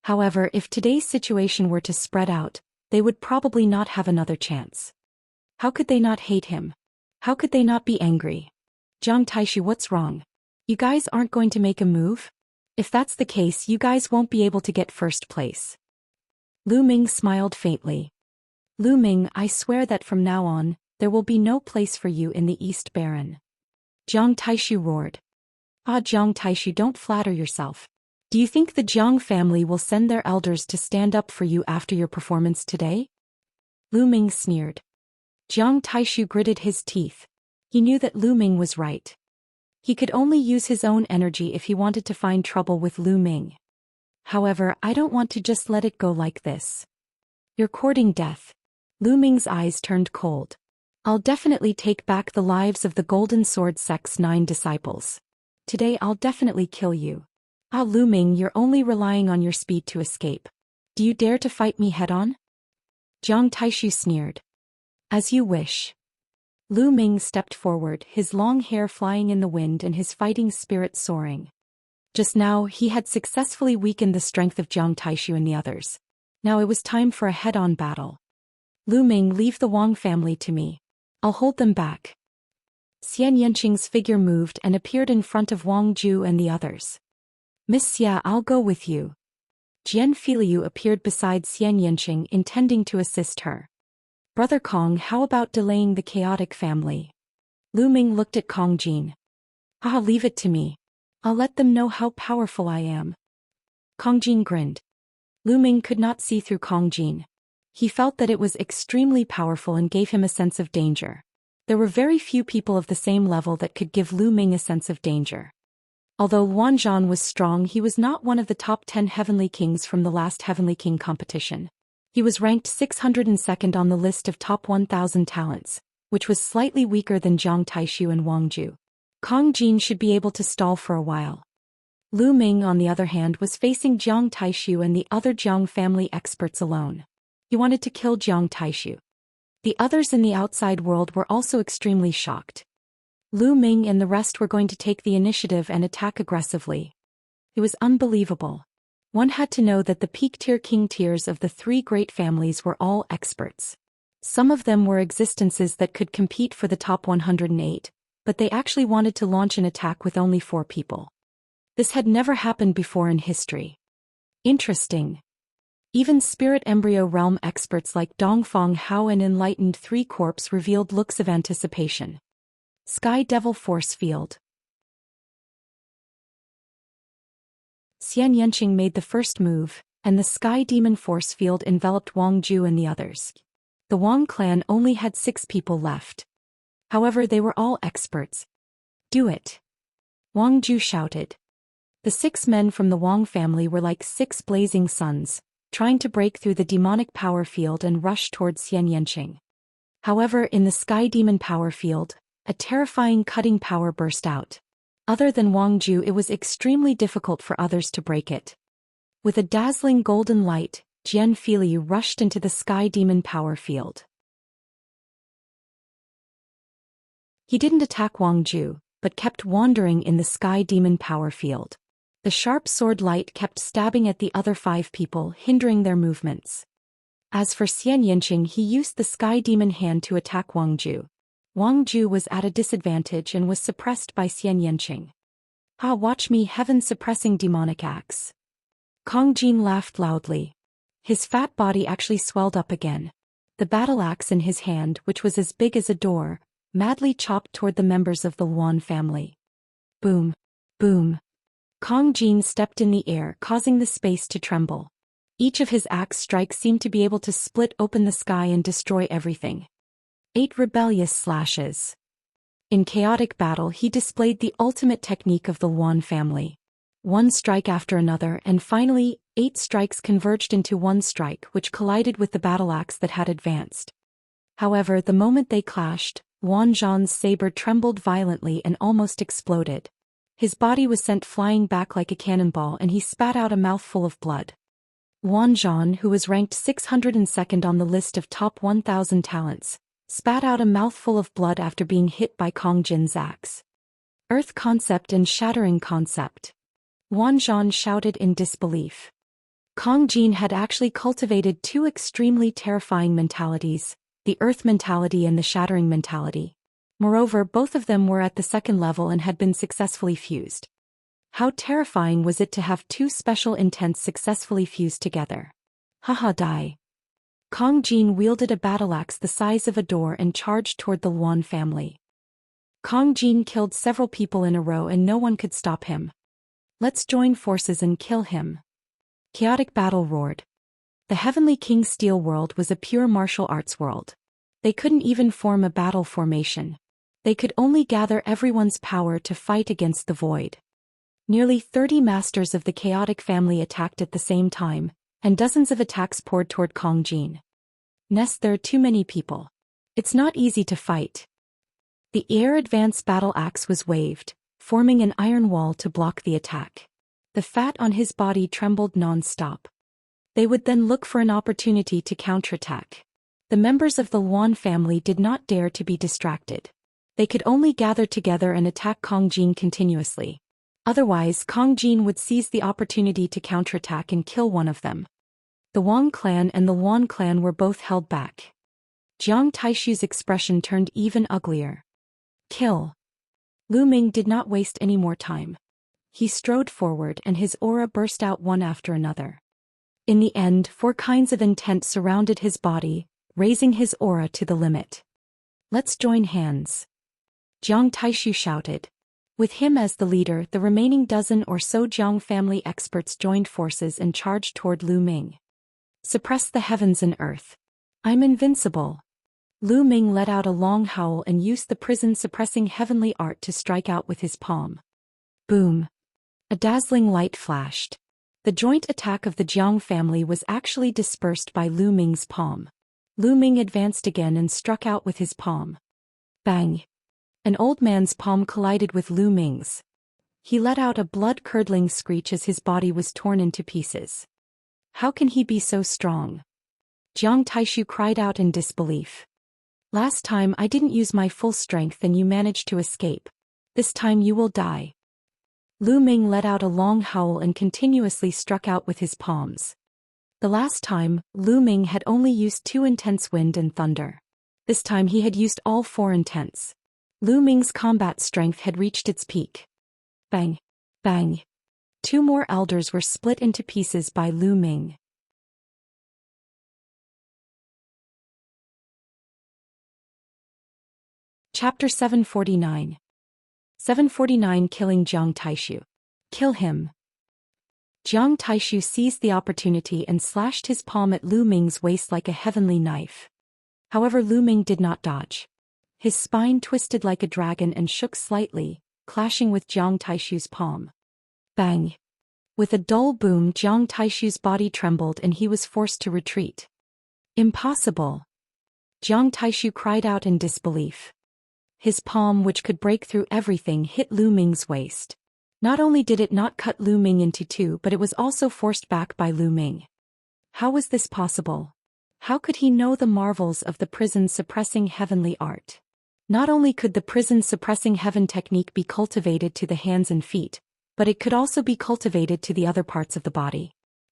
However, if today's situation were to spread out, they would probably not have another chance. How could they not hate him? How could they not be angry? Jiang Taishu, what's wrong? You guys aren't going to make a move? If that's the case, you guys won't be able to get first place. Lu Ming smiled faintly. Lu Ming, I swear that from now on, there will be no place for you in the East Baron. Jiang Taishu roared. Ah, Jiang Taishu, don't flatter yourself. Do you think the Jiang family will send their elders to stand up for you after your performance today? Lu Ming sneered. Jiang Taishu gritted his teeth. He knew that Lu Ming was right. He could only use his own energy if he wanted to find trouble with Lu Ming. However, I don't want to just let it go like this. You're courting death. Lu Ming's eyes turned cold. I'll definitely take back the lives of the Golden Sword Sect's 9 disciples. Today I'll definitely kill you. Ah, Lu Ming, you're only relying on your speed to escape. Do you dare to fight me head-on? Jiang Taishu sneered. As you wish. Lu Ming stepped forward, his long hair flying in the wind and his fighting spirit soaring. Just now, he had successfully weakened the strength of Jiang Taishu and the others. Now it was time for a head-on battle. Lu Ming, leave the Wang family to me. I'll hold them back. Xianxia's figure moved and appeared in front of Wang Ju and the others. Miss Xia, I'll go with you. Jian Filiu appeared beside Xianxia, intending to assist her. Brother Kong, how about delaying the chaotic family? Lu Ming looked at Kong Jin. Ah, leave it to me. I'll let them know how powerful I am. Kong Jin grinned. Lu Ming could not see through Kong Jin. He felt that it was extremely powerful and gave him a sense of danger. There were very few people of the same level that could give Lu Ming a sense of danger. Although Luan Zhan was strong, he was not one of the top 10 Heavenly Kings from the last Heavenly King competition. He was ranked 602nd on the list of top 1,000 talents, which was slightly weaker than Jiang Taishu and Wang Ju. Kong Jin should be able to stall for a while. Lu Ming, on the other hand, was facing Jiang Taishu and the other Jiang family experts alone. He wanted to kill Jiang Taishu. The others in the outside world were also extremely shocked. Lu Ming and the rest were going to take the initiative and attack aggressively. It was unbelievable. One had to know that the peak-tier king tiers of the 3 great families were all experts. Some of them were existences that could compete for the top 108, but they actually wanted to launch an attack with only 4 people. This had never happened before in history. Interesting. Even Spirit Embryo Realm experts like Dongfang Hao and Enlightened 3 Corps revealed looks of anticipation. Sky Devil Force Field. Xianxia made the first move, and the Sky Demon Force Field enveloped Wang Ju and the others. The Wang clan only had 6 people left. However, they were all experts. Do it. Wang Ju shouted. The 6 men from the Wang family were like 6 blazing suns, trying to break through the demonic power field and rush towards Xianxia. However, in the Sky Demon power field, a terrifying cutting power burst out. Other than Wang Ju, it was extremely difficult for others to break it. With a dazzling golden light, Jian Filiu rushed into the Sky Demon power field. He didn't attack Wang Ju, but kept wandering in the Sky Demon power field. The sharp sword light kept stabbing at the other 5 people, hindering their movements. As for Xianxia, he used the Sky Demon hand to attack Wang Ju. Wang Ju was at a disadvantage and was suppressed by Xianxia. Ah, watch me, heaven-suppressing demonic axe. Kong Jin laughed loudly. His fat body actually swelled up again. The battle axe in his hand, which was as big as a door, madly chopped toward the members of the Luan family. Boom. Boom. Kong Jin stepped in the air, causing the space to tremble. Each of his axe strikes seemed to be able to split open the sky and destroy everything. 8 rebellious slashes. In chaotic battle he displayed the ultimate technique of the Luan family. One strike after another, and finally, 8 strikes converged into one strike which collided with the battle axe that had advanced. However, the moment they clashed, Wan Zhan's saber trembled violently and almost exploded. His body was sent flying back like a cannonball and he spat out a mouthful of blood. Wan Zhan, who was ranked 602nd on the list of top 1,000 talents, spat out a mouthful of blood after being hit by Kong Jin's axe. Earth concept and shattering concept. Wan Zhan shouted in disbelief. Kong Jin had actually cultivated 2 extremely terrifying mentalities, the earth mentality and the shattering mentality. Moreover, both of them were at the 2nd level and had been successfully fused. How terrifying was it to have 2 special intents successfully fused together? Haha die. Kong Jin wielded a battle axe the size of a door and charged toward the Luan family. Kong Jin killed several people in a row and no one could stop him. Let's join forces and kill him. Chaotic battle roared. The Heavenly King's Steel world was a pure martial arts world. They couldn't even form a battle formation. They could only gather everyone's power to fight against the void. Nearly 30 masters of the chaotic family attacked at the same time, and dozens of attacks poured toward Kong Jin. There are too many people. It's not easy to fight. The air advance battle axe was waved, forming an iron wall to block the attack. The fat on his body trembled non-stop. They would then look for an opportunity to counterattack. The members of the Luan family did not dare to be distracted. They could only gather together and attack Kong Jin continuously. Otherwise, Kong Jin would seize the opportunity to counterattack and kill one of them. The Wang clan and the Luan clan were both held back. Jiang Taishu's expression turned even uglier. Kill. Lu Ming did not waste any more time. He strode forward and his aura burst out one after another. In the end, 4 kinds of intent surrounded his body, raising his aura to the limit. Let's join hands. Jiang Taishu shouted. With him as the leader, the remaining dozen or so Jiang family experts joined forces and charged toward Lu Ming. Suppress the heavens and earth. I'm invincible. Lu Ming let out a long howl and used the prison-suppressing heavenly art to strike out with his palm. Boom. A dazzling light flashed. The joint attack of the Jiang family was actually dispersed by Lu Ming's palm. Lu Ming advanced again and struck out with his palm. Bang. An old man's palm collided with Lu Ming's. He let out a blood-curdling screech as his body was torn into pieces. How can he be so strong? Jiang Taishu cried out in disbelief. Last time I didn't use my full strength and you managed to escape. This time you will die. Lu Ming let out a long howl and continuously struck out with his palms. The last time, Lu Ming had only used 2 intense wind and thunder. This time he had used all 4 intense. Lu Ming's combat strength had reached its peak. Bang. Bang. 2 more elders were split into pieces by Lu Ming. Chapter 749. 749 Killing Jiang Taishu. Kill him. Jiang Taishu seized the opportunity and slashed his palm at Lu Ming's waist like a heavenly knife. However, Lu Ming did not dodge. His spine twisted like a dragon and shook slightly, clashing with Jiang Taishu's palm. Bang. With a dull boom, Jiang Taishu's body trembled and he was forced to retreat. Impossible. Jiang Taishu cried out in disbelief. His palm, which could break through everything, hit Lu Ming's waist. Not only did it not cut Lu Ming into 2, but it was also forced back by Lu Ming. How was this possible? How could he know the marvels of the prison-suppressing heavenly art? Not only could the prison-suppressing heaven technique be cultivated to the hands and feet, but it could also be cultivated to the other parts of the body.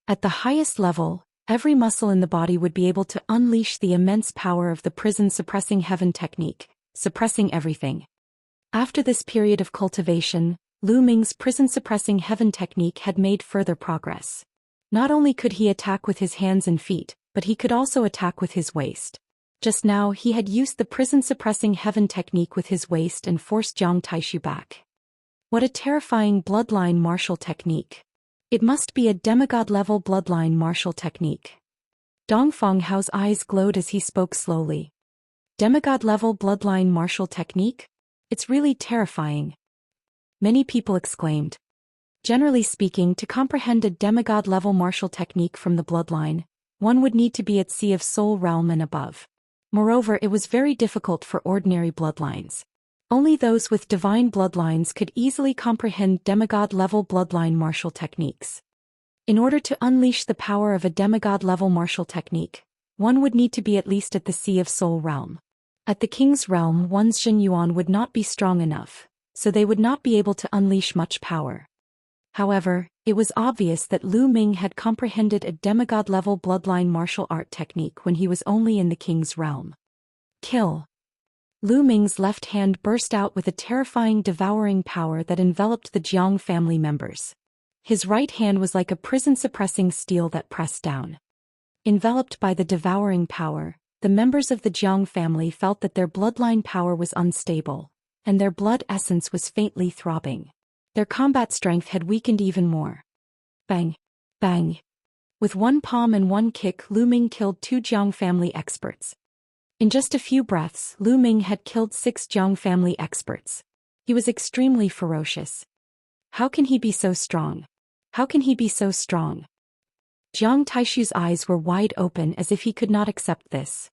At the highest level, every muscle in the body would be able to unleash the immense power of the prison-suppressing heaven technique, suppressing everything. After this period of cultivation, Lu Ming's prison-suppressing heaven technique had made further progress. Not only could he attack with his hands and feet, but he could also attack with his waist. Just now he had used the prison-suppressing heaven technique with his waist and forced Jiang Taishu back. What a terrifying bloodline martial technique. It must be a demigod-level bloodline martial technique. Dongfeng Hao's eyes glowed as he spoke slowly. Demigod-level bloodline martial technique? It's really terrifying. Many people exclaimed. Generally speaking, to comprehend a demigod-level martial technique from the bloodline, one would need to be at Sea of Soul realm and above. Moreover, it was very difficult for ordinary bloodlines. Only those with divine bloodlines could easily comprehend demigod-level bloodline martial techniques. In order to unleash the power of a demigod-level martial technique, one would need to be at least at the Sea of Soul realm. At the King's realm, one's Xinyuan would not be strong enough, so they would not be able to unleash much power. However, it was obvious that Lu Ming had comprehended a demigod-level bloodline martial art technique when he was only in the King's realm. Kill! Lu Ming's left hand burst out with a terrifying devouring power that enveloped the Jiang family members. His right hand was like a prison-suppressing steel that pressed down. Enveloped by the devouring power, the members of the Jiang family felt that their bloodline power was unstable, and their blood essence was faintly throbbing. Their combat strength had weakened even more. Bang! Bang! With one palm and one kick, Lu Ming killed 2 Jiang family experts. In just a few breaths, Lu Ming had killed 6 Jiang family experts. He was extremely ferocious. How can he be so strong? How can he be so strong? Jiang Taishu's eyes were wide open as if he could not accept this.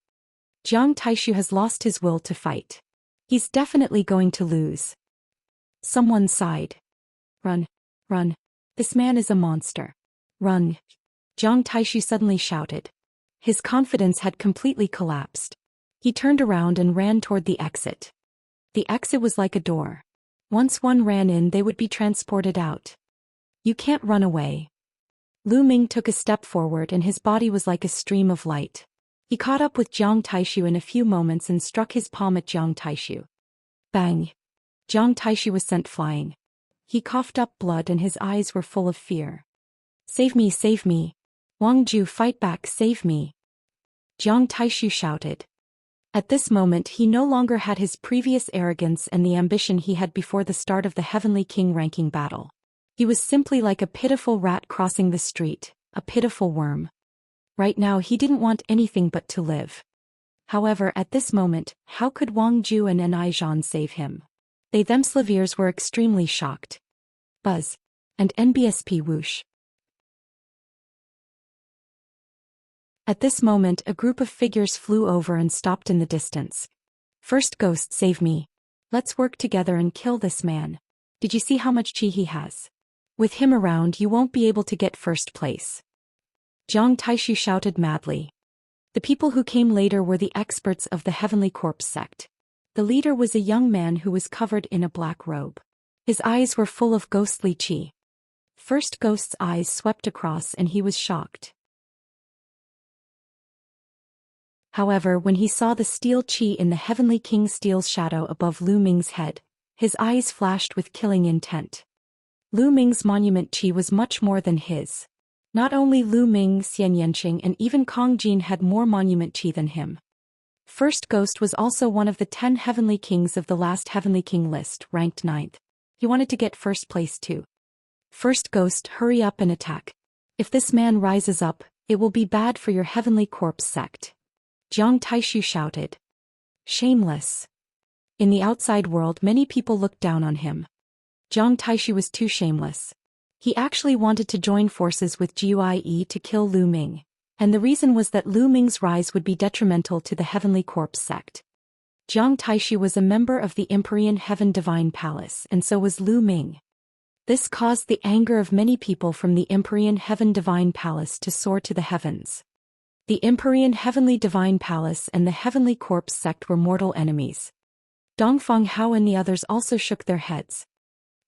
Jiang Taishu has lost his will to fight. He's definitely going to lose. Someone sighed. Run, run. This man is a monster. Run. Jiang Taishu suddenly shouted. His confidence had completely collapsed. He turned around and ran toward the exit. The exit was like a door. Once one ran in, they would be transported out. You can't run away. Lu Ming took a step forward and his body was like a stream of light. He caught up with Jiang Taishu in a few moments and struck his palm at Jiang Taishu. Bang! Jiang Taishu was sent flying. He coughed up blood and his eyes were full of fear. Save me, save me. Wang Ju, fight back, save me. Jiang Taishu shouted. At this moment he no longer had his previous arrogance and the ambition he had before the start of the Heavenly King ranking battle. He was simply like a pitiful rat crossing the street, a pitiful worm. Right now he didn't want anything but to live. However, at this moment, how could Wang Ju and Nai Zhan save him? They themselves were extremely shocked. Buzz. And NBSP whoosh. At this moment a group of figures flew over and stopped in the distance. First Ghost, save me. Let's work together and kill this man. Did you see how much chi he has? With him around you won't be able to get first place. Jiang Taishu shouted madly. The people who came later were the experts of the Heavenly Corpse sect. The leader was a young man who was covered in a black robe. His eyes were full of ghostly chi. First Ghost's eyes swept across and he was shocked. However, when he saw the steel chi in the Heavenly King Steel's shadow above Lu Ming's head, his eyes flashed with killing intent. Lu Ming's monument chi was much more than his. Not only Lu Ming, Xianxia and even Kong Jin had more monument chi than him. First Ghost was also one of the 10 Heavenly Kings of the last Heavenly King list, ranked 9th. He wanted to get first place too. First Ghost, hurry up and attack. If this man rises up, it will be bad for your Heavenly Corpse sect. Jiang Taishu shouted. Shameless. In the outside world many people looked down on him. Jiang Taishu was too shameless. He actually wanted to join forces with GUIE to kill Lu Ming, and the reason was that Lu Ming's rise would be detrimental to the Heavenly Corpse sect. Jiang Taishu was a member of the Empyrean Heaven Divine Palace and so was Lu Ming. This caused the anger of many people from the Empyrean Heaven Divine Palace to soar to the heavens. The Empyrean Heavenly Divine Palace and the Heavenly Corpse sect were mortal enemies. Dongfeng Hao and the others also shook their heads.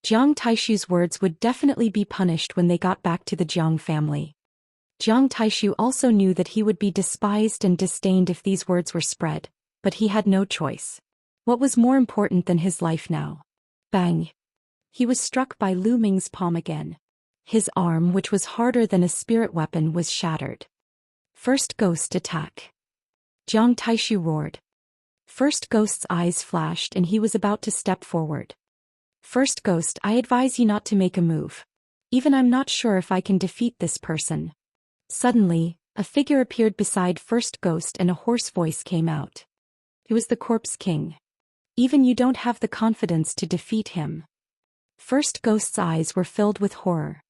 Jiang Taishu's words would definitely be punished when they got back to the Jiang family. Jiang Taishu also knew that he would be despised and disdained if these words were spread, but he had no choice. What was more important than his life now? Bang! He was struck by Lu Ming's palm again. His arm, which was harder than a spirit weapon, was shattered. First ghost attack. Jiang Taishu roared. First ghost's eyes flashed and he was about to step forward. First ghost, I advise you not to make a move. Even I'm not sure if I can defeat this person. Suddenly, a figure appeared beside First Ghost and a hoarse voice came out. It was the Corpse King. Even you don't have the confidence to defeat him. First Ghost's eyes were filled with horror.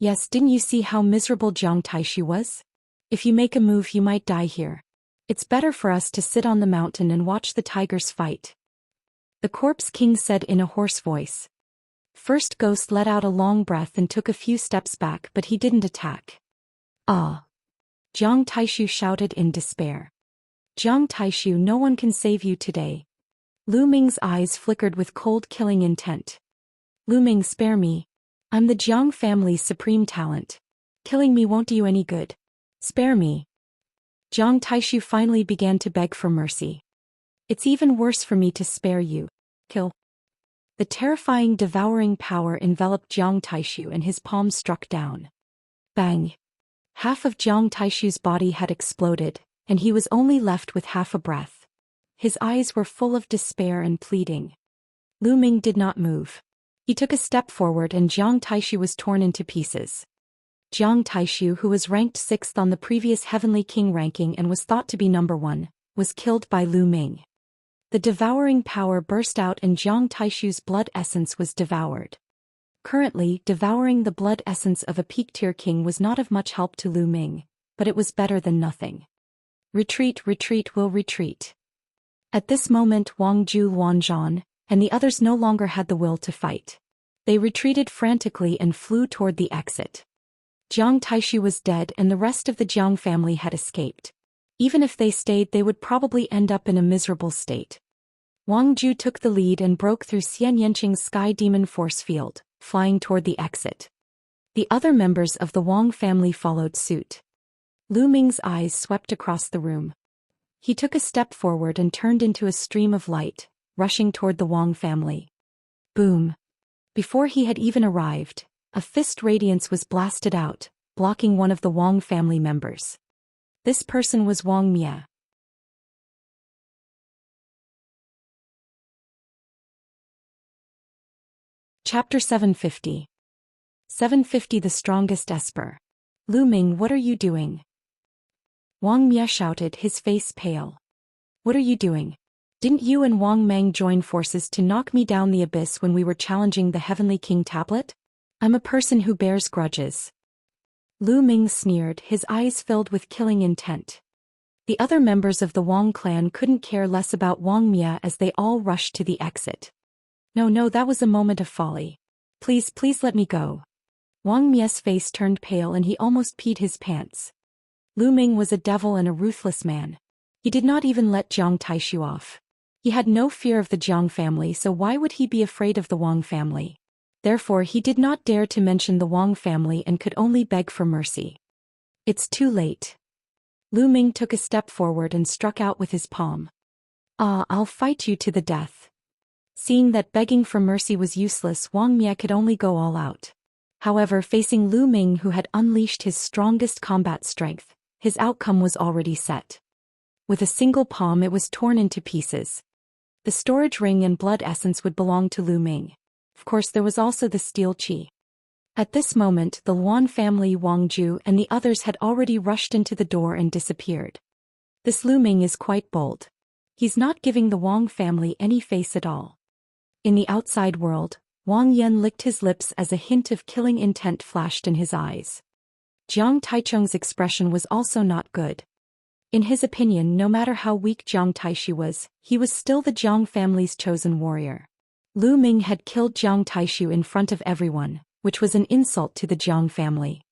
Yes, didn't you see how miserable Jiang Taishu was? If you make a move you might die here. It's better for us to sit on the mountain and watch the tigers fight. The Corpse King said in a hoarse voice. First Ghost let out a long breath and took a few steps back, but he didn't attack. Ah! Jiang Taishu shouted in despair. Jiang Taishu, no one can save you today. Lu Ming's eyes flickered with cold killing intent. Lu Ming, spare me. I'm the Jiang family's supreme talent. Killing me won't do you any good. Spare me. Jiang Taishu finally began to beg for mercy. It's even worse for me to spare you. Kill. The terrifying devouring power enveloped Jiang Taishu and his palm struck down. Bang! Half of Jiang Taishu's body had exploded, and he was only left with half a breath. His eyes were full of despair and pleading. Lu Ming did not move. He took a step forward and Jiang Taishu was torn into pieces. Jiang Taishu, who was ranked 6th on the previous Heavenly King ranking and was thought to be number 1, was killed by Lu Ming. The devouring power burst out and Jiang Taishu's blood essence was devoured. Currently, devouring the blood essence of a peak-tier king was not of much help to Lu Ming, but it was better than nothing. Retreat, retreat, will retreat. At this moment Wang Ju, Luan Zhan, and the others no longer had the will to fight. They retreated frantically and flew toward the exit. Jiang Taishu was dead and the rest of the Jiang family had escaped. Even if they stayed, they would probably end up in a miserable state. Wang Ju took the lead and broke through Xian Yanqing's sky demon force field, flying toward the exit. The other members of the Wang family followed suit. Lu Ming's eyes swept across the room. He took a step forward and turned into a stream of light, rushing toward the Wang family. Boom! Before he had even arrived, a fist radiance was blasted out, blocking one of the Wang family members. This person was Wang Mia. Chapter 750. 750 The Strongest Esper. Lu Ming, what are you doing? Wang Mia shouted, his face pale. What are you doing? Didn't you and Wang Mang join forces to knock me down the abyss when we were challenging the Heavenly King tablet? I'm a person who bears grudges. Lu Ming sneered, his eyes filled with killing intent. The other members of the Wang clan couldn't care less about Wang Mia as they all rushed to the exit. No, that was a moment of folly. Please let me go. Wang Mia's face turned pale and he almost peed his pants. Lu Ming was a devil and a ruthless man. He did not even let Jiang Taishu off. He had no fear of the Jiang family, so why would he be afraid of the Wang family? Therefore he did not dare to mention the Wang family and could only beg for mercy. It's too late. Lu Ming took a step forward and struck out with his palm. I'll fight you to the death. Seeing that begging for mercy was useless, Wang Mia could only go all out. However, facing Lu Ming, who had unleashed his strongest combat strength, his outcome was already set. With a single palm it was torn into pieces. The storage ring and blood essence would belong to Lu Ming. Of course, there was also the steel chi. At this moment, the Luan family, Wang Ju, and the others had already rushed into the door and disappeared. This Lu Ming is quite bold. He's not giving the Wang family any face at all. In the outside world, Wang Yan licked his lips as a hint of killing intent flashed in his eyes. Jiang Taichung's expression was also not good. In his opinion, no matter how weak Jiang Taishu was, he was still the Jiang family's chosen warrior. Lu Ming had killed Jiang Taishu in front of everyone, which was an insult to the Jiang family.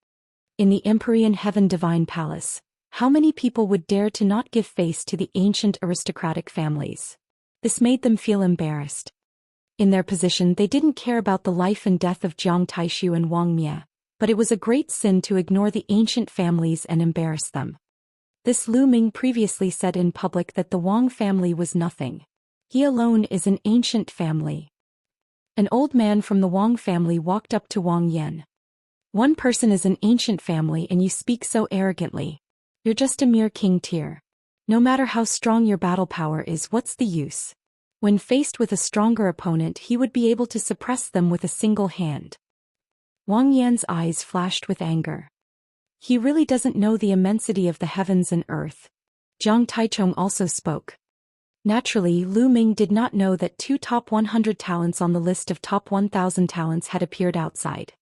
In the Empyrean Heaven Divine Palace, how many people would dare to not give face to the ancient aristocratic families? This made them feel embarrassed. In their position, they didn't care about the life and death of Jiang Taishu and Wang Mia, but it was a great sin to ignore the ancient families and embarrass them. This Lu Ming previously said in public that the Wang family was nothing. He alone is an ancient family. An old man from the Wang family walked up to Wang Yan. One person is an ancient family and you speak so arrogantly. You're just a mere king tier. No matter how strong your battle power is, what's the use? When faced with a stronger opponent, he would be able to suppress them with a single hand. Wang Yan's eyes flashed with anger. He really doesn't know the immensity of the heavens and earth. Jiang Taichong also spoke. Naturally, Lu Ming did not know that 2 top 100 talents on the list of top 1,000 talents had appeared outside.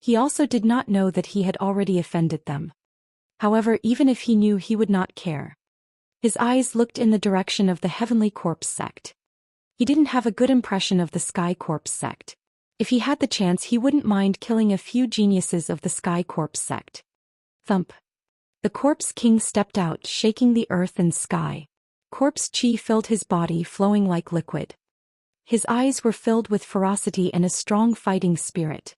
He also did not know that he had already offended them. However, even if he knew, he would not care. His eyes looked in the direction of the Heavenly Corpse sect. He didn't have a good impression of the Sky Corpse sect. If he had the chance, he wouldn't mind killing a few geniuses of the Sky Corpse sect. Thump. The Corpse King stepped out, shaking the earth and sky. Corpse chi filled his body, flowing like liquid. His eyes were filled with ferocity and a strong fighting spirit.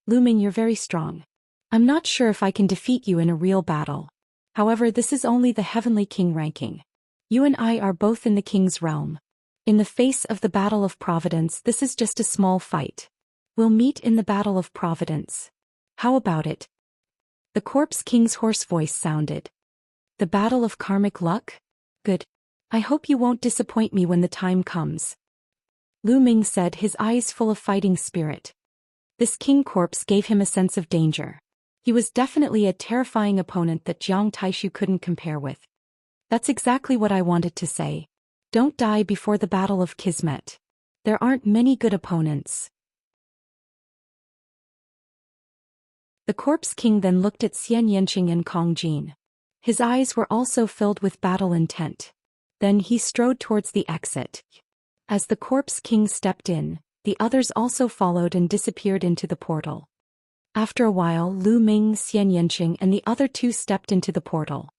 Lu Ming, you're very strong. I'm not sure if I can defeat you in a real battle. However, this is only the Heavenly King ranking. You and I are both in the King's realm. In the face of the Battle of Providence, this is just a small fight. We'll meet in the Battle of Providence. How about it? The Corpse King's hoarse voice sounded. The Battle of Karmic Luck? Good. I hope you won't disappoint me when the time comes. Lu Ming said, his eyes full of fighting spirit. This King Corpse gave him a sense of danger. He was definitely a terrifying opponent that Jiang Taishu couldn't compare with. That's exactly what I wanted to say. Don't die before the Battle of Kismet. There aren't many good opponents. The Corpse King then looked at Xianxia and Kong Jin. His eyes were also filled with battle intent. Then he strode towards the exit. As the Corpse King stepped in, the others also followed and disappeared into the portal. After a while, Lu Ming, Xianxia and the other two stepped into the portal.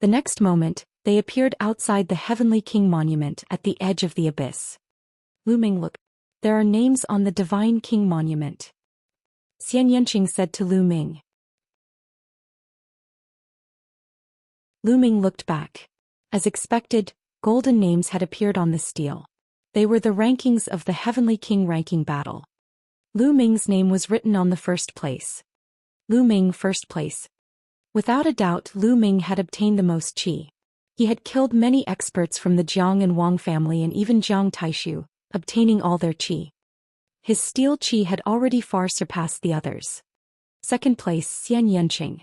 The next moment, they appeared outside the Heavenly King Monument at the edge of the abyss. Lu Ming, look. There are names on the Divine King Monument. Xianxia said to Lu Ming. Lu Ming looked back. As expected, golden names had appeared on the stele. They were the rankings of the Heavenly King ranking battle. Lu Ming's name was written on the first place. Lu Ming, first place. Without a doubt, Lu Ming had obtained the most qi. He had killed many experts from the Jiang and Wang family and even Jiang Taishu, obtaining all their qi. His steel qi had already far surpassed the others. Second place, Xianxia.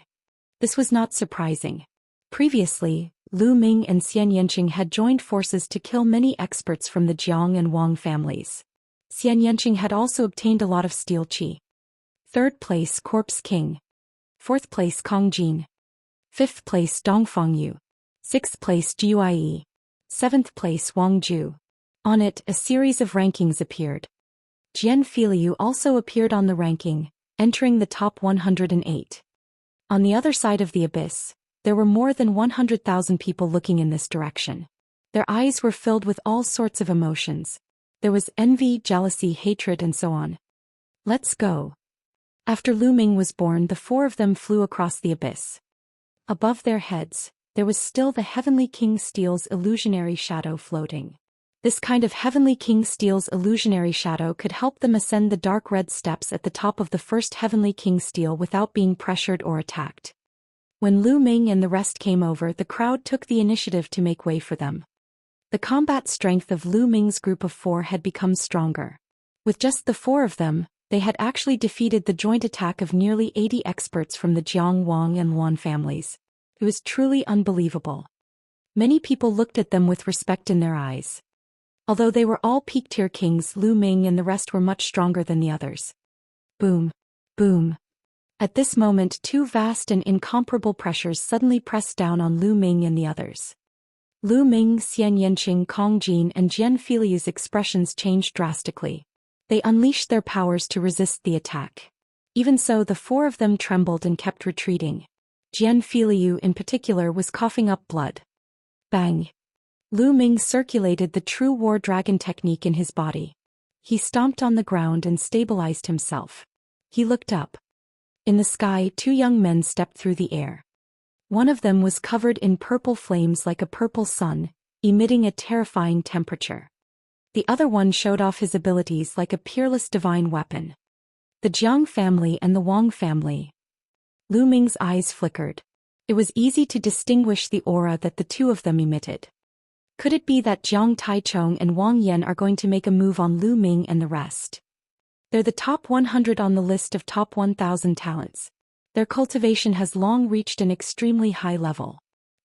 This was not surprising. Previously, Lu Ming and Xianxia had joined forces to kill many experts from the Jiang and Wang families. Xianxia had also obtained a lot of steel qi. Third place, Corpse King. Fourth place, Kong Jin. Fifth place, Dongfang Yu. Sixth place, Jiuye. Seventh place, Wang Ju. On it, a series of rankings appeared. Jian Filiu also appeared on the ranking, entering the top 108. On the other side of the abyss, there were more than 100,000 people looking in this direction. Their eyes were filled with all sorts of emotions. There was envy, jealousy, hatred, and so on. Let's go. After Lu Ming was born, the four of them flew across the abyss. Above their heads, there was still the Heavenly King Steel's illusionary shadow floating. This kind of Heavenly King Steel's illusionary shadow could help them ascend the dark red steps at the top of the first Heavenly King Steel without being pressured or attacked. When Lu Ming and the rest came over, the crowd took the initiative to make way for them. The combat strength of Lu Ming's group of four had become stronger. With just the four of them, they had actually defeated the joint attack of nearly 80 experts from the Jiang, Wang and Luan families. It was truly unbelievable. Many people looked at them with respect in their eyes. Although they were all peak-tier kings, Lu Ming and the rest were much stronger than the others. Boom. Boom. At this moment, two vast and incomparable pressures suddenly pressed down on Lu Ming and the others. Lu Ming, Xianxia, Kong Jin and Jian Filiu's expressions changed drastically. They unleashed their powers to resist the attack. Even so, the four of them trembled and kept retreating. Jian Filiu in particular was coughing up blood. Bang! Lu Ming circulated the true war dragon technique in his body. He stomped on the ground and stabilized himself. He looked up. In the sky, two young men stepped through the air. One of them was covered in purple flames like a purple sun, emitting a terrifying temperature. The other one showed off his abilities like a peerless divine weapon. The Jiang family and the Wang family. Lu Ming's eyes flickered. It was easy to distinguish the aura that the two of them emitted. Could it be that Jiang Taichong and Wang Yan are going to make a move on Lu Ming and the rest? They're the top 100 on the list of top 1,000 talents. Their cultivation has long reached an extremely high level.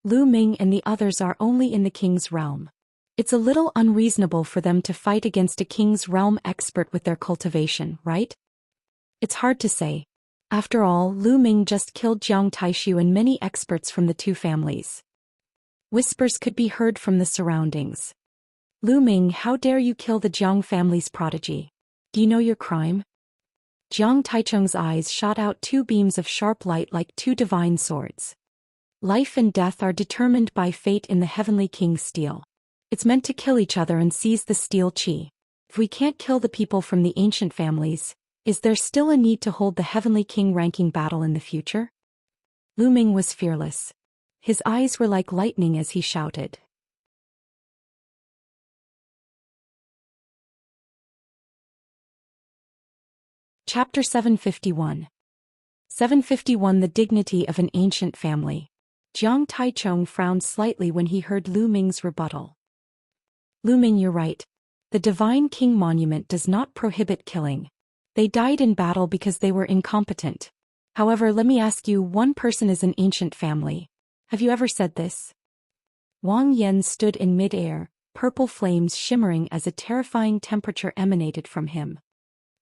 Lu Ming and the others are only in the king's realm. It's a little unreasonable for them to fight against a king's realm expert with their cultivation, right? It's hard to say. After all, Lu Ming just killed Jiang Taishu and many experts from the two families. Whispers could be heard from the surroundings. Lu Ming, how dare you kill the Jiang family's prodigy? Do you know your crime? Jiang Taichung's eyes shot out two beams of sharp light like two divine swords. Life and death are determined by fate in the Heavenly King's steel. It's meant to kill each other and seize the steel chi. If we can't kill the people from the ancient families, is there still a need to hold the Heavenly King ranking battle in the future? Lu Ming was fearless. His eyes were like lightning as he shouted. Chapter 751. 751 The Dignity of an Ancient Family. Jiang Taichong frowned slightly when he heard Lu Ming's rebuttal. Lu Ming, you're right. The Divine King Monument does not prohibit killing. They died in battle because they were incompetent. However, let me ask you, one person is an ancient family. Have you ever said this? Wang Yan stood in mid-air, purple flames shimmering as a terrifying temperature emanated from him.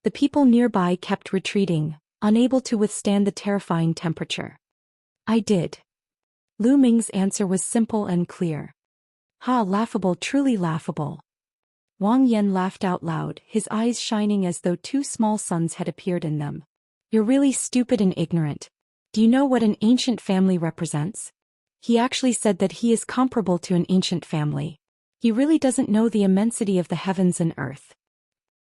The people nearby kept retreating, unable to withstand the terrifying temperature. I did. Lu Ming's answer was simple and clear. Ha, laughable, truly laughable. Wang Yan laughed out loud, his eyes shining as though two small suns had appeared in them. You're really stupid and ignorant. Do you know what an ancient family represents? He actually said that he is comparable to an ancient family. He really doesn't know the immensity of the heavens and earth.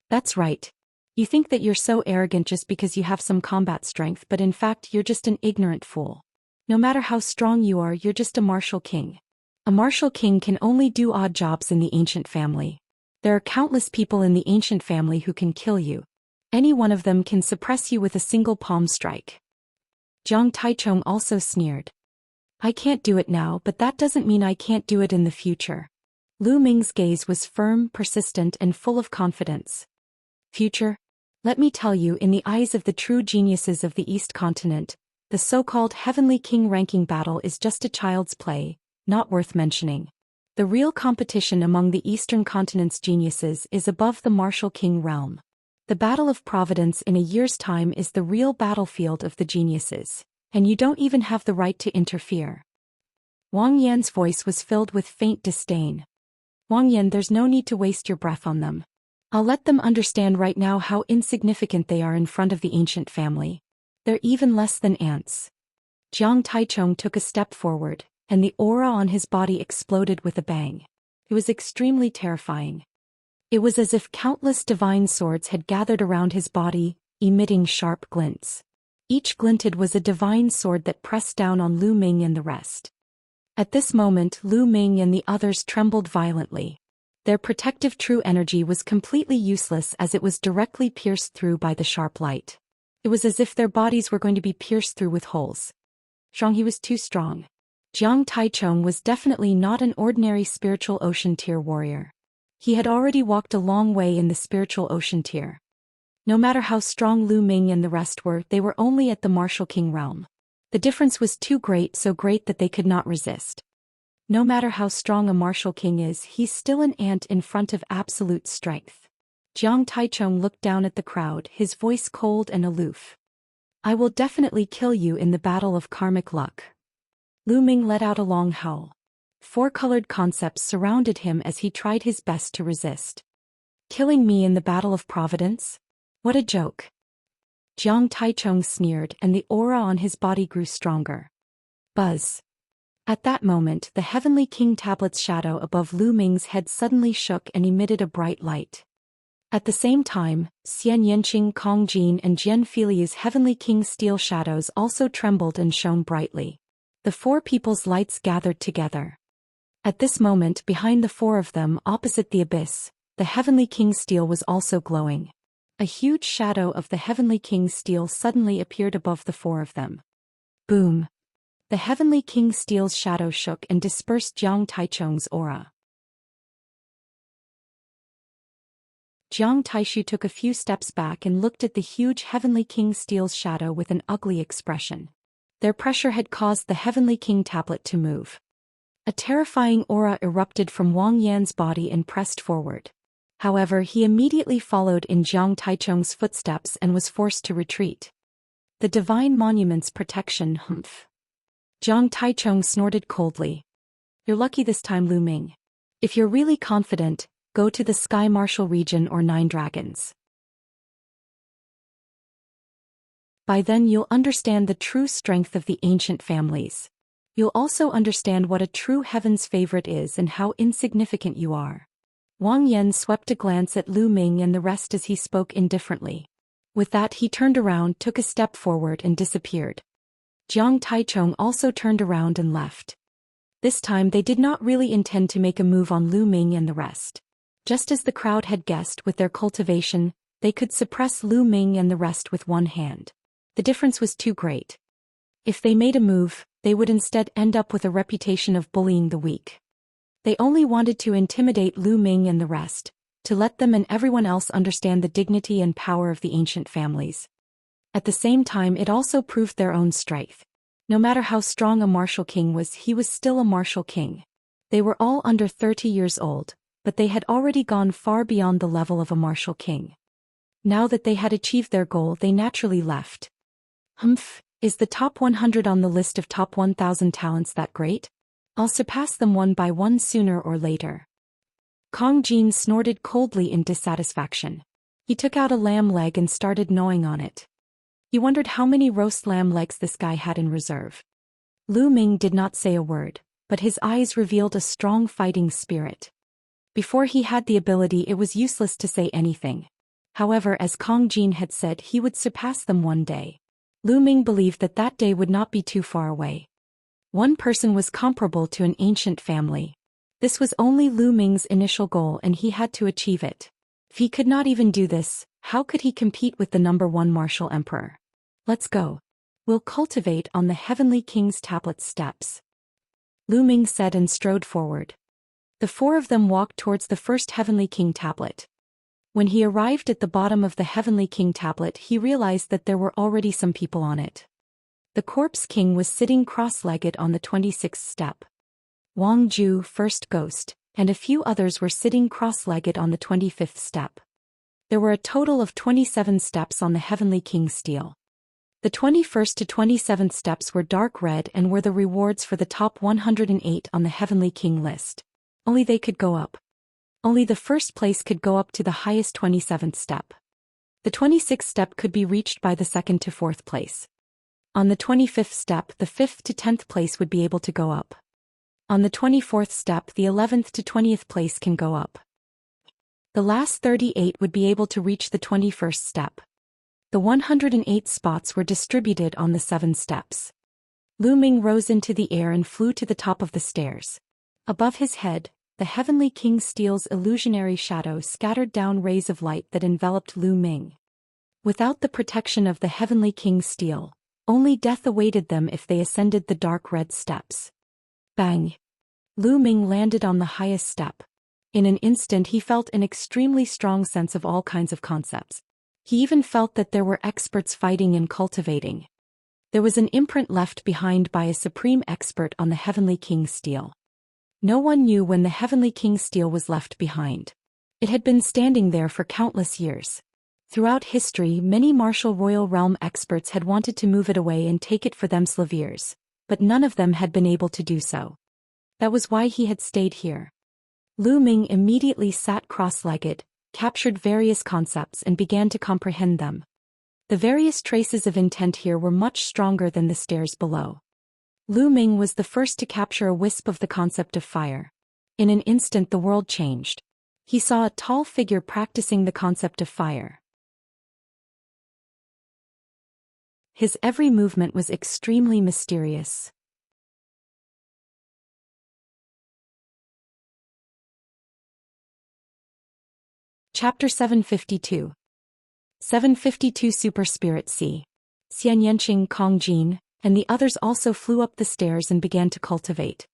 That's right. You think that you're so arrogant just because you have some combat strength, but in fact you're just an ignorant fool. No matter how strong you are, you're just a martial king. A martial king can only do odd jobs in the ancient family. There are countless people in the ancient family who can kill you. Any one of them can suppress you with a single palm strike. Jiang Taichong also sneered. I can't do it now, but that doesn't mean I can't do it in the future. Lu Ming's gaze was firm, persistent, and full of confidence. Future? Let me tell you, in the eyes of the true geniuses of the East Continent, the so-called Heavenly King ranking battle is just a child's play, not worth mentioning. The real competition among the Eastern Continent's geniuses is above the martial king realm. The Battle of Providence in a year's time is the real battlefield of the geniuses, and you don't even have the right to interfere. Wang Yan's voice was filled with faint disdain. Wang Yan, there's no need to waste your breath on them. I'll let them understand right now how insignificant they are in front of the ancient family. They're even less than ants. Jiang Taichong took a step forward, and the aura on his body exploded with a bang. It was extremely terrifying. It was as if countless divine swords had gathered around his body, emitting sharp glints. Each glinted was a divine sword that pressed down on Lu Ming and the rest. At this moment, Lu Ming and the others trembled violently. Their protective true energy was completely useless as it was directly pierced through by the sharp light. It was as if their bodies were going to be pierced through with holes. He was too strong. Jiang Taichong was definitely not an ordinary spiritual ocean tier warrior. He had already walked a long way in the spiritual ocean tier. No matter how strong Lu Ming and the rest were, they were only at the martial king realm. The difference was too great, so great that they could not resist. No matter how strong a martial king is, he's still an ant in front of absolute strength. Jiang Taichong looked down at the crowd, his voice cold and aloof. I will definitely kill you in the battle of karmic luck. Lu Ming let out a long howl. Four-colored concepts surrounded him as he tried his best to resist. Killing me in the battle of providence? What a joke. Jiang Taichong sneered, and the aura on his body grew stronger. Buzz. At that moment, the Heavenly King Tablet's shadow above Lu Ming's head suddenly shook and emitted a bright light. At the same time, Xian Yanqing, Kong Jin, and Jian Filiu's Heavenly King steel shadows also trembled and shone brightly. The four people's lights gathered together. At this moment, behind the four of them, opposite the abyss, the Heavenly King steel was also glowing. A huge shadow of the Heavenly King's steel suddenly appeared above the four of them. Boom! The Heavenly King's steel's shadow shook and dispersed Jiang Taichung's aura. Jiang Taishu took a few steps back and looked at the huge Heavenly King's steel's shadow with an ugly expression. Their pressure had caused the Heavenly King tablet to move. A terrifying aura erupted from Wang Yan's body and pressed forward. However, he immediately followed in Jiang Taichung's footsteps and was forced to retreat. The Divine Monument's protection, humph. Jiang Taichung snorted coldly. You're lucky this time, Lu Ming. If you're really confident, go to the Sky Martial region or Nine Dragons. By then you'll understand the true strength of the ancient families. You'll also understand what a true heaven's favorite is and how insignificant you are. Wang Yan swept a glance at Lu Ming and the rest as he spoke indifferently. With that he turned around, took a step forward and disappeared. Jiang Taichung also turned around and left. This time they did not really intend to make a move on Lu Ming and the rest. Just as the crowd had guessed, with their cultivation, they could suppress Lu Ming and the rest with one hand. The difference was too great. If they made a move, they would instead end up with a reputation of bullying the weak. They only wanted to intimidate Lu Ming and the rest, to let them and everyone else understand the dignity and power of the ancient families. At the same time, it also proved their own strength. No matter how strong a martial king was, he was still a martial king. They were all under 30 years old, but they had already gone far beyond the level of a martial king. Now that they had achieved their goal, they naturally left. Humph, is the top 100 on the list of top 1,000 talents that great? I'll surpass them one by one sooner or later. Kong Jin snorted coldly in dissatisfaction. He took out a lamb leg and started gnawing on it. He wondered how many roast lamb legs this guy had in reserve. Lu Ming did not say a word, but his eyes revealed a strong fighting spirit. Before he had the ability, it was useless to say anything. However, as Kong Jin had said, he would surpass them one day. Lu Ming believed that that day would not be too far away. One person was comparable to an ancient family. This was only Lu Ming's initial goal and he had to achieve it. If he could not even do this, how could he compete with the #1 martial emperor? Let's go. We'll cultivate on the Heavenly King's tablet steps. Lu Ming said and strode forward. The four of them walked towards the first Heavenly King tablet. When he arrived at the bottom of the Heavenly King tablet, he realized that there were already some people on it. The Corpse King was sitting cross-legged on the 26th step. Wang Ju, First Ghost, and a few others were sitting cross-legged on the 25th step. There were a total of 27 steps on the Heavenly King's steel. The 21st to 27th steps were dark red and were the rewards for the top 108 on the Heavenly King list. Only they could go up. Only the first place could go up to the highest 27th step. The 26th step could be reached by the 2nd to 4th place. On the 25th step, the 5th to 10th place would be able to go up. On the 24th step, the 11th to 20th place can go up. The last 38 would be able to reach the 21st step. The 108 spots were distributed on the 7 steps. Lu Ming rose into the air and flew to the top of the stairs. Above his head, the Heavenly King's steel's illusionary shadow scattered down rays of light that enveloped Lu Ming. Without the protection of the Heavenly King's steel, only death awaited them if they ascended the dark red steps. Bang! Lu Ming landed on the highest step. In an instant he felt an extremely strong sense of all kinds of concepts. He even felt that there were experts fighting and cultivating. There was an imprint left behind by a supreme expert on the Heavenly King's steel. No one knew when the Heavenly King's steel was left behind. It had been standing there for countless years. Throughout history, many martial royal realm experts had wanted to move it away and take it for themselves, but none of them had been able to do so. That was why he had stayed here. Lu Ming immediately sat cross-legged, captured various concepts and began to comprehend them. The various traces of intent here were much stronger than the stairs below. Lu Ming was the first to capture a wisp of the concept of fire. In an instant the world changed. He saw a tall figure practicing the concept of fire. His every movement was extremely mysterious. Chapter 752. 752 Super Spirit Sea. Xianxia, Kongjin, and the others also flew up the stairs and began to cultivate.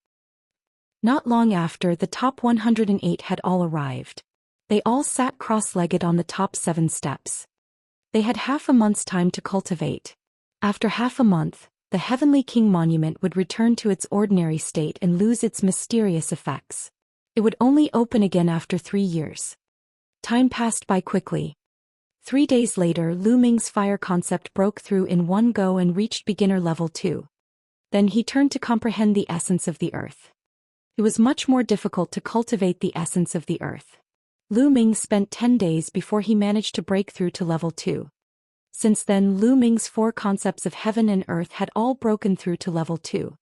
Not long after, the top 108 had all arrived. They all sat cross-legged on the top 7 steps. They had half a month's time to cultivate. After half a month, the Heavenly King Monument would return to its ordinary state and lose its mysterious effects. It would only open again after 3 years. Time passed by quickly. 3 days later, Lu Ming's fire concept broke through in one go and reached beginner level 2. Then he turned to comprehend the essence of the earth. It was much more difficult to cultivate the essence of the earth. Lu Ming spent 10 days before he managed to break through to level 2. Since then, Lu Ming's 4 concepts of heaven and earth had all broken through to level 2.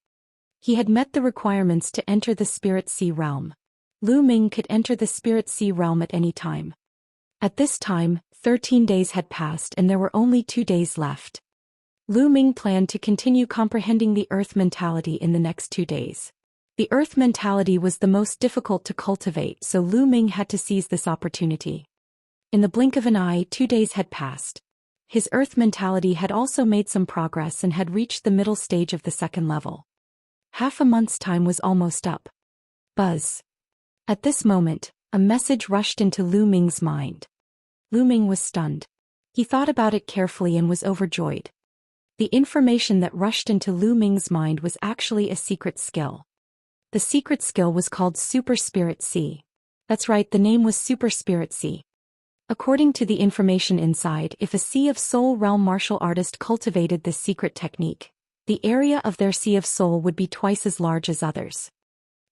He had met the requirements to enter the Spirit Sea realm. Lu Ming could enter the Spirit Sea realm at any time. At this time, 13 days had passed and there were only 2 days left. Lu Ming planned to continue comprehending the earth mentality in the next 2 days. The earth mentality was the most difficult to cultivate, so Lu Ming had to seize this opportunity. In the blink of an eye, 2 days had passed. His earth mentality had also made some progress and had reached the middle stage of the 2nd level. Half a month's time was almost up. Buzz. At this moment, a message rushed into Lu Ming's mind. Lu Ming was stunned. He thought about it carefully and was overjoyed. The information that rushed into Lu Ming's mind was actually a secret skill. The secret skill was called Super Spirit Sea. That's right, the name was Super Spirit Sea. According to the information inside, if a Sea of Soul realm martial artist cultivated this secret technique, the area of their Sea of Soul would be twice as large as others.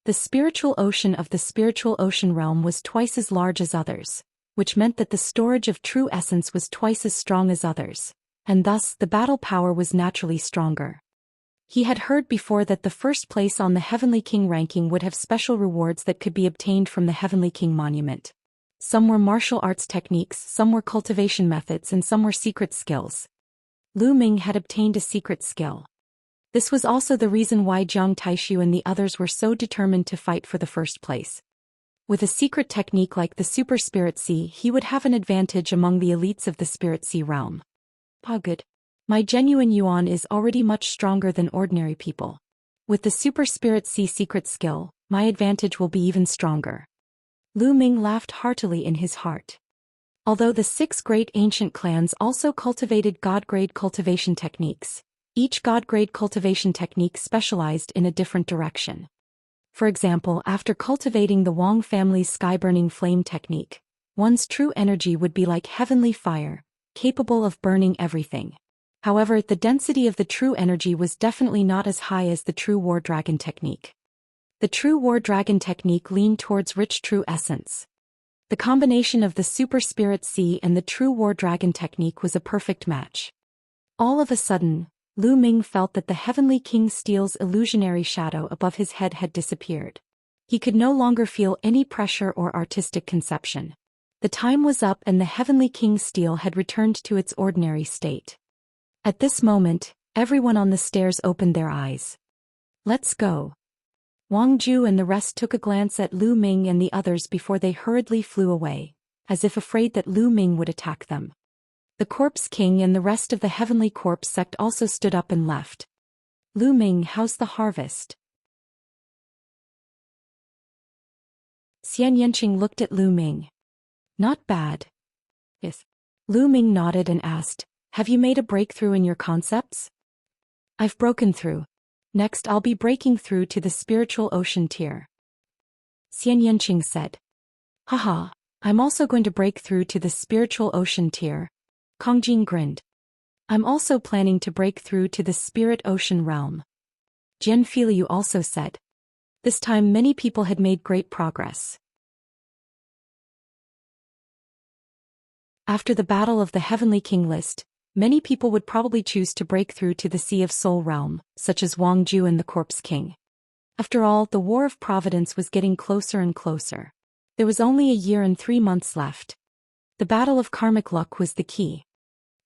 The spiritual ocean of the spiritual ocean realm was twice as large as others, which meant that the storage of true essence was twice as strong as others, and thus the battle power was naturally stronger. He had heard before that the first place on the Heavenly King ranking would have special rewards that could be obtained from the Heavenly King Monument. Some were martial arts techniques, some were cultivation methods, and some were secret skills. Lu Ming had obtained a secret skill. This was also the reason why Jiang Taishu and the others were so determined to fight for the first place. With a secret technique like the Super Spirit Sea, he would have an advantage among the elites of the Spirit Sea realm. Good. My genuine yuan is already much stronger than ordinary people. With the Super Spirit Sea secret skill, my advantage will be even stronger. Lu Ming laughed heartily in his heart. Although the 6 great ancient clans also cultivated God-grade cultivation techniques, each God-grade cultivation technique specialized in a different direction. For example, after cultivating the Wang family's sky-burning flame technique, one's true energy would be like heavenly fire, capable of burning everything. However, the density of the true energy was definitely not as high as the true War Dragon technique. The true War Dragon technique leaned towards rich true essence. The combination of the Super Spirit Sea and the true War Dragon technique was a perfect match. All of a sudden, Lu Ming felt that the Heavenly King Steel's illusionary shadow above his head had disappeared. He could no longer feel any pressure or artistic conception. The time was up and the Heavenly King Steel had returned to its ordinary state. At this moment, everyone on the stairs opened their eyes. Let's go. Wang Ju and the rest took a glance at Lu Ming and the others before they hurriedly flew away, as if afraid that Lu Ming would attack them. The Corpse King and the rest of the Heavenly Corpse sect also stood up and left. Lu Ming, how's the harvest? Xianxia looked at Lu Ming. Not bad. Yes. Lu Ming nodded and asked, have you made a breakthrough in your concepts? I've broken through. Next I'll be breaking through to the spiritual ocean tier. Xianxia said. Haha, I'm also going to break through to the spiritual ocean tier. Kongjin grinned. I'm also planning to break through to the spirit ocean realm. Jian Filiu also said. This time many people had made great progress. After the battle of the Heavenly King list, many people would probably choose to break through to the Sea of Soul realm, such as Wang Ju and the Corpse King. After all, the War of Providence was getting closer and closer. There was only a year and 3 months left. The battle of karmic luck was the key.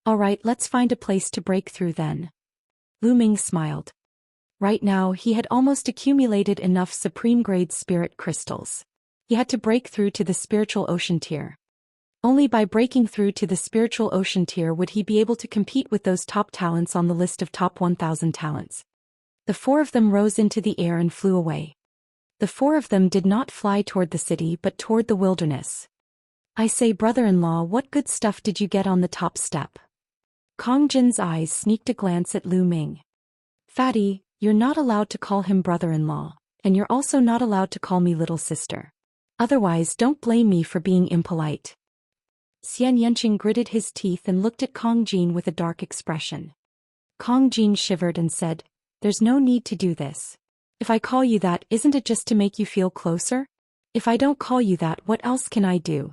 Alright, let's find a place to break through then. Lu Ming smiled. Right now, he had almost accumulated enough supreme-grade spirit crystals. He had to break through to the spiritual ocean tier. Only by breaking through to the spiritual ocean tier would he be able to compete with those top talents on the list of top 1,000 talents. The four of them rose into the air and flew away. The four of them did not fly toward the city but toward the wilderness. I say, brother-in-law, what good stuff did you get on the top step? Kong Jin's eyes sneaked a glance at Lu Ming. Fatty, you're not allowed to call him brother-in-law, and you're also not allowed to call me little sister. Otherwise, don't blame me for being impolite. Xianxia gritted his teeth and looked at Kong Jin with a dark expression. Kong Jin shivered and said, there's no need to do this. If I call you that, isn't it just to make you feel closer? If I don't call you that, what else can I do?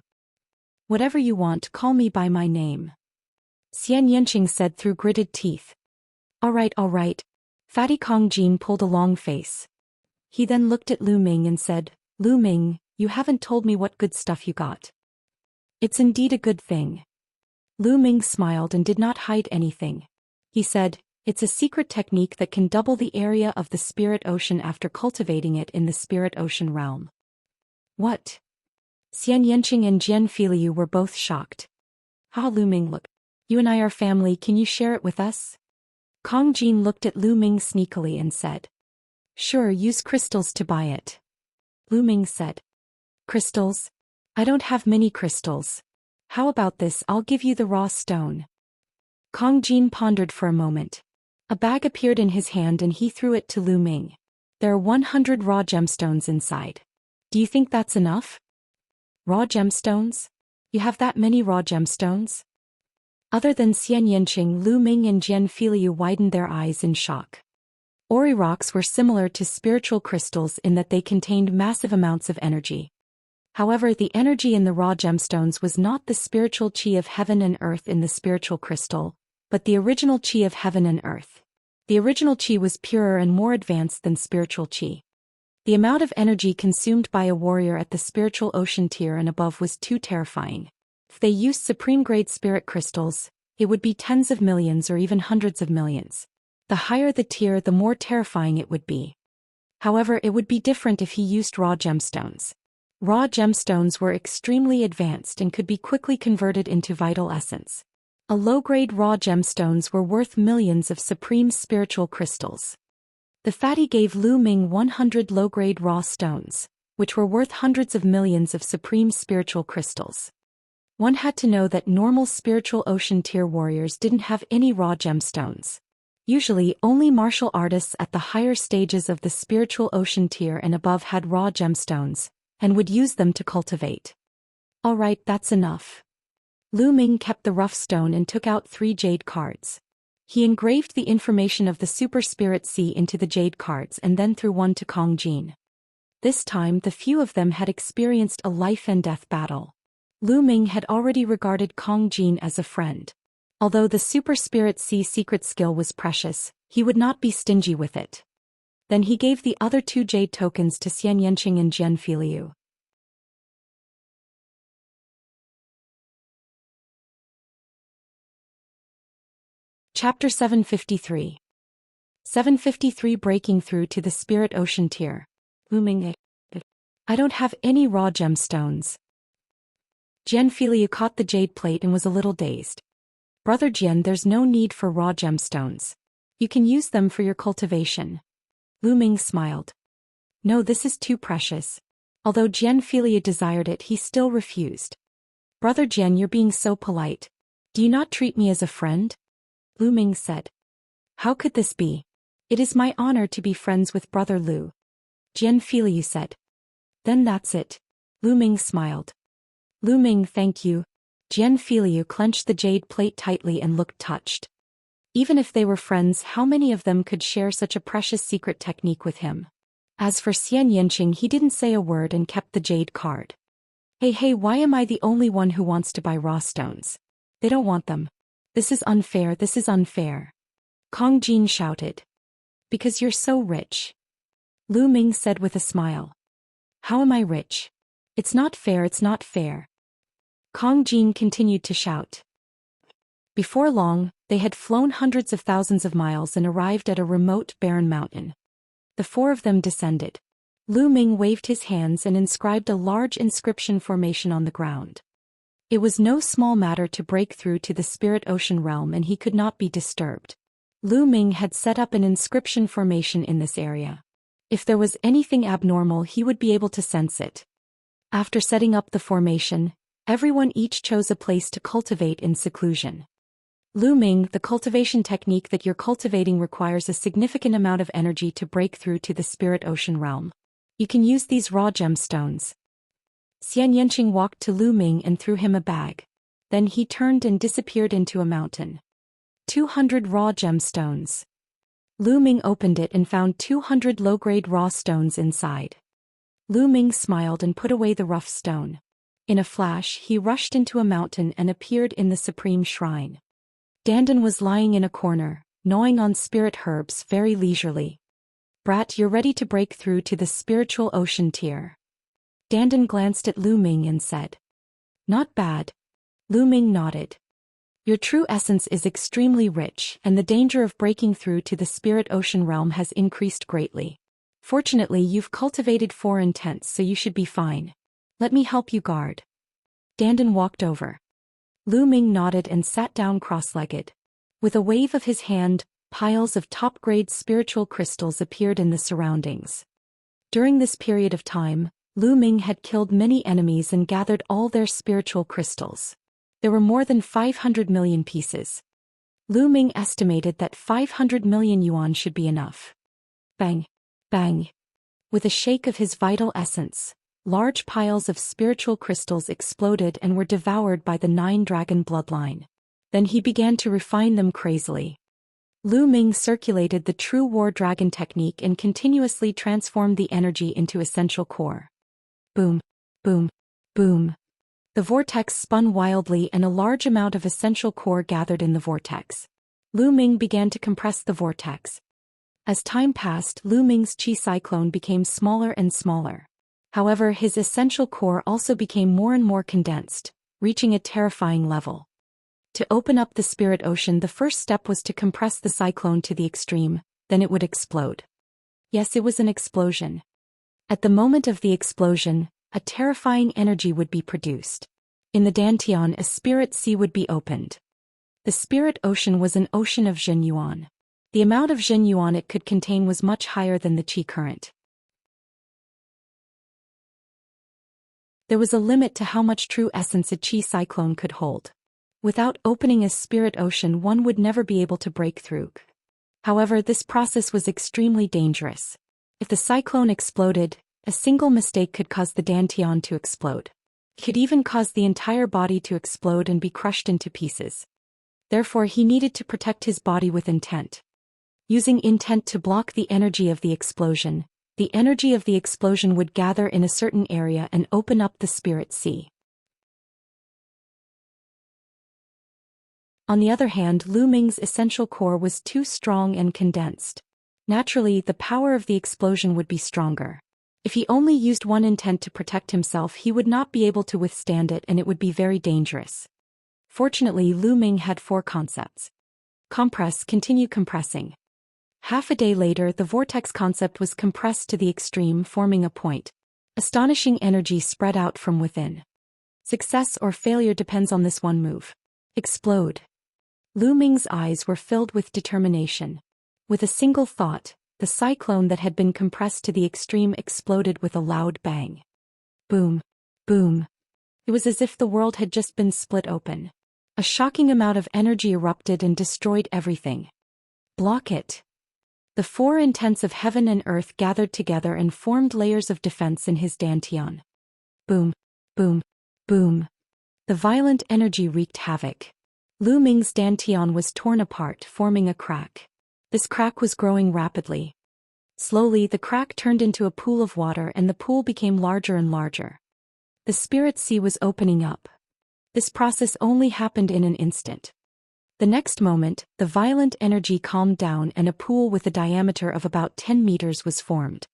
Whatever you want, call me by my name. Xianxia said through gritted teeth. All right. Fatty Kong Jin pulled a long face. He then looked at Lu Ming and said, Lu Ming, you haven't told me what good stuff you got. It's indeed a good thing. Lu Ming smiled and did not hide anything. He said, it's a secret technique that can double the area of the spirit ocean after cultivating it in the spirit ocean realm. What? Xianxia and Jian Filiu were both shocked. How, Lu Ming, look. You and I are family, can you share it with us? Kong Jin looked at Lu Ming sneakily and said. Sure, use crystals to buy it. Lu Ming said. Crystals? I don't have many crystals. How about this, I'll give you the raw stone. Kong Jin pondered for a moment. A bag appeared in his hand and he threw it to Lu Ming. There are 100 raw gemstones inside. Do you think that's enough? Raw gemstones? You have that many raw gemstones? Other than Xianxia, Lu Ming and Jian Filiu widened their eyes in shock. Ori rocks were similar to spiritual crystals in that they contained massive amounts of energy. However, the energy in the raw gemstones was not the spiritual qi of heaven and earth in the spiritual crystal, but the original qi of heaven and earth. The original qi was purer and more advanced than spiritual qi. The amount of energy consumed by a warrior at the spiritual ocean tier and above was too terrifying. If they used supreme-grade spirit crystals, it would be tens of millions or even hundreds of millions. The higher the tier, the more terrifying it would be. However, it would be different if he used raw gemstones. Raw gemstones were extremely advanced and could be quickly converted into vital essence. A low-grade raw gemstones were worth millions of supreme spiritual crystals. The fatty gave Lu Ming 100 low-grade raw stones, which were worth hundreds of millions of supreme spiritual crystals. One had to know that normal spiritual ocean tier warriors didn't have any raw gemstones. Usually, only martial artists at the higher stages of the spiritual ocean tier and above had raw gemstones, and would use them to cultivate. All right, that's enough. Lu Ming kept the rough stone and took out 3 jade cards. He engraved the information of the Super Spirit Sea into the jade cards and then threw one to Kong Jin. This time, the few of them had experienced a life-and-death battle. Lu Ming had already regarded Kong Jin as a friend. Although the Super Spirit Sea secret skill was precious, he would not be stingy with it. Then he gave the other 2 jade tokens to Xianxia and Jian Filiu. Chapter 753. 753 Breaking Through to the Spirit Ocean Tier. Lu Ming, I don't have any raw gemstones. Jian Filiu caught the jade plate and was a little dazed. Brother Jian, there's no need for raw gemstones. You can use them for your cultivation. Lu Ming smiled. No, this is too precious. Although Jian Filiu desired it, he still refused. Brother Jian, you're being so polite. Do you not treat me as a friend? Lu Ming said. How could this be? It is my honor to be friends with Brother Lu. Jian Filiu said. Then that's it. Lu Ming smiled. Lu Ming, thank you. Jian Filiu clenched the jade plate tightly and looked touched. Even if they were friends, how many of them could share such a precious secret technique with him? As for Xianxia, he didn't say a word and kept the jade card. Hey, why am I the only one who wants to buy raw stones? They don't want them. This is unfair. Kong Jin shouted. Because you're so rich. Lu Ming said with a smile. How am I rich? It's not fair. Kong Jin continued to shout. Before long, they had flown hundreds of thousands of miles and arrived at a remote, barren mountain. The 4 of them descended. Lu Ming waved his hands and inscribed a large inscription formation on the ground. It was no small matter to break through to the spirit ocean realm, and he could not be disturbed. Lu Ming had set up an inscription formation in this area. If there was anything abnormal, he would be able to sense it. After setting up the formation, everyone each chose a place to cultivate in seclusion. Lu Ming, the cultivation technique that you're cultivating requires a significant amount of energy to break through to the spirit ocean realm. You can use these raw gemstones. Xianxia walked to Lu Ming and threw him a bag. Then he turned and disappeared into a mountain. 200 raw gemstones. Lu Ming opened it and found 200 low-grade raw stones inside. Lu Ming smiled and put away the rough stone. In a flash, he rushed into a mountain and appeared in the supreme shrine. Dandan was lying in a corner, gnawing on spirit herbs very leisurely. "Brat, you're ready to break through to the spiritual ocean tier." Dandan glanced at Lu Ming and said, "Not bad." Lu Ming nodded. "Your true essence is extremely rich, and the danger of breaking through to the spirit ocean realm has increased greatly. Fortunately, you've cultivated 4 intents, so you should be fine. Let me help you guard." Dandan walked over. Lu Ming nodded and sat down cross-legged. With a wave of his hand, piles of top-grade spiritual crystals appeared in the surroundings. During this period of time, Lu Ming had killed many enemies and gathered all their spiritual crystals. There were more than 500 million pieces. Lu Ming estimated that 500 million yuan should be enough. Bang! Bang! With a shake of his vital essence, large piles of spiritual crystals exploded and were devoured by the 9-dragon bloodline. Then he began to refine them crazily. Lu Ming circulated the true war dragon technique and continuously transformed the energy into essential core. Boom! Boom! Boom! The vortex spun wildly and a large amount of essential core gathered in the vortex. Lu Ming began to compress the vortex. As time passed, Lu Ming's chi cyclone became smaller and smaller. However, his essential core also became more and more condensed, reaching a terrifying level. To open up the spirit ocean, the first step was to compress the cyclone to the extreme, then it would explode. Yes, it was an explosion. At the moment of the explosion, a terrifying energy would be produced. In the Dantian, a spirit sea would be opened. The spirit ocean was an ocean of Zhen Yuan. The amount of Zhen Yuan it could contain was much higher than the qi current. There was a limit to how much true essence a qi cyclone could hold. Without opening a spirit ocean, one would never be able to break through. However, this process was extremely dangerous. If the cyclone exploded, a single mistake could cause the Dantian to explode. It could even cause the entire body to explode and be crushed into pieces. Therefore, he needed to protect his body with intent. Using intent to block the energy of the explosion, the energy of the explosion would gather in a certain area and open up the spirit sea. On the other hand, Lu Ming's essential core was too strong and condensed. Naturally, the power of the explosion would be stronger. If he only used one intent to protect himself, he would not be able to withstand it and it would be very dangerous. Fortunately, Lu Ming had 4 concepts. Compress, continue compressing. Half a day later, the vortex concept was compressed to the extreme, forming a point. Astonishing energy spread out from within. Success or failure depends on this one move. Explode. Lu Ming's eyes were filled with determination. With a single thought, the cyclone that had been compressed to the extreme exploded with a loud bang. Boom. Boom. It was as if the world had just been split open. A shocking amount of energy erupted and destroyed everything. Block it. The 4 intents of heaven and earth gathered together and formed layers of defense in his Dantian. Boom. Boom. Boom. The violent energy wreaked havoc. Lu Ming's Dantian was torn apart, forming a crack. This crack was growing rapidly. Slowly, the crack turned into a pool of water and the pool became larger and larger. The spirit sea was opening up. This process only happened in an instant. The next moment, the violent energy calmed down and a pool with a diameter of about 10 meters was formed.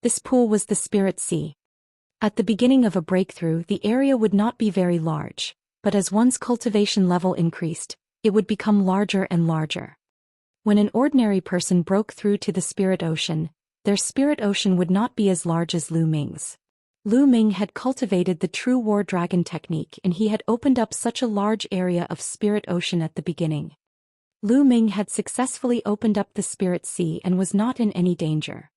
This pool was the spirit sea. At the beginning of a breakthrough, the area would not be very large, but as one's cultivation level increased, it would become larger and larger. When an ordinary person broke through to the spirit ocean, their spirit ocean would not be as large as Lu Ming's. Lu Ming had cultivated the true war dragon technique, and he had opened up such a large area of spirit ocean at the beginning. Lu Ming had successfully opened up the spirit sea and was not in any danger.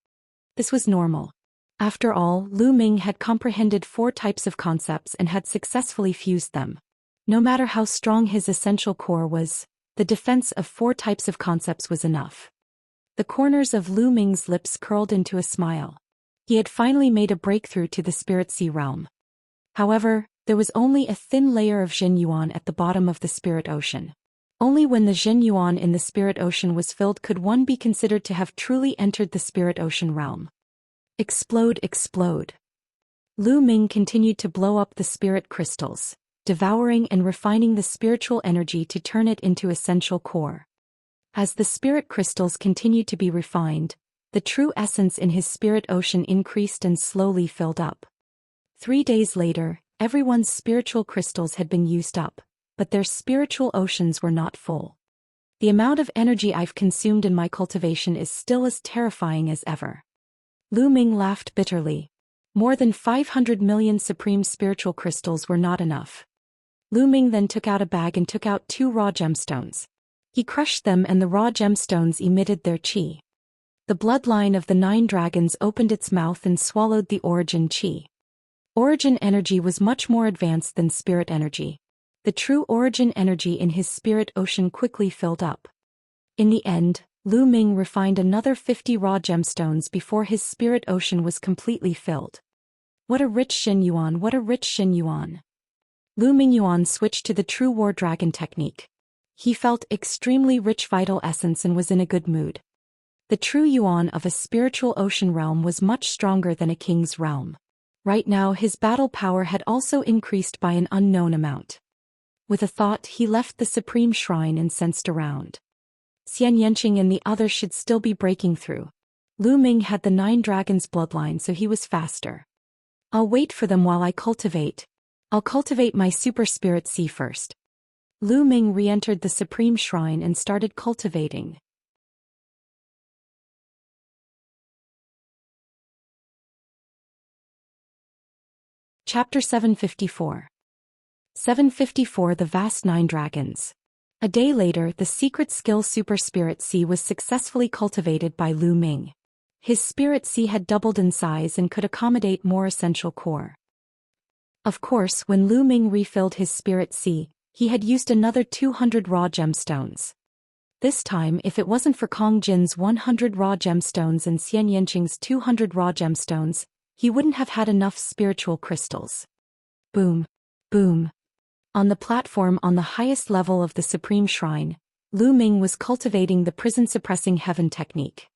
This was normal. After all, Lu Ming had comprehended 4 types of concepts and had successfully fused them. No matter how strong his essential core was, the defense of 4 types of concepts was enough. The corners of Lu Ming's lips curled into a smile. He had finally made a breakthrough to the spirit sea realm. However, there was only a thin layer of Jin Yuan at the bottom of the spirit ocean. Only when the Jin Yuan in the spirit ocean was filled could one be considered to have truly entered the spirit ocean realm. Explode, explode. Lu Ming continued to blow up the spirit crystals, devouring and refining the spiritual energy to turn it into essential core. As the spirit crystals continued to be refined, the true essence in his spirit ocean increased and slowly filled up. 3 days later, everyone's spiritual crystals had been used up, but their spiritual oceans were not full. The amount of energy I've consumed in my cultivation is still as terrifying as ever. Lu Ming laughed bitterly. More than 500 million supreme spiritual crystals were not enough. Lu Ming then took out a bag and took out 2 raw gemstones. He crushed them and the raw gemstones emitted their qi. The bloodline of the 9 dragons opened its mouth and swallowed the origin qi. Origin energy was much more advanced than spirit energy. The true origin energy in his spirit ocean quickly filled up. In the end, Lu Ming refined another 50 raw gemstones before his spirit ocean was completely filled. What a rich Xin Yuan, what a rich Xin Yuan. Lu Ming Yuan switched to the true war dragon technique. He felt extremely rich vital essence and was in a good mood. The true Yuan of a spiritual ocean realm was much stronger than a king's realm. Right now his battle power had also increased by an unknown amount. With a thought, he left the supreme shrine and sensed around. Xianxia and the others should still be breaking through. Lu Ming had the 9 dragons bloodline, so he was faster. I'll wait for them while I cultivate. I'll cultivate my super spirit sea first. Lu Ming re-entered the supreme shrine and started cultivating. Chapter 754. 754 The Vast 9 Dragons. A day later, the secret skill Super Spirit Sea was successfully cultivated by Lu Ming. His Spirit Sea had doubled in size and could accommodate more essential core. Of course, when Lu Ming refilled his Spirit Sea, he had used another 200 raw gemstones. This time, if it wasn't for Kong Jin's 100 raw gemstones and Xianxia's 200 raw gemstones, he wouldn't have had enough spiritual crystals. Boom. Boom. On the platform on the highest level of the Supreme Shrine, Lu Ming was cultivating the prison-suppressing heaven technique.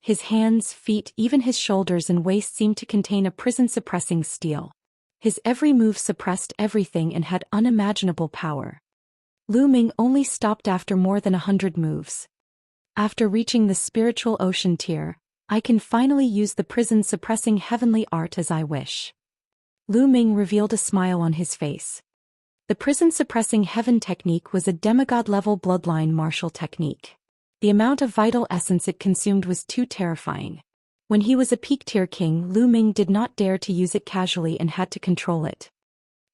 His hands, feet, even his shoulders and waist seemed to contain a prison-suppressing steel. His every move suppressed everything and had unimaginable power. Lu Ming only stopped after more than 100 moves. After reaching the spiritual ocean tier, I can finally use the prison-suppressing heavenly art as I wish. Lu Ming revealed a smile on his face. The prison-suppressing heaven technique was a demigod-level bloodline martial technique. The amount of vital essence it consumed was too terrifying. When he was a peak-tier king, Lu Ming did not dare to use it casually and had to control it.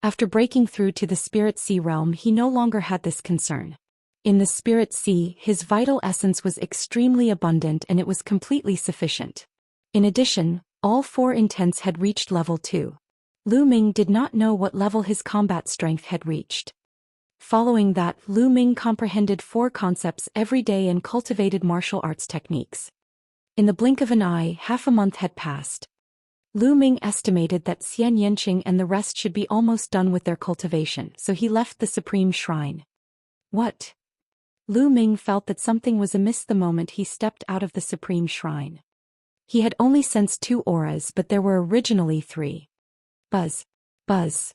After breaking through to the Spirit Sea realm, he no longer had this concern. In the Spirit Sea, his vital essence was extremely abundant and it was completely sufficient. In addition, all 4 intents had reached level 2. Lu Ming did not know what level his combat strength had reached. Following that, Lu Ming comprehended 4 concepts every day and cultivated martial arts techniques. In the blink of an eye, half a month had passed. Lu Ming estimated that Xianxia and the rest should be almost done with their cultivation, so he left the Supreme Shrine. What? Lu Ming felt that something was amiss the moment he stepped out of the Supreme Shrine. He had only sensed 2 auras, but there were originally 3. Buzz. Buzz.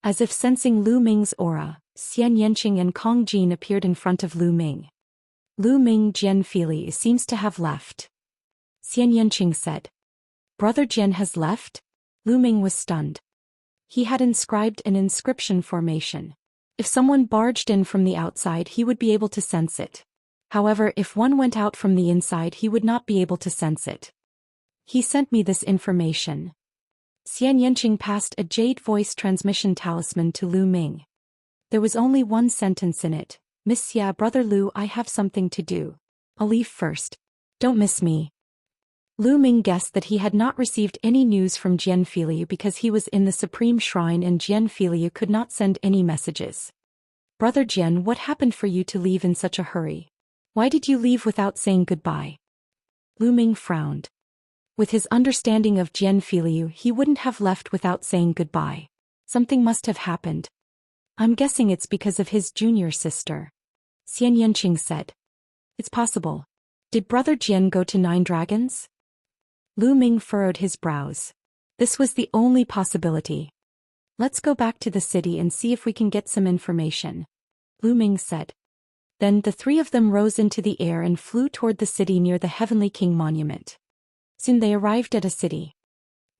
As if sensing Lu Ming's aura, Xianxia and Kong Jin appeared in front of Lu Ming. Lu Ming Jian Fili seems to have left. Xianxia said. Brother Jian has left? Lu Ming was stunned. He had inscribed an inscription formation. If someone barged in from the outside, he would be able to sense it. However, if one went out from the inside, he would not be able to sense it. He sent me this information. Xianxia passed a jade voice transmission talisman to Lu Ming. There was only one sentence in it. Miss Xia, Brother Lu, I have something to do. I'll leave first. Don't miss me. Lu Ming guessed that he had not received any news from Jian Filiu because he was in the Supreme Shrine and Jian Filiu could not send any messages. Brother Jian, what happened for you to leave in such a hurry? Why did you leave without saying goodbye? Lu Ming frowned. With his understanding of Jian Filiu, he wouldn't have left without saying goodbye. Something must have happened. I'm guessing it's because of his junior sister. Xianxia said. It's possible. Did Brother Jian go to 9 Dragons? Lu Ming furrowed his brows. This was the only possibility. Let's go back to the city and see if we can get some information. Lu Ming said. Then the 3 of them rose into the air and flew toward the city near the Heavenly King Monument. Soon they arrived at a city.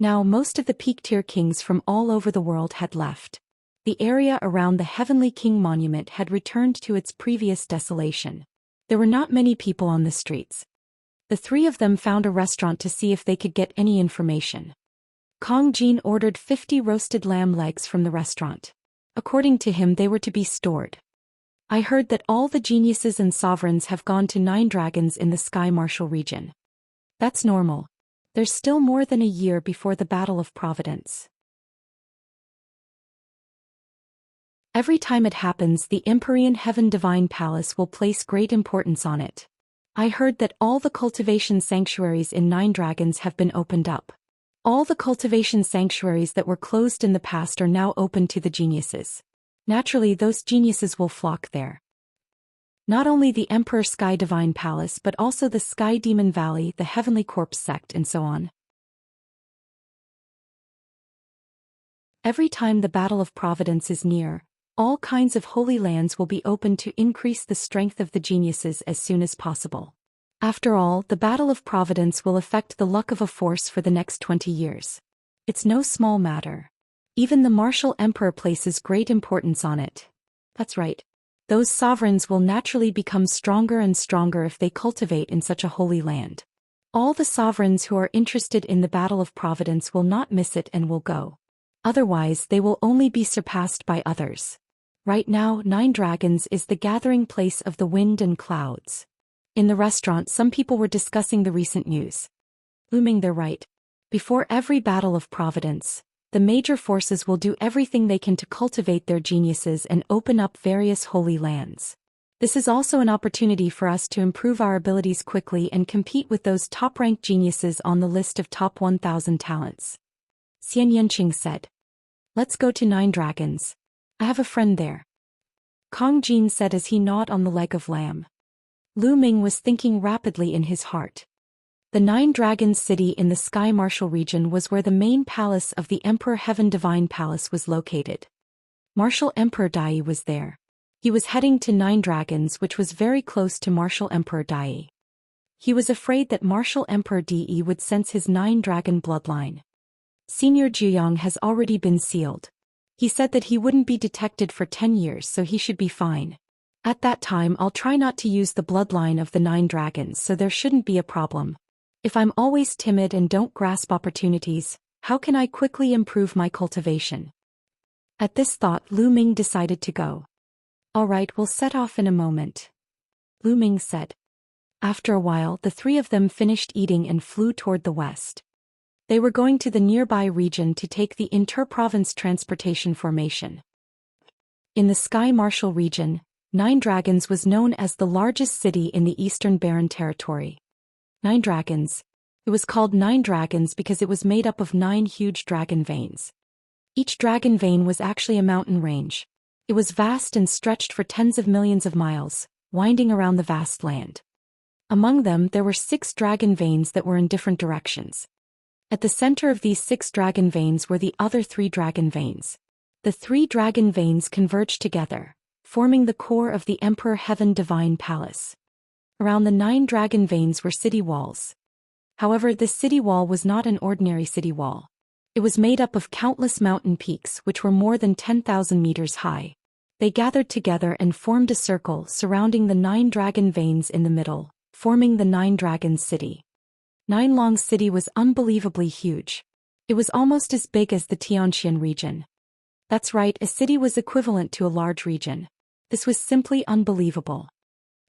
Now most of the peak-tier kings from all over the world had left. The area around the Heavenly King Monument had returned to its previous desolation. There were not many people on the streets. The 3 of them found a restaurant to see if they could get any information. Kong Jin ordered 50 roasted lamb legs from the restaurant. According to him, they were to be stored. I heard that all the geniuses and sovereigns have gone to 9 Dragons in the Sky Martial region. That's normal. There's still more than a year before the Battle of Providence. Every time it happens, the Empyrean Heaven Divine Palace will place great importance on it. I heard that all the cultivation sanctuaries in 9 Dragons have been opened up. All the cultivation sanctuaries that were closed in the past are now open to the geniuses. Naturally, those geniuses will flock there. Not only the Emperor Sky Divine Palace but also the Sky Demon Valley, the Heavenly Corpse Sect and so on. Every time the Battle of Providence is near, all kinds of holy lands will be opened to increase the strength of the geniuses as soon as possible. After all, the Battle of Providence will affect the luck of a force for the next 20 years. It's no small matter. Even the Martial Emperor places great importance on it. That's right. Those sovereigns will naturally become stronger and stronger if they cultivate in such a holy land. All the sovereigns who are interested in the Battle of Providence will not miss it and will go. Otherwise, they will only be surpassed by others. Right now, 9 Dragons is the gathering place of the wind and clouds. In the restaurant, some people were discussing the recent news. Lu Ming, they're right. Before every Battle of Providence, the major forces will do everything they can to cultivate their geniuses and open up various holy lands. This is also an opportunity for us to improve our abilities quickly and compete with those top-ranked geniuses on the list of top 1,000 talents. Xianxia said. Let's go to 9 Dragons. I have a friend there. Kong Jin said as he gnawed on the leg of lamb. Lu Ming was thinking rapidly in his heart. The 9 Dragons city in the Sky Martial region was where the main palace of the Emperor Heaven Divine Palace was located. Martial Emperor Dai was there. He was heading to 9 Dragons, which was very close to Martial Emperor Dai. He was afraid that Martial Emperor Dai would sense his 9 Dragon bloodline. Senior Juyong has already been sealed. He said that he wouldn't be detected for 10 years, so he should be fine. At that time, I'll try not to use the bloodline of the 9 Dragons, so there shouldn't be a problem. If I'm always timid and don't grasp opportunities, how can I quickly improve my cultivation? At this thought, Lu Ming decided to go. All right, we'll set off in a moment. Lu Ming said. After a while, the 3 of them finished eating and flew toward the west. They were going to the nearby region to take the inter-province transportation formation. In the Sky Martial region, 9 Dragons was known as the largest city in the Eastern Barren Territory. 9 Dragons. It was called 9 Dragons because it was made up of 9 huge dragon veins. Each dragon vein was actually a mountain range. It was vast and stretched for tens of millions of miles, winding around the vast land. Among them, there were 6 dragon veins that were in different directions. At the center of these 6 dragon veins were the other 3 dragon veins. The 3 dragon veins converged together, forming the core of the Emperor Heaven Divine Palace. Around the 9 dragon veins were city walls. However, this city wall was not an ordinary city wall. It was made up of countless mountain peaks which were more than 10,000 meters high. They gathered together and formed a circle surrounding the 9 dragon veins in the middle, forming the 9 Dragons city. 9 Long City was unbelievably huge. It was almost as big as the Xianxia region. That's right, a city was equivalent to a large region. This was simply unbelievable.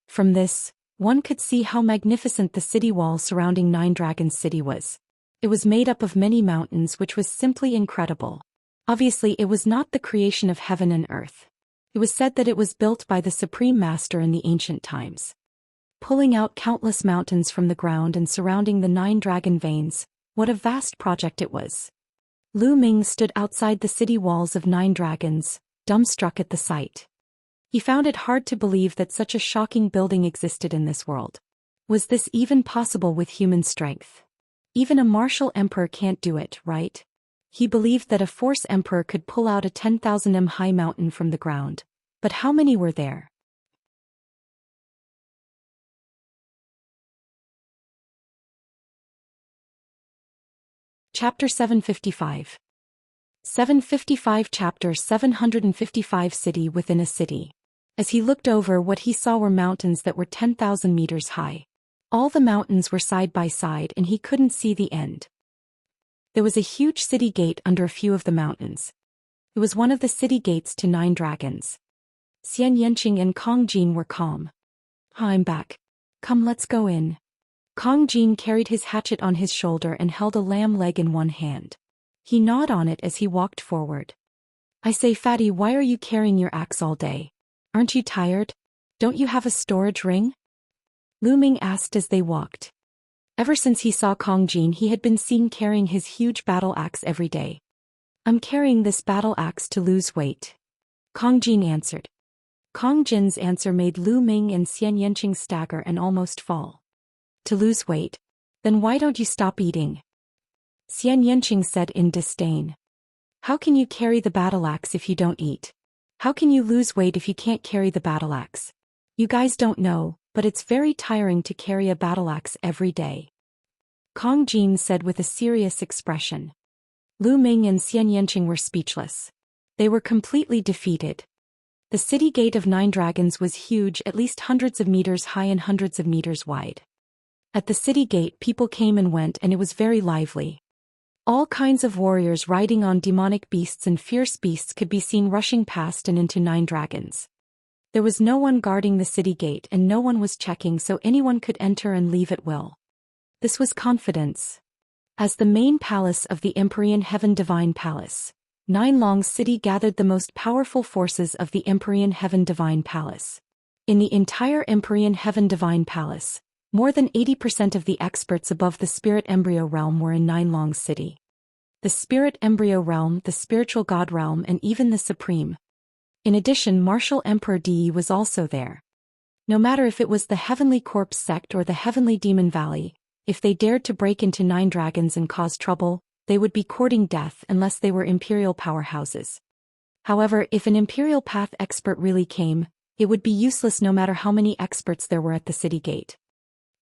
From this, one could see how magnificent the city wall surrounding Nine Dragons City was. It was made up of many mountains, which was simply incredible. Obviously, it was not the creation of heaven and earth. It was said that it was built by the Supreme Master in the ancient times. Pulling out countless mountains from the ground and surrounding the 9 dragon veins, what a vast project it was. Lu Ming stood outside the city walls of 9 dragons, dumbstruck at the sight. He found it hard to believe that such a shocking building existed in this world. Was this even possible with human strength? Even a martial emperor can't do it, right? He believed that a force emperor could pull out a 10,000 m high mountain from the ground. But how many were there? Chapter 755. 755 Chapter 755 City within a city. As he looked over, what he saw were mountains that were 10,000 meters high. All the mountains were side by side and he couldn't see the end. There was a huge city gate under a few of the mountains. It was one of the city gates to 9 dragons. Xianxia and Kong Jin were calm. I'm back. Come, let's go in. Kong Jin carried his hatchet on his shoulder and held a lamb leg in one hand. He gnawed on it as he walked forward. I say, Fatty, why are you carrying your axe all day? Aren't you tired? Don't you have a storage ring? Lu Ming asked as they walked. Ever since he saw Kong Jin, he had been seen carrying his huge battle axe every day. I'm carrying this battle axe to lose weight. Kong Jin answered. Kong Jin's answer made Lu Ming and Xianxia stagger and almost fall. To lose weight? Then why don't you stop eating? Xianxia said in disdain. How can you carry the battle axe if you don't eat? How can you lose weight if you can't carry the battle axe? You guys don't know, but it's very tiring to carry a battle axe every day. Kong Jin said with a serious expression. Lu Ming and Xianxia were speechless. They were completely defeated. The city gate of 9 dragons was huge, at least hundreds of meters high and hundreds of meters wide. At the city gate, people came and went, and it was very lively. All kinds of warriors riding on demonic beasts and fierce beasts could be seen rushing past and into 9 dragons. There was no one guarding the city gate and no one was checking, so anyone could enter and leave at will. This was confidence. As the main palace of the Empyrean Heaven Divine Palace, 9 Long City gathered the most powerful forces of the Empyrean Heaven Divine Palace. In the entire Empyrean Heaven Divine Palace, more than 80% of the experts above the Spirit Embryo Realm were in 9 Long City. The Spirit Embryo Realm, the Spiritual God Realm, and even the Supreme. In addition, Martial Emperor Di was also there. No matter if it was the Heavenly Corpse Sect or the Heavenly Demon Valley, if they dared to break into 9 dragons and cause trouble, they would be courting death unless they were Imperial powerhouses. However, if an Imperial Path expert really came, it would be useless no matter how many experts there were at the city gate.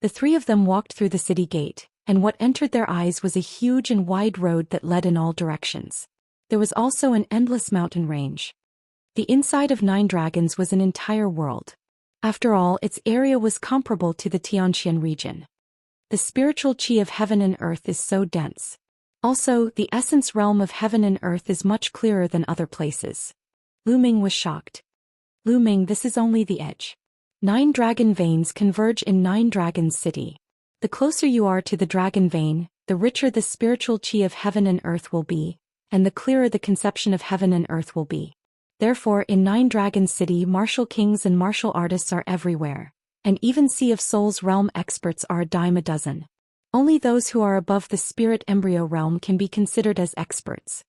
The 3 of them walked through the city gate, and what entered their eyes was a huge and wide road that led in all directions. There was also an endless mountain range. The inside of 9 dragons was an entire world. After all, its area was comparable to the Xianxia region. The spiritual chi of heaven and earth is so dense. Also, the essence realm of heaven and earth is much clearer than other places. Lu Ming was shocked. Lu Ming, this is only the edge. 9 dragon veins converge in 9 dragons city. The closer you are to the dragon vein, the richer the spiritual chi of heaven and earth will be, and the clearer the conception of heaven and earth will be. Therefore, in 9 dragons city, martial kings and martial artists are everywhere, and even Sea of Souls realm experts are a dime a dozen. Only those who are above the spirit embryo realm can be considered as experts.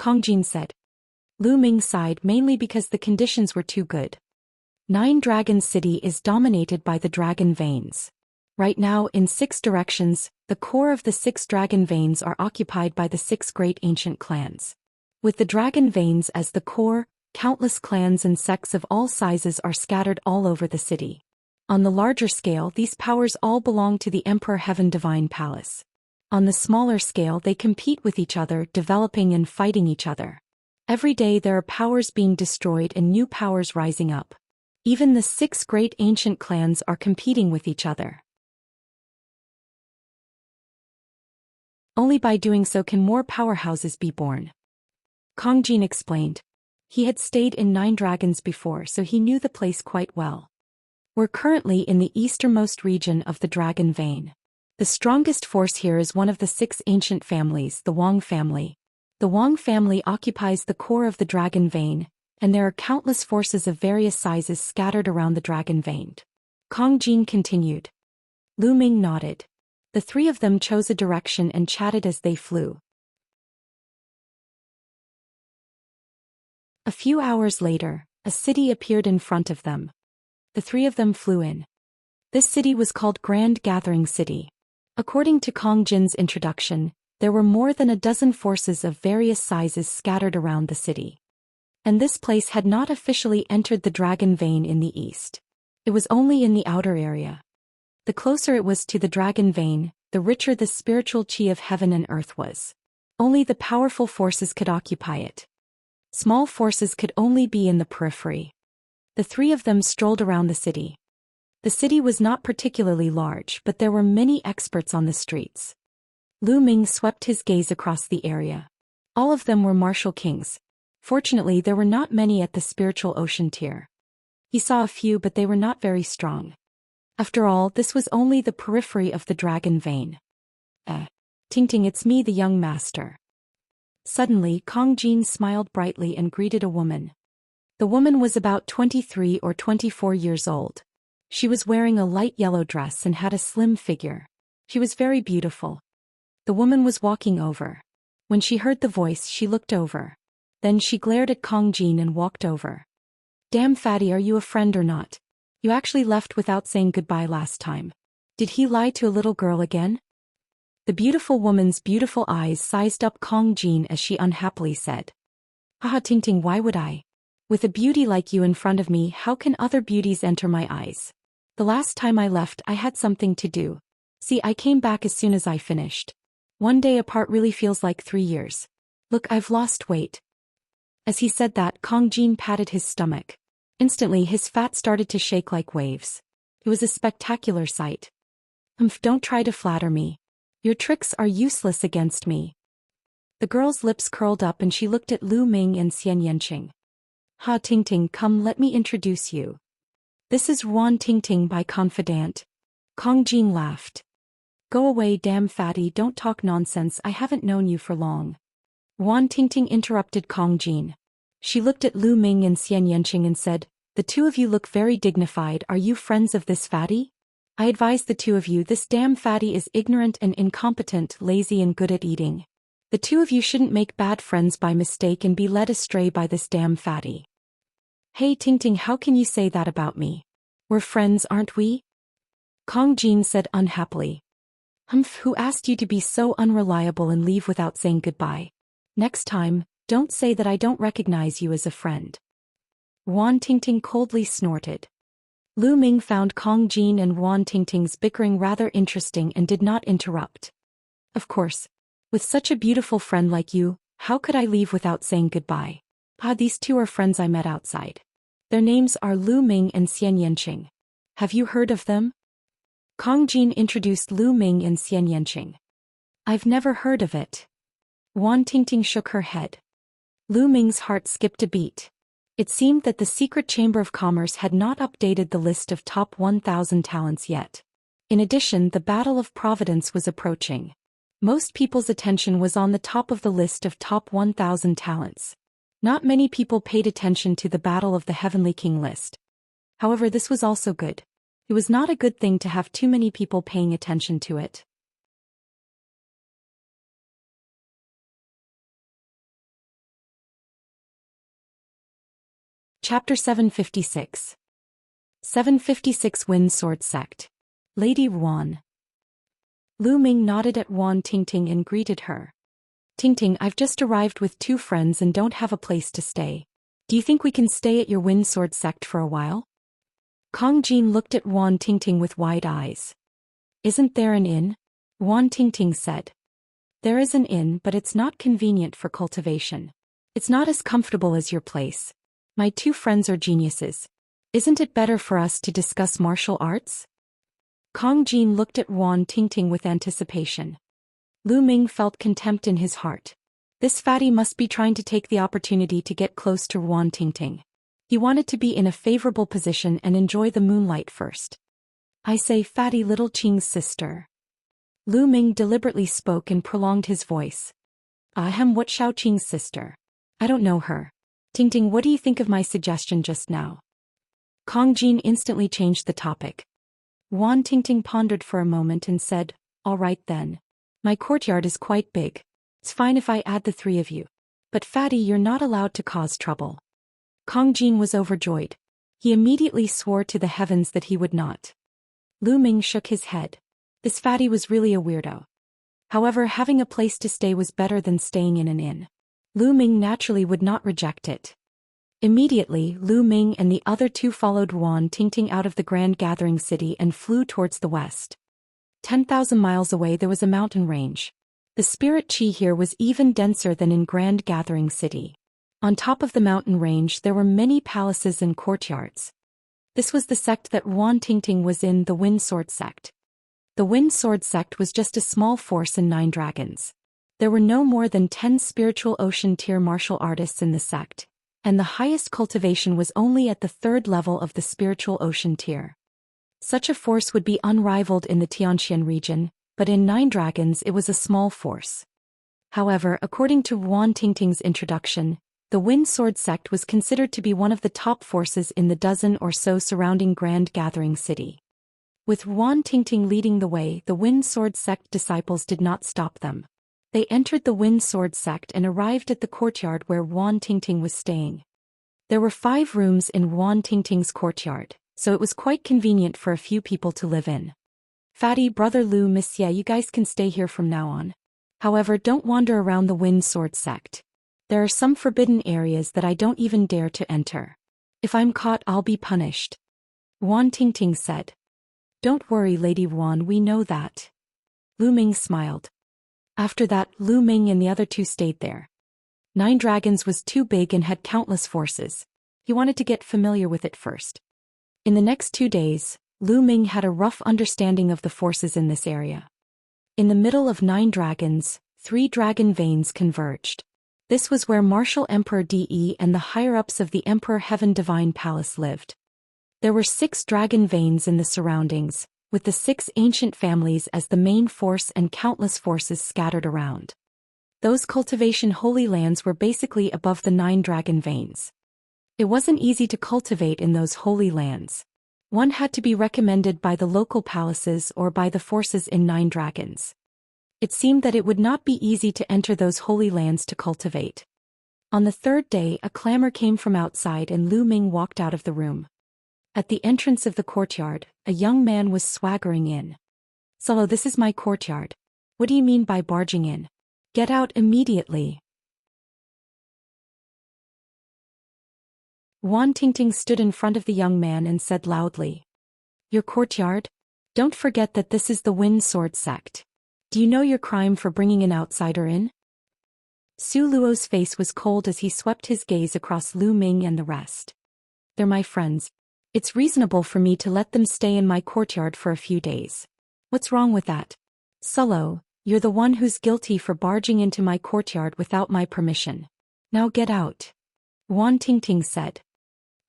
Kong Jin said. Lu Ming sighed, mainly because the conditions were too good. 9 Dragon City is dominated by the dragon veins. Right now, in 6 directions, the core of the 6 dragon veins are occupied by the 6 great ancient clans. With the dragon veins as the core, countless clans and sects of all sizes are scattered all over the city. On the larger scale, these powers all belong to the Emperor Heaven Divine Palace. On the smaller scale, they compete with each other, developing and fighting each other. Every day there are powers being destroyed and new powers rising up. Even the 6 great ancient clans are competing with each other. Only by doing so can more powerhouses be born. Kong Jin explained. He had stayed in Nine Dragons before, so he knew the place quite well. We're currently in the easternmost region of the Dragon Vein. The strongest force here is one of the 6 ancient families, the Wang family. The Wang family occupies the core of the Dragon Vein, and there are countless forces of various sizes scattered around the Dragon Vein. Kong Jin continued. Lu Ming nodded. The 3 of them chose a direction and chatted as they flew. A few hours later, a city appeared in front of them. The 3 of them flew in. This city was called Grand Gathering City. According to Kong Jin's introduction, there were more than a dozen forces of various sizes scattered around the city. And this place had not officially entered the Dragon Vein in the east. It was only in the outer area. The closer it was to the Dragon Vein, the richer the spiritual chi of heaven and earth was. Only the powerful forces could occupy it. Small forces could only be in the periphery. The 3 of them strolled around the city. The city was not particularly large, but there were many experts on the streets. Lu Ming swept his gaze across the area. All of them were martial kings. Fortunately, there were not many at the spiritual ocean tier. He saw a few, but they were not very strong. After all, this was only the periphery of the Dragon Vein. Ting Ting, it's me, the young master. Suddenly, Kong Jin smiled brightly and greeted a woman. The woman was about 23 or 24 years old. She was wearing a light yellow dress and had a slim figure. She was very beautiful. The woman was walking over. When she heard the voice, she looked over. Then she glared at Kong Jin and walked over. Damn fatty, are you a friend or not? You actually left without saying goodbye last time. Did he lie to a little girl again? The beautiful woman's beautiful eyes sized up Kong Jin as she unhappily said. Haha, Ting Ting, why would I? With a beauty like you in front of me, how can other beauties enter my eyes? The last time I left, I had something to do. See, I came back as soon as I finished. One day apart really feels like 3 years. Look, I've lost weight. As he said that, Kong Jin patted his stomach. Instantly, his fat started to shake like waves. It was a spectacular sight. Don't try to flatter me. Your tricks are useless against me. The girl's lips curled up and she looked at Lu Ming and Xianxia. Ha, Ting Ting, come, let me introduce you. This is Ruan Ting Ting, my confidant. Kong Jin laughed. Go away, damn fatty, don't talk nonsense, I haven't known you for long. Ruan Ting Ting interrupted Kong Jin. She looked at Lu Ming and Xianxia and said, the 2 of you look very dignified, are you friends of this fatty? I advise the 2 of you, this damn fatty is ignorant and incompetent, lazy and good at eating. The 2 of you shouldn't make bad friends by mistake and be led astray by this damn fatty. Hey Ting Ting, how can you say that about me? We're friends, aren't we? Kong Jin said unhappily. Who asked you to be so unreliable and leave without saying goodbye? Next time, don't say that I don't recognize you as a friend. Ruan Ting Ting coldly snorted. Lu Ming found Kong Jin and Ruan Ting Ting's bickering rather interesting and did not interrupt. Of course. With such a beautiful friend like you, how could I leave without saying goodbye? These 2 are friends I met outside. Their names are Lu Ming and Xianxia. Have you heard of them? Kong Jin introduced Lu Ming and Xianxia. I've never heard of it. Ruan Ting Ting shook her head. Lu Ming's heart skipped a beat. It seemed that the Secret Chamber of Commerce had not updated the list of top 1,000 talents yet. In addition, the Battle of Providence was approaching. Most people's attention was on the top of the list of top 1,000 talents. Not many people paid attention to the Battle of the Heavenly King list. However, this was also good. It was not a good thing to have too many people paying attention to it. Chapter 756. 756 Wind Sword Sect. Lady Ruan. Lu Ming nodded at Ruan Ting Ting and greeted her. Ting Ting, I've just arrived with 2 friends and don't have a place to stay. Do you think we can stay at your Wind Sword Sect for a while? Kong Jin looked at Ruan Ting Ting with wide eyes. Isn't there an inn? Ruan Ting Ting said. There is an inn, but it's not convenient for cultivation. It's not as comfortable as your place. My 2 friends are geniuses. Isn't it better for us to discuss martial arts? Kong Jin looked at Ruan Ting Ting with anticipation. Lu Ming felt contempt in his heart. This fatty must be trying to take the opportunity to get close to Wan Tingting. He wanted to be in a favorable position and enjoy the moonlight first. I say, fatty little Qing's sister. Lu Ming deliberately spoke and prolonged his voice. Ahem, what Xiao Qing's sister? I don't know her. Tingting, what do you think of my suggestion just now? Kong Jin instantly changed the topic. Wan Tingting pondered for a moment and said, all right then. My courtyard is quite big. It's fine if I add the three of you. But fatty, you're not allowed to cause trouble. Kong Jin was overjoyed. He immediately swore to the heavens that he would not. Lu Ming shook his head. This fatty was really a weirdo. However, having a place to stay was better than staying in an inn. Lu Ming naturally would not reject it. Immediately, Lu Ming and the other two followed Wan Tingting out of the grand gathering city and flew towards the west. 10,000 miles away there was a mountain range. The spirit chi here was even denser than in Grand Gathering City. On top of the mountain range there were many palaces and courtyards. This was the sect that Wan Tingting was in, the Wind Sword sect. The Wind Sword sect was just a small force in 9 dragons. There were no more than 10 spiritual ocean tier martial artists in the sect, and the highest cultivation was only at the 3rd level of the spiritual ocean tier. Such a force would be unrivaled in the Xianxia region, but in 9 dragons it was a small force. However, according to Wan Tingting's introduction, the Wind Sword sect was considered to be one of the top forces in the dozen or so surrounding Grand Gathering City. With Wan Tingting leading the way, the Wind Sword sect disciples did not stop them. They entered the Wind Sword sect and arrived at the courtyard where Wan Tingting was staying. There were 5 rooms in Wan Tingting's courtyard, so it was quite convenient for a few people to live in. Fatty, brother Lu, Miss Ye, you guys can stay here from now on. However, don't wander around the Wind Sword sect. There are some forbidden areas that I don't even dare to enter. If I'm caught, I'll be punished. Wan Tingting said. Don't worry, Lady Wan, we know that. Lu Ming smiled. After that, Lu Ming and the other two stayed there. 9 dragons was too big and had countless forces. He wanted to get familiar with it first. In the next 2 days, Lu Ming had a rough understanding of the forces in this area. In the middle of 9 dragons, 3 dragon veins converged. This was where Martial Emperor De and the higher-ups of the Emperor Heaven Divine Palace lived. There were 6 dragon veins in the surroundings, with the 6 ancient families as the main force and countless forces scattered around. Those cultivation holy lands were basically above the 9 dragon veins. It wasn't easy to cultivate in those holy lands. One had to be recommended by the local palaces or by the forces in 9 dragons. It seemed that it would not be easy to enter those holy lands to cultivate. On the 3rd day, a clamor came from outside and Lu Ming walked out of the room. At the entrance of the courtyard, a young man was swaggering in. "Solo, this is my courtyard. What do you mean by barging in? Get out immediately." Wan Tingting stood in front of the young man and said loudly, "Your courtyard? Don't forget that this is the Wind Sword sect. Do you know your crime for bringing an outsider in?" Su Luo's face was cold as he swept his gaze across Lu Ming and the rest. "They're my friends. It's reasonable for me to let them stay in my courtyard for a few days. What's wrong with that? Solo, you're the one who's guilty for barging into my courtyard without my permission. Now get out." Wan Tingting said.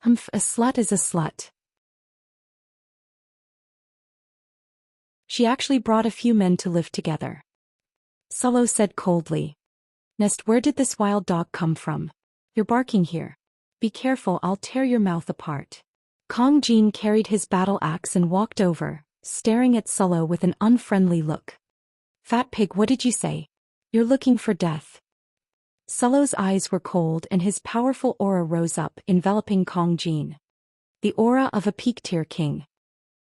A slut is a slut." She actually brought a few men to live together. Solo said coldly. "Nest, where did this wild dog come from? You're barking here. Be careful, I'll tear your mouth apart." Kong Jin carried his battle axe and walked over, staring at Solo with an unfriendly look. "Fat pig, what did you say? You're looking for death." Solo's eyes were cold and his powerful aura rose up, enveloping Kong Jin. The aura of a peak-tier king.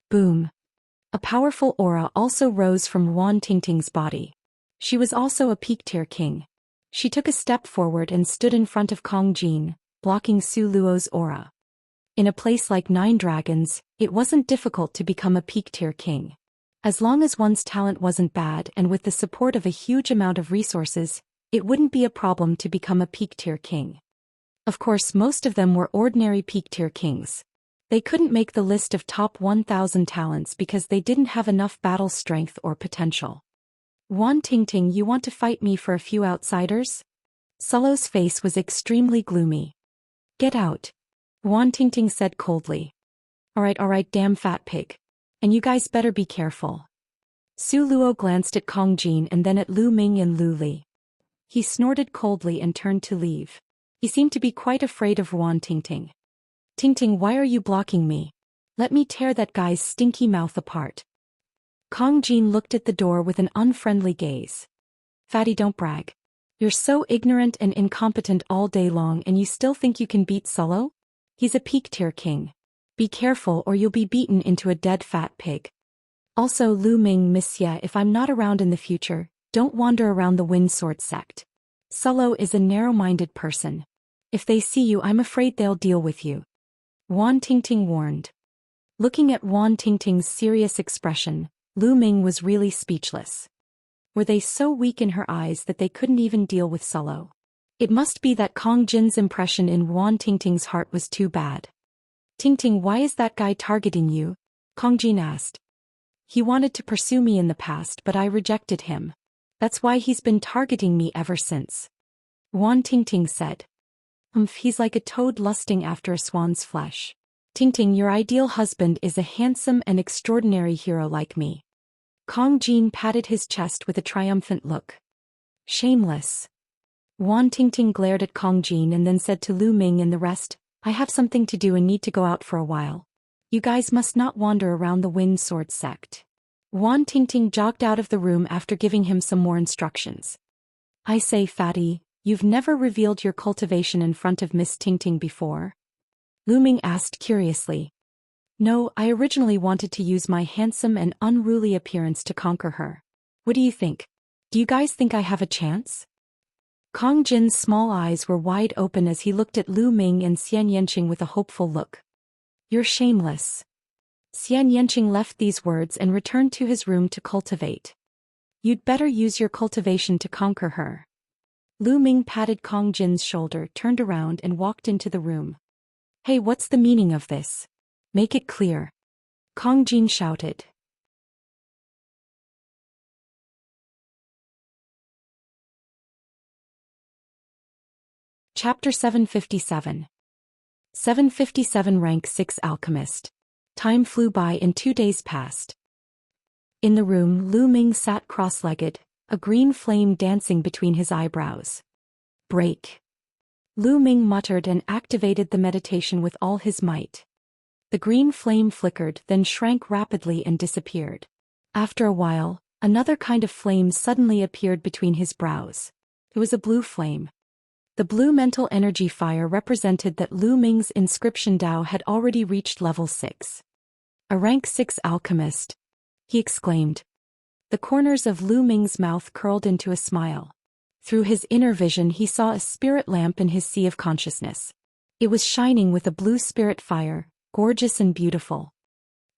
Boom. A powerful aura also rose from Wan Tingting's body. She was also a peak-tier king. She took a step forward and stood in front of Kong Jin, blocking Su Luo's aura. In a place like 9 dragons, it wasn't difficult to become a peak-tier king. As long as one's talent wasn't bad and with the support of a huge amount of resources, it wouldn't be a problem to become a peak-tier king. Of course, most of them were ordinary peak-tier kings. They couldn't make the list of top 1,000 talents because they didn't have enough battle strength or potential. Wan Tingting, you want to fight me for a few outsiders? Solo's face was extremely gloomy. Get out. Wan Tingting said coldly. Alright, damn fat pig. And you guys better be careful. Su Luo glanced at Kong Jin and then at Lu Ming and Lu Li. He snorted coldly and turned to leave. He seemed to be quite afraid of Wan Tingting. Tingting, why are you blocking me? Let me tear that guy's stinky mouth apart. Kong Jin looked at the door with an unfriendly gaze. Fatty, don't brag. You're so ignorant and incompetent all day long and you still think you can beat Solo? He's a peak-tier king. Be careful or you'll be beaten into a dead fat pig. Also Lu Ming, Miss Ye, if I'm not around in the future, don't wander around the Wind Sword sect. Solo is a narrow-minded person. If they see you, I'm afraid they'll deal with you. Wan Tingting warned. Looking at Wan Tingting's serious expression, Lu Ming was really speechless. Were they so weak in her eyes that they couldn't even deal with Solo? It must be that Kong Jin's impression in Wan Tingting's heart was too bad. Tingting, why is that guy targeting you? Kong Jin asked. He wanted to pursue me in the past but I rejected him. That's why he's been targeting me ever since. Wan Tingting said. He's like a toad lusting after a swan's flesh. Tingting, your ideal husband is a handsome and extraordinary hero like me. Kong Jin patted his chest with a triumphant look. Shameless. Wan Tingting glared at Kong Jin and then said to Lu Ming and the rest, I have something to do and need to go out for a while. You guys must not wander around the Wind Sword sect. Wan Tingting jogged out of the room after giving him some more instructions. I say, Fatty, you've never revealed your cultivation in front of Miss Tingting before? Lu Ming asked curiously. No, I originally wanted to use my handsome and unruly appearance to conquer her. What do you think? Do you guys think I have a chance? Kong Jin's small eyes were wide open as he looked at Lu Ming and Xianxia with a hopeful look. You're shameless. Xianxia left these words and returned to his room to cultivate. You'd better use your cultivation to conquer her. Lu Ming patted Kong Jin's shoulder, turned around and walked into the room. Hey, what's the meaning of this? Make it clear. Kong Jin shouted. Chapter 757. 757 Rank 6 Alchemist. Time flew by and 2 days passed. In the room, Lu Ming sat cross-legged, a green flame dancing between his eyebrows. Break. Lu Ming muttered and activated the meditation with all his might. The green flame flickered, then shrank rapidly and disappeared. After a while, another kind of flame suddenly appeared between his brows. It was a blue flame. The blue mental energy fire represented that Lu Ming's inscription Dao had already reached level 6. A rank 6 alchemist, he exclaimed. The corners of Lu Ming's mouth curled into a smile. Through his inner vision he saw a spirit lamp in his sea of consciousness. It was shining with a blue spirit fire, gorgeous and beautiful.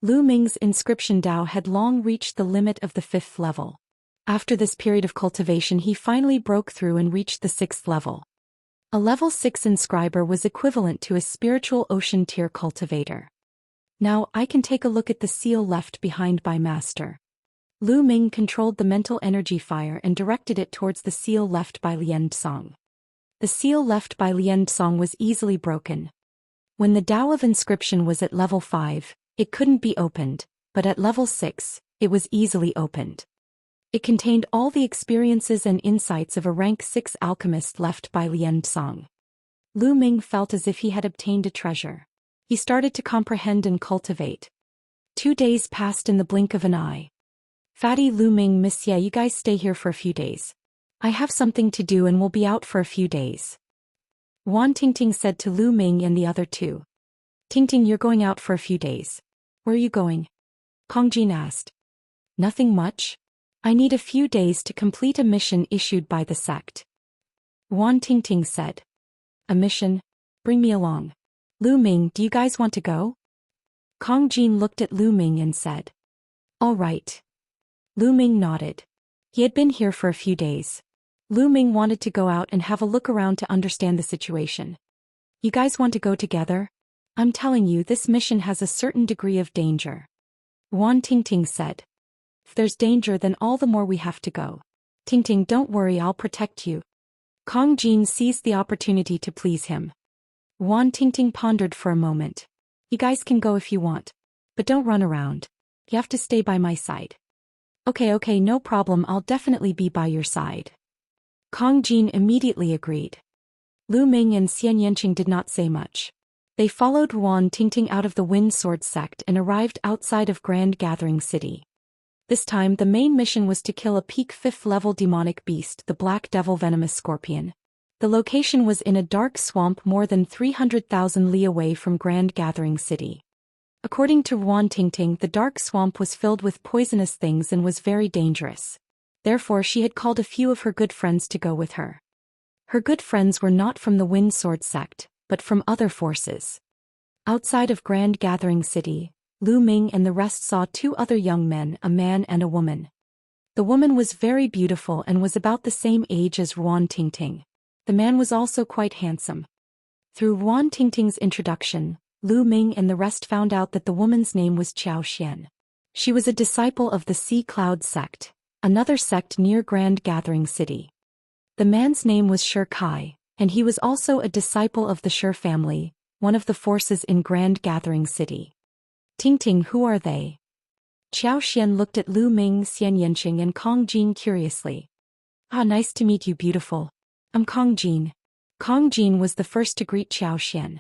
Lu Ming's inscription Dao had long reached the limit of the 5th level. After this period of cultivation he finally broke through and reached the 6th level. A level 6 inscriber was equivalent to a spiritual ocean tier cultivator. Now I can take a look at the seal left behind by Master. Lu Ming controlled the mental energy fire and directed it towards the seal left by Lian Song. The seal left by Lian Song was easily broken. When the Dao of inscription was at level 5, it couldn't be opened, but at level 6, it was easily opened. It contained all the experiences and insights of a rank 6 alchemist left by Lian Song. Lu Ming felt as if he had obtained a treasure. He started to comprehend and cultivate. 2 days passed in the blink of an eye. Fatty, Lu Ming, Miss Ye, you guys stay here for a few days. I have something to do and will be out for a few days. Wan Tingting said to Lu Ming and the other two. Tingting, you're going out for a few days. Where are you going? Kong Jin asked. Nothing much. I need a few days to complete a mission issued by the sect. Wan Tingting said. A mission? Bring me along. Lu Ming, do you guys want to go? Kong Jin looked at Lu Ming and said. All right. Lu Ming nodded. He had been here for a few days. Lu Ming wanted to go out and have a look around to understand the situation. You guys want to go together? I'm telling you, this mission has a certain degree of danger. Wan Tingting said. If there's danger, then all the more we have to go. Tingting, don't worry, I'll protect you. Kong Jin seized the opportunity to please him. Wan Tingting pondered for a moment. You guys can go if you want. But don't run around. You have to stay by my side. Okay, no problem, I'll definitely be by your side. Kong Jin immediately agreed. Lu Ming and Xianxia did not say much. They followed Wan Tingting out of the Wind Sword sect and arrived outside of Grand Gathering City. This time the main mission was to kill a peak 5th level demonic beast, the Black Devil Venomous Scorpion. The location was in a dark swamp more than 300,000 li away from Grand Gathering City. According to Wan Tingting, the dark swamp was filled with poisonous things and was very dangerous. Therefore she had called a few of her good friends to go with her. Her good friends were not from the Wind Sword sect, but from other forces. Outside of Grand Gathering City, Lu Ming and the rest saw 2 other young men, a man and a woman. The woman was very beautiful and was about the same age as Wan Tingting. The man was also quite handsome. Through Wan Tingting's introduction, Lu Ming and the rest found out that the woman's name was Zhou Xian. She was a disciple of the Sea Cloud sect, another sect near Grand Gathering City. The man's name was Xianxia, and he was also a disciple of the Shi family, one of the forces in Grand Gathering City. Tingting, who are they? Zhou Xian looked at Lu Ming, Xianxia and Kong Jin curiously. Ah, nice to meet you, beautiful. I'm Kong Jin. Kong Jin was the first to greet Zhou Xian.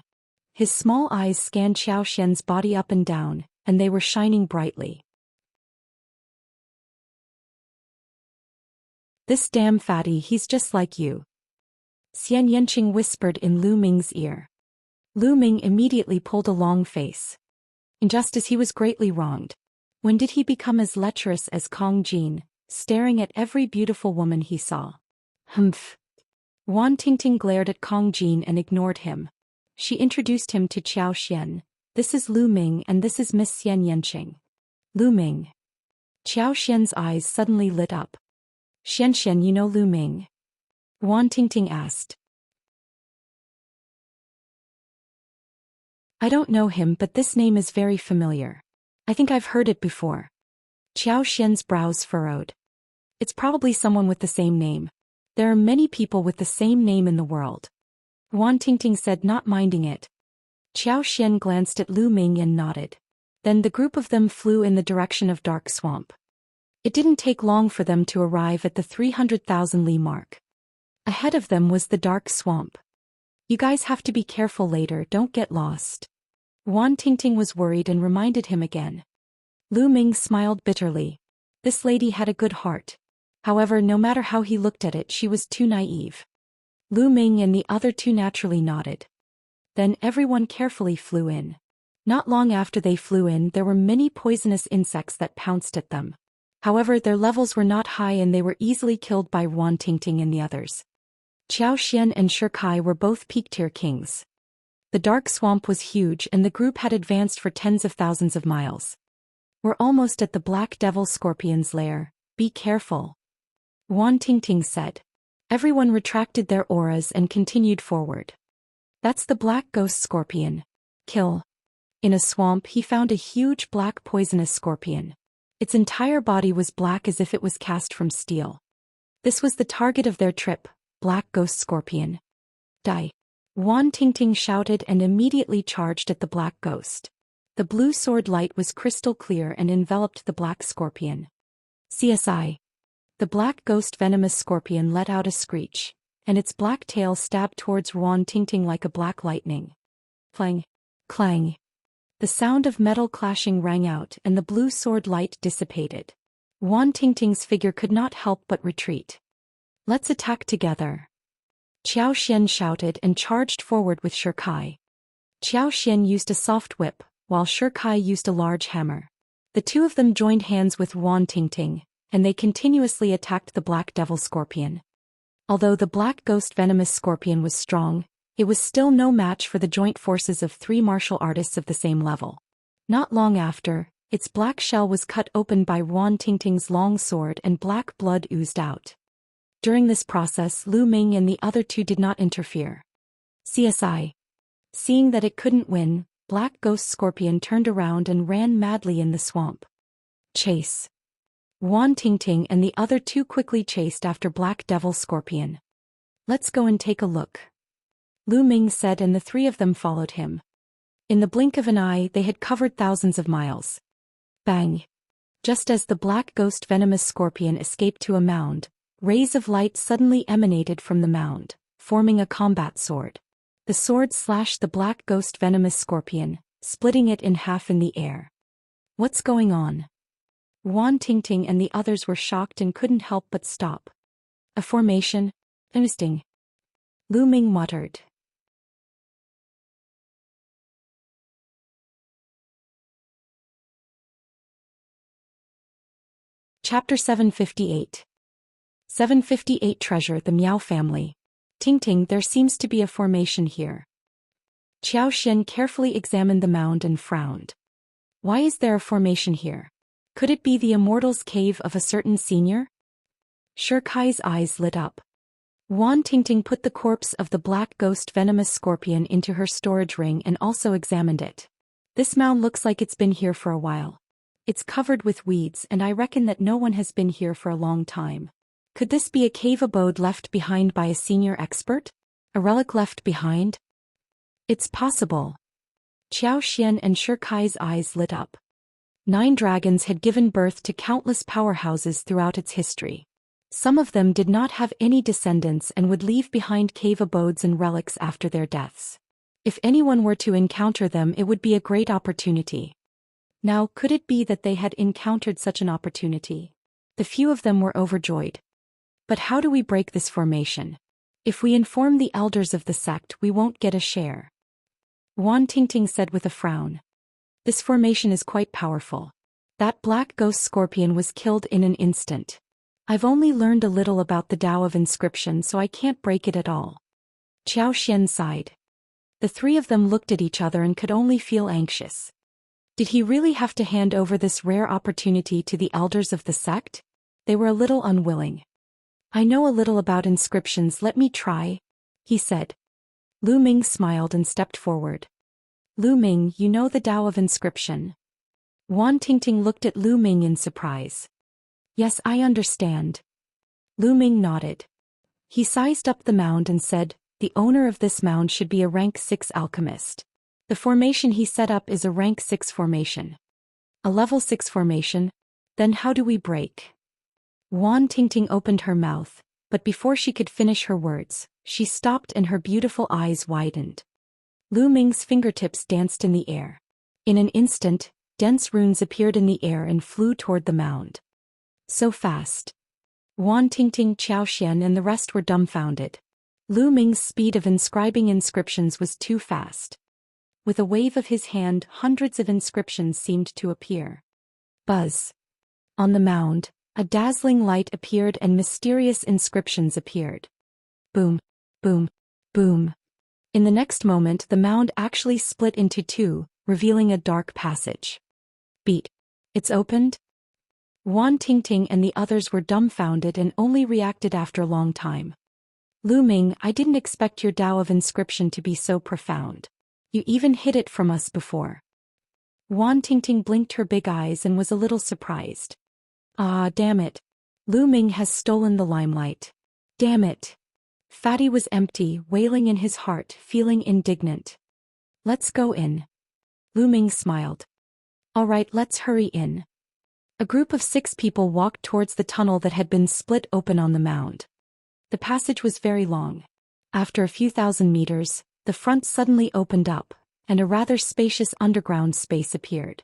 His small eyes scanned Zhou Xian's body up and down, and they were shining brightly. This damn fatty, he's just like you. Xianxia whispered in Lu Ming's ear. Lu Ming immediately pulled a long face. Injustice, he was greatly wronged. When did he become as lecherous as Kong Jin, staring at every beautiful woman he saw? Humph. Wan Tingting glared at Kong Jin and ignored him. She introduced him to Zhou Xian. This is Lu Ming and this is Miss Xianxia. Lu Ming. Zhou Xian's eyes suddenly lit up. Xianxia, you know Lu Ming? Wan Tingting asked. I don't know him, but this name is very familiar. I think I've heard it before. Zhou Xian's brows furrowed. It's probably someone with the same name. There are many people with the same name in the world. Wan Tingting said, not minding it. Zhou Xian glanced at Lu Ming and nodded. Then the group of them flew in the direction of Dark Swamp. It didn't take long for them to arrive at the 300,000 li mark. Ahead of them was the Dark Swamp. You guys have to be careful later, don't get lost. Wan Tingting was worried and reminded him again. Lu Ming smiled bitterly. This lady had a good heart. However, no matter how he looked at it, she was too naive. Lu Ming and the other 2 naturally nodded. Then everyone carefully flew in. Not long after they flew in, there were many poisonous insects that pounced at them. However, their levels were not high and they were easily killed by Wan Tingting and the others. Zhou Xian and Xianxia were both peak-tier kings. The dark swamp was huge and the group had advanced for tens of thousands of miles. We're almost at the Black Devil Scorpion's lair, be careful. Wan Tingting said. Everyone retracted their auras and continued forward. That's the Black Ghost Scorpion. Kill. In a swamp he found a huge black poisonous scorpion. Its entire body was black as if it was cast from steel. This was the target of their trip, Black Ghost Scorpion. Die. Wan Tingting shouted and immediately charged at the Black Ghost. The blue sword light was crystal clear and enveloped the Black Scorpion. CSI. The Black Ghost Venomous Scorpion let out a screech, and its black tail stabbed towards Wan Tingting like a black lightning. Clang. Clang. The sound of metal clashing rang out and the blue sword light dissipated. Wan Tingting's figure could not help but retreat. Let's attack together. Zhou Xian shouted and charged forward with Xianxia. Zhou Xian used a soft whip, while Xianxia used a large hammer. The 2 of them joined hands with Wan Tingting, and they continuously attacked the Black Devil Scorpion. Although the Black Ghost Venomous Scorpion was strong, it was still no match for the joint forces of 3 martial artists of the same level. Not long after, its black shell was cut open by Wan Tingting's long sword and black blood oozed out. During this process, Lu Ming and the other 2 did not interfere. CSI. Seeing that it couldn't win, Black Ghost Scorpion turned around and ran madly in the swamp. Chase. Wan Tingting and the other two quickly chased after Black Devil Scorpion. Let's go and take a look, Lu Ming said, and the three of them followed him. In the blink of an eye, they had covered thousands of miles. Bang! Just as the black ghost venomous scorpion escaped to a mound, rays of light suddenly emanated from the mound, forming a combat sword. The sword slashed the black ghost venomous scorpion, splitting it in half in the air. What's going on? Wan Tingting and the others were shocked and couldn't help but stop. A formation? Interesting, Lu Ming muttered. Chapter 758. 758 Treasure the Miao Family. Tingting, there seems to be a formation here. Zhou Xian carefully examined the mound and frowned. Why is there a formation here? Could it be the Immortal's Cave of a certain senior? Shi Kai's eyes lit up. Wan Tingting put the corpse of the black ghost venomous scorpion into her storage ring and also examined it. This mound looks like it's been here for a while. It's covered with weeds, and I reckon that no one has been here for a long time. Could this be a cave abode left behind by a senior expert? A relic left behind? It's possible. Zhou Xian and Shi Kai's eyes lit up. 9 dragons had given birth to countless powerhouses throughout its history. Some of them did not have any descendants and would leave behind cave abodes and relics after their deaths. If anyone were to encounter them, it would be a great opportunity. Now, could it be that they had encountered such an opportunity? The few of them were overjoyed. But how do we break this formation? If we inform the elders of the sect, we won't get a share. Wan Tingting said with a frown. This formation is quite powerful. That black ghost scorpion was killed in an instant. I've only learned a little about the Tao of Inscription, so I can't break it at all. Zhou Xian sighed. The three of them looked at each other and could only feel anxious. Did he really have to hand over this rare opportunity to the elders of the sect? They were a little unwilling. I know a little about inscriptions, let me try, he said. Lu Ming smiled and stepped forward. Lu Ming, you know the Tao of Inscription? Wan Tingting looked at Lu Ming in surprise. Yes, I understand. Lu Ming nodded. He sized up the mound and said, the owner of this mound should be a rank 6 alchemist. The formation he set up is a rank 6 formation. A level 6 formation? Then how do we break? Wan Tingting opened her mouth, but before she could finish her words, she stopped and her beautiful eyes widened. Lu Ming's fingertips danced in the air. In an instant, dense runes appeared in the air and flew toward the mound. So fast. Wan Tingting, Zhou Xian and the rest were dumbfounded. Lu Ming's speed of inscribing inscriptions was too fast. With a wave of his hand, hundreds of inscriptions seemed to appear. Buzz. On the mound, a dazzling light appeared and mysterious inscriptions appeared. Boom, boom, boom. In the next moment, the mound actually split into 2, revealing a dark passage. Beat. It's opened? Wan Tingting and the others were dumbfounded and only reacted after a long time. Lu Ming, I didn't expect your Tao of Inscription to be so profound. You even hid it from us before. Wan Tingting blinked her big eyes and was a little surprised. Ah, damn it. Lu Ming has stolen the limelight. Damn it. Fatty was empty, wailing in his heart, feeling indignant. Let's go in. Lu Ming smiled. All right, let's hurry in. A group of 6 people walked towards the tunnel that had been split open on the mound. The passage was very long. After a few thousand meters, the front suddenly opened up, and a rather spacious underground space appeared.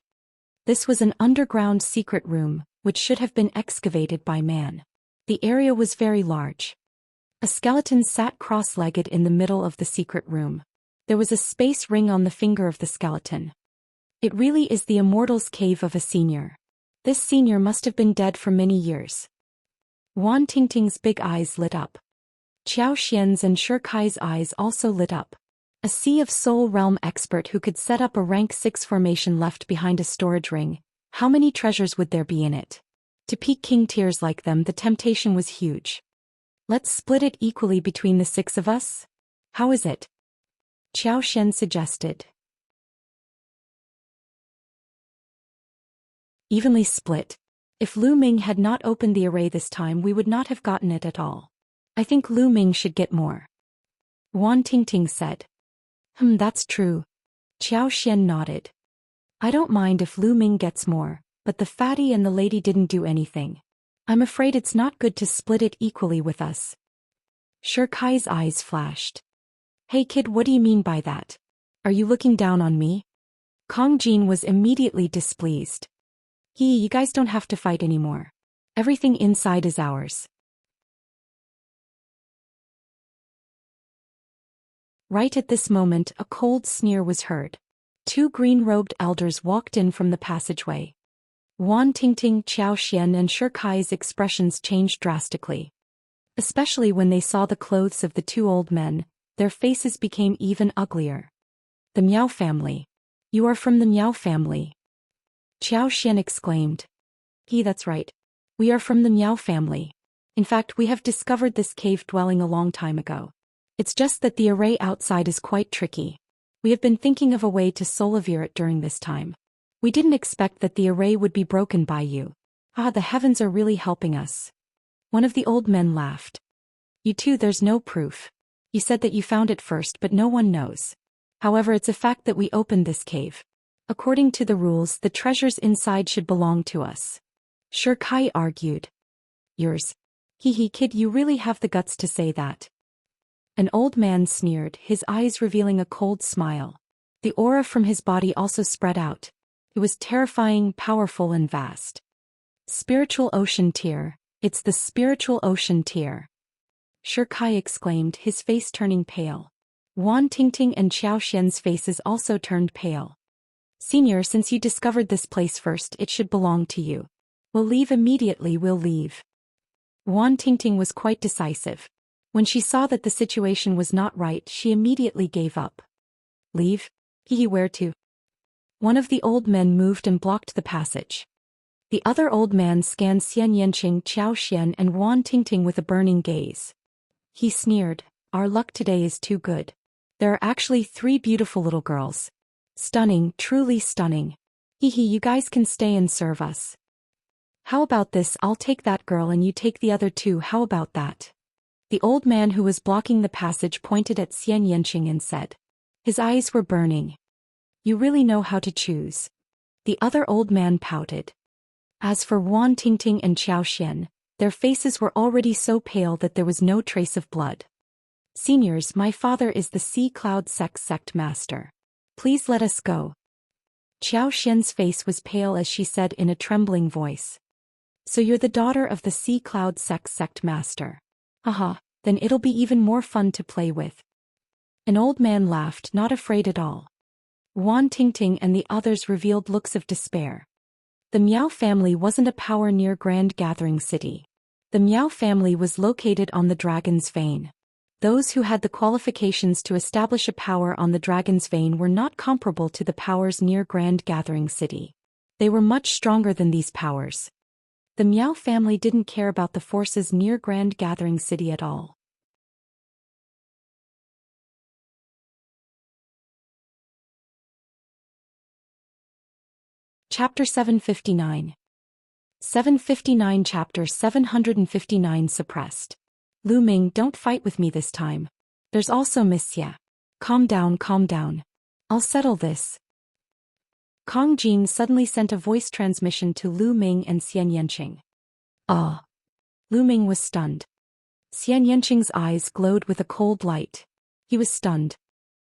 This was an underground secret room, which should have been excavated by man. The area was very large. A skeleton sat cross-legged in the middle of the secret room. There was a space ring on the finger of the skeleton. It really is the Immortal's Cave of a senior. This senior must have been dead for many years. Wan Tingting's big eyes lit up. Zhou Xian's and Shi Kai's eyes also lit up. A Sea of Soul Realm expert who could set up a rank 6 formation left behind a storage ring. How many treasures would there be in it? To peak king tiers like them, the temptation was huge. Let's split it equally between the 6 of us? How is it? Zhou Xian suggested. Evenly split. If Lu Ming had not opened the array this time, we would not have gotten it at all. I think Lu Ming should get more. Wan Tingting said. That's true. Zhou Xian nodded. I don't mind if Lu Ming gets more, but the fatty and the lady didn't do anything. I'm afraid it's not good to split it equally with us. Xianxia's eyes flashed. Hey kid, what do you mean by that? Are you looking down on me? Kong Jin was immediately displeased. You guys don't have to fight anymore. Everything inside is ours. Right at this moment, a cold sneer was heard. 2 green-robed elders walked in from the passageway. Wan Tingting, Zhou Xian and Xianxia's expressions changed drastically. Especially when they saw the clothes of the 2 old men, their faces became even uglier. The Miao family. You are from the Miao family. Zhou Xian exclaimed. That's right. We are from the Miao family. In fact, we have discovered this cave dwelling a long time ago. It's just that the array outside is quite tricky. We have been thinking of a way to solivere it during this time. We didn't expect that the array would be broken by you. The heavens are really helping us. One of the old men laughed. You two, there's no proof. You said that you found it first, but no one knows. However, it's a fact that we opened this cave. According to the rules, the treasures inside should belong to us. Xianxia argued. Yours. Kid, you really have the guts to say that. An old man sneered, his eyes revealing a cold smile. The aura from his body also spread out. It was terrifying, powerful and vast. Spiritual ocean tier. It's the spiritual ocean tier. Xianxia exclaimed, his face turning pale. Wan Tingting and Zhou Xian's faces also turned pale. Senior, since you discovered this place first, it should belong to you. We'll leave immediately, we'll leave. Wan Tingting was quite decisive. When she saw that the situation was not right, she immediately gave up. Leave? Where to? One of the old men moved and blocked the passage. The other old man scanned Xianxia, Zhou Xian and Wan Tingting with a burning gaze. He sneered, our luck today is too good. There are actually 3 beautiful little girls. Stunning, truly stunning. You guys can stay and serve us. How about this, I'll take that girl and you take the other 2, how about that? The old man who was blocking the passage pointed at Xianxia and said. His eyes were burning. You really know how to choose. The other old man pouted. As for Wan Tingting and Zhou Xian, their faces were already so pale that there was no trace of blood. Seniors, my father is the Sea Cloud sect master. Please let us go. Zhou Xian's face was pale as she said in a trembling voice. So you're the daughter of the Sea Cloud sect master. Then it'll be even more fun to play with. An old man laughed, not afraid at all. Wan Tingting and the others revealed looks of despair. The Miao family wasn't a power near Grand Gathering City. The Miao family was located on the Dragon's Vein. Those who had the qualifications to establish a power on the Dragon's Vein were not comparable to the powers near Grand Gathering City. They were much stronger than these powers. The Miao family didn't care about the forces near Grand Gathering City at all. Chapter 759. 759 Chapter 759 Suppressed. Lu Ming, don't fight with me this time. There's also Miss Xia. Calm down, calm down. I'll settle this. Kong Jin suddenly sent a voice transmission to Lu Ming and Xianxia. Lu Ming was stunned. Xianxia's eyes glowed with a cold light. He was stunned.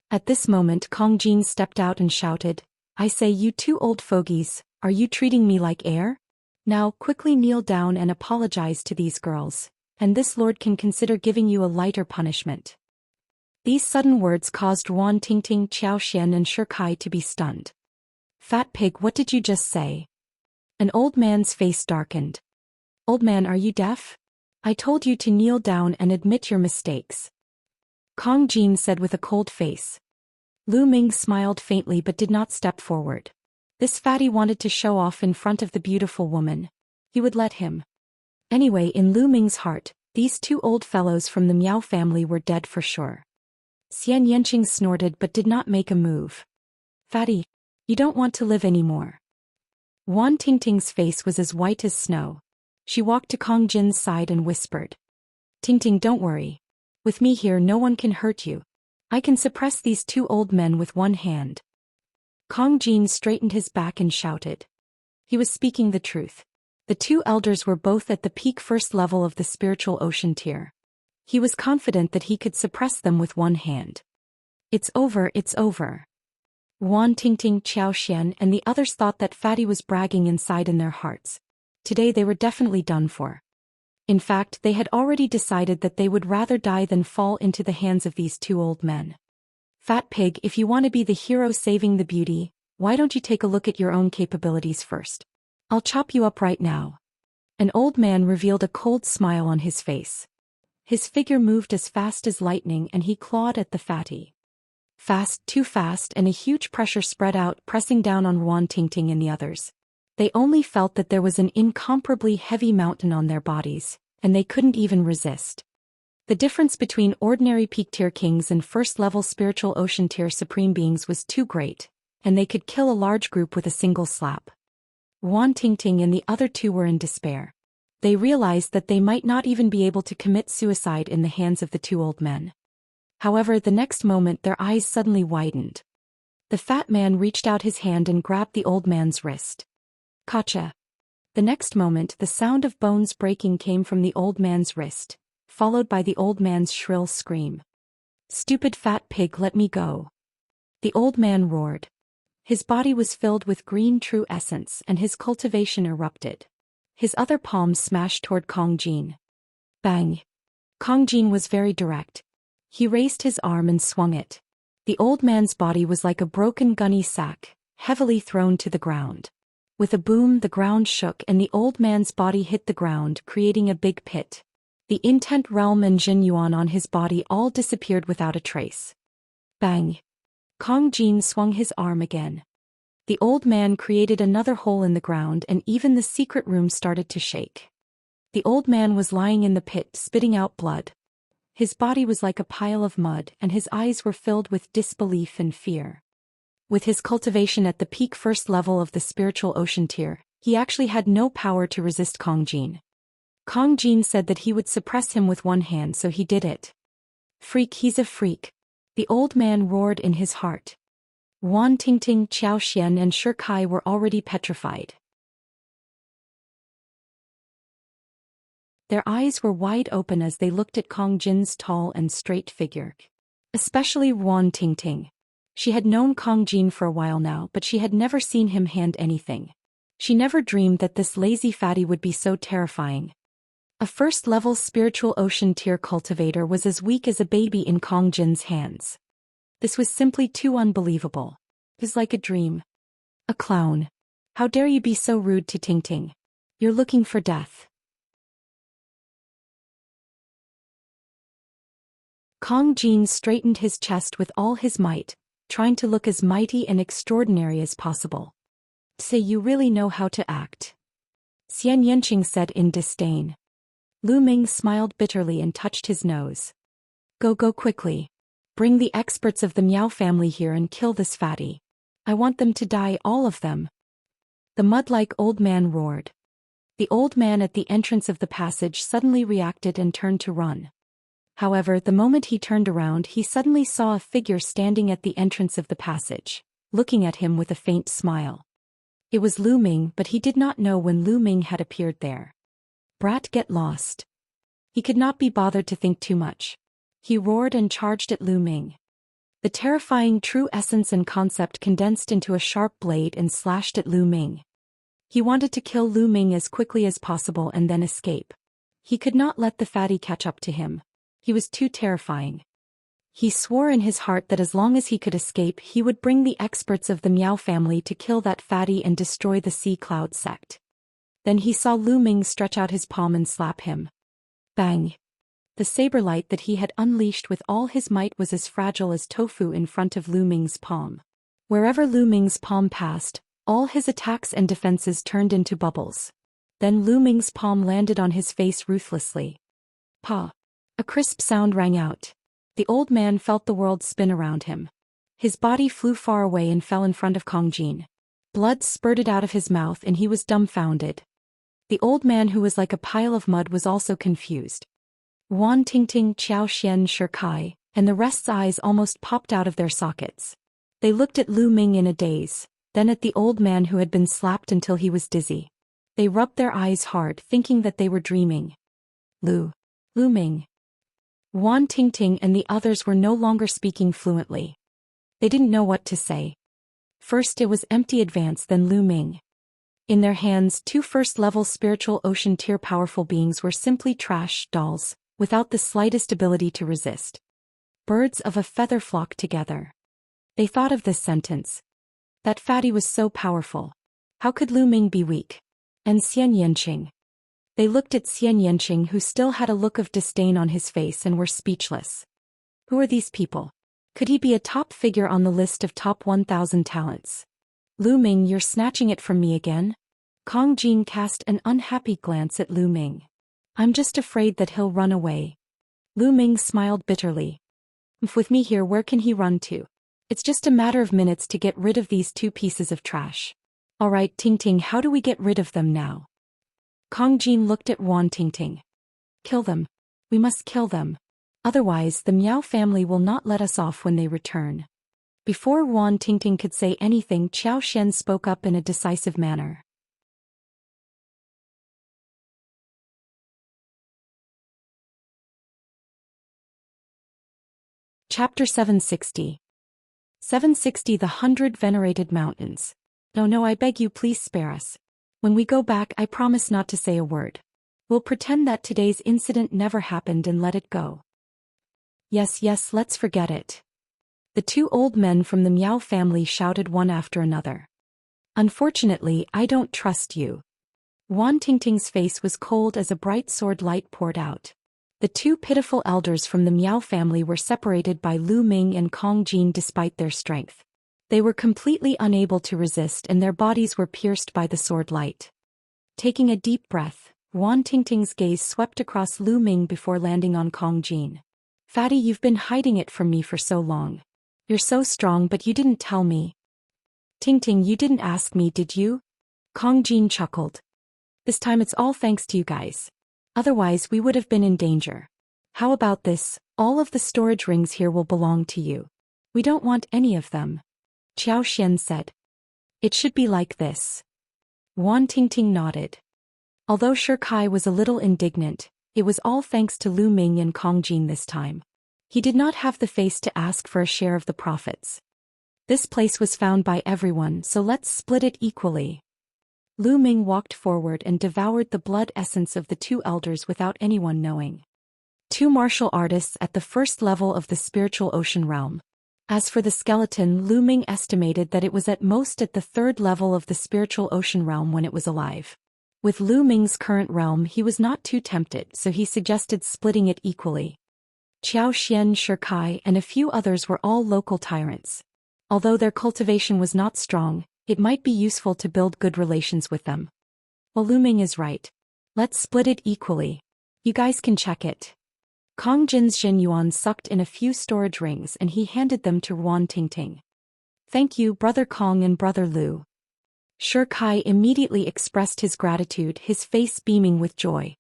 At this moment Kong Jin stepped out and shouted, I say, you 2 old fogies, are you treating me like air? Now, quickly kneel down and apologize to these girls, and this lord can consider giving you a lighter punishment. These sudden words caused Wan Tingting, Zhou Xian and Xianxia to be stunned. Fat pig, what did you just say? An old man's face darkened. Old man, are you deaf? I told you to kneel down and admit your mistakes. Kong Jin said with a cold face. Lu Ming smiled faintly but did not step forward. This fatty wanted to show off in front of the beautiful woman. He would let him. Anyway, in Lu Ming's heart, these 2 old fellows from the Miao family were dead for sure. Xianxia snorted but did not make a move. Fatty, you don't want to live anymore. Wan Tingting's face was as white as snow. She walked to Kong Jin's side and whispered. Tingting, don't worry. With me here no one can hurt you. I can suppress these two old men with one hand. Kong Jin straightened his back and shouted. He was speaking the truth. The two elders were both at the peak first level of the spiritual ocean tier. He was confident that he could suppress them with one hand. It's over, it's over. Wan Tingting, Zhou Xian and the others thought that Fatty was bragging inside in their hearts. Today they were definitely done for. In fact, they had already decided that they would rather die than fall into the hands of these two old men. Fat pig, if you want to be the hero saving the beauty, why don't you take a look at your own capabilities first? I'll chop you up right now. An old man revealed a cold smile on his face. His figure moved as fast as lightning and he clawed at the fatty. Fast, too fast, and a huge pressure spread out, pressing down on Wan Tingting and the others. They only felt that there was an incomparably heavy mountain on their bodies, and they couldn't even resist. The difference between ordinary peak-tier kings and first-level spiritual ocean-tier supreme beings was too great, and they could kill a large group with a single slap. Wan Tingting and the other two were in despair. They realized that they might not even be able to commit suicide in the hands of the two old men. However, the next moment their eyes suddenly widened. The fat man reached out his hand and grabbed the old man's wrist. Gotcha. The next moment the sound of bones breaking came from the old man's wrist, followed by the old man's shrill scream. Stupid fat pig, let me go. The old man roared. His body was filled with green true essence and his cultivation erupted. His other palm smashed toward Kong Jin. Bang! Kong Jin was very direct. He raised his arm and swung it. The old man's body was like a broken gunny sack, heavily thrown to the ground. With a boom, the ground shook and the old man's body hit the ground, creating a big pit. The intent realm and Jin Yuan on his body all disappeared without a trace. Bang! Kong Jin swung his arm again. The old man created another hole in the ground and even the secret room started to shake. The old man was lying in the pit, spitting out blood. His body was like a pile of mud and his eyes were filled with disbelief and fear. With his cultivation at the peak first level of the spiritual ocean tier, he actually had no power to resist Kong Jin. Kong Jin said that he would suppress him with one hand, so he did it. Freak, he's a freak. The old man roared in his heart. Wan Tingting, Zhou Xian and Shi Kai were already petrified. Their eyes were wide open as they looked at Kong Jin's tall and straight figure. Especially Wan Tingting. She had known Kong Jin for a while now, but she had never seen him hand anything. She never dreamed that this lazy fatty would be so terrifying. A first-level spiritual ocean tier cultivator was as weak as a baby in Kong Jin's hands. This was simply too unbelievable. It was like a dream. A clown. How dare you be so rude to Tingting? You're looking for death. Kong Jin straightened his chest with all his might, trying to look as mighty and extraordinary as possible. Say, you really know how to act. Xianxia said in disdain. Lu Ming smiled bitterly and touched his nose. Go quickly. Bring the experts of the Miao family here and kill this fatty. I want them to die, all of them. The mud-like old man roared. The old man at the entrance of the passage suddenly reacted and turned to run. However, the moment he turned around, he suddenly saw a figure standing at the entrance of the passage, looking at him with a faint smile. It was Lu Ming, but he did not know when Lu Ming had appeared there. Brat, get lost. He could not be bothered to think too much. He roared and charged at Lu Ming. The terrifying true essence and concept condensed into a sharp blade and slashed at Lu Ming. He wanted to kill Lu Ming as quickly as possible and then escape. He could not let the fatty catch up to him. He was too terrifying. He swore in his heart that as long as he could escape, he would bring the experts of the Miao family to kill that fatty and destroy the Sea Cloud sect. Then he saw Lu Ming stretch out his palm and slap him. Bang! The saber light that he had unleashed with all his might was as fragile as tofu in front of Lu Ming's palm. Wherever Lu Ming's palm passed, all his attacks and defenses turned into bubbles. Then Lu Ming's palm landed on his face ruthlessly. Pa! A crisp sound rang out. The old man felt the world spin around him. His body flew far away and fell in front of Kong Jin. Blood spurted out of his mouth and he was dumbfounded. The old man, who was like a pile of mud, was also confused. Wan Tingting, Zhou Xian, Kai, and the rest's eyes almost popped out of their sockets. They looked at Lu Ming in a daze, then at the old man who had been slapped until he was dizzy. They rubbed their eyes hard, thinking that they were dreaming. Lu Ming. Wan Tingting and the others were no longer speaking fluently. They didn't know what to say. First it was empty advance, then Lu Ming. In their hands, two first-level spiritual ocean tier powerful beings were simply trash dolls, without the slightest ability to resist. Birds of a feather flock together. They thought of this sentence. That fatty was so powerful. How could Lu Ming be weak? And Xianxia. They looked at Xianxia, who still had a look of disdain on his face, and were speechless. Who are these people? Could he be a top figure on the list of top 1,000 talents? Lu Ming, you're snatching it from me again? Kong Jin cast an unhappy glance at Lu Ming. I'm just afraid that he'll run away. Lu Ming smiled bitterly. With me here, where can he run to? It's just a matter of minutes to get rid of these two pieces of trash. Alright, Tingting, how do we get rid of them now? Kong Jin looked at Wan Tingting. Kill them. We must kill them. Otherwise, the Miao family will not let us off when they return. Before Wan Tingting could say anything, Zhou Xian spoke up in a decisive manner. Chapter 760. 760 The 100 Venerated Mountains. No, I beg you, please spare us. When we go back, I promise not to say a word. We'll pretend that today's incident never happened and let it go. Yes, let's forget it. The two old men from the Miao family shouted one after another. Unfortunately, I don't trust you. Wan Tingting's face was cold as a bright sword light poured out. The two pitiful elders from the Miao family were separated by Lu Ming and Kong Jin despite their strength. They were completely unable to resist, and their bodies were pierced by the sword light. Taking a deep breath, Wan Tingting's gaze swept across Lu Ming before landing on Kong Jin. Fatty, you've been hiding it from me for so long. You're so strong, but you didn't tell me. Tingting, you didn't ask me, did you? Kong Jin chuckled. This time it's all thanks to you guys. Otherwise we would have been in danger. How about this? All of the storage rings here will belong to you. We don't want any of them. Zhou Xian said. It should be like this. Wan Tingting nodded. Although Kai was a little indignant, it was all thanks to Lu Ming and Kong Jin this time. He did not have the face to ask for a share of the profits. This place was found by everyone, so let's split it equally. Lu Ming walked forward and devoured the blood essence of the two elders without anyone knowing. Two martial artists at the first level of the spiritual ocean realm. As for the skeleton, Lu Ming estimated that it was at most at the third level of the spiritual ocean realm when it was alive. With Lu Ming's current realm, he was not too tempted, so he suggested splitting it equally. Zhou Xian, Kai, and a few others were all local tyrants. Although their cultivation was not strong, it might be useful to build good relations with them. Well, Lu Ming is right. Let's split it equally. You guys can check it. Kong Jin's Jin Yuan sucked in a few storage rings and he handed them to Wan Tingting. Thank you, Brother Kong and Brother Lu. Kai immediately expressed his gratitude, his face beaming with joy.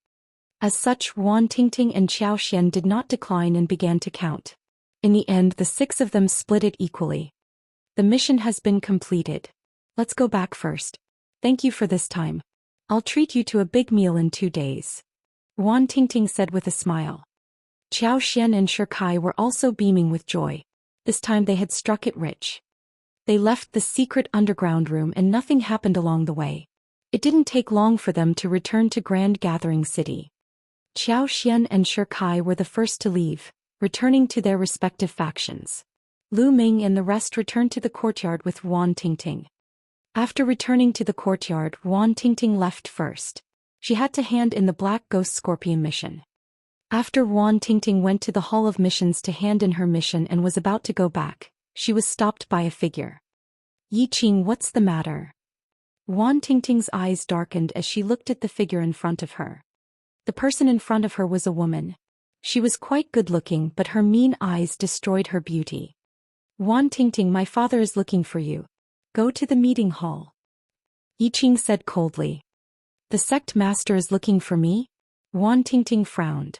As such, Wan Tingting and Zhou Xian did not decline and began to count. In the end, the six of them split it equally. The mission has been completed. Let's go back first. Thank you for this time. I'll treat you to a big meal in 2 days. Wan Tingting said with a smile. Zhou Xian and Kai were also beaming with joy. This time they had struck it rich. They left the secret underground room and nothing happened along the way. It didn't take long for them to return to Grand Gathering City. Zhou Xian and Kai were the first to leave, returning to their respective factions. Lu Ming and the rest returned to the courtyard with Wan Tingting. After returning to the courtyard, Wan Tingting left first. She had to hand in the Black Ghost Scorpion mission. After Wan Tingting went to the Hall of Missions to hand in her mission and was about to go back, she was stopped by a figure. Yi Qing, what's the matter? Wan Tingting's eyes darkened as she looked at the figure in front of her. The person in front of her was a woman. She was quite good-looking, but her mean eyes destroyed her beauty. Wan Tingting, my father is looking for you. Go to the meeting hall. Yiqing said coldly. The sect master is looking for me? Wan Tingting frowned.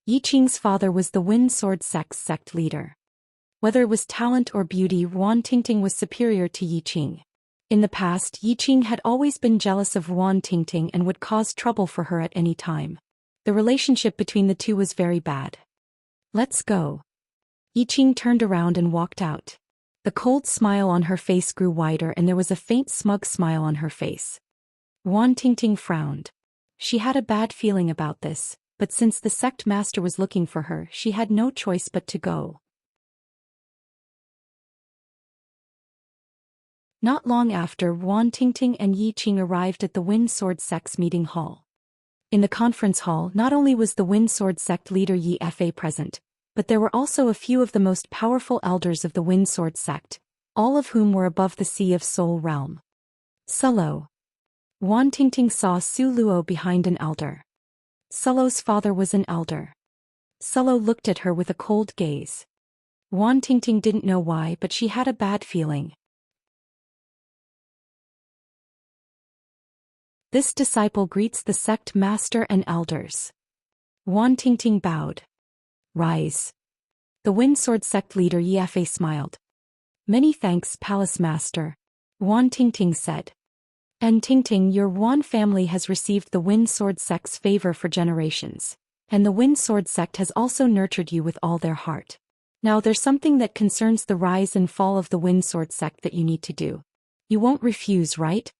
Yiqing's father was the Wind Sword sect's sect leader. Whether it was talent or beauty, Wan Tingting was superior to Yiqing. In the past, Yiqing had always been jealous of Wan Tingting and would cause trouble for her at any time. The relationship between the two was very bad. Let's go. Yiqing turned around and walked out. The cold smile on her face grew wider and there was a faint smug smile on her face. Wan Tingting frowned. She had a bad feeling about this, but since the sect master was looking for her, she had no choice but to go. Not long after, Wan Tingting and Yiqing arrived at the Wind Sword sect's meeting hall. In the conference hall, not only was the Wind Sword sect leader Yi Fa present, but there were also a few of the most powerful elders of the Wind Sword sect, all of whom were above the Sea of Soul realm. Sulo. Wan Tingting saw Su Luo behind an elder. Sulo's father was an elder. Sulo looked at her with a cold gaze. Wan Tingting didn't know why, but she had a bad feeling. This disciple greets the sect master and elders. Wan Tingting bowed. Rise. The Wind Sword sect leader Yi Fa smiled. Many thanks, Palace Master. Wan Tingting said. And Tingting, your Wan family has received the Wind Sword sect's favor for generations, and the Wind Sword sect has also nurtured you with all their heart. Now there's something that concerns the rise and fall of the Wind Sword sect that you need to do. You won't refuse, right?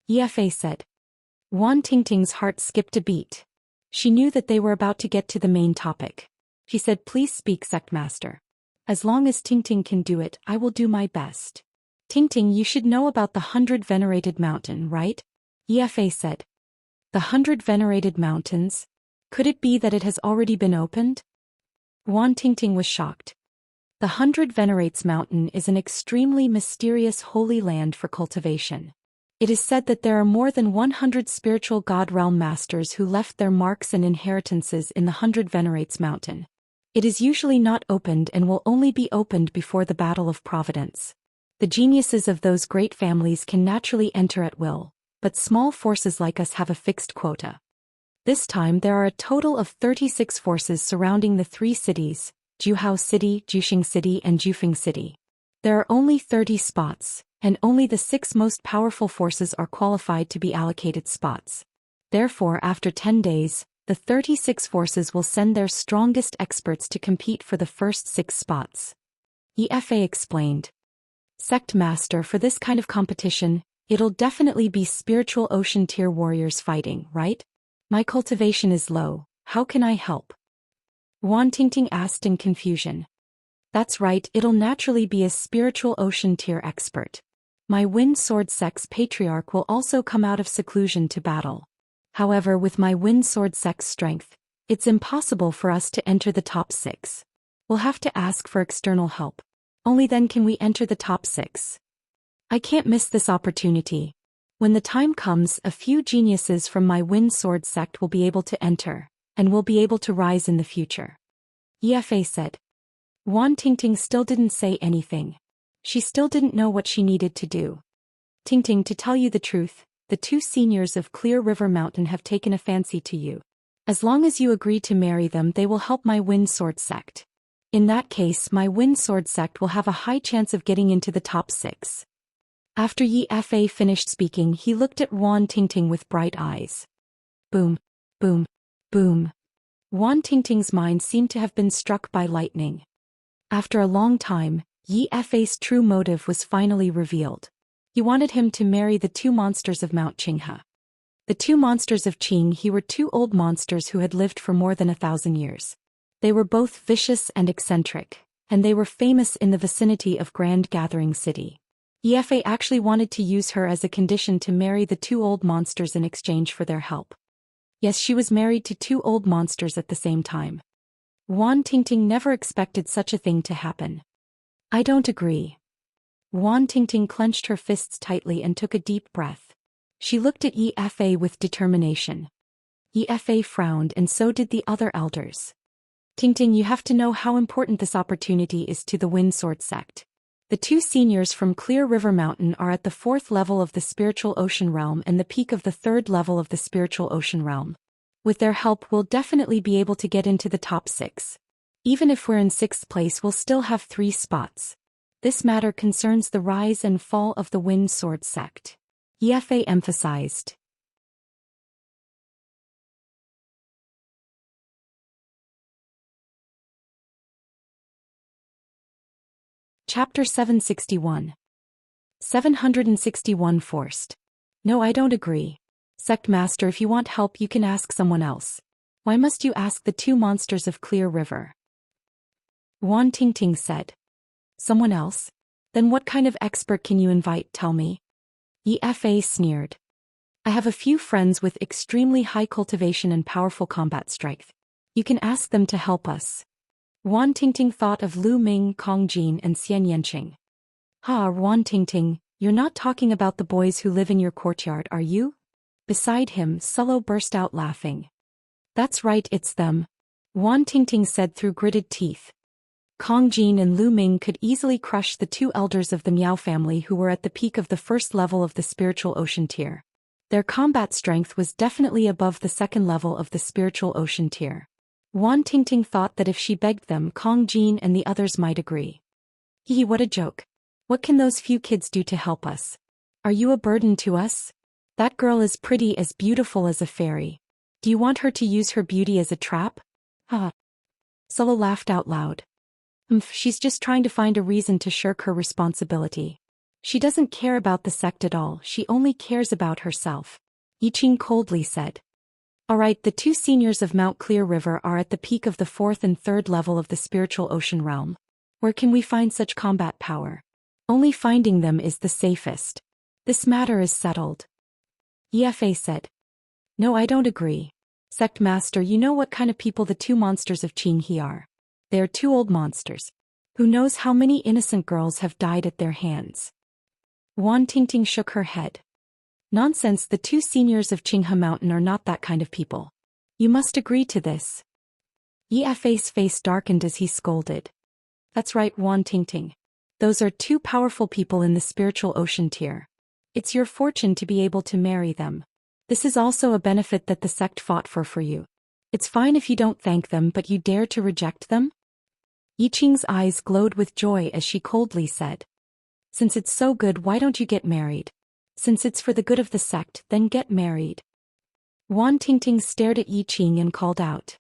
Yi Fa said. Wan Tingting's heart skipped a beat. She knew that they were about to get to the main topic. She said, please speak, sect master. As long as Tingting can do it, I will do my best. Tingting, you should know about the 100 Venerated Mountain, right? Yi Fa said. The 100 Venerated Mountains? Could it be that it has already been opened? Wan Tingting was shocked. The 100 Venerates Mountain is an extremely mysterious holy land for cultivation. It is said that there are more than 100 spiritual God realm masters who left their marks and inheritances in the 100 Venerates Mountain. It is usually not opened and will only be opened before the Battle of Providence. The geniuses of those great families can naturally enter at will, but small forces like us have a fixed quota. This time there are a total of 36 forces surrounding the three cities, Juhao City, Juxing City and Jufeng City. There are only 30 spots, and only the 6 most powerful forces are qualified to be allocated spots. Therefore, after 10 days, the 36 forces will send their strongest experts to compete for the first 6 spots. Yi Fa explained. Sect Master, for this kind of competition, it'll definitely be spiritual ocean tier warriors fighting, right? My cultivation is low, how can I help? Wan Tingting asked in confusion. That's right, it'll naturally be a spiritual ocean tier expert. My Wind Sword sect's patriarch will also come out of seclusion to battle. However, with my Wind Sword sect's strength, it's impossible for us to enter the top 6. We'll have to ask for external help. Only then can we enter the top 6. I can't miss this opportunity. When the time comes, a few geniuses from my Wind Sword sect will be able to enter, and will be able to rise in the future. Yi Fa said. Wan Tingting still didn't say anything. She still didn't know what she needed to do. Tingting, to tell you the truth, the 2 seniors of Clear River Mountain have taken a fancy to you. As long as you agree to marry them, they will help my Wind Sword sect. In that case, my Wind Sword sect will have a high chance of getting into the top 6. After Yi Fa finished speaking, he looked at Wan Tingting with bright eyes. Boom, boom, boom. Wan Tingting's mind seemed to have been struck by lightning. After a long time, Yi Fa's true motive was finally revealed. He wanted him to marry the 2 monsters of Mount Qinghe. The 2 monsters of Qinghe were 2 old monsters who had lived for more than 1,000 years. They were both vicious and eccentric, and they were famous in the vicinity of Grand Gathering City. Yi Fa actually wanted to use her as a condition to marry the 2 old monsters in exchange for their help. Yes, she was married to 2 old monsters at the same time. Wan Tingting never expected such a thing to happen. I don't agree. Wan Tingting clenched her fists tightly and took a deep breath. She looked at Yi Fa with determination. Yi Fa frowned and so did the other elders. Tingting, you have to know how important this opportunity is to the Wind Sword sect. The two seniors from Clear River Mountain are at the 4th level of the spiritual ocean realm and the peak of the 3rd level of the spiritual ocean realm. With their help, we'll definitely be able to get into the top 6. Even if we're in 6th place, we'll still have 3 spots. This matter concerns the rise and fall of the Wind Sword sect. Yefe emphasized. Chapter 761. 761 Forced. No, I don't agree. Sect Master, if you want help you can ask someone else. Why must you ask the 2 monsters of Clear River? Wan Tingting said. Someone else? Then what kind of expert can you invite, tell me? Yefe sneered. I have a few friends with extremely high cultivation and powerful combat strength. You can ask them to help us. Wan Tingting thought of Lu Ming, Kong Jin and Xianxia. Wan Tingting, you're not talking about the boys who live in your courtyard, are you? Beside him, Solo burst out laughing. That's right, it's them. Wan Tingting said through gritted teeth. Kong Jin and Lu Ming could easily crush the 2 elders of the Miao family who were at the peak of the 1st level of the spiritual ocean tier. Their combat strength was definitely above the 2nd level of the spiritual ocean tier. Wan Tingting thought that if she begged them, Kong Jin and the others might agree. What a joke. What can those few kids do to help us? Are you a burden to us? That girl is pretty, as beautiful as a fairy. Do you want her to use her beauty as a trap? Solo laughed out loud. She's just trying to find a reason to shirk her responsibility. She doesn't care about the sect at all, she only cares about herself. Yiqing coldly said. Alright, the 2 seniors of Mount Clear River are at the peak of the 4th and 3rd level of the spiritual ocean realm. Where can we find such combat power? Only finding them is the safest. This matter is settled. Yefe said. No, I don't agree. Sect Master, you know what kind of people the 2 monsters of Qinghe are. They are 2 old monsters. Who knows how many innocent girls have died at their hands? Wan Tingting shook her head. Nonsense, the 2 seniors of Qinghe Mountain are not that kind of people. You must agree to this. Yefei's face darkened as he scolded. That's right, Wan Tingting. Those are 2 powerful people in the spiritual ocean tier. It's your fortune to be able to marry them. This is also a benefit that the sect fought for you. It's fine if you don't thank them, but you dare to reject them? Yiqing's eyes glowed with joy as she coldly said. Since it's so good, why don't you get married? Since it's for the good of the sect, then get married. Wan Tingting stared at Yiqing and called out.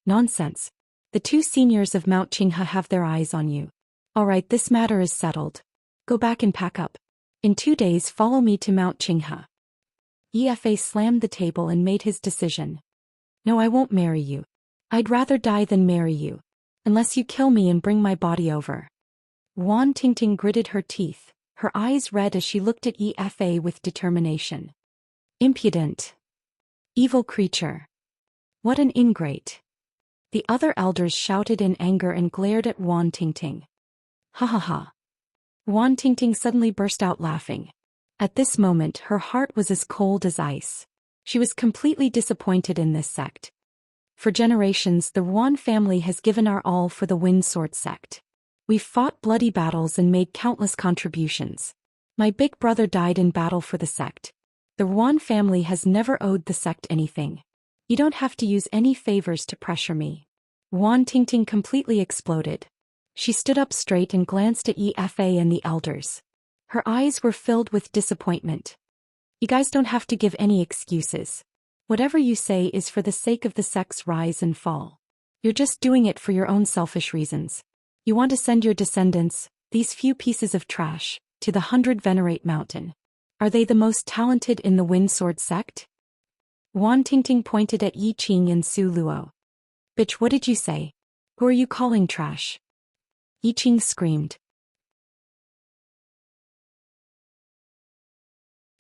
Nonsense. The 2 seniors of Mount Qinghe have their eyes on you. Alright, this matter is settled. Go back and pack up. In 2 days follow me to Mount Qinghe. Yefe slammed the table and made his decision. No, I won't marry you. I'd rather die than marry you. Unless you kill me and bring my body over. Wan Tingting gritted her teeth, her eyes red as she looked at Yefe with determination. Impudent. Evil creature. What an ingrate. The other elders shouted in anger and glared at Wan Tingting. Ha ha ha. Wan Tingting suddenly burst out laughing. At this moment her heart was as cold as ice. She was completely disappointed in this sect. For generations the Wan family has given our all for the Wind Sword sect. We've fought bloody battles and made countless contributions. My big brother died in battle for the sect. The Wan family has never owed the sect anything. You don't have to use any favors to pressure me. Wan Tingting completely exploded. She stood up straight and glanced at Yefe and the elders. Her eyes were filled with disappointment. You guys don't have to give any excuses. Whatever you say is for the sake of the sect's rise and fall. You're just doing it for your own selfish reasons. You want to send your descendants, these few pieces of trash, to the 100 Venerate Mountain. Are they the most talented in the Wind Sword sect? Wan Tingting pointed at Yiqing and Su Luo. Bitch, what did you say? Who are you calling trash? Yiqing screamed.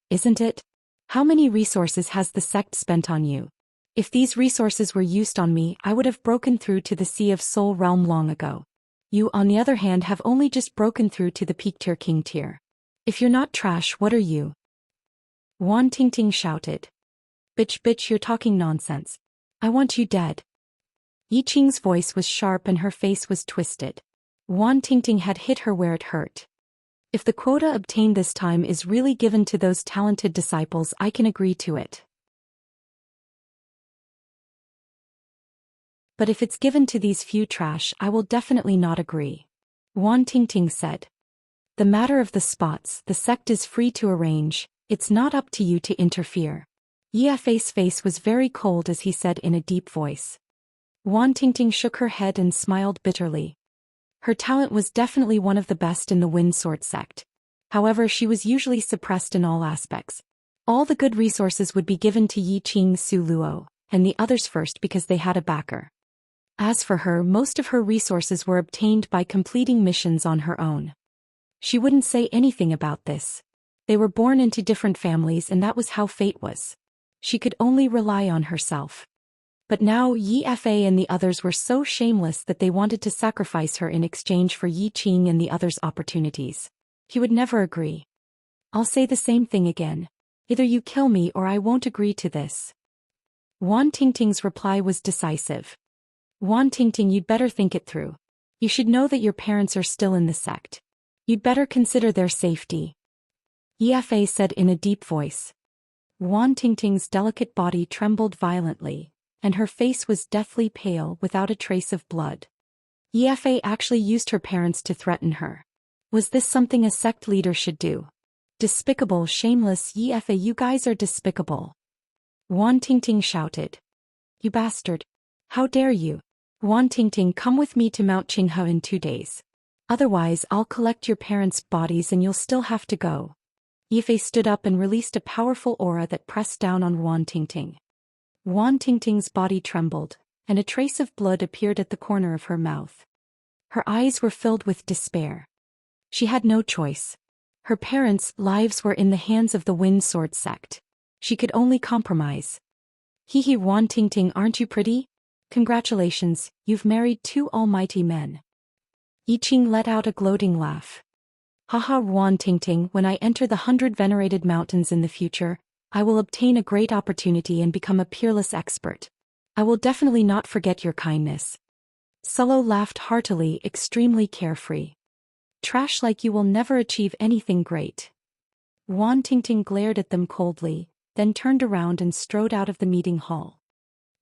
Isn't it? How many resources has the sect spent on you? If these resources were used on me, I would have broken through to the Sea of Soul realm long ago. You, on the other hand, have only just broken through to the Peak Tier King tier. If you're not trash, what are you? Wan Tingting shouted. Bitch, you're talking nonsense. I want you dead. Yiqing's voice was sharp and her face was twisted. Wan Tingting had hit her where it hurt. If the quota obtained this time is really given to those talented disciples, I can agree to it. But if it's given to these few trash, I will definitely not agree. Wan Tingting said. The matter of the spots, the sect is free to arrange, it's not up to you to interfere. Yifei's face was very cold as he said in a deep voice. Wan Tingting shook her head and smiled bitterly. Her talent was definitely one of the best in the Wind Sword sect. However, she was usually suppressed in all aspects. All the good resources would be given to Yi Qing Su Luo, and the others first because they had a backer. As for her, most of her resources were obtained by completing missions on her own. She wouldn't say anything about this. They were born into different families and that was how fate was. She could only rely on herself. But now Yi Fa and the others were so shameless that they wanted to sacrifice her in exchange for Yi Qing and the others' opportunities. He would never agree. I'll say the same thing again. Either you kill me or I won't agree to this. Wan Tingting's reply was decisive. Wan Tingting, you'd better think it through. You should know that your parents are still in the sect. You'd better consider their safety. Yi Fa said in a deep voice. Wan Tingting's delicate body trembled violently, and her face was deathly pale without a trace of blood. Yi Fa actually used her parents to threaten her. Was this something a sect leader should do? Despicable, shameless Yi Fa, you guys are despicable. Wan Tingting shouted. You bastard. How dare you? Wan Tingting, come with me to Mount Qinghe in 2 days. Otherwise I'll collect your parents' bodies and you'll still have to go. Yifei stood up and released a powerful aura that pressed down on Wan Tingting. Wan Tingting's body trembled, and a trace of blood appeared at the corner of her mouth. Her eyes were filled with despair. She had no choice. Her parents' lives were in the hands of the Wind Sword sect. She could only compromise. Hee Wan Tingting, aren't you pretty? Congratulations, you've married 2 almighty men. Yi Qing let out a gloating laugh. Haha, Wan Tingting, when I enter the 100 venerated mountains in the future, I will obtain a great opportunity and become a peerless expert. I will definitely not forget your kindness. Solo laughed heartily, extremely carefree. Trash like you will never achieve anything great. Wan Tingting glared at them coldly, then turned around and strode out of the meeting hall.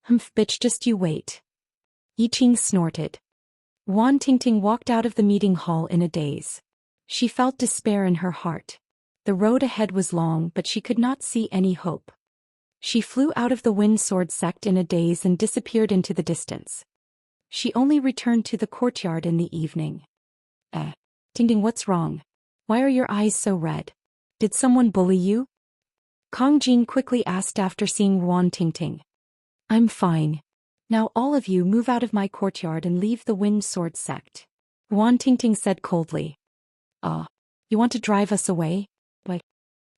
Humph, bitch, just you wait. Yi Qing snorted. Wan Tingting walked out of the meeting hall in a daze. She felt despair in her heart. The road ahead was long, but she could not see any hope. She flew out of the Wind Sword sect in a daze and disappeared into the distance. She only returned to the courtyard in the evening. Tingting, what's wrong? Why are your eyes so red? Did someone bully you? Kong Jin quickly asked after seeing Wan Tingting. I'm fine. Now all of you move out of my courtyard and leave the Wind Sword sect. Wan Tingting said coldly. You want to drive us away? What?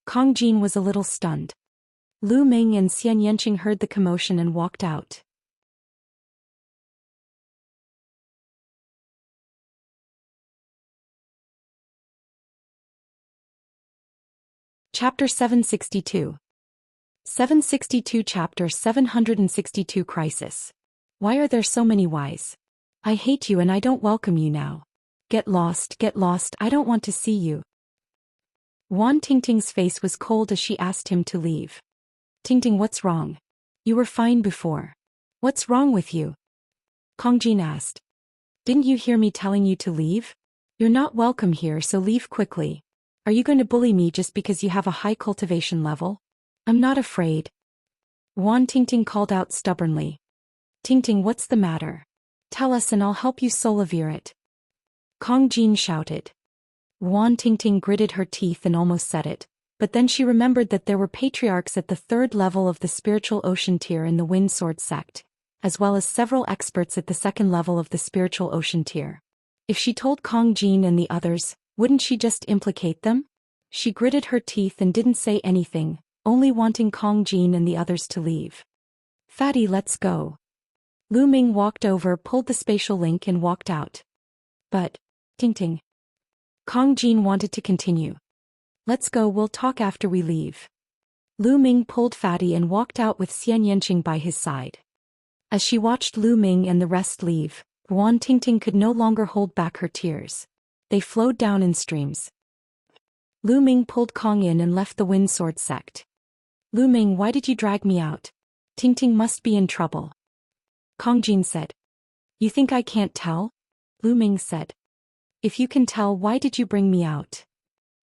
Kong Jin was a little stunned. Lu Ming and Xianxia heard the commotion and walked out. Chapter 762. 762 Chapter 762 Crisis. Why are there so many whys? I hate you and I don't welcome you now. Get lost, I don't want to see you. Wan Tingting's face was cold as she asked him to leave. Tingting, what's wrong? You were fine before. What's wrong with you? Kong Jin asked. Didn't you hear me telling you to leave? You're not welcome here, so leave quickly. Are you going to bully me just because you have a high cultivation level? I'm not afraid. Wan Tingting called out stubbornly. Tingting, what's the matter? Tell us and I'll help you solavir it. Kong Jin shouted. Wan Tingting gritted her teeth and almost said it, but then she remembered that there were patriarchs at the 3rd level of the spiritual ocean tier in the Wind Sword sect, as well as several experts at the 2nd level of the spiritual ocean tier. If she told Kong Jin and the others, wouldn't she just implicate them? She gritted her teeth and didn't say anything, only wanting Kong Jin and the others to leave. Fatty, let's go. Lu Ming walked over, pulled the spatial link and walked out. But, Tingting. Kong Jin wanted to continue. Let's go, we'll talk after we leave. Lu Ming pulled Fatty and walked out with Xianxia by his side. As she watched Lu Ming and the rest leave, Wan Tingting could no longer hold back her tears. They flowed down in streams. Lu Ming pulled Kong in and left the Wind Sword sect. Lu Ming, why did you drag me out? Tingting must be in trouble. Kong Jin said. You think I can't tell? Lu Ming said. If you can tell, why did you bring me out?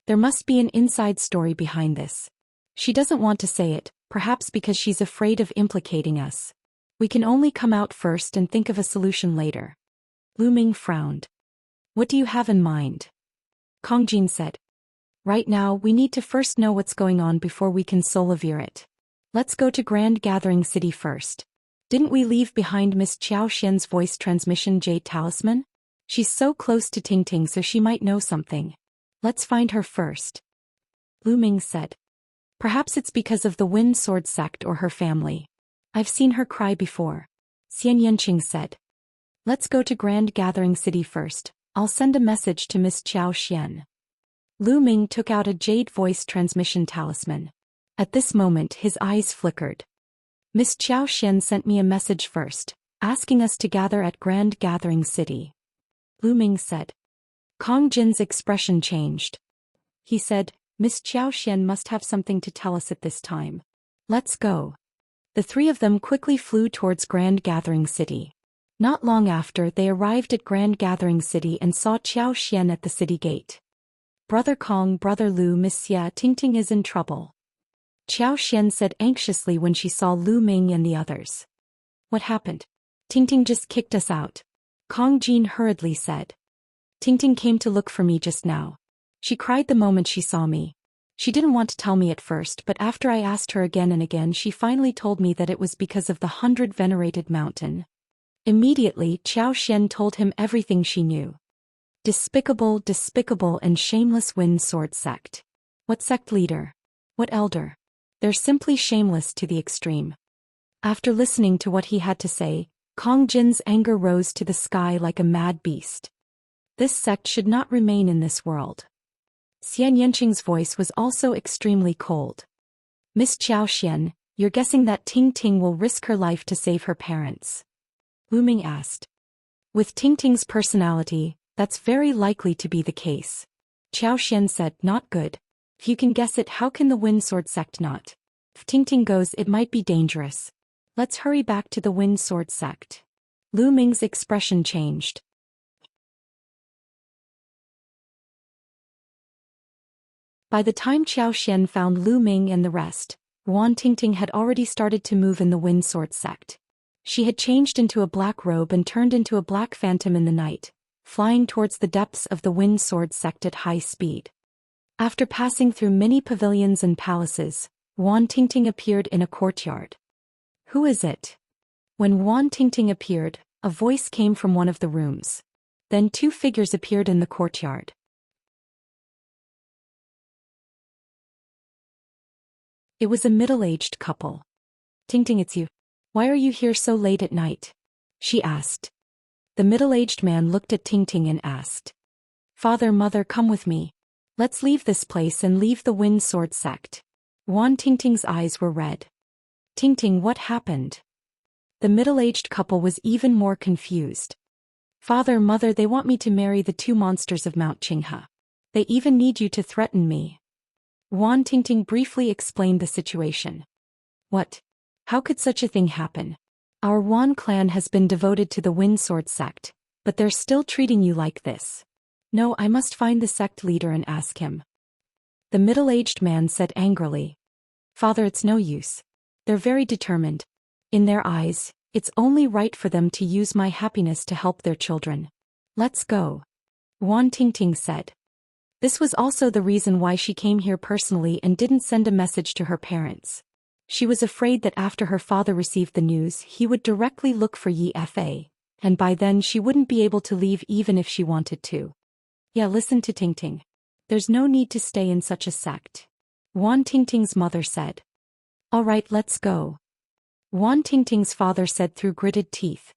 There must be an inside story behind this. She doesn't want to say it, perhaps because she's afraid of implicating us. We can only come out first and think of a solution later. Lu Ming frowned. What do you have in mind? Kong Jin said. Right now, we need to first know what's going on before we can solivere it. Let's go to Grand Gathering City first. Didn't we leave behind Miss Zhou Xian's voice transmission jade talisman? She's so close to Tingting, so she might know something. Let's find her first. Lu Ming said. Perhaps it's because of the Wind Sword sect or her family. I've seen her cry before. Xianxia said. Let's go to Grand Gathering City first. I'll send a message to Miss Zhou Xian. Lu Ming took out a jade voice transmission talisman. At this moment his eyes flickered. Miss Zhou Xian sent me a message first, asking us to gather at Grand Gathering City. Lu Ming said. Kong Jin's expression changed. He said, Miss Zhou Xian must have something to tell us at this time. Let's go. The three of them quickly flew towards Grand Gathering City. Not long after, they arrived at Grand Gathering City and saw Zhou Xian at the city gate. Brother Kong, Brother Lu, Miss Xia, Tingting is in trouble. Zhou Xian said anxiously when she saw Lu Ming and the others. What happened? Tingting just kicked us out. Kong Jin hurriedly said. Tingting came to look for me just now. She cried the moment she saw me. She didn't want to tell me at first, but after I asked her again and again, she finally told me that it was because of the 100 venerated mountain. Immediately, Zhou Xian told him everything she knew. Despicable, despicable and shameless Wind Sword sect. What sect leader? What elder? They're simply shameless to the extreme. After listening to what he had to say, Kong Jin's anger rose to the sky like a mad beast. This sect should not remain in this world. Xianxia's voice was also extremely cold. Miss Zhou Xian, you're guessing that Tingting will risk her life to save her parents? Lu Ming asked. With Tingting's personality, that's very likely to be the case. Zhou Xian said, not good. If you can guess it, how can the Wind Sword sect not? If Tingting goes, it might be dangerous. Let's hurry back to the Wind Sword sect. Lu Ming's expression changed. By the time Zhou Xian found Lu Ming and the rest, Wan Tingting had already started to move in the Wind Sword sect. She had changed into a black robe and turned into a black phantom in the night, flying towards the depths of the Wind Sword sect at high speed. After passing through many pavilions and palaces, Wan Tingting appeared in a courtyard. Who is it? When Wan Tingting appeared, a voice came from one of the rooms. Then two figures appeared in the courtyard. It was a middle-aged couple. Tingting, it's you. Why are you here so late at night? She asked. The middle-aged man looked at Tingting and asked. Father, mother, come with me. Let's leave this place and leave the Wind Sword sect. Wan Tingting's eyes were red. Tingting, what happened? The middle-aged couple was even more confused. Father, mother, they want me to marry the two monsters of Mount Qinghe. They even need you to threaten me. Wan Tingting briefly explained the situation. What? How could such a thing happen? Our Wan clan has been devoted to the Wind Sword sect, but they're still treating you like this. No, I must find the sect leader and ask him. The middle-aged man said angrily. Father, it's no use. They're very determined. In their eyes, it's only right for them to use my happiness to help their children. Let's go. Wan Tingting said. This was also the reason why she came here personally and didn't send a message to her parents. She was afraid that after her father received the news, he would directly look for Yi Fa, and by then she wouldn't be able to leave even if she wanted to. Yeah, listen to Tingting. There's no need to stay in such a sect. Wan Tingting's mother said. All right, let's go. Wan Tingting's father said through gritted teeth.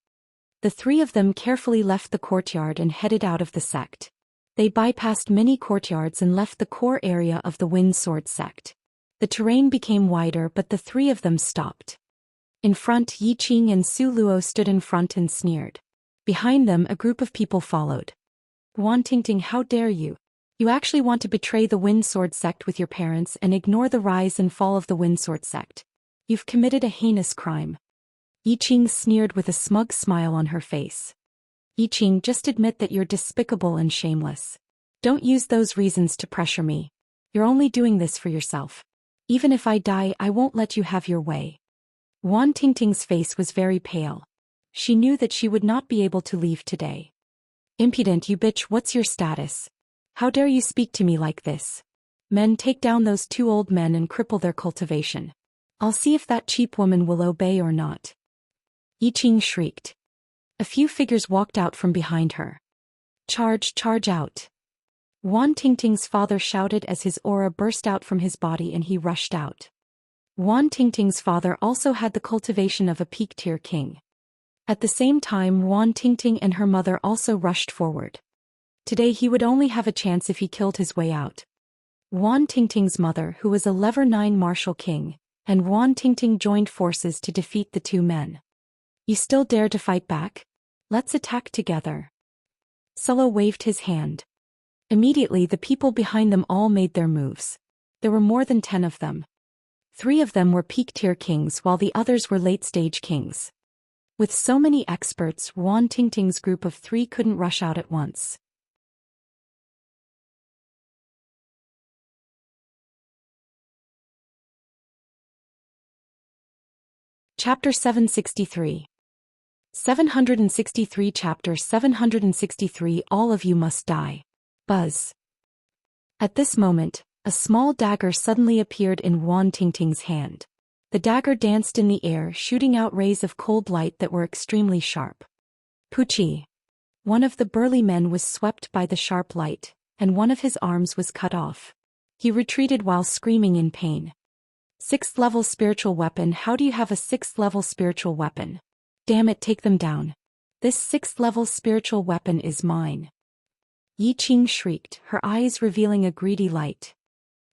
The three of them carefully left the courtyard and headed out of the sect. They bypassed many courtyards and left the core area of the Wind Sword sect. The terrain became wider, but the three of them stopped. In front, Yi Qing and Su Luo stood in front and sneered. Behind them, a group of people followed. Wan Tingting, how dare you? You actually want to betray the Wind Sword sect with your parents and ignore the rise and fall of the Wind Sword sect. You've committed a heinous crime. Yi Qing sneered with a smug smile on her face. Yi Qing, just admit that you're despicable and shameless. Don't use those reasons to pressure me. You're only doing this for yourself. Even if I die, I won't let you have your way. Wan Tingting's face was very pale. She knew that she would not be able to leave today. Impudent you bitch, what's your status? How dare you speak to me like this? Men, take down those 2 old men and cripple their cultivation. I'll see if that cheap woman will obey or not. Yi Qing shrieked. A few figures walked out from behind her. Charge, charge out. Wan Tingting's father shouted as his aura burst out from his body and he rushed out. Wan Tingting's father also had the cultivation of a peak-tier king. At the same time, Wan Tingting and her mother also rushed forward. Today he would only have a chance if he killed his way out. Wan Tingting's mother, who was a level 9 martial king, and Wan Tingting joined forces to defeat the 2 men. You still dare to fight back? Let's attack together. Solo waved his hand. Immediately the people behind them all made their moves. There were more than 10 of them. 3 of them were peak-tier kings while the others were late-stage kings. With so many experts, Wan Tingting's group of 3 couldn't rush out at once. Chapter 763. 763 Chapter 763 All of you must die. Buzz. At this moment, a small dagger suddenly appeared in Wan Tingting's hand. The dagger danced in the air, shooting out rays of cold light that were extremely sharp. Puchi. One of the burly men was swept by the sharp light, and one of his arms was cut off. He retreated while screaming in pain. 6th level spiritual weapon. How do you have a 6th level spiritual weapon? Damn it, take them down. This 6th level spiritual weapon is mine. Yi Qing shrieked, her eyes revealing a greedy light.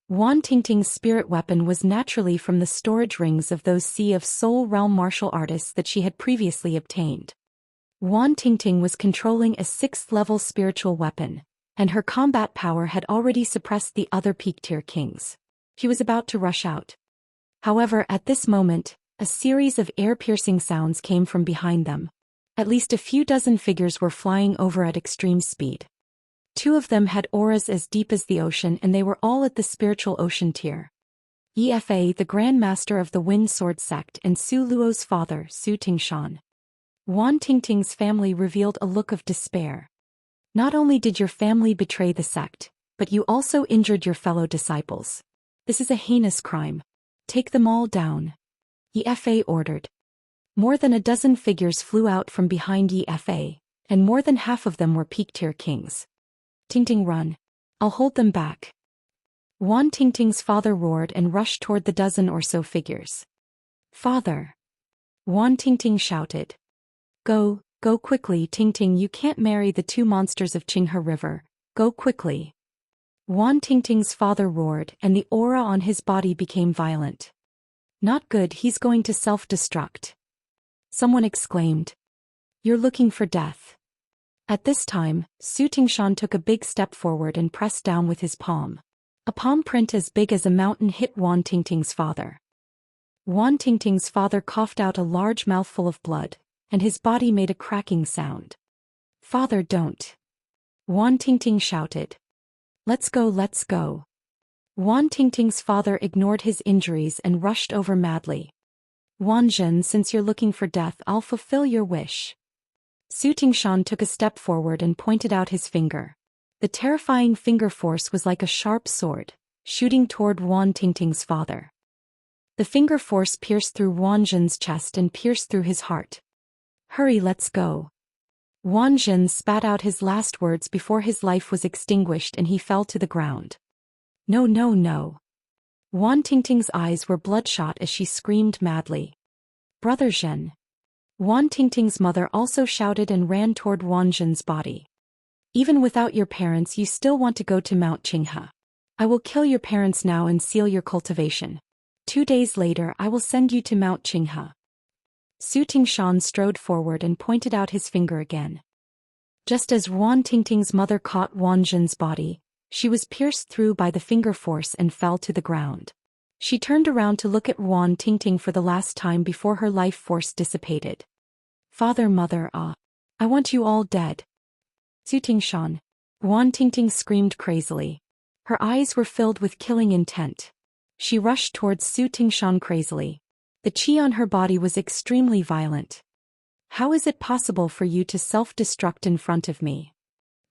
Wan Tingting's spirit weapon was naturally from the storage rings of those Sea of Soul realm martial artists that she had previously obtained. Wan Tingting was controlling a 6th level spiritual weapon, and her combat power had already suppressed the other peak-tier kings. She was about to rush out. However, at this moment, a series of ear-piercing sounds came from behind them. At least a few dozen figures were flying over at extreme speed. 2 of them had auras as deep as the ocean and they were all at the spiritual ocean tier. Yifa, the Grand Master of the Wind Sword sect, and Su Luo's father, Su Tingshan. Wan Tingting's family revealed a look of despair. Not only did your family betray the sect, but you also injured your fellow disciples. This is a heinous crime. Take them all down. Yifa ordered. More than a dozen figures flew out from behind Yifa, and more than half of them were peak-tier kings. Tingting, run. I'll hold them back. Wan Tingting's father roared and rushed toward the dozen or so figures. Father. Wan Tingting shouted. Go quickly, Tingting, you can't marry the 2 monsters of Qinghe River. Go quickly. Wan Tingting's father roared and the aura on his body became violent. Not good, he's going to self-destruct. Someone exclaimed. You're looking for death. At this time, Su Tingshan took a big step forward and pressed down with his palm. A palm print as big as a mountain hit Wan Tingting's father. Wan Tingting's father coughed out a large mouthful of blood, and his body made a cracking sound. Father, don't. Wan Tingting shouted. Let's go, let's go. Wan Tingting's father ignored his injuries and rushed over madly. Wan Zhen, since you're looking for death, I'll fulfill your wish. Su Tingshan took a step forward and pointed out his finger. The terrifying finger force was like a sharp sword, shooting toward Wan Tingting's father. The finger force pierced through Wan Zhen's chest and pierced through his heart. Hurry, let's go. Wan Zhen spat out his last words before his life was extinguished and he fell to the ground. No, no, no. Wan Tingting's eyes were bloodshot as she screamed madly. Brother Zhen. Wan Tingting's mother also shouted and ran toward Wan Zhen's body. Even without your parents, you still want to go to Mount Qinghe. I will kill your parents now and seal your cultivation. 2 days later, I will send you to Mount Qinghe. Su Tingshan strode forward and pointed out his finger again. Just as Wan Tingting's mother caught Wan Zhen's body, She was pierced through by the finger force and fell to the ground. She turned around to look at Wan Tingting for the last time before her life force dissipated. Father, mother, I want you all dead. Zhu Tingshan. Wan Tingting screamed crazily. Her eyes were filled with killing intent. She rushed towards Zhu Tingshan crazily. The qi on her body was extremely violent. How is it possible for you to self-destruct in front of me?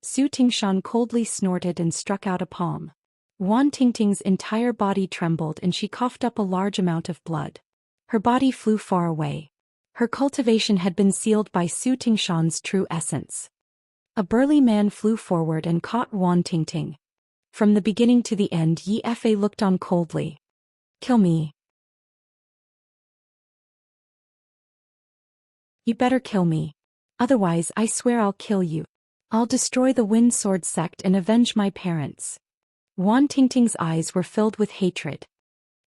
Zhu Tingshan coldly snorted and struck out a palm. Wan Tingting's entire body trembled and she coughed up a large amount of blood. Her body flew far away. Her cultivation had been sealed by Zhu Tingshan's true essence. A burly man flew forward and caught Wan Tingting. From the beginning to the end, Yi Fa looked on coldly. Kill me. You better kill me. Otherwise I swear I'll kill you. I'll destroy the Wind Sword sect and avenge my parents. Wan Tingting's eyes were filled with hatred.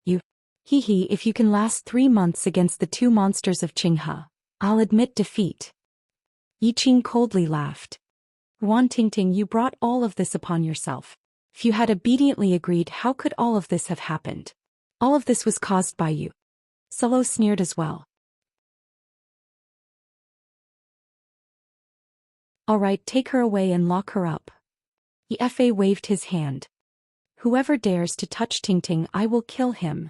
You. Hee, if you can last 3 months against the 2 monsters of Qinghe, I'll admit defeat. Yi Qing coldly laughed. Wan Tingting, you brought all of this upon yourself. If you had obediently agreed, how could all of this have happened? All of this was caused by you. Solo sneered as well. All right, take her away and lock her up. Yi Fa waved his hand. Whoever dares to touch Tingting, I will kill him.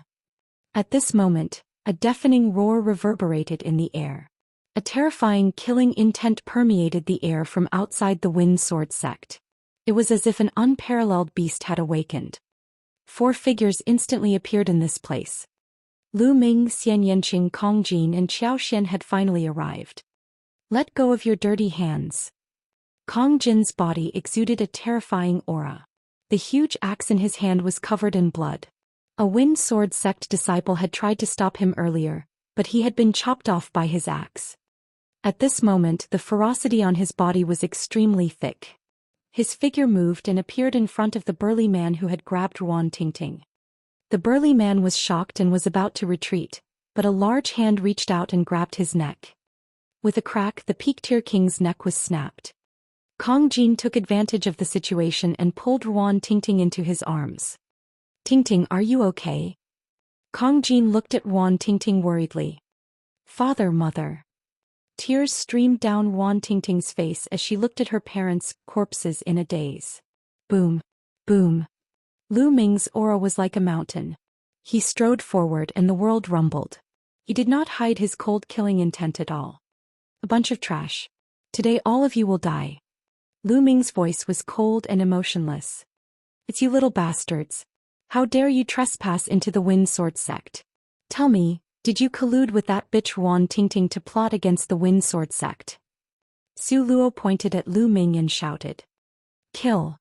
At this moment, a deafening roar reverberated in the air. A terrifying killing intent permeated the air from outside the Wind Sword sect. It was as if an unparalleled beast had awakened. 4 figures instantly appeared in this place. Lu Ming, Xian Yanqing, Kong Jin and Zhou Xian had finally arrived. Let go of your dirty hands. Kong Jin's body exuded a terrifying aura. The huge axe in his hand was covered in blood. A Wind Sword sect disciple had tried to stop him earlier, but he had been chopped off by his axe. At this moment, the ferocity on his body was extremely thick. His figure moved and appeared in front of the burly man who had grabbed Wan Tingting. The burly man was shocked and was about to retreat, but a large hand reached out and grabbed his neck. With a crack, the Peak-tier King's neck was snapped. Kong Jin took advantage of the situation and pulled Wan Tingting into his arms. Tingting, are you okay? Kong Jin looked at Wan Tingting worriedly. Father, mother. Tears streamed down Wan Tingting's face as she looked at her parents' corpses in a daze. Boom. Boom. Lu Ming's aura was like a mountain. He strode forward and the world rumbled. He did not hide his cold killing intent at all. A bunch of trash. Today all of you will die. Lu Ming's voice was cold and emotionless. It's you little bastards. How dare you trespass into the Wind Sword sect? Tell me, did you collude with that bitch Wan Tingting to plot against the Wind Sword sect? Su Luo pointed at Lu Ming and shouted. Kill.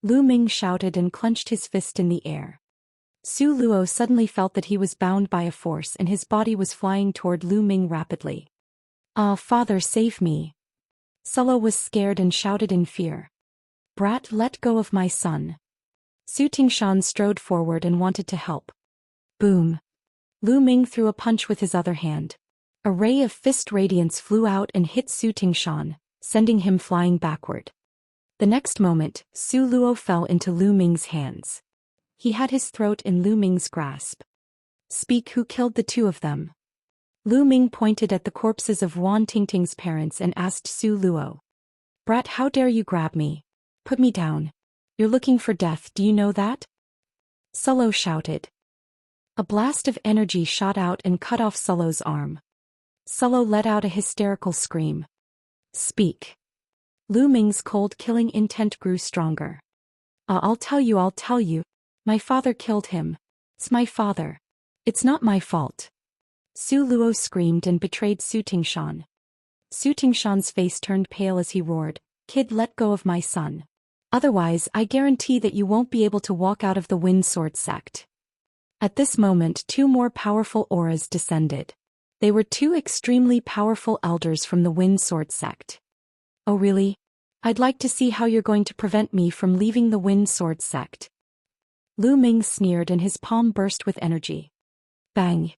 Lu Ming shouted and clenched his fist in the air. Su Luo suddenly felt that he was bound by a force and his body was flying toward Lu Ming rapidly. Father, save me. Solo was scared and shouted in fear. Brat, let go of my son. Zhu Tingshan strode forward and wanted to help. Boom. Lu Ming threw a punch with his other hand. A ray of fist radiance flew out and hit Zhu Tingshan, sending him flying backward. The next moment, Su Luo fell into Lu Ming's hands. He had his throat in Lu Ming's grasp. Speak, who killed the 2 of them? Lu Ming pointed at the corpses of Wan Tingting's parents and asked Su Luo. Brat, how dare you grab me? Put me down. You're looking for death, do you know that? Solo shouted. A blast of energy shot out and cut off Solo's arm. Solo let out a hysterical scream. Speak. Lu Ming's cold killing intent grew stronger. I'll tell you. My father killed him. It's my father. It's not my fault. Su Luo screamed and betrayed Zhu Tingshan. Zhu Tingshan's face turned pale as he roared, Kid, let go of my son. Otherwise, I guarantee that you won't be able to walk out of the Wind Sword sect. At this moment, 2 more powerful auras descended. They were 2 extremely powerful elders from the Wind Sword sect. Oh really? I'd like to see how you're going to prevent me from leaving the Wind Sword sect. Lu Ming sneered and his palm burst with energy. Bang!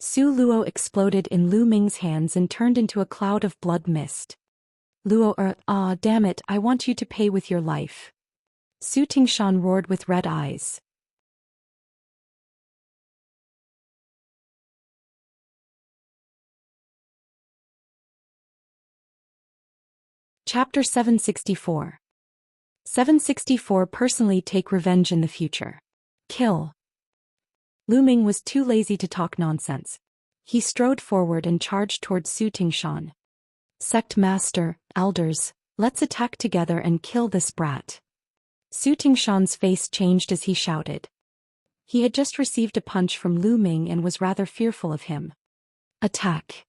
Su Luo exploded in Lu Ming's hands and turned into a cloud of blood mist. Luo, damn it, I want you to pay with your life. Zhou Xian roared with red eyes. Chapter 764. 764 Personally take revenge in the future. Kill. Lu Ming was too lazy to talk nonsense. He strode forward and charged towards Zhou Xian. Sect Master, Elders, let's attack together and kill this brat. Zhou Xian's face changed as he shouted. He had just received a punch from Lu Ming and was rather fearful of him. Attack.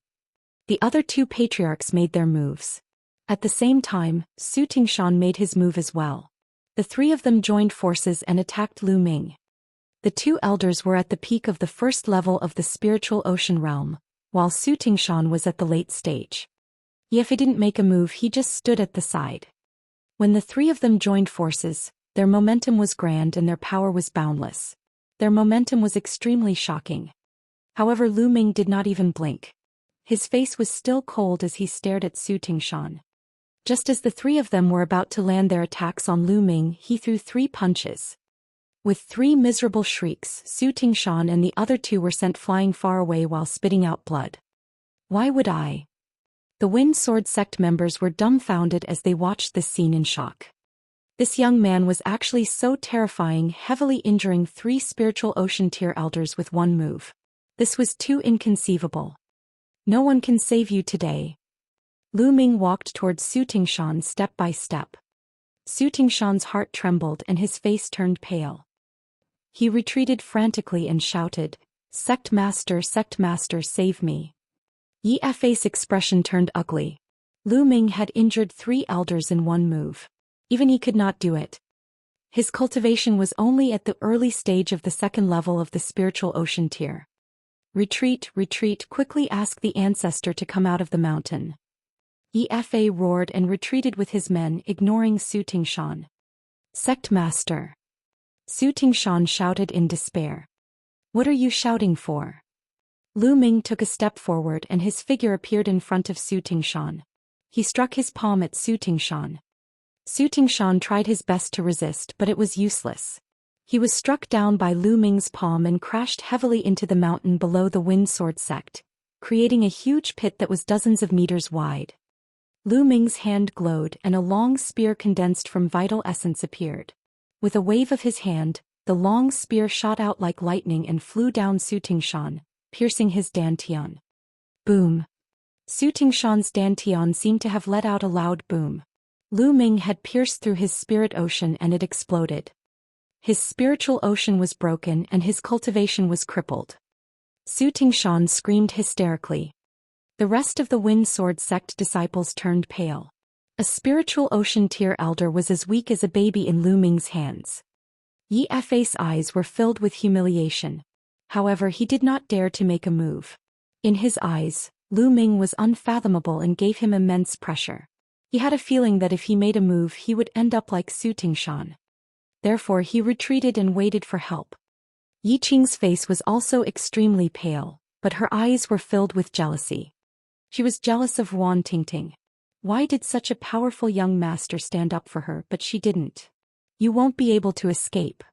The other two patriarchs made their moves. At the same time, Zhou Xian made his move as well. The three of them joined forces and attacked Lu Ming. The two elders were at the peak of the first level of the spiritual ocean realm, while Zhou Xian was at the late stage. If he didn't make a move, he just stood at the side. When the three of them joined forces, their momentum was grand and their power was boundless. Their momentum was extremely shocking. However, Lu Ming did not even blink. His face was still cold as he stared at Zhou Xian. Just as the three of them were about to land their attacks on Lu Ming, he threw 3 punches. With 3 miserable shrieks, Zhou Xian and the other two were sent flying far away while spitting out blood. Why would I? The Wind Sword sect members were dumbfounded as they watched this scene in shock. This young man was actually so terrifying, heavily injuring 3 spiritual ocean tier elders with one move. This was too inconceivable. No one can save you today. Lu Ming walked towards Zhou Xian step by step. Zhou Xian's heart trembled and his face turned pale. He retreated frantically and shouted, Sect Master, save me. Yi's expression turned ugly. Lu Ming had injured 3 elders in one move. Even he could not do it. His cultivation was only at the early stage of the second level of the spiritual ocean tier. Retreat, quickly ask the ancestor to come out of the mountain. Yifa roared and retreated with his men, ignoring Zhou Xian. Sect Master. Zhou Xian shouted in despair. What are you shouting for? Lu Ming took a step forward and his figure appeared in front of Zhou Xian. He struck his palm at Zhou Xian. Zhou Xian tried his best to resist, but it was useless. He was struck down by Lu Ming's palm and crashed heavily into the mountain below the Wind Sword sect, creating a huge pit that was dozens of meters wide. Lu Ming's hand glowed and a long spear condensed from vital essence appeared. With a wave of his hand, the long spear shot out like lightning and flew down Zhou Xian, piercing his dantian. Boom. Zhou Xian's dantian seemed to have let out a loud boom. Lu Ming had pierced through his spirit ocean and it exploded. His spiritual ocean was broken and his cultivation was crippled. Zhou Xian screamed hysterically. The rest of the Wind Sword sect disciples turned pale. A spiritual ocean tier elder was as weak as a baby in Lu Ming's hands. Yi's eyes were filled with humiliation. However, he did not dare to make a move. In his eyes, Lu Ming was unfathomable and gave him immense pressure. He had a feeling that if he made a move he would end up like Zhou Xian. Therefore he retreated and waited for help. Yi Qing's face was also extremely pale, but her eyes were filled with jealousy. She was jealous of Wan Tingting. Why did such a powerful young master stand up for her, but she didn't? You won't be able to escape.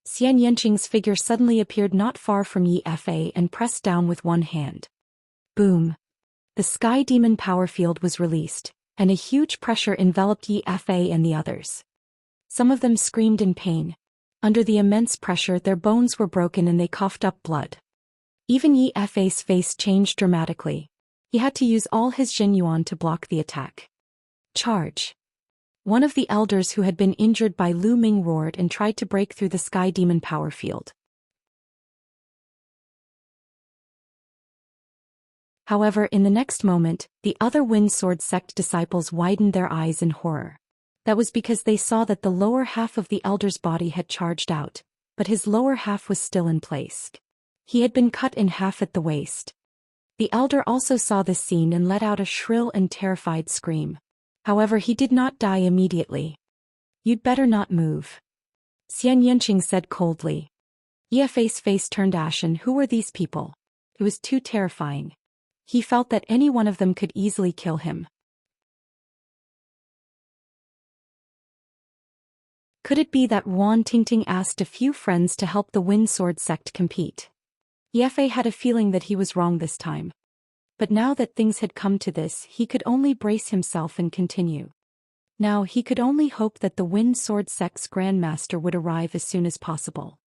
Xianxia's figure suddenly appeared not far from Yifa and pressed down with one hand. Boom. The sky demon power field was released, and a huge pressure enveloped Yifa and the others. Some of them screamed in pain. Under the immense pressure their bones were broken and they coughed up blood. Even Yifa's face changed dramatically. He had to use all his Zhenyuan to block the attack. Charge. One of the elders who had been injured by Lu Ming roared and tried to break through the sky demon power field. However, in the next moment, the other Wind Sword sect disciples widened their eyes in horror. That was because they saw that the lower half of the elder's body had charged out, but his lower half was still in place. He had been cut in half at the waist. The elder also saw this scene and let out a shrill and terrified scream. However, he did not die immediately. You'd better not move. Xianxia said coldly. Yifa's face turned ashen. Who were these people? It was too terrifying. He felt that any one of them could easily kill him. Could it be that Wan Tingting asked a few friends to help the Wind Sword sect compete? Ye had a feeling that he was wrong this time. But now that things had come to this, he could only brace himself and continue. Now he could only hope that the Wind Sword sect's grandmaster would arrive as soon as possible.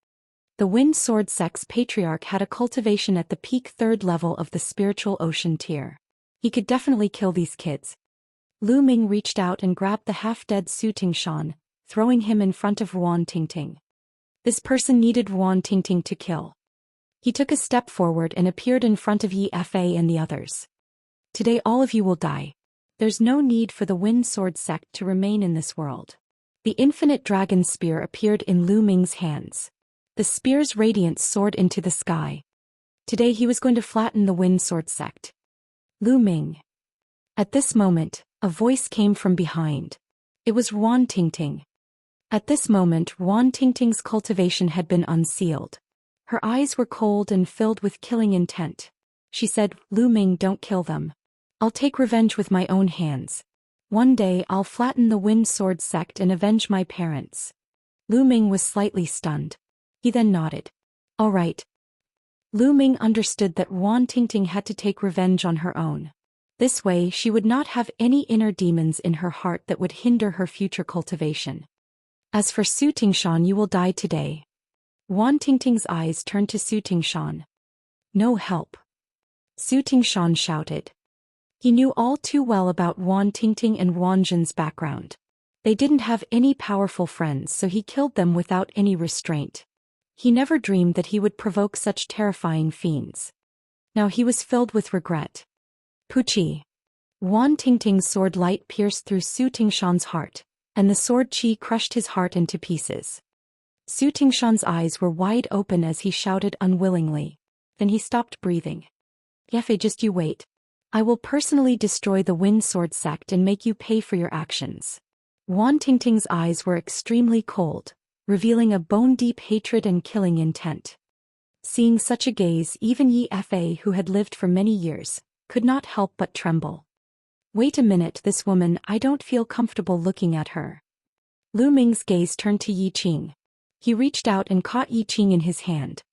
The Wind Sword sect's patriarch had a cultivation at the peak 3rd level of the spiritual ocean tier. He could definitely kill these kids. Lu Ming reached out and grabbed the half-dead Xianxia, throwing him in front of Wan Tingting. This person needed Wan Tingting to kill. He took a step forward and appeared in front of Ye Fa and the others. Today all of you will die. There's no need for the Wind Sword sect to remain in this world. The infinite dragon spear appeared in Lu Ming's hands. The spear's radiance soared into the sky. Today he was going to flatten the Wind Sword sect. Lu Ming. At this moment, a voice came from behind. It was Wan Tingting. At this moment, Wan Tingting's cultivation had been unsealed. Her eyes were cold and filled with killing intent. She said, Lu Ming, don't kill them. I'll take revenge with my own hands. One day I'll flatten the Wind Sword sect and avenge my parents. Lu Ming was slightly stunned. He then nodded. All right. Lu Ming understood that Wan Tingting had to take revenge on her own. This way she would not have any inner demons in her heart that would hinder her future cultivation. As for Xianxia, you will die today. Wan Tingting's eyes turned to Xianxia. No help. Xianxia shouted. He knew all too well about Wan Tingting and Wanjin's background. They didn't have any powerful friends, so he killed them without any restraint. He never dreamed that he would provoke such terrifying fiends. Now he was filled with regret. Puchi. Wan Tingting's sword light pierced through Xianxia's heart, and the sword chi crushed his heart into pieces. Xianxia's eyes were wide open as he shouted unwillingly. Then he stopped breathing. Yefe, just you wait. I will personally destroy the Wind Sword sect and make you pay for your actions. Wan Tingting's eyes were extremely cold, revealing a bone-deep hatred and killing intent. Seeing such a gaze, even Ye Fa, who had lived for many years, could not help but tremble. Wait a minute, this woman, I don't feel comfortable looking at her. Lu Ming's gaze turned to Yi Qing. He reached out and caught Yi Qing in his hand.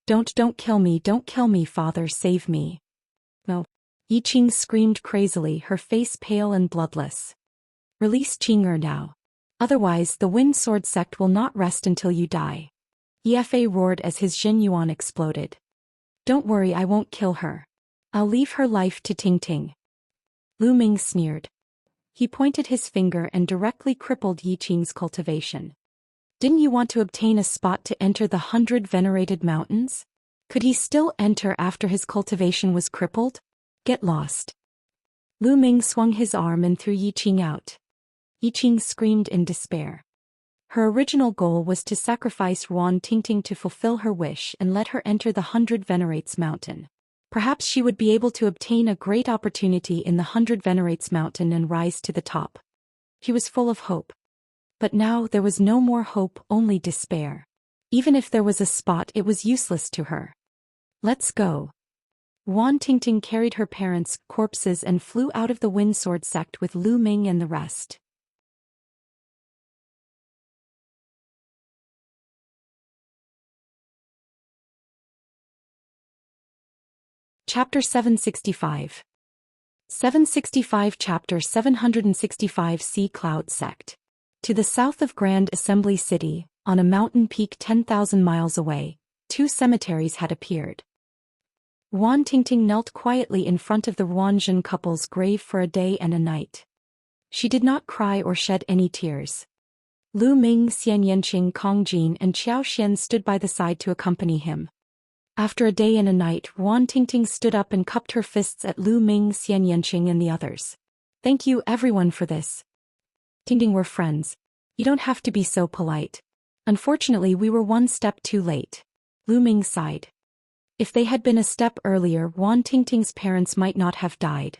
Don't kill me, father, save me. No. Yi Qing screamed crazily, her face pale and bloodless. Release Qing'er now. Otherwise the Wind Sword sect will not rest until you die. Ye Fa roared as his Jin Yuan exploded. Don't worry, I won't kill her. I'll leave her life to Tingting. Lu Ming sneered. He pointed his finger and directly crippled Yi Qing's cultivation. Didn't you want to obtain a spot to enter the 100 venerated mountains? Could he still enter after his cultivation was crippled? Get lost. Lu Ming swung his arm and threw Yi Qing out. Yi Qing screamed in despair. Her original goal was to sacrifice Wan Tingting to fulfill her wish and let her enter the 100 Venerates Mountain. Perhaps she would be able to obtain a great opportunity in the 100 Venerates Mountain and rise to the top. He was full of hope. But now there was no more hope, only despair. Even if there was a spot, it was useless to her. Let's go. Wan Tingting carried her parents' corpses and flew out of the Wind Sword sect with Lu Ming and the rest. Chapter 765. 765 Chapter 765 Sea Cloud Sect. To the south of Grand Assembly City, on a mountain peak 10,000 miles away, two cemeteries had appeared. Wan Tingting knelt quietly in front of the Wanjin couple's grave for a day and a night. She did not cry or shed any tears. Lu Ming, Xianxia, Kongjin and Zhou Xian stood by the side to accompany him. After a day and a night, Wan Tingting stood up and cupped her fists at Lu Ming, Xianxia and the others. Thank you everyone for this. Tingting, we're friends. You don't have to be so polite. Unfortunately, we were one step too late. Lu Ming sighed. If they had been a step earlier, Wan Tingting's parents might not have died.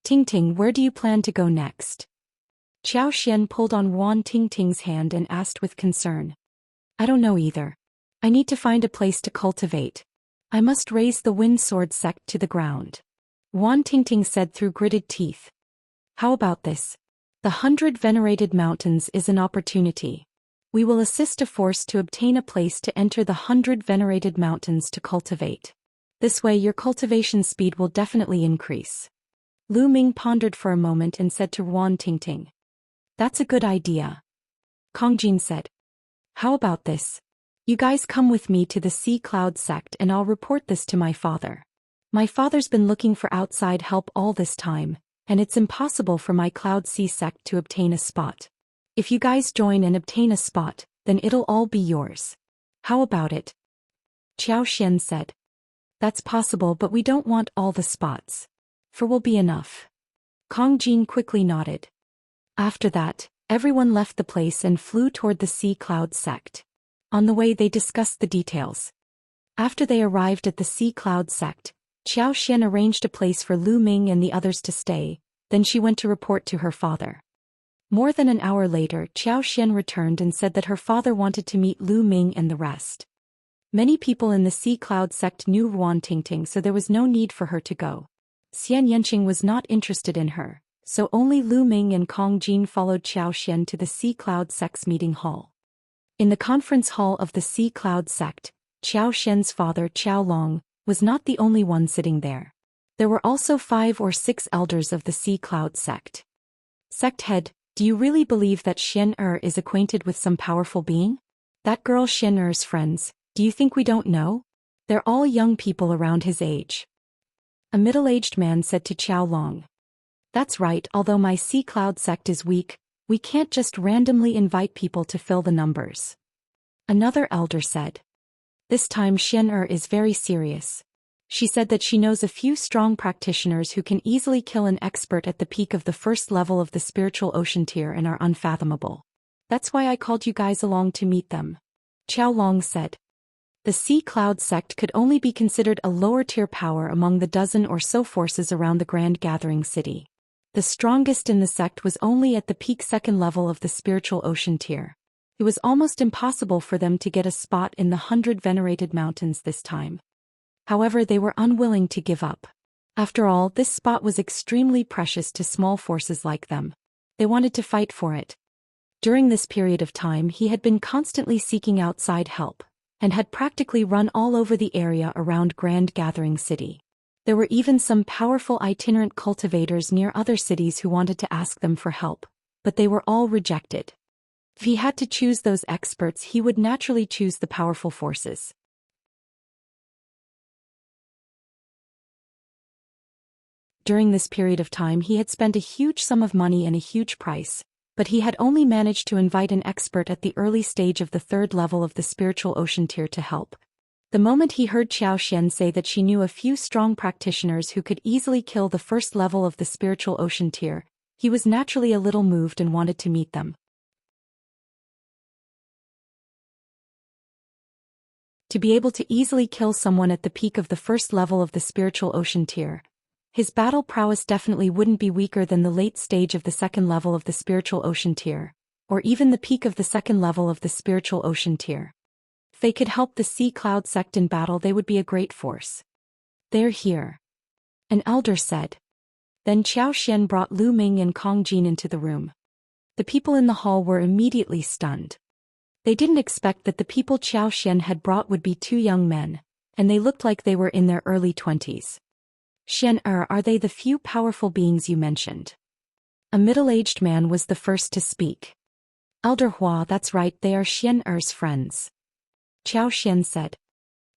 Tingting, where do you plan to go next? Zhou Xian pulled on Wan Tingting's hand and asked with concern. I don't know either. I need to find a place to cultivate. I must raise the Wind Sword sect to the ground. Wan Tingting said through gritted teeth. How about this? The 100 Venerated Mountains is an opportunity. We will assist a force to obtain a place to enter the 100 venerated mountains to cultivate. This way your cultivation speed will definitely increase. Lu Ming pondered for a moment and said to Ruan Tingting. That's a good idea. Kong Jin said. How about this? You guys come with me to the Sea Cloud sect and I'll report this to my father. My father's been looking for outside help all this time, and it's impossible for my Cloud Sea sect to obtain a spot. If you guys join and obtain a spot, then it'll all be yours. How about it? Zhou Xian said. That's possible, but we don't want all the spots. For will be enough. Kong Jin quickly nodded. After that, everyone left the place and flew toward the Sea Cloud sect. On the way they discussed the details. After they arrived at the Sea Cloud sect, Zhou Xian arranged a place for Lu Ming and the others to stay, then she went to report to her father. More than an hour later, Zhou Xian returned and said that her father wanted to meet Lu Ming and the rest. Many people in the Sea Cloud sect knew Ruan Tingting, so there was no need for her to go. Xianxia was not interested in her, so only Lu Ming and Kong Jin followed Zhou Xian to the Sea Cloud sect's meeting hall. In the conference hall of the Sea Cloud sect, Zhou Xian's father Qiao Long was not the only one sitting there. There were also 5 or 6 elders of the Sea Cloud sect. Sect head, do you really believe that Xian is acquainted with some powerful being? That girl Xian's friends, do you think we don't know? They're all young people around his age. A middle-aged man said to Qiao Long. That's right, although my Sea Cloud sect is weak, we can't just randomly invite people to fill the numbers. Another elder said. This time Xian is very serious. She said that she knows a few strong practitioners who can easily kill an expert at the peak of the first level of the spiritual ocean tier and are unfathomable. That's why I called you guys along to meet them. Qiao Long said. The Sea Cloud sect could only be considered a lower-tier power among the dozen or so forces around the Grand Gathering City. The strongest in the sect was only at the peak second level of the spiritual ocean tier. It was almost impossible for them to get a spot in the 100 venerated mountains this time. However, they were unwilling to give up. After all, this spot was extremely precious to small forces like them. They wanted to fight for it. During this period of time, he had been constantly seeking outside help, and had practically run all over the area around Grand Gathering City. There were even some powerful itinerant cultivators near other cities who wanted to ask them for help, but they were all rejected. If he had to choose those experts, he would naturally choose the powerful forces. During this period of time he had spent a huge sum of money and a huge price, but he had only managed to invite an expert at the early stage of the 3rd level of the spiritual ocean tier to help. The moment he heard Zhou Xian say that she knew a few strong practitioners who could easily kill the 1st level of the spiritual ocean tier, he was naturally a little moved and wanted to meet them. To be able to easily kill someone at the peak of the 1st level of the spiritual ocean tier, his battle prowess definitely wouldn't be weaker than the late stage of the 2nd level of the spiritual ocean tier, or even the peak of the 2nd level of the spiritual ocean tier. If they could help the Sea Cloud sect in battle, they would be a great force. They're here. An elder said. Then Zhou Xian brought Lu Ming and Kong Jin into the room. The people in the hall were immediately stunned. They didn't expect that the people Zhou Xian had brought would be 2 young men, and they looked like they were in their early 20s. Xian are they the few powerful beings you mentioned? A middle-aged man was the first to speak. Elder Hua, that's right, they are Xian's friends. Zhou Xian said.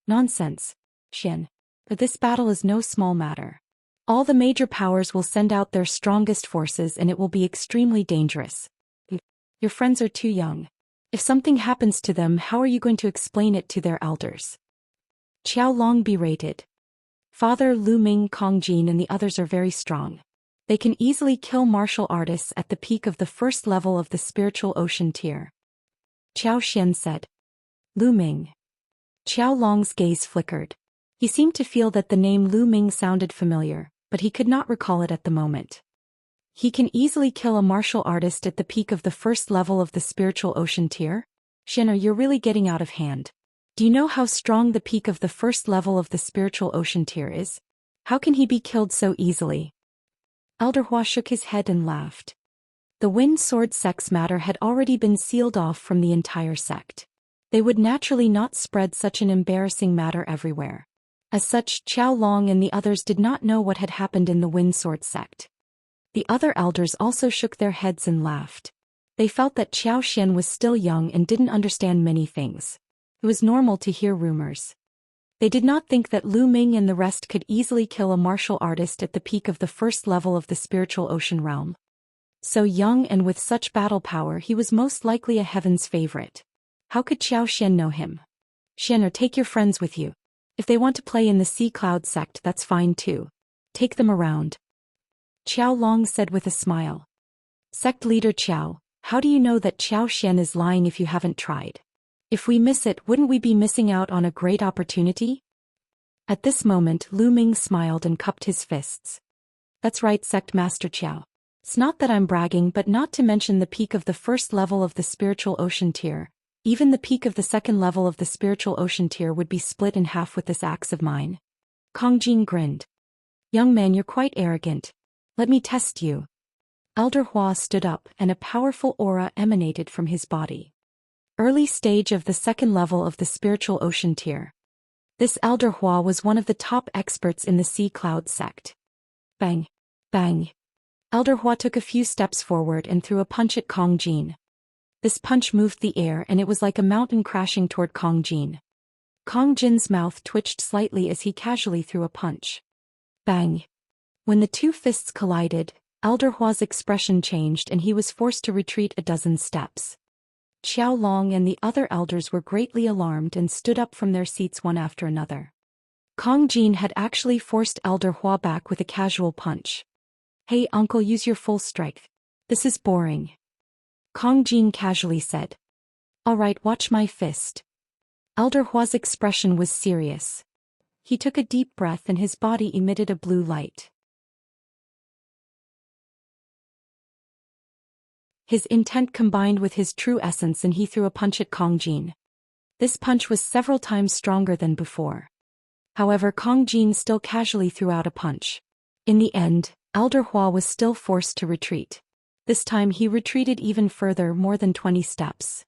Nonsense, Xian. But this battle is no small matter. All the major powers will send out their strongest forces and it will be extremely dangerous. Your friends are too young. If something happens to them, how are you going to explain it to their elders? Qiao Long berated. Father Lu Ming, Kong Jin and the others are very strong. They can easily kill martial artists at the peak of the 1st level of the spiritual ocean tier. Zhou Xian said. Lu Ming. Qiao Long's gaze flickered. He seemed to feel that the name Lu Ming sounded familiar, but he could not recall it at the moment. He can easily kill a martial artist at the peak of the 1st level of the spiritual ocean tier? Xian, you're really getting out of hand. Do you know how strong the peak of the 1st level of the spiritual ocean tier is? How can he be killed so easily? Elder Hua shook his head and laughed. The Wind Sword sect's matter had already been sealed off from the entire sect. They would naturally not spread such an embarrassing matter everywhere. As such, Qiao Long and the others did not know what had happened in the Wind Sword sect. The other elders also shook their heads and laughed. They felt that Zhou Xian was still young and didn't understand many things. It was normal to hear rumors. They did not think that Lu Ming and the rest could easily kill a martial artist at the peak of the first level of the spiritual ocean realm. So young and with such battle power, he was most likely a heaven's favorite. How could Zhou Xian know him? Xian, take your friends with you. If they want to play in the Sea Cloud sect, that's fine too. Take them around. Qiao Long said with a smile. Sect leader Qiao, how do you know that Zhou Xian is lying if you haven't tried? If we miss it, wouldn't we be missing out on a great opportunity? At this moment, Lu Ming smiled and cupped his fists. That's right, Sect Master Qiao. It's not that I'm bragging, but not to mention the peak of the first level of the spiritual ocean tier. Even the peak of the second level of the spiritual ocean tier would be split in half with this axe of mine. Kong Jin grinned. Young man, you're quite arrogant. Let me test you. Elder Hua stood up and a powerful aura emanated from his body. Early stage of the second level of the spiritual ocean tier. This Elder Hua was one of the top experts in the Sea Cloud sect. Bang! Bang! Elder Hua took a few steps forward and threw a punch at Kong Jin. This punch moved the air and it was like a mountain crashing toward Kong Jin. Kong Jin's mouth twitched slightly as he casually threw a punch. Bang! When the two fists collided, Elder Hua's expression changed and he was forced to retreat a dozen steps. Qiao Long and the other elders were greatly alarmed and stood up from their seats one after another. Kong Jin had actually forced Elder Hua back with a casual punch. Hey uncle, use your full strength. This is boring. Kong Jin casually said. Alright, watch my fist. Elder Hua's expression was serious. He took a deep breath and his body emitted a blue light. His intent combined with his true essence and he threw a punch at Kong Jin. This punch was several times stronger than before. However, Kong Jin still casually threw out a punch. In the end, Elder Hua was still forced to retreat. This time he retreated even further, more than 20 steps.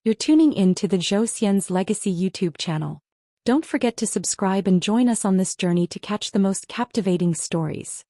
You're tuning in to the Zhou Xian's Legacy YouTube channel. Don't forget to subscribe and join us on this journey to catch the most captivating stories.